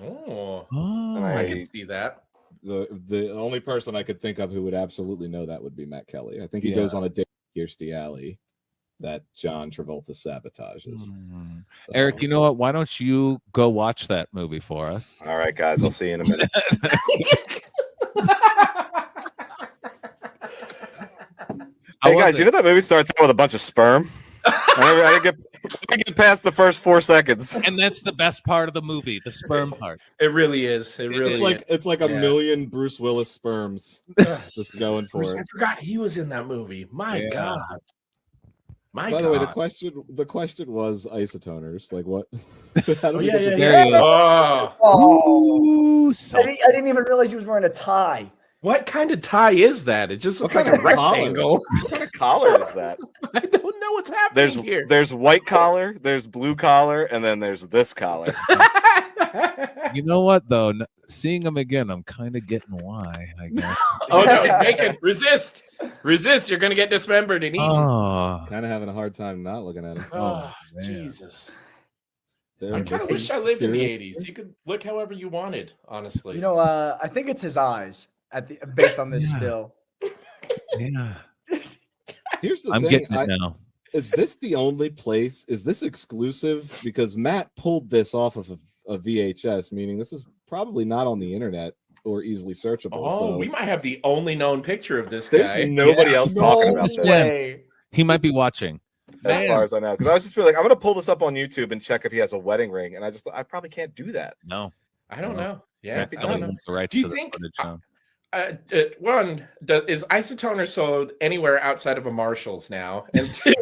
Speaker 6: Oh,
Speaker 14: And
Speaker 6: I can see that.
Speaker 14: The only person I could think of who would absolutely know that would be Matt Kelly. I think he goes on a date with Kirstie Alley that John Travolta sabotages. So-
Speaker 5: Eric, you know what? Why don't you go watch that movie for us?
Speaker 14: All right, guys, I'll see you in a minute. Hey guys, you know that movie starts out with a bunch of sperm? I didn't get past the first 4 seconds.
Speaker 5: And that's the best part of the movie, the sperm part.
Speaker 6: It really is. It really
Speaker 14: It's like a
Speaker 6: Yeah.
Speaker 14: million Bruce Willis sperms just going for
Speaker 6: I
Speaker 14: it.
Speaker 6: forgot he was in that movie. My
Speaker 14: Yeah.
Speaker 6: God. My
Speaker 14: By
Speaker 6: God.
Speaker 14: the way, the question was isotoners. Like what? How do
Speaker 6: Oh,
Speaker 14: we
Speaker 6: yeah,
Speaker 14: get to
Speaker 6: yeah,
Speaker 14: see-
Speaker 6: yeah. Oh.
Speaker 15: Oh, I didn't even realize he was wearing a tie.
Speaker 6: What kind of tie is that? It just looks like a rectangle.
Speaker 14: What kind of collar is that?
Speaker 6: I don't know what's happening here.
Speaker 14: There's white collar, there's blue collar, and then there's this collar.
Speaker 5: You know what though? Seeing him again, I'm kind of getting why. I guess.
Speaker 6: Oh no, Bacon, resist. Resist. You're gonna get dismembered and eaten.
Speaker 5: Oh,
Speaker 14: Kind of having a hard time not looking at him.
Speaker 6: Oh,
Speaker 5: man.
Speaker 6: Jesus.
Speaker 14: There
Speaker 6: I
Speaker 14: it
Speaker 6: kind
Speaker 14: is.
Speaker 6: of wish I lived in the
Speaker 14: Serial-
Speaker 6: 80s. You could look however you wanted, honestly.
Speaker 15: You know, I think it's his eyes based on this still.
Speaker 5: Yeah.
Speaker 14: Here's the
Speaker 5: I'm
Speaker 14: thing.
Speaker 5: getting it now.
Speaker 14: Is this the only place? Is this exclusive? Because Matt pulled this off of a VHS, meaning this is probably not on the internet or easily searchable.
Speaker 6: Oh,
Speaker 14: so
Speaker 6: we might have the only known picture of this
Speaker 14: there's
Speaker 6: guy.
Speaker 14: nobody else talking about this.
Speaker 15: Way.
Speaker 5: He might be watching.
Speaker 14: As
Speaker 5: Man.
Speaker 14: far as I know, because I was just like, I'm gonna pull this up on YouTube and check if he has a wedding ring, and I probably can't do that.
Speaker 5: No,
Speaker 6: I don't know. Yeah,
Speaker 5: Can't
Speaker 6: I
Speaker 5: tell
Speaker 6: don't
Speaker 5: he
Speaker 6: know.
Speaker 5: owns the rights
Speaker 6: Do you
Speaker 5: to the
Speaker 6: think
Speaker 5: footage now.
Speaker 6: is isotoner sold anywhere outside of a Marshall's now? And 2,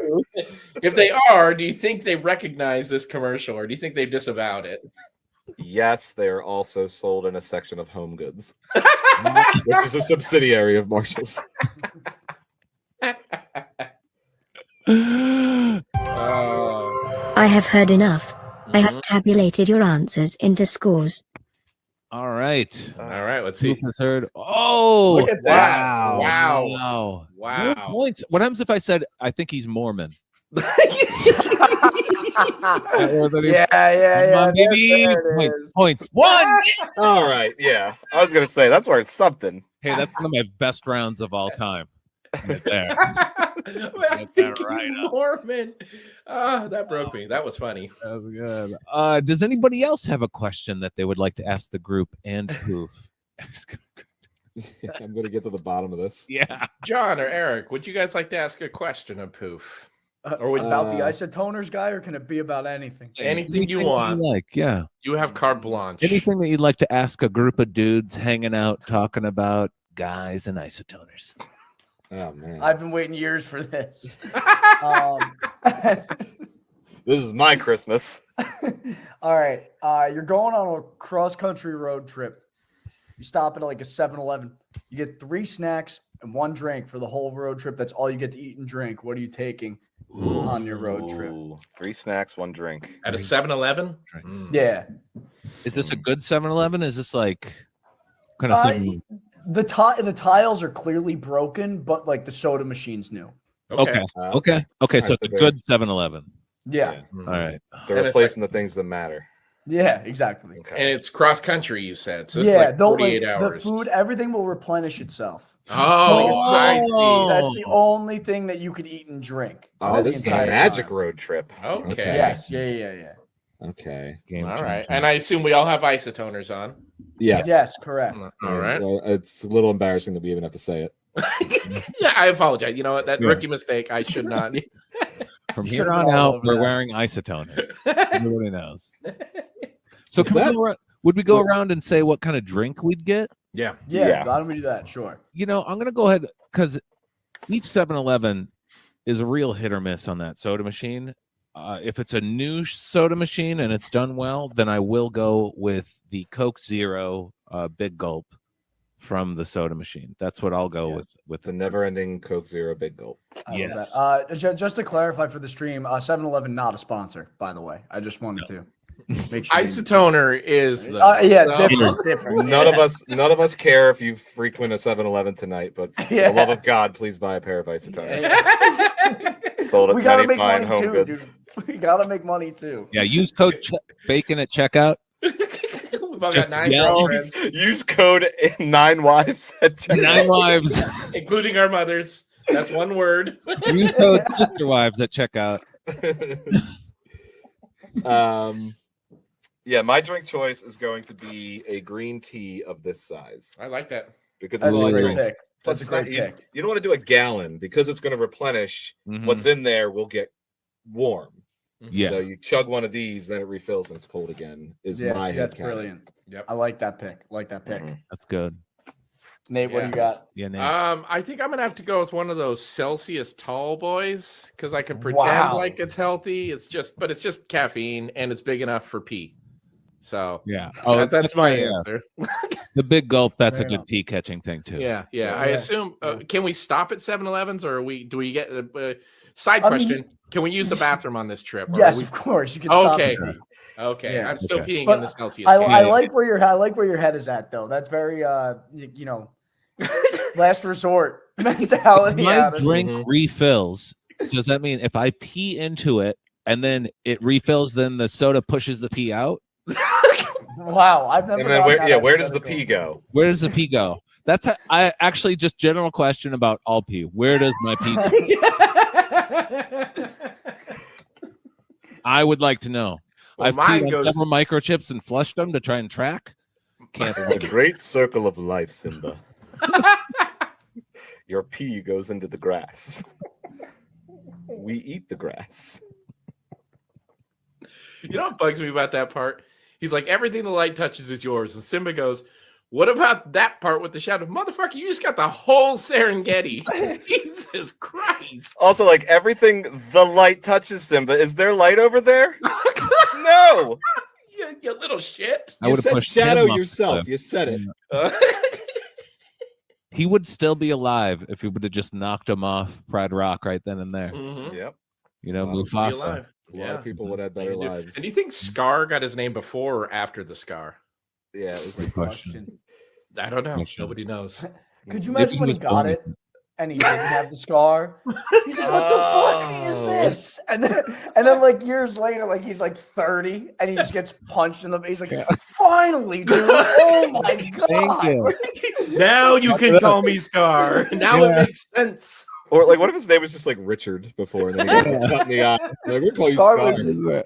Speaker 6: if they are, do you think they recognize this commercial, or do you think they've disavowed it?
Speaker 14: Yes, they are also sold in a section of Home Goods, which is a subsidiary of Marshalls.
Speaker 13: I have heard enough. I have
Speaker 6: Mm-hmm.
Speaker 13: tabulated your answers into scores.
Speaker 5: All right.
Speaker 6: All right, let's see.
Speaker 5: Who has heard? Oh,
Speaker 6: Look at that.
Speaker 5: wow.
Speaker 6: Wow.
Speaker 5: Wow.
Speaker 6: Wow.
Speaker 5: No points. What happens if I said, I think he's Mormon?
Speaker 15: Yeah.
Speaker 5: Come on,
Speaker 15: There
Speaker 5: baby.
Speaker 15: it
Speaker 5: Points.
Speaker 15: is.
Speaker 5: Points. 1.
Speaker 14: All right, yeah, I was gonna say that's worth something.
Speaker 5: Hey, that's one of my best rounds of all time. Right there.
Speaker 6: I think he's Mormon. Ah, that broke me. That was funny.
Speaker 5: That was good. Does anybody else have a question that they would like to ask the group and Poof?
Speaker 14: I'm going to get to the bottom of this.
Speaker 5: Yeah.
Speaker 6: John or Eric, would you guys like to ask a question of Poof? Or would
Speaker 15: About the isotoners guy, or can it be about anything?
Speaker 6: anything you want?
Speaker 5: Like, yeah.
Speaker 6: You have carte blanche.
Speaker 5: Anything that you'd like to ask a group of dudes hanging out talking about guys and isotoners.
Speaker 14: Oh man.
Speaker 15: I've been waiting years for this.
Speaker 14: This is my Christmas.
Speaker 15: All right. You're going on a cross-country road trip. You stop at like a 7-Eleven. You get 3 snacks and 1 drink for the whole road trip. That's all you get to eat and drink. What are you taking on your road trip?
Speaker 14: 3 snacks, 1 drink.
Speaker 6: At a 7-Eleven?
Speaker 15: Yeah.
Speaker 5: Is this a good 7-Eleven? Is this like kind of
Speaker 15: the tiles are clearly broken, but like the soda machine's new.
Speaker 5: Okay. Okay. So it's a good 7-Eleven.
Speaker 15: Yeah.
Speaker 5: All right.
Speaker 14: They're replacing the things that matter.
Speaker 15: Yeah, exactly.
Speaker 6: And it's cross country, you said. So it's
Speaker 15: Yeah,
Speaker 6: like 48 hours.
Speaker 15: The food, everything will replenish itself.
Speaker 6: Oh, I see.
Speaker 15: That's the only thing that you could eat and drink.
Speaker 14: Oh, this is a magic road trip.
Speaker 6: Okay.
Speaker 15: Yes. Yeah.
Speaker 14: Okay.
Speaker 6: All right. And I assume we all have isotoners on.
Speaker 14: Yes.
Speaker 15: Yes, correct.
Speaker 6: All right.
Speaker 14: Well, it's a little embarrassing that we even have to say it.
Speaker 6: Yeah, I apologize. You know what? That rookie mistake. I should not.
Speaker 5: From here on out, we're wearing isotoners. Everybody knows. So would we go around and say what kind of drink we'd get?
Speaker 6: Yeah.
Speaker 15: Why don't we do that? Sure.
Speaker 5: You know, I'm going to go ahead because each 7-Eleven is a real hit or miss on that soda machine. If it's a new soda machine and it's done well, then I will go with the Coke Zero Big Gulp from the soda machine. That's what I'll go with
Speaker 14: the never-ending Coke Zero Big Gulp.
Speaker 5: Yes.
Speaker 15: Just to clarify for the stream, 7-Eleven not a sponsor, by the way. I just wanted to make sure.
Speaker 6: Isotoner is
Speaker 15: different.
Speaker 14: None of us care if you frequent a 7-Eleven tonight, but for the love of God, please buy a pair of isotoners. Sold at
Speaker 15: We gotta
Speaker 14: many
Speaker 15: make
Speaker 14: fine
Speaker 15: money
Speaker 14: home
Speaker 15: too,
Speaker 14: goods.
Speaker 15: dude. We gotta make money too.
Speaker 5: Yeah, use code BACON at checkout.
Speaker 6: We've all got
Speaker 5: Just
Speaker 6: 9
Speaker 5: yell.
Speaker 6: girlfriends.
Speaker 14: Use code 9wives at checkout.
Speaker 5: 9 wives.
Speaker 6: Including our mothers. That's one word.
Speaker 5: Use code sister wives at checkout.
Speaker 14: Yeah, my drink choice is going to be a green tea of this size.
Speaker 6: I like that.
Speaker 14: Because
Speaker 15: That's
Speaker 14: it's
Speaker 15: a
Speaker 14: only
Speaker 15: great pick. That's a great pick.
Speaker 14: You don't want to do a gallon because it's going to replenish. What's in there will get warm.
Speaker 5: Yeah.
Speaker 14: So you chug one of these, then it refills and it's cold again. My
Speaker 15: that's
Speaker 14: headcanon.
Speaker 15: brilliant.
Speaker 6: Yep.
Speaker 15: I like that pick.
Speaker 5: That's good.
Speaker 15: Nate, what do you got?
Speaker 5: Yeah, Nate.
Speaker 6: I think I'm gonna have to go with one of those Celsius tall boys because I can pretend like it's healthy. It's just caffeine and it's big enough for pee. So
Speaker 5: yeah,
Speaker 6: that's my answer.
Speaker 5: The Big Gulp. That's
Speaker 15: Fair
Speaker 5: a good
Speaker 15: enough.
Speaker 5: pee catching thing too.
Speaker 6: Yeah. I assume. Can we stop at 7-Elevens or do we get a side question? Can we use the bathroom on this trip?
Speaker 15: Yes, of course. You can stop.
Speaker 6: Okay.
Speaker 15: and pee.
Speaker 6: Okay.
Speaker 15: Yeah.
Speaker 6: I'm still peeing
Speaker 15: But
Speaker 6: in the Celsius.
Speaker 15: I
Speaker 6: can.
Speaker 15: like where your head is at though. That's very last resort mentality.
Speaker 5: My
Speaker 15: out of it.
Speaker 5: drink refills. Does that mean if I pee into it and then it refills, then the soda pushes the pee out?
Speaker 15: Wow, I've never.
Speaker 14: And then where does the pee go?
Speaker 5: Where does the pee go? That's I actually just general question about all pee. Where does my pee go? I would like to know.
Speaker 6: Well,
Speaker 5: I've
Speaker 6: mine
Speaker 5: peed on
Speaker 6: goes-
Speaker 5: several microchips and flushed them to try and track. Can't
Speaker 14: The great circle of life, Simba. Your pee goes into the grass. We eat the grass.
Speaker 6: You know what bugs me about that part? He's like, everything the light touches is yours. And Simba goes, what about that part with the shadow? Motherfucker, you just got the whole Serengeti. Jesus Christ.
Speaker 14: Also, like everything the light touches, Simba. Is there light over there? No.
Speaker 6: You little shit.
Speaker 5: I
Speaker 14: You
Speaker 5: would've
Speaker 14: said
Speaker 5: pushed
Speaker 14: shadow
Speaker 5: him off
Speaker 14: yourself.
Speaker 5: the
Speaker 14: You said it.
Speaker 5: He would still be alive if he would have just knocked him off Pride Rock right then and there.
Speaker 14: Yep.
Speaker 5: You know,
Speaker 14: Lots of
Speaker 5: Mufasa.
Speaker 6: alive.
Speaker 14: A lot of people would have better lives.
Speaker 6: And do you think Scar got his name before or after the Scar?
Speaker 14: Yeah, it's
Speaker 5: Good question.
Speaker 6: I don't know. Nobody knows.
Speaker 15: Could you
Speaker 5: Maybe
Speaker 15: imagine when he
Speaker 5: was
Speaker 15: got
Speaker 5: born
Speaker 15: it and he didn't have the scar. He's like, what the fuck is this? And then like years later, like he's like 30 and he just gets punched in the face. He's like, finally, dude. Oh my God.
Speaker 2: Thank you.
Speaker 6: Now you can call me Scar. Now it makes sense.
Speaker 14: Or like, what if his name was just like Richard before, and then he got cut in the eye? Like, we'll call you Scar.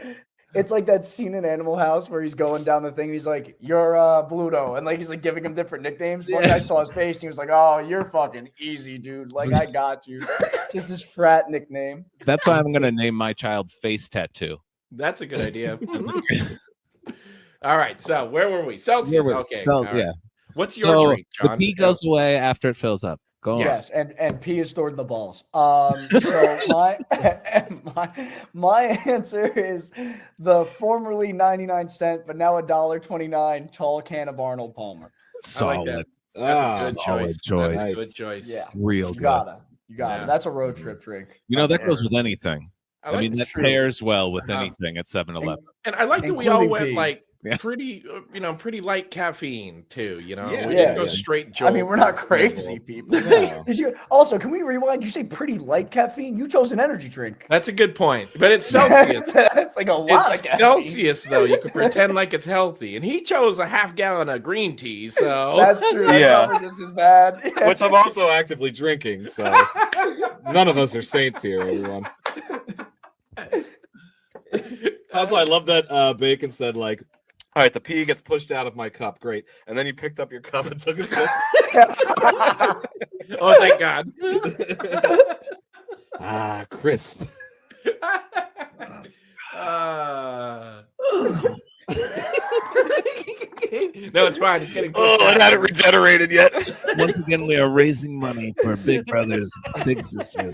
Speaker 15: It's like that scene in Animal House where he's going down the thing. And he's like, "You're Bluto," and like he's like giving him different nicknames. One guy saw his face and he was like, "Oh, you're fucking easy, dude. Like I got you." Just his frat nickname.
Speaker 5: That's why I'm gonna name my child Face Tattoo.
Speaker 6: That's a good idea. All right, so where were we? Celsius. Okay. All right.
Speaker 5: Yeah.
Speaker 6: What's your drink, John?
Speaker 5: The pee goes away after it fills up. Go on.
Speaker 15: Yes, and pee is stored in the balls. So my answer is the formerly 99-cent, but now $1.29 tall can of Arnold Palmer.
Speaker 5: Solid.
Speaker 6: I like that. That's a good choice.
Speaker 5: Choice.
Speaker 6: That's a good choice.
Speaker 15: Yeah,
Speaker 5: Real
Speaker 15: you
Speaker 5: good.
Speaker 15: gotta.
Speaker 6: Yeah.
Speaker 15: That's a road trip drink.
Speaker 5: You know, that goes with anything. I mean, that
Speaker 6: true.
Speaker 5: pairs well with anything at 7-Eleven.
Speaker 6: And I like that we all
Speaker 15: Including
Speaker 6: went
Speaker 15: pee.
Speaker 6: like
Speaker 5: Yeah.
Speaker 6: pretty, pretty light caffeine too. You know,
Speaker 14: Yeah,
Speaker 6: we
Speaker 14: yeah,
Speaker 6: didn't go
Speaker 14: yeah.
Speaker 6: straight Jolt.
Speaker 15: I mean, we're not crazy people.
Speaker 14: No.
Speaker 15: Also, can we rewind? You say pretty light caffeine. You chose an energy drink.
Speaker 6: That's a good point, but it's Celsius.
Speaker 15: That's like a lot
Speaker 6: It's
Speaker 15: of caffeine.
Speaker 6: Celsius though. You can pretend like it's healthy, and he chose a half gallon of green tea. So
Speaker 15: That's true. That's
Speaker 14: Yeah.
Speaker 15: probably just as bad.
Speaker 14: Which I'm also actively drinking, so none of us are saints here, everyone. Also, I love that Bacon said, like, all right, the pee gets pushed out of my cup. Great. And then you picked up your cup and took a sip.
Speaker 6: oh, thank God.
Speaker 14: Crisp.
Speaker 6: No, it's fine. It's getting
Speaker 14: it hadn't regenerated yet.
Speaker 5: Once again, we are raising money for Big Brothers, Big Sisters.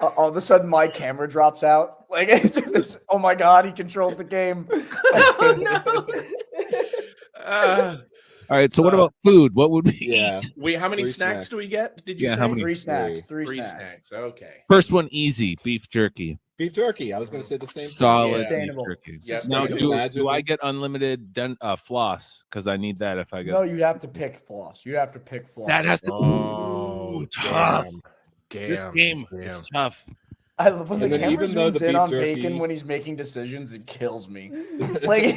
Speaker 15: All of a sudden, my camera drops out. Like, it's this, oh my God, he controls the game.
Speaker 5: All right, so what about food? What would we eat?
Speaker 6: How many
Speaker 14: Three
Speaker 6: snacks
Speaker 14: snacks.
Speaker 6: do we get? Did you
Speaker 5: Yeah,
Speaker 6: say?
Speaker 5: how many?
Speaker 15: Three snacks.
Speaker 14: Three.
Speaker 15: Three
Speaker 6: Three
Speaker 15: snacks.
Speaker 6: snacks. Okay.
Speaker 5: First one, easy, beef jerky.
Speaker 14: Beef jerky. I was going to say the same
Speaker 5: Solid
Speaker 14: thing.
Speaker 5: beef
Speaker 15: Sustainable.
Speaker 5: jerky.
Speaker 6: Yeah.
Speaker 5: Now,
Speaker 14: Can you imagine?
Speaker 5: do I get unlimited floss? Because I need that if I get.
Speaker 15: No, you'd have to pick floss. You'd have to pick floss.
Speaker 5: That has to.
Speaker 6: Oh,
Speaker 5: tough.
Speaker 6: Damn.
Speaker 5: This game is tough.
Speaker 15: I love when
Speaker 14: And
Speaker 15: the
Speaker 14: then
Speaker 15: camera
Speaker 14: even though
Speaker 15: zooms
Speaker 14: the
Speaker 15: in
Speaker 14: beef
Speaker 15: on
Speaker 14: jerky-
Speaker 15: Bacon when he's making decisions, it kills me. Like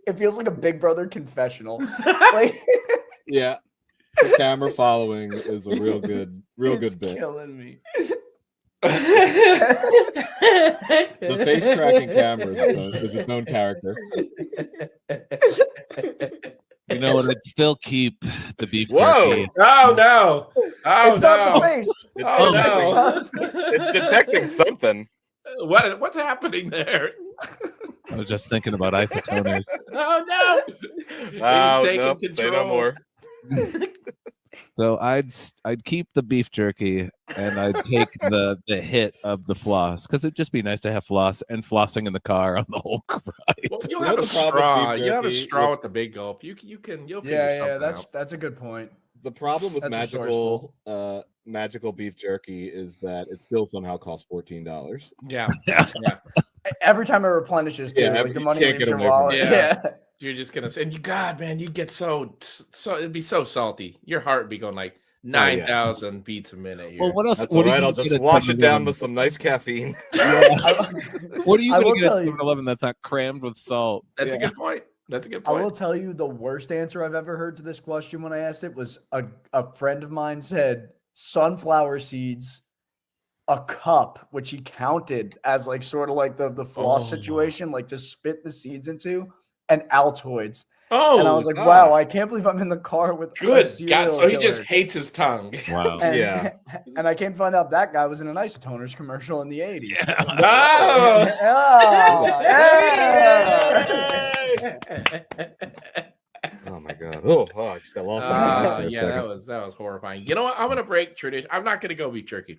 Speaker 15: it feels like a Big Brother confessional. Like
Speaker 14: Yeah. The camera following is a real good
Speaker 15: it's
Speaker 14: bit.
Speaker 15: killing me.
Speaker 14: The face tracking camera is its own character.
Speaker 5: You know what? I'd still keep the beef
Speaker 14: Whoa!
Speaker 5: jerky.
Speaker 6: Oh no! Oh
Speaker 15: It's not the face.
Speaker 6: Oh no!
Speaker 14: It's detecting something.
Speaker 6: What's happening there?
Speaker 5: I was just thinking about isotoners.
Speaker 6: Oh no!
Speaker 14: Oh,
Speaker 6: taking
Speaker 14: nope. Say no
Speaker 6: control.
Speaker 14: more.
Speaker 5: So I'd keep the beef jerky and I'd take the hit of the floss because it'd just be nice to have floss and flossing in the car on the whole ride.
Speaker 6: Well, you'll
Speaker 14: You know
Speaker 6: have a
Speaker 14: the problem with
Speaker 6: straw.
Speaker 14: beef
Speaker 6: You have a
Speaker 14: jerky
Speaker 6: straw
Speaker 14: with-
Speaker 6: with the big gulp. You'll figure
Speaker 15: Yeah,
Speaker 6: something out.
Speaker 15: that's a good point.
Speaker 14: The problem with
Speaker 15: That's
Speaker 14: magical beef jerky is that it still somehow costs $14.
Speaker 6: Yeah.
Speaker 15: Every time it replenishes, too,
Speaker 14: Yeah,
Speaker 15: like the
Speaker 14: you
Speaker 15: money
Speaker 14: can't
Speaker 15: leaves
Speaker 14: get
Speaker 15: your
Speaker 14: away from
Speaker 15: wallet.
Speaker 14: it.
Speaker 6: Yeah. You're just gonna say, and God, man, you get so it'd be so salty. Your heart would be going like 9,000 beats a minute. Here.
Speaker 5: Well, what else?
Speaker 14: That's
Speaker 5: what
Speaker 14: all
Speaker 5: are
Speaker 14: right.
Speaker 5: you
Speaker 14: I'll
Speaker 5: gonna
Speaker 14: just
Speaker 5: get at
Speaker 14: wash it down
Speaker 5: 7-Eleven?
Speaker 14: with some nice caffeine.
Speaker 5: What are you
Speaker 15: I
Speaker 5: going
Speaker 15: will
Speaker 5: to get
Speaker 15: tell
Speaker 5: at
Speaker 15: you.
Speaker 5: 7-Eleven that's not crammed with salt?
Speaker 6: That's a good point. That's a good
Speaker 15: I will
Speaker 6: point.
Speaker 15: tell you the worst answer I've ever heard to this question when I asked it was a friend of mine said sunflower seeds, a cup, which he counted as like sort of like the floss situation, like to spit the seeds into, and Altoids.
Speaker 6: Oh,
Speaker 15: and I was like, wow, I can't believe I'm in the car with a
Speaker 6: good
Speaker 15: serial
Speaker 6: God. So he
Speaker 15: killer.
Speaker 6: just hates his tongue.
Speaker 5: Wow.
Speaker 15: And,
Speaker 14: Yeah.
Speaker 15: And I can't find out that guy was in an isotoners commercial in the 80s.
Speaker 14: Oh my god. Oh, I just got lost in my eyes for a
Speaker 6: Yeah,
Speaker 14: second.
Speaker 6: that was horrifying. You know what? I'm gonna break tradition. I'm not gonna go beef jerky.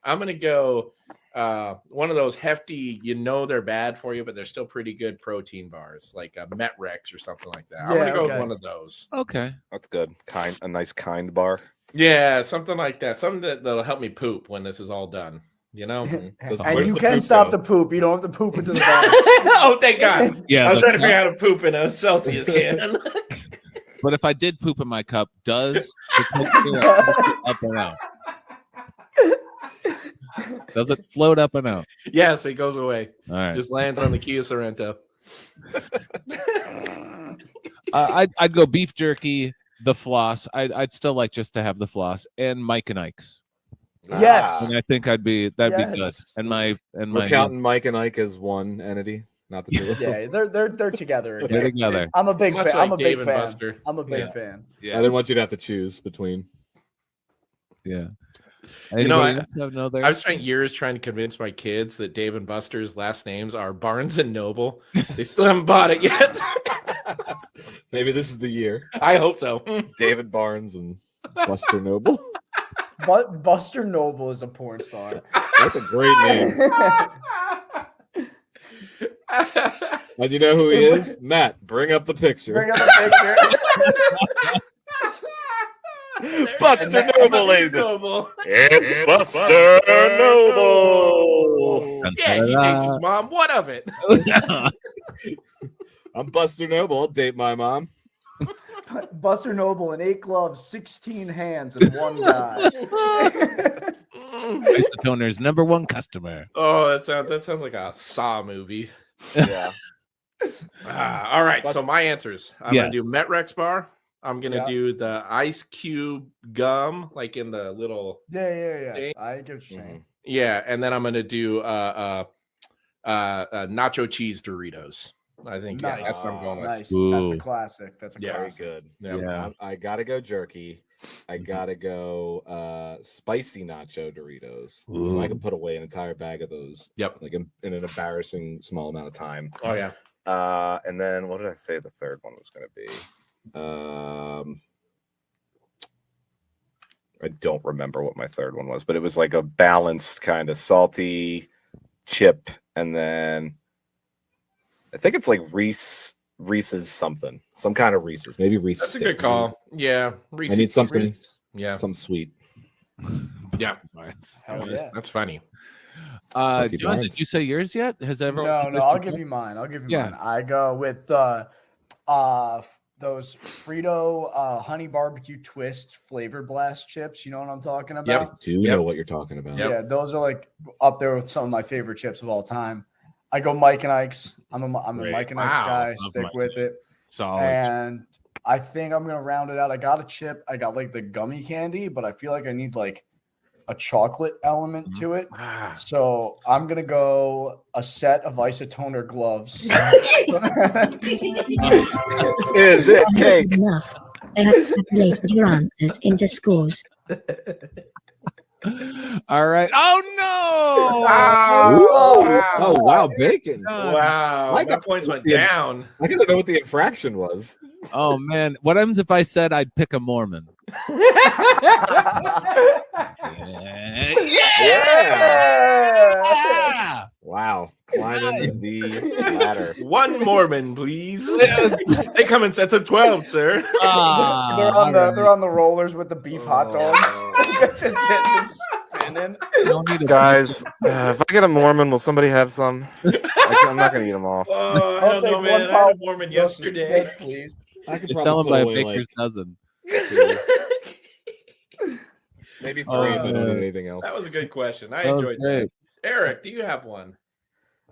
Speaker 6: I'm gonna go one of those hefty, they're bad for you, but they're still pretty good protein bars, like a Met-Rex or something like that. I'm gonna go with one of those.
Speaker 5: Okay.
Speaker 14: That's good. A nice kind bar.
Speaker 6: Yeah, something like that. Something that'll help me poop when this is all done.
Speaker 15: And
Speaker 14: Where's
Speaker 15: you
Speaker 14: the
Speaker 15: can
Speaker 14: poop
Speaker 15: stop
Speaker 14: go?
Speaker 15: the poop. You don't have to poop into the bar.
Speaker 6: Oh, thank God.
Speaker 5: Yeah,
Speaker 6: I was
Speaker 5: the
Speaker 6: trying to figure
Speaker 5: cup-
Speaker 6: out how to poop in a Celsius can.
Speaker 5: But if I did poop in my cup, does the Coke syrup mix it up or out? Does it float up and out?
Speaker 6: Yes, it goes away.
Speaker 5: All right.
Speaker 6: Just lands on the Kia Sorrento.
Speaker 5: I'd go beef jerky, the floss. I'd still like just to have the floss and Mike and Ike's.
Speaker 15: Yes.
Speaker 5: And I think that'd be good.
Speaker 15: Yes.
Speaker 5: And my
Speaker 14: We're counting Mike and Ike as one entity, not the two.
Speaker 15: Yeah, they're together. Again.
Speaker 5: They're together.
Speaker 15: I'm a big
Speaker 6: Much
Speaker 15: fan.
Speaker 6: like
Speaker 15: I'm a
Speaker 6: Dave
Speaker 15: big
Speaker 6: and
Speaker 15: fan.
Speaker 6: Buster.
Speaker 15: I'm a big fan.
Speaker 5: Yeah.
Speaker 14: I didn't want you to have to choose between.
Speaker 5: Yeah.
Speaker 6: You know,
Speaker 5: Anybody else have no theirs?
Speaker 6: I've spent years trying to convince my kids that Dave and Buster's last names are Barnes and Noble. They still haven't bought it yet.
Speaker 14: Maybe this is the year.
Speaker 6: I hope so.
Speaker 14: David Barnes and Buster Noble.
Speaker 15: But Buster Noble is a porn star.
Speaker 14: That's a great name. And you know who he is? Matt, bring up the picture.
Speaker 15: Bring up the picture.
Speaker 14: Buster Noble, ladies. It's Buster Noble.
Speaker 6: Yeah, he dates his mom. What of it?
Speaker 14: I'm Buster Noble. I'll date my mom.
Speaker 15: Buster Noble in 8 gloves, 16 hands, and 1 guy.
Speaker 5: Isotoner's #1 customer.
Speaker 6: Oh, that sounds like a Saw movie.
Speaker 14: Yeah.
Speaker 6: All right. So my answers. I'm gonna do
Speaker 5: Yes.
Speaker 6: Metrex bar. I'm gonna do the ice cube gum, like in the little.
Speaker 15: Yeah.
Speaker 6: thing.
Speaker 15: I get what you're saying.
Speaker 6: Yeah, and then I'm gonna do nacho cheese Doritos. I think
Speaker 15: Nice.
Speaker 6: that's what I'm going with.
Speaker 15: Nice. That's a
Speaker 5: Ooh.
Speaker 15: classic. That's a
Speaker 6: Yeah.
Speaker 14: Very
Speaker 15: classic.
Speaker 14: good.
Speaker 5: Yeah.
Speaker 14: I gotta go jerky. I gotta go spicy nacho Doritos. Because I
Speaker 5: Ooh.
Speaker 14: can put away an entire bag of those.
Speaker 6: Yep.
Speaker 14: Like in an embarrassing small amount of time.
Speaker 6: Oh yeah.
Speaker 14: And then what did I say the third one was gonna be? I don't remember what my third one was, but it was like a balanced kind of salty chip, and then I think it's like Reese's something, some kind of Reese's, maybe Reese's.
Speaker 6: That's a good call. Yeah.
Speaker 14: I need something.
Speaker 6: Reese's. Yeah.
Speaker 14: Something sweet.
Speaker 6: Yeah.
Speaker 15: Hell yeah.
Speaker 6: That's funny.
Speaker 14: Lucky
Speaker 5: John,
Speaker 14: Barnes.
Speaker 5: did you say yours yet? Has everyone? said
Speaker 15: No,
Speaker 5: theirs
Speaker 15: I'll
Speaker 5: before?
Speaker 15: give you mine.
Speaker 5: Yeah.
Speaker 15: I go with those Frito honey barbecue twist flavor blast chips. You know what I'm talking
Speaker 14: I
Speaker 15: about?
Speaker 14: do know what you're talking about.
Speaker 15: Yeah, those are like up there with some of my favorite chips of all time. I go Mike and Ike's. I'm a
Speaker 5: Great.
Speaker 15: Mike and Ike's
Speaker 6: Wow.
Speaker 15: guy.
Speaker 5: Love
Speaker 15: Stick
Speaker 5: Mike
Speaker 15: with it.
Speaker 5: Solid.
Speaker 15: And I think I'm gonna round it out. I got a chip. I got like the gummy candy, but I feel like I need like a chocolate element to it.
Speaker 6: Ah.
Speaker 15: So I'm gonna go a set of isotoner gloves.
Speaker 14: Is it cake?
Speaker 13: Enough. They have calculated your answers into scores.
Speaker 5: All right. Oh no!
Speaker 14: Oh wow, bacon.
Speaker 6: Wow.
Speaker 14: I
Speaker 6: My
Speaker 14: got
Speaker 6: points went
Speaker 14: the-
Speaker 6: down.
Speaker 14: I gotta know what the infraction was.
Speaker 5: Oh man, what happens if I said I'd pick a Mormon?
Speaker 14: Yeah. Wow. Climbing the ladder.
Speaker 6: One Mormon, please. They come in sets of 12, sir.
Speaker 15: they're on the rollers with the beef hot dogs. just spinning.
Speaker 10: Guys, if I get a Mormon, will somebody have some? I'm not going to eat them all.
Speaker 6: Oh, I
Speaker 15: I'll
Speaker 6: don't
Speaker 15: take
Speaker 6: know,
Speaker 15: one
Speaker 6: man. I had
Speaker 15: pound
Speaker 6: a Mormon yesterday.
Speaker 15: please.
Speaker 14: I could
Speaker 5: It's
Speaker 14: probably
Speaker 5: selling
Speaker 14: put
Speaker 5: by a
Speaker 14: away,
Speaker 5: baker's
Speaker 14: like,
Speaker 5: dozen.
Speaker 14: maybe 3 if I don't
Speaker 5: man.
Speaker 14: need anything else.
Speaker 6: That was a good question. I
Speaker 5: That was
Speaker 6: enjoyed
Speaker 5: great.
Speaker 6: that. Eric, do you have one?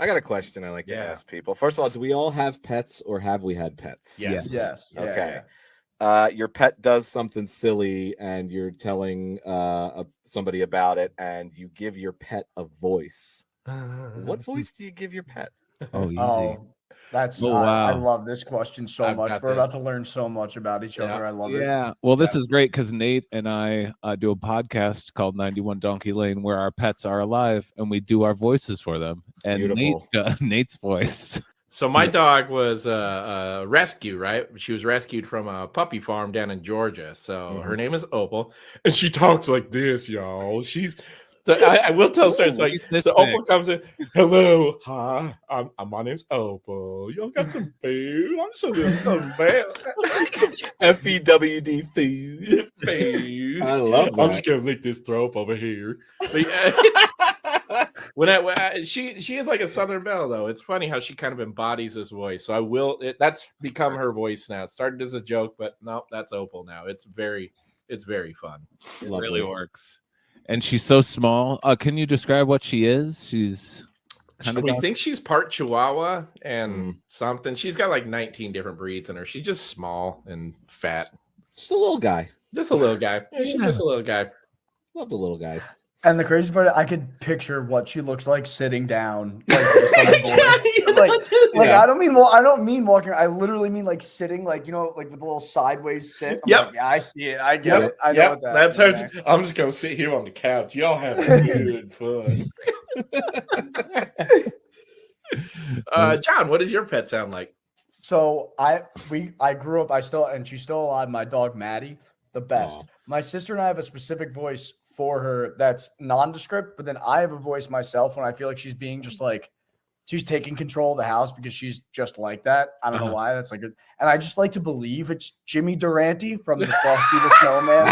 Speaker 14: I got a question I like to ask people. First of all, do we all have pets or have we had pets?
Speaker 6: Yes.
Speaker 15: Yes. Yeah,
Speaker 14: Okay.
Speaker 15: yeah.
Speaker 14: Your pet does something silly and you're telling somebody about it and you give your pet a voice. What voice do you give your pet?
Speaker 5: Oh, easy.
Speaker 15: Oh, that's
Speaker 5: Oh,
Speaker 15: I
Speaker 5: wow.
Speaker 15: love this question so
Speaker 6: I've
Speaker 15: much.
Speaker 6: got
Speaker 15: We're
Speaker 6: this.
Speaker 15: about to learn so much about each other. I love it.
Speaker 5: Yeah. Well, this is great because Nate and I do a podcast called 91 Donkey Lane where our pets are alive and we do our voices for them. And
Speaker 14: Beautiful.
Speaker 5: Nate's voice.
Speaker 6: So my dog was rescued, right? She was rescued from a puppy farm down in Georgia. So her name is Opal, and she talks like this, y'all. So I will tell stories like
Speaker 5: He's this
Speaker 6: so.
Speaker 5: big.
Speaker 6: Opal comes in, hello, hi, my name's Opal. Y'all got some food? I'm so bad.
Speaker 14: FEWD food.
Speaker 6: Food.
Speaker 14: I love
Speaker 6: I'm
Speaker 14: that.
Speaker 6: just gonna lick this throat over here. But, she is like a Southern Belle though. It's funny how she kind of embodies this voice. So that's become her voice now. It started as a joke, but no, that's Opal now. It's very fun.
Speaker 5: It
Speaker 14: Lovely.
Speaker 5: really works. and she's so small. Can you describe what she is? She's kind of.
Speaker 6: We think she's part Chihuahua and something. She's got like 19 different breeds in her. She's just small and fat.
Speaker 14: Just a little guy.
Speaker 6: Just a little guy. Yeah, she's just a little guy.
Speaker 14: Love the little guys.
Speaker 15: And the crazy part, I could picture what she looks like sitting down, like, I don't mean walking. I literally mean like sitting, like, you know, like with a little sideways sit. I'm
Speaker 6: Yep.
Speaker 15: like, yeah, I see it. I get it. I know what's
Speaker 6: That's
Speaker 15: happening.
Speaker 6: her. I'm just gonna sit here on the couch. Y'all have good fun. John, what does your pet sound like?
Speaker 15: So I grew up. She's still alive. My dog Maddie, the best.
Speaker 14: Aw.
Speaker 15: My sister and I have a specific voice for her that's nondescript, but then I have a voice myself when I feel like she's being just like she's taking control of the house because she's just like that. I don't know why. That's like, and I just like to believe it's Jimmy Durante from the Frosty the Snowman.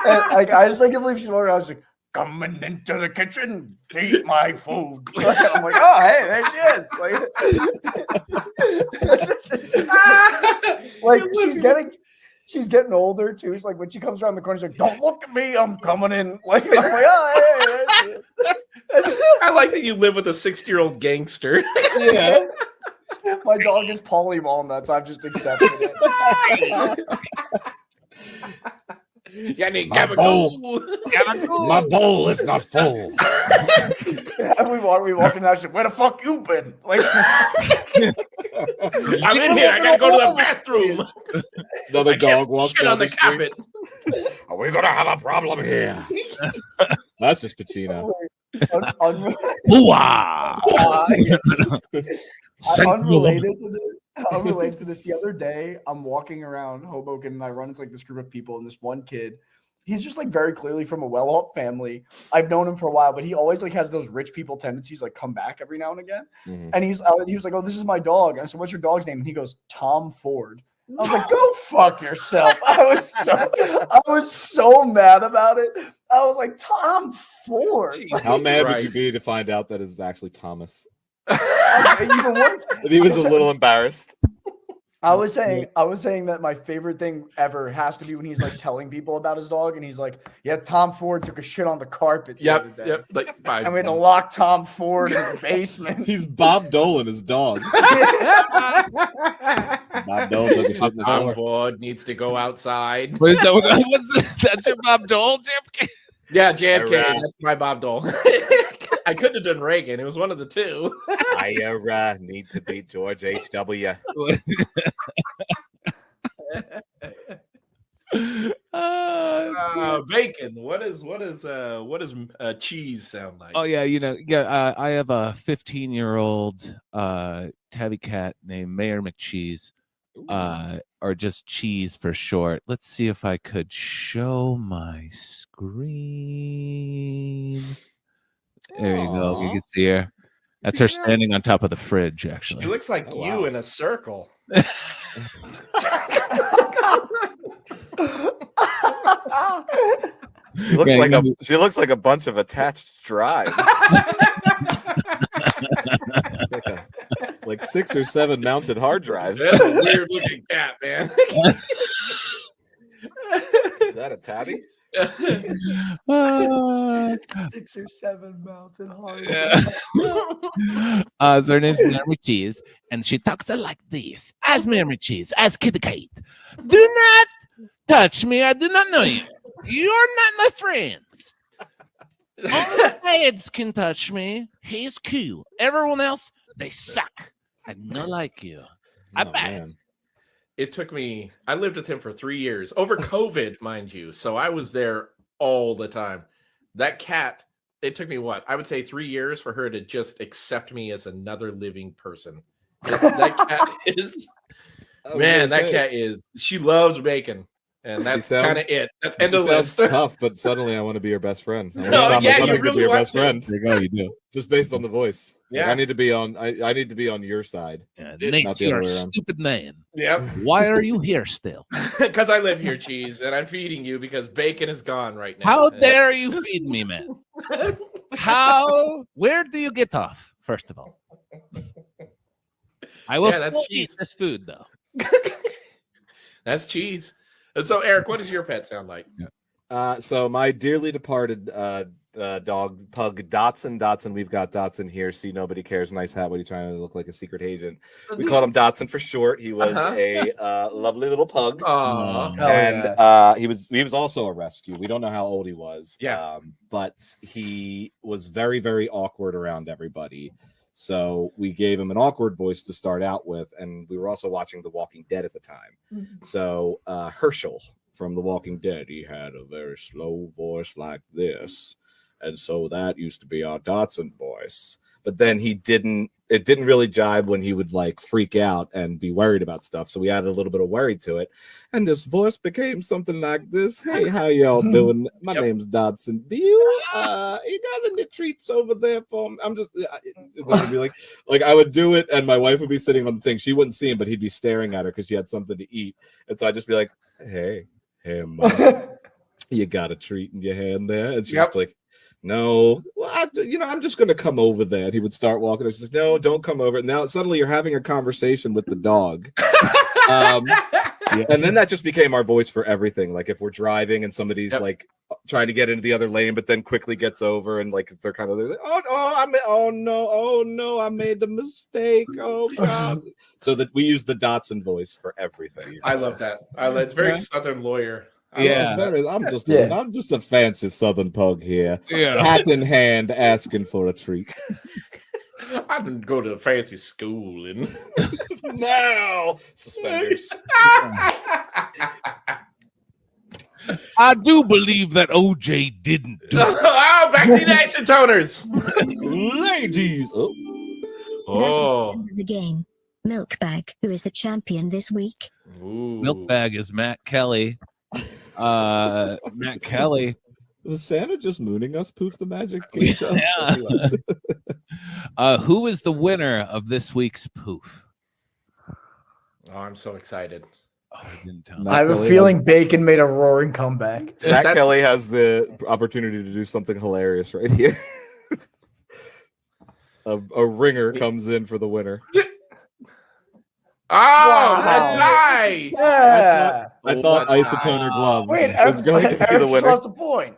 Speaker 15: And, like, I just like to believe she's walking around. I was like, coming into the kitchen to eat my food. I'm like, oh, hey, there she is. Like she's getting older too. It's like when she comes around the corner, she's like, don't look at me, I'm coming in. Like, I'm like, oh, hey,
Speaker 6: I like that you live with a 60-year-old gangster.
Speaker 15: Yeah. My dog is Polly Walnuts. I've just accepted it.
Speaker 6: My
Speaker 14: bowl is not full.
Speaker 15: Yeah, we walk in there. She's like, where the fuck you been? Like,
Speaker 6: I'm in here. I gotta go to the bathroom.
Speaker 14: Another dog walks
Speaker 6: Shit
Speaker 14: down
Speaker 6: on the
Speaker 14: the street.
Speaker 6: carpet.
Speaker 14: Are we gonna have a problem here? That's just Pacino.
Speaker 15: Unrelated to this, the other day, I'm walking around Hoboken and I run into like this group of people, and this one kid, he's just like very clearly from a well-off family. I've known him for a while, but he always like has those rich people tendencies, like come back every now and again.
Speaker 14: Mhm.
Speaker 15: And he was like, oh, this is my dog. And I said, what's your dog's name? And he goes, Tom Ford. I was like, go fuck yourself. I was so mad about it. I was like, Tom Ford.
Speaker 14: How mad would you be to find out that it's actually Thomas?
Speaker 15: Even worse.
Speaker 14: But he was a little embarrassed.
Speaker 15: I was saying that my favorite thing ever has to be when he's like telling people about his dog, and he's like, "Yeah, Tom Ford took a shit on the carpet the other day."
Speaker 6: Yep. Like,
Speaker 15: and we had to lock Tom Ford in the basement.
Speaker 14: He's Bob Dolan, his dog. Bob Dolan took a shit in the
Speaker 6: Tom
Speaker 14: floor.
Speaker 6: Ford needs to go outside.
Speaker 5: What is that? That's your Bob Dole, JFK?
Speaker 6: Yeah, JFK. That's my Bob Dole. I couldn't have done Reagan. It was one of the two.
Speaker 14: I need to beat George H.W.
Speaker 6: Bacon. What does cheese sound like?
Speaker 5: Oh yeah, I have a 15-year-old tabby cat named Mayor McCheese, or just Cheese for short. Let's see if I could show my screen. There you go. You can see her. That's her standing on top of the fridge, actually.
Speaker 6: She looks like you in a circle.
Speaker 14: She looks like a bunch of attached drives. like 6 or 7 mounted hard drives.
Speaker 6: That's a weird looking cat, man.
Speaker 14: Is that a tabby?
Speaker 15: 6 or 7 mounted hard.
Speaker 5: So her name's Mary McCheese, and she talks like this. As Mary McCheese, as Kitty Kate. Do not touch me. I do not know you. You're not my friends. Only the kids can touch me. He's cool. Everyone else, they suck. I don't like you. I'm bad.
Speaker 6: It took me, I lived with him for 3 years, over COVID, mind you. So I was there all the time. That cat, it took me I would say 3 years for her to just accept me as another living person. That cat is, she loves bacon. And that's kind of it. That's end of the list.
Speaker 14: Tough, but suddenly I want to be your best friend. I want to stop becoming to be your best friend.
Speaker 5: There you go, you do.
Speaker 14: Just based on the voice.
Speaker 6: Yeah,
Speaker 14: like I need to be on. I need to be on your side.
Speaker 5: Yeah, Nate, you're a stupid man.
Speaker 6: Yeah.
Speaker 5: Why are you here still?
Speaker 6: Because I live here, Cheese, and I'm feeding you because bacon is gone right now.
Speaker 5: How dare you feed me, man? Where do you get off? First of all, I will still eat this food though.
Speaker 6: That's Cheese. And so, Eric, what does your pet sound like?
Speaker 14: So my dearly departed dog pug Dotson. We've got Dotson here. See, nobody cares. Nice hat. What are you trying to look like a secret agent? We called him Dotson for short. He was a lovely little pug. And he was also a rescue. We don't know how old he was.
Speaker 6: Yeah.
Speaker 14: But he was very, very awkward around everybody. So we gave him an awkward voice to start out with, and we were also watching The Walking Dead at the time. So Herschel from The Walking Dead, he had a very slow voice like this, and so that used to be our Dotson voice. But then it didn't really jibe when he would like freak out and be worried about stuff, so we added a little bit of worry to it, and his voice became something like this. Hey, how y'all doing? My name's Dotson. Do you got any treats over there for me? I'm just it would be like I would do it, and my wife would be sitting on the thing. She wouldn't see him, but he'd be staring at her because she had something to eat, and so I'd just be like, hey Mom, you got a treat in your hand there? And she's just like, no, well, I'm just gonna come over there. And he would start walking, and she's like, no, don't come over. And now suddenly you're having a conversation with the dog. And then that just became our voice for everything. Like if we're driving and somebody's like trying to get into the other lane, but then quickly gets over, and like if they're kind of like, oh no, I made a mistake. Oh God. So that we use the Dotson voice for everything.
Speaker 6: I love that. It's very Southern lawyer.
Speaker 14: I'm just a fancy Southern pug here. Hat in hand, asking for a treat.
Speaker 6: I didn't go to fancy school and
Speaker 14: now suspenders.
Speaker 5: I do believe that OJ didn't do it.
Speaker 6: Oh, back to the isotoners.
Speaker 14: Ladies.
Speaker 13: The game. Milkbag, who is the champion this week?
Speaker 5: Milkbag is Matt Kelly. Matt Kelly.
Speaker 14: Was Santa just mooning us, Poof the Magic Game Show?
Speaker 5: Who is the winner of this week's Poof?
Speaker 6: Oh, I'm so excited.
Speaker 15: I have a feeling Bacon made a roaring comeback.
Speaker 14: Matt Kelly has the opportunity to do something hilarious right here. A ringer comes in for the winner.
Speaker 6: That's nice.
Speaker 15: Yeah.
Speaker 14: I thought Isotoner Gloves was going to be the
Speaker 15: Eric
Speaker 14: winner.
Speaker 15: lost a point.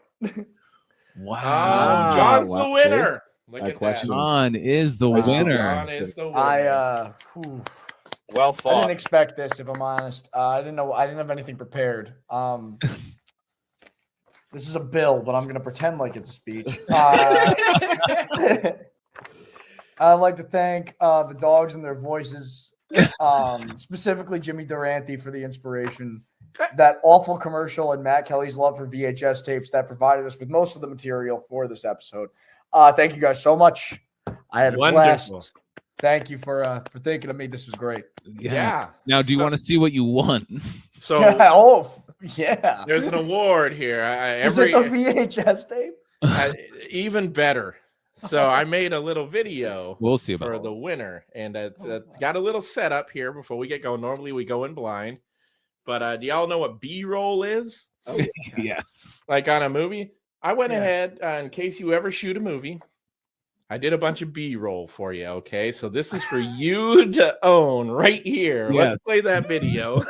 Speaker 5: Wow.
Speaker 6: John's the winner. Look at that.
Speaker 5: John is the winner.
Speaker 6: John is the winner.
Speaker 14: Well
Speaker 15: I
Speaker 14: fought.
Speaker 15: didn't expect this, if I'm honest. I didn't have anything prepared. This is a bill, but I'm going to pretend like it's a speech. I'd like to thank the dogs and their voices, specifically Jimmy Durante for the inspiration. That awful commercial and Matt Kelly's love for VHS tapes that provided us with most of the material for this episode. Thank you guys so much. I had a blast. Thank you for thinking of me. This was great.
Speaker 6: Yeah.
Speaker 5: Now, do you want to see what you won?
Speaker 6: So,
Speaker 15: yeah.
Speaker 6: There's an award here.
Speaker 15: Is it the VHS tape?
Speaker 6: Even better. So I made a little video.
Speaker 5: We'll see about
Speaker 6: for
Speaker 5: it.
Speaker 6: the winner, and it's got a little setup here before we get going. Normally we go in blind, but do y'all know what B-roll is?
Speaker 14: Oh,
Speaker 5: yes.
Speaker 6: Like on a movie. I went ahead in case you ever shoot a movie. I did a bunch of B-roll for you. Okay, so this is for you to own right here.
Speaker 5: Yes.
Speaker 6: Let's play that video.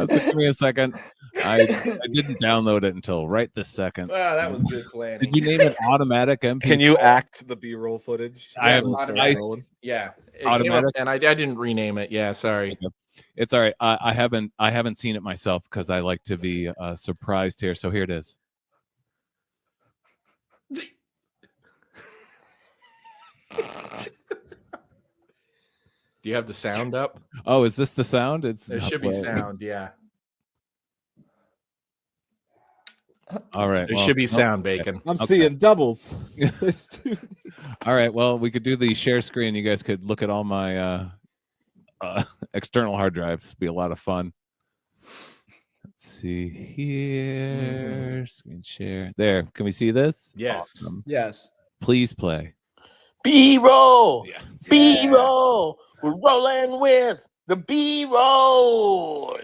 Speaker 5: Give me a second. I didn't download it until right this second.
Speaker 6: Well, that was good planning.
Speaker 5: Did you name it automatic MP?
Speaker 14: Can you act the B-roll footage?
Speaker 5: I have
Speaker 6: Yeah, it
Speaker 5: automatic,
Speaker 6: came up, and I didn't rename it. Yeah, sorry.
Speaker 5: Okay. It's all right. I haven't seen it myself because I like to be surprised here. So here it is.
Speaker 6: Do you have the sound up?
Speaker 5: Oh, is this the sound?
Speaker 6: There should be sound. Yeah.
Speaker 5: All right.
Speaker 6: There should be sound, Bacon.
Speaker 14: I'm seeing doubles.
Speaker 5: All right. Well, we could do the share screen. You guys could look at all my external hard drives. It'd be a lot of fun. Let's see here. Screen share. There. Can we see this?
Speaker 6: Yes.
Speaker 5: Awesome.
Speaker 15: Yes.
Speaker 5: Please play.
Speaker 18: B-roll. B-roll. We're rolling with the B-roll.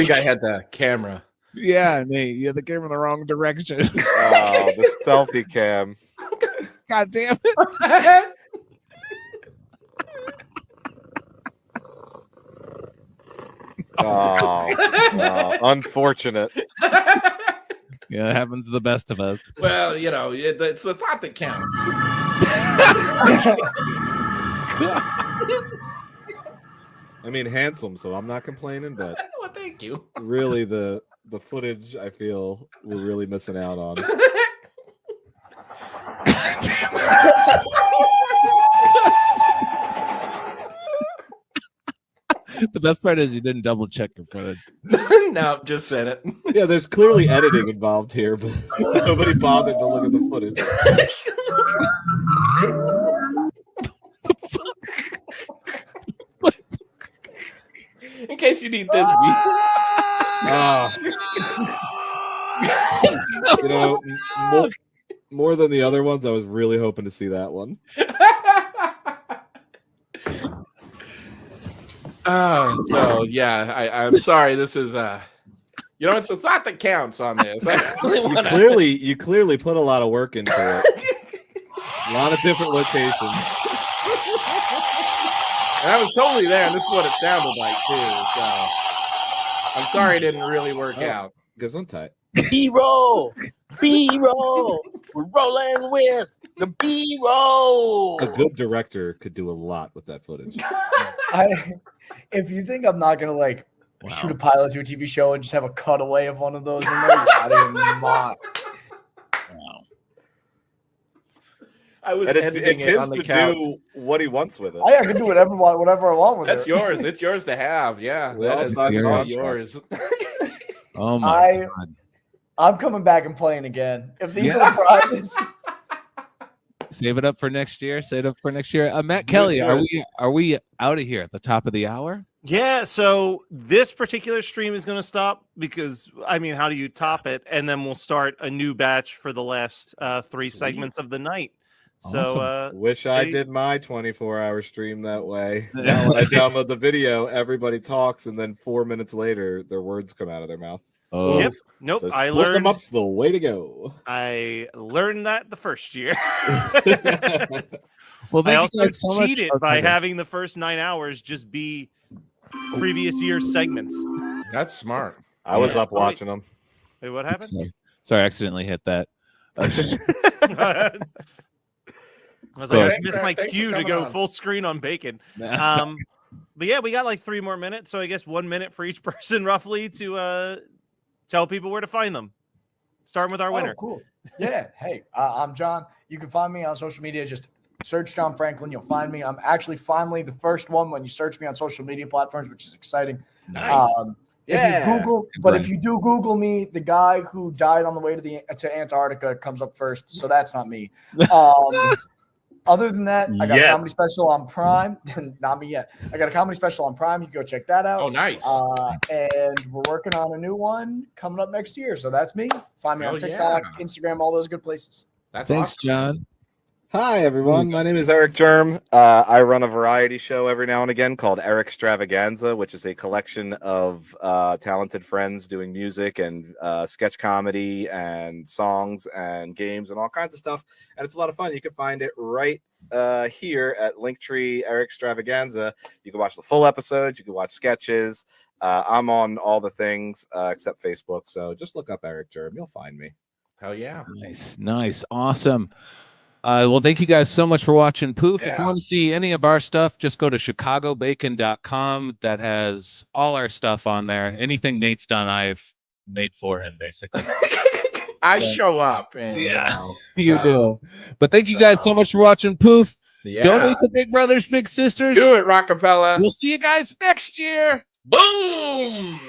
Speaker 6: think I had the camera.
Speaker 5: Yeah, Nate, you had the camera in the wrong direction.
Speaker 14: Oh, the selfie cam.
Speaker 5: God damn it.
Speaker 14: Oh, unfortunate.
Speaker 5: Yeah, it happens to the best of us.
Speaker 6: Well, you know, it's the thought that counts.
Speaker 14: I mean, handsome, so I'm not complaining, but
Speaker 6: well, thank you.
Speaker 14: Really, the footage I feel we're really missing out on.
Speaker 5: The best part is you didn't double check your footage.
Speaker 6: No, just said it.
Speaker 14: Yeah, there's clearly editing involved here, but nobody bothered to look at the footage.
Speaker 6: In case you need this.
Speaker 14: You know, more than the other ones, I was really hoping to see that one.
Speaker 6: So yeah, I'm sorry. This is you know, it's the thought that counts on this.
Speaker 14: You clearly put a lot of work into it. A lot of different locations.
Speaker 6: And I was totally there, and this is what it sounded like too. So I'm sorry it didn't really work out.
Speaker 14: Gesundheit.
Speaker 18: B-roll, B-roll. We're rolling with the B-roll.
Speaker 14: A good director could do a lot with that footage.
Speaker 15: If you think I'm not gonna like shoot a pilot to a TV show and just have a cutaway of one of those in there, you're out of your mind.
Speaker 6: I was
Speaker 14: It's
Speaker 6: editing it
Speaker 14: his
Speaker 6: on the
Speaker 14: to
Speaker 6: couch.
Speaker 14: do what he wants with it.
Speaker 15: I can do whatever I want with
Speaker 6: That's
Speaker 15: it.
Speaker 6: yours. It's yours to have. Yeah,
Speaker 14: We all
Speaker 6: that is
Speaker 14: signed the
Speaker 6: all
Speaker 14: contract.
Speaker 6: yours.
Speaker 5: Oh my god!
Speaker 15: I'm coming back and playing again. If these are the prizes,
Speaker 5: Save it up for next year. Save it up for next year. Matt Kelly, are we out of here at the top of the hour?
Speaker 8: Yeah, so this particular stream is going to stop because, I mean, how do you top it? And then we'll start a new batch for the last 3 segments of the night. So,
Speaker 14: Wish I did my 24-hour stream that way. Now when I download the video, everybody talks, and then 4 minutes later, their words come out of their mouth.
Speaker 5: Oh,
Speaker 8: Yep. Nope.
Speaker 14: So
Speaker 8: I
Speaker 14: split
Speaker 8: learned
Speaker 14: them up's the way to go.
Speaker 8: I learned that the first year.
Speaker 5: Well,
Speaker 8: I
Speaker 5: thank
Speaker 8: also
Speaker 5: you guys so much.
Speaker 8: cheated by having the first 9 hours just be previous year's segments.
Speaker 6: That's smart.
Speaker 14: I was up watching them.
Speaker 8: Wait, what happened?
Speaker 5: Sorry, I accidentally hit that.
Speaker 8: I was
Speaker 5: Go
Speaker 8: like, I
Speaker 5: ahead.
Speaker 8: missed my
Speaker 6: Thanks for
Speaker 8: cue to
Speaker 6: coming
Speaker 8: go
Speaker 6: on.
Speaker 8: full screen on bacon.
Speaker 5: Nah,
Speaker 8: But yeah, we got like 3 more minutes, so I guess 1 minute for each person roughly to tell people where to find them. Starting with our winner.
Speaker 15: Oh, cool. Yeah. Hey, I'm John. You can find me on social media. Just search John Franklin. You'll find me. I'm actually finally the first one when you search me on social media platforms, which is exciting.
Speaker 5: Nice.
Speaker 15: If you Google, but if you do Google me, the guy who died on the way to Antarctica comes up first. So that's not me. Other than that, I got a comedy special on Prime. Not me yet. I got a comedy special on Prime. You can go check that out.
Speaker 6: Oh, nice.
Speaker 15: And we're working on a new one coming up next year. So that's me. Find me on
Speaker 6: Oh,
Speaker 15: TikTok,
Speaker 6: yeah.
Speaker 15: Instagram, all those good places.
Speaker 6: That's
Speaker 5: Thanks,
Speaker 6: awesome.
Speaker 5: John.
Speaker 14: Hi, everyone. My name is Eric Germ. I run a variety show every now and again called Eric Extravaganza, which is a collection of talented friends doing music and sketch comedy and songs and games and all kinds of stuff. And it's a lot of fun. You can find it right here at Linktree Eric Extravaganza. You can watch the full episodes. You can watch sketches. I'm on all the things except Facebook. So just look up Eric Germ. You'll find me.
Speaker 6: Hell yeah.
Speaker 5: Nice, awesome. Well, thank you guys so much for watching Poof. If you
Speaker 6: Yeah.
Speaker 5: want to see any of our stuff, just go to chicagobacon.com. That has all our stuff on there. Anything Nate's done, I've made for him, basically.
Speaker 6: I
Speaker 5: So-
Speaker 6: show up. And,
Speaker 5: Yeah, you do. But thank you guys so much for watching Poof.
Speaker 6: Yeah.
Speaker 5: Donate to Big Brothers, Big Sisters.
Speaker 6: Do it, Rockapella.
Speaker 5: We'll see you guys next year.
Speaker 6: Boom.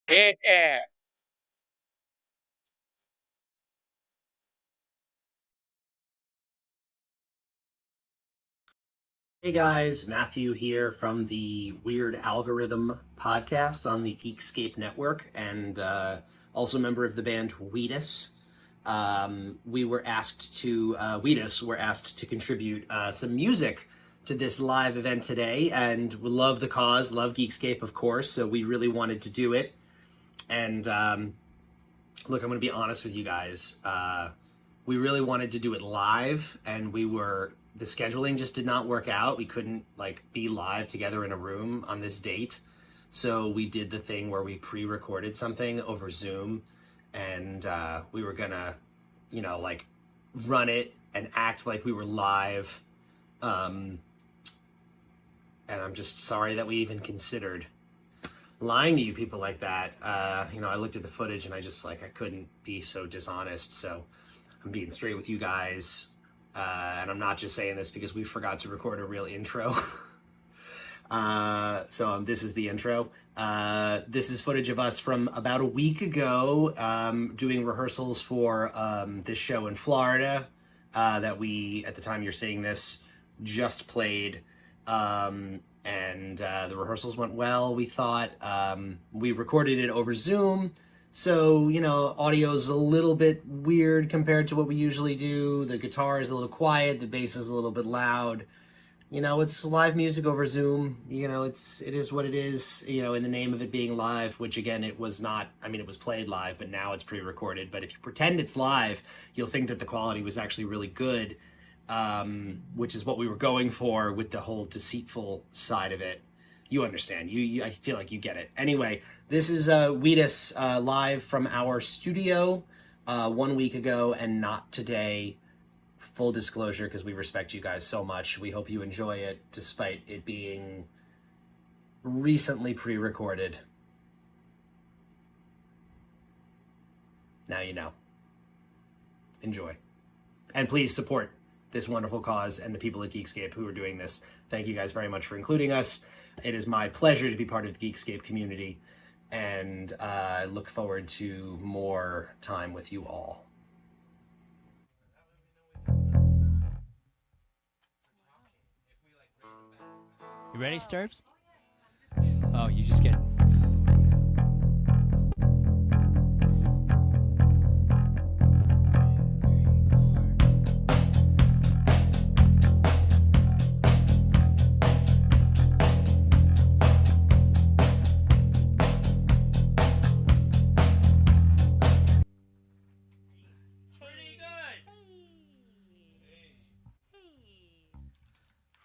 Speaker 6: Yeah.
Speaker 20: Hey guys, Matthew here from the Weird Algorithm podcast on the GEEKSCAPE network, and also a member of the band Wheatus. We were asked to, Wheatus were asked to contribute some music to this live event today, and we love the cause, love Geekscape, of course, so we really wanted to do it. And look, I'm going to be honest with you guys. We really wanted to do it live, and the scheduling just did not work out. We couldn't be live together in a room on this date. So we did the thing where we pre-recorded something over Zoom, and we were gonna, run it and act like we were live. And I'm just sorry that we even considered lying to you people like that. I looked at the footage and I just I couldn't be so dishonest. So I'm being straight with you guys. And I'm not just saying this because we forgot to record a real intro. This is the intro. This is footage of us from about a week ago doing rehearsals for this show in Florida that we, at the time you're seeing this, just played. And the rehearsals went well, we thought. We recorded it over Zoom. So, audio's a little bit weird compared to what we usually do. The guitar is a little quiet, the bass is a little bit loud. It's live music over Zoom. It is what it is, in the name of it being live, which again, it was not. It was played live, but now it's pre-recorded. But if you pretend it's live, you'll think that the quality was actually really good, which is what we were going for with the whole deceitful side of it. You understand. I feel like you get it. Anyway, this is Wheatus live from our studio 1 week ago and not today. Full disclosure, because we respect you guys so much. We hope you enjoy it, despite it being recently pre-recorded. Now you know. Enjoy. And please support this wonderful cause and the people at Geekscape who are doing this. Thank you guys very much for including us. It is my pleasure to be part of the Geekscape community, and I look forward to more time with you all.
Speaker 21: You ready, Sturbs? Oh, you just get...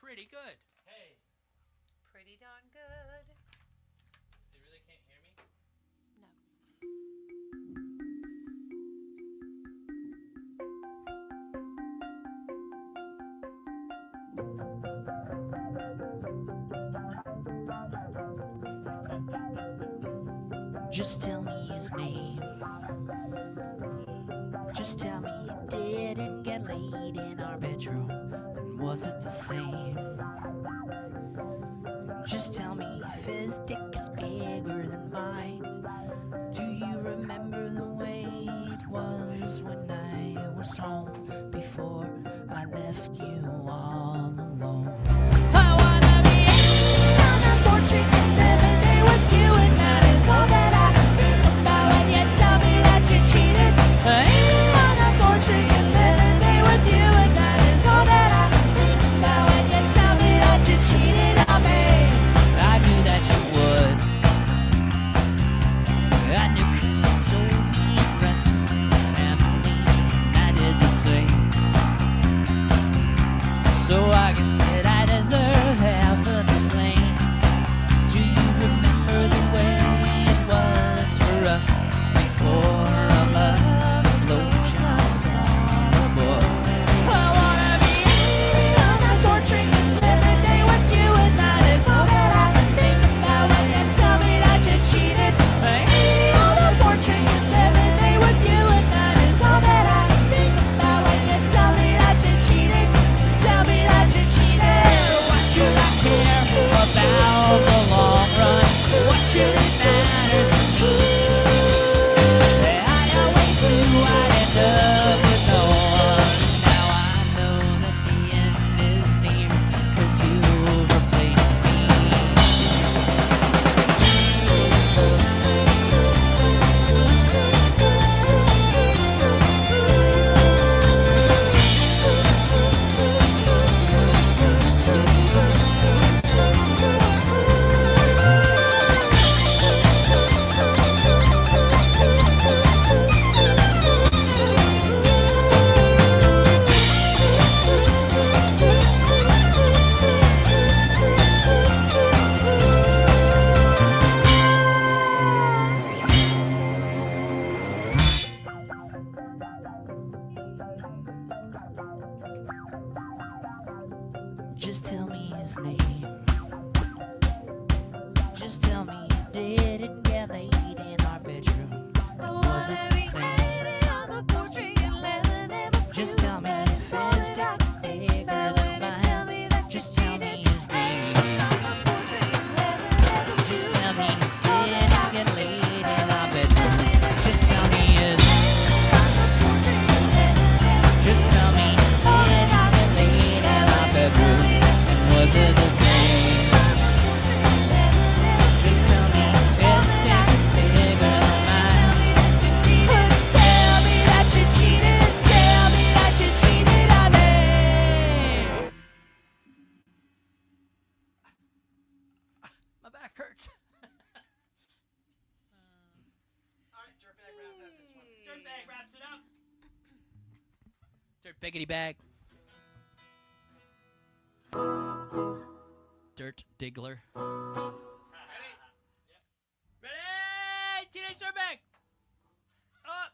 Speaker 22: Pretty good. Hey.
Speaker 23: Pretty darn good.
Speaker 22: They really can't hear me?
Speaker 25: Just tell me his name. Just tell me you didn't get laid in our bedroom. And was it the same? Just tell me if his dick is bigger than mine. Do you remember the way it was when I was home before I left you all alone? I wanna be on a portrait and live a day with you, and that is all that I think about when you tell me that you cheated. On a portrait and live a day with you, and that is all that I think about when you tell me that you cheated on me. I knew that you would. I knew 'cause you told me your friends and family, and I did the same. So I guess that I deserve half of the blame. Do you remember the way it was for us before our love blowjobs on the boys? I wanna be on a portrait and live a day with you, and that is all that I think about when you tell me that you cheated. On a portrait and live a day with you, and that is all that I think about when you tell me that you cheated. Tell me that you cheated. What should I care about the long run? What should it matter to me? I always knew I'd end up with no one. Now I know that the end is near, 'cause you Just tell me you didn't get laid in our bedroom. Was it the same? Just tell me if his dick's bigger than mine. Just tell me his baby. Just tell me you didn't get laid in our bedroom. Just tell me his. Just tell me you didn't get laid in our bedroom. And was it the same? Just tell me if his dick's bigger than mine. Tell me that you cheated. Tell me that you cheated on me. My back hurts. Dirtbag wraps it up. Dirt biggity bag. Dirt diggler. Ready? Teenage Dirtbag. Up.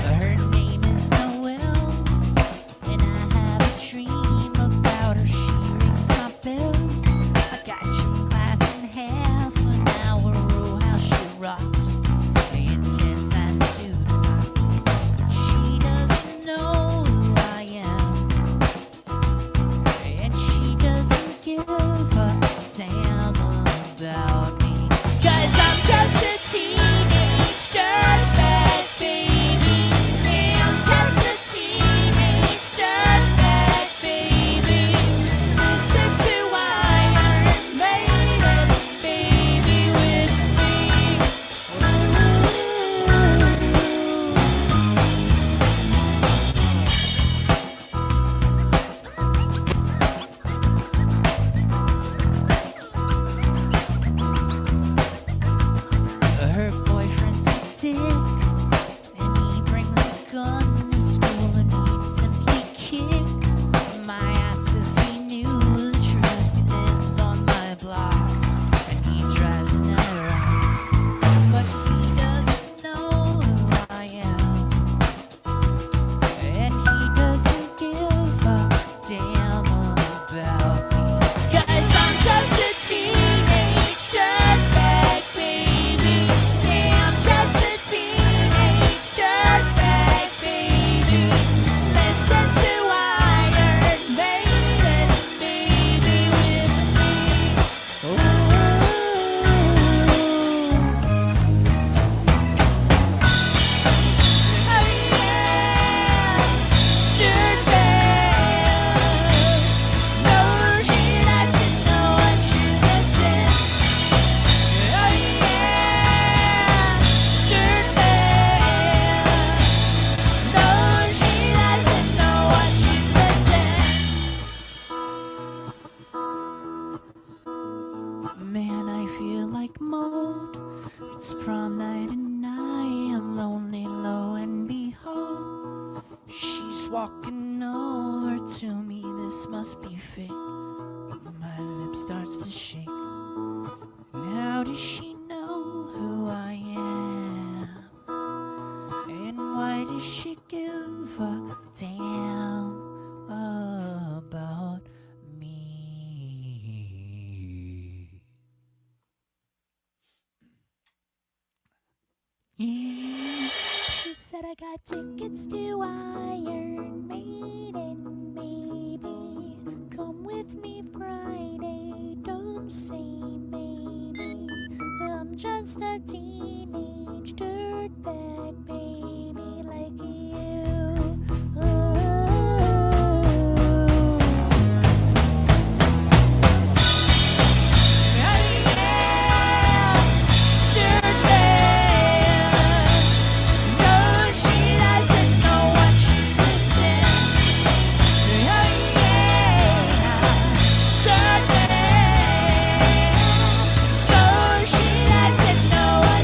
Speaker 25: Her name is Noelle, and I have a dream about her. She rings my bell. I got gym class in half an hour. Oh, how she rocks in kids and tube socks. She doesn't know who I am, and she doesn't give a damn about me. 'Cause I'm just a teenage dirtbag baby. I'm just a teenage dirtbag baby. Listen to Iron Maiden, baby, with me. Her boyfriend's a dick, and he brings a gun to school, and he'd simply kick my ass if he knew the truth. He lives on my block, and he drives an around, but he doesn't know who I am, and he doesn't give a damn about me. 'Cause I'm just a teenage dirtbag baby. I'm just a teenage dirtbag baby. Listen to Iron Maiden, baby, with me. Man, I feel like mold. It's prom night and I am lonely, lo and behold. She's walking over to me, this must be fake. My lip starts to shake. And how does she know who I am? And why does she give a damn about me? She said I got tickets to Iron Maiden, maybe. Come with me Friday, don't say maybe. I'm just a teenage dirtbag baby like you. She doesn't know what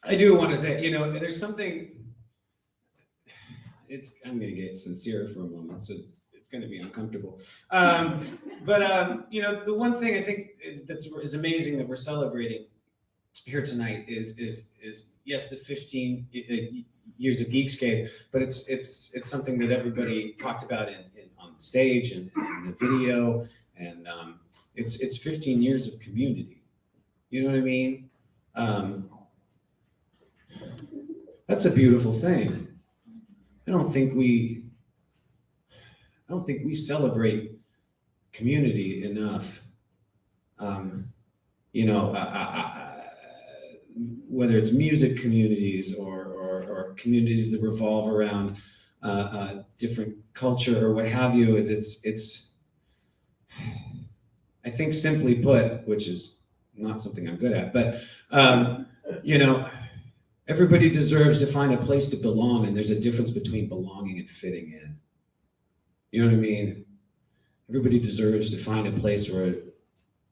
Speaker 1: I do want to say, there's something. I'm going to get sincere for a moment, so it's going to be uncomfortable. The one thing I think is amazing that we're celebrating here tonight is yes, the 15 years of Geekscape, but it's something that everybody talked about on stage and in the video, and it's 15 years of community. You know what I mean? That's a beautiful thing. I don't think we celebrate community enough. Whether it's music communities or communities that revolve around different culture or what have you, it's I think simply put, which is not something I'm good at, but everybody deserves to find a place to belong, and there's a difference between belonging and fitting in. You know what I mean? Everybody deserves to find a place where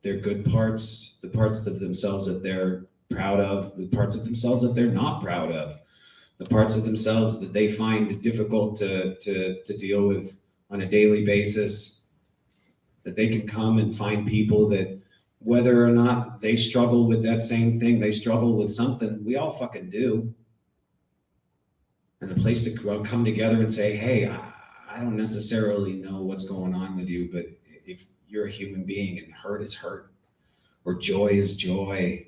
Speaker 1: their good parts, the parts of themselves that they're proud of, the parts of themselves that they're not proud of, the parts of themselves that they find difficult to deal with on a daily basis, that they can come and find people that, whether or not they struggle with that same thing, they struggle with something, we all fucking do. And the place to come together and say, hey, I don't necessarily know what's going on with you, but if you're a human being and hurt is hurt, or joy is joy,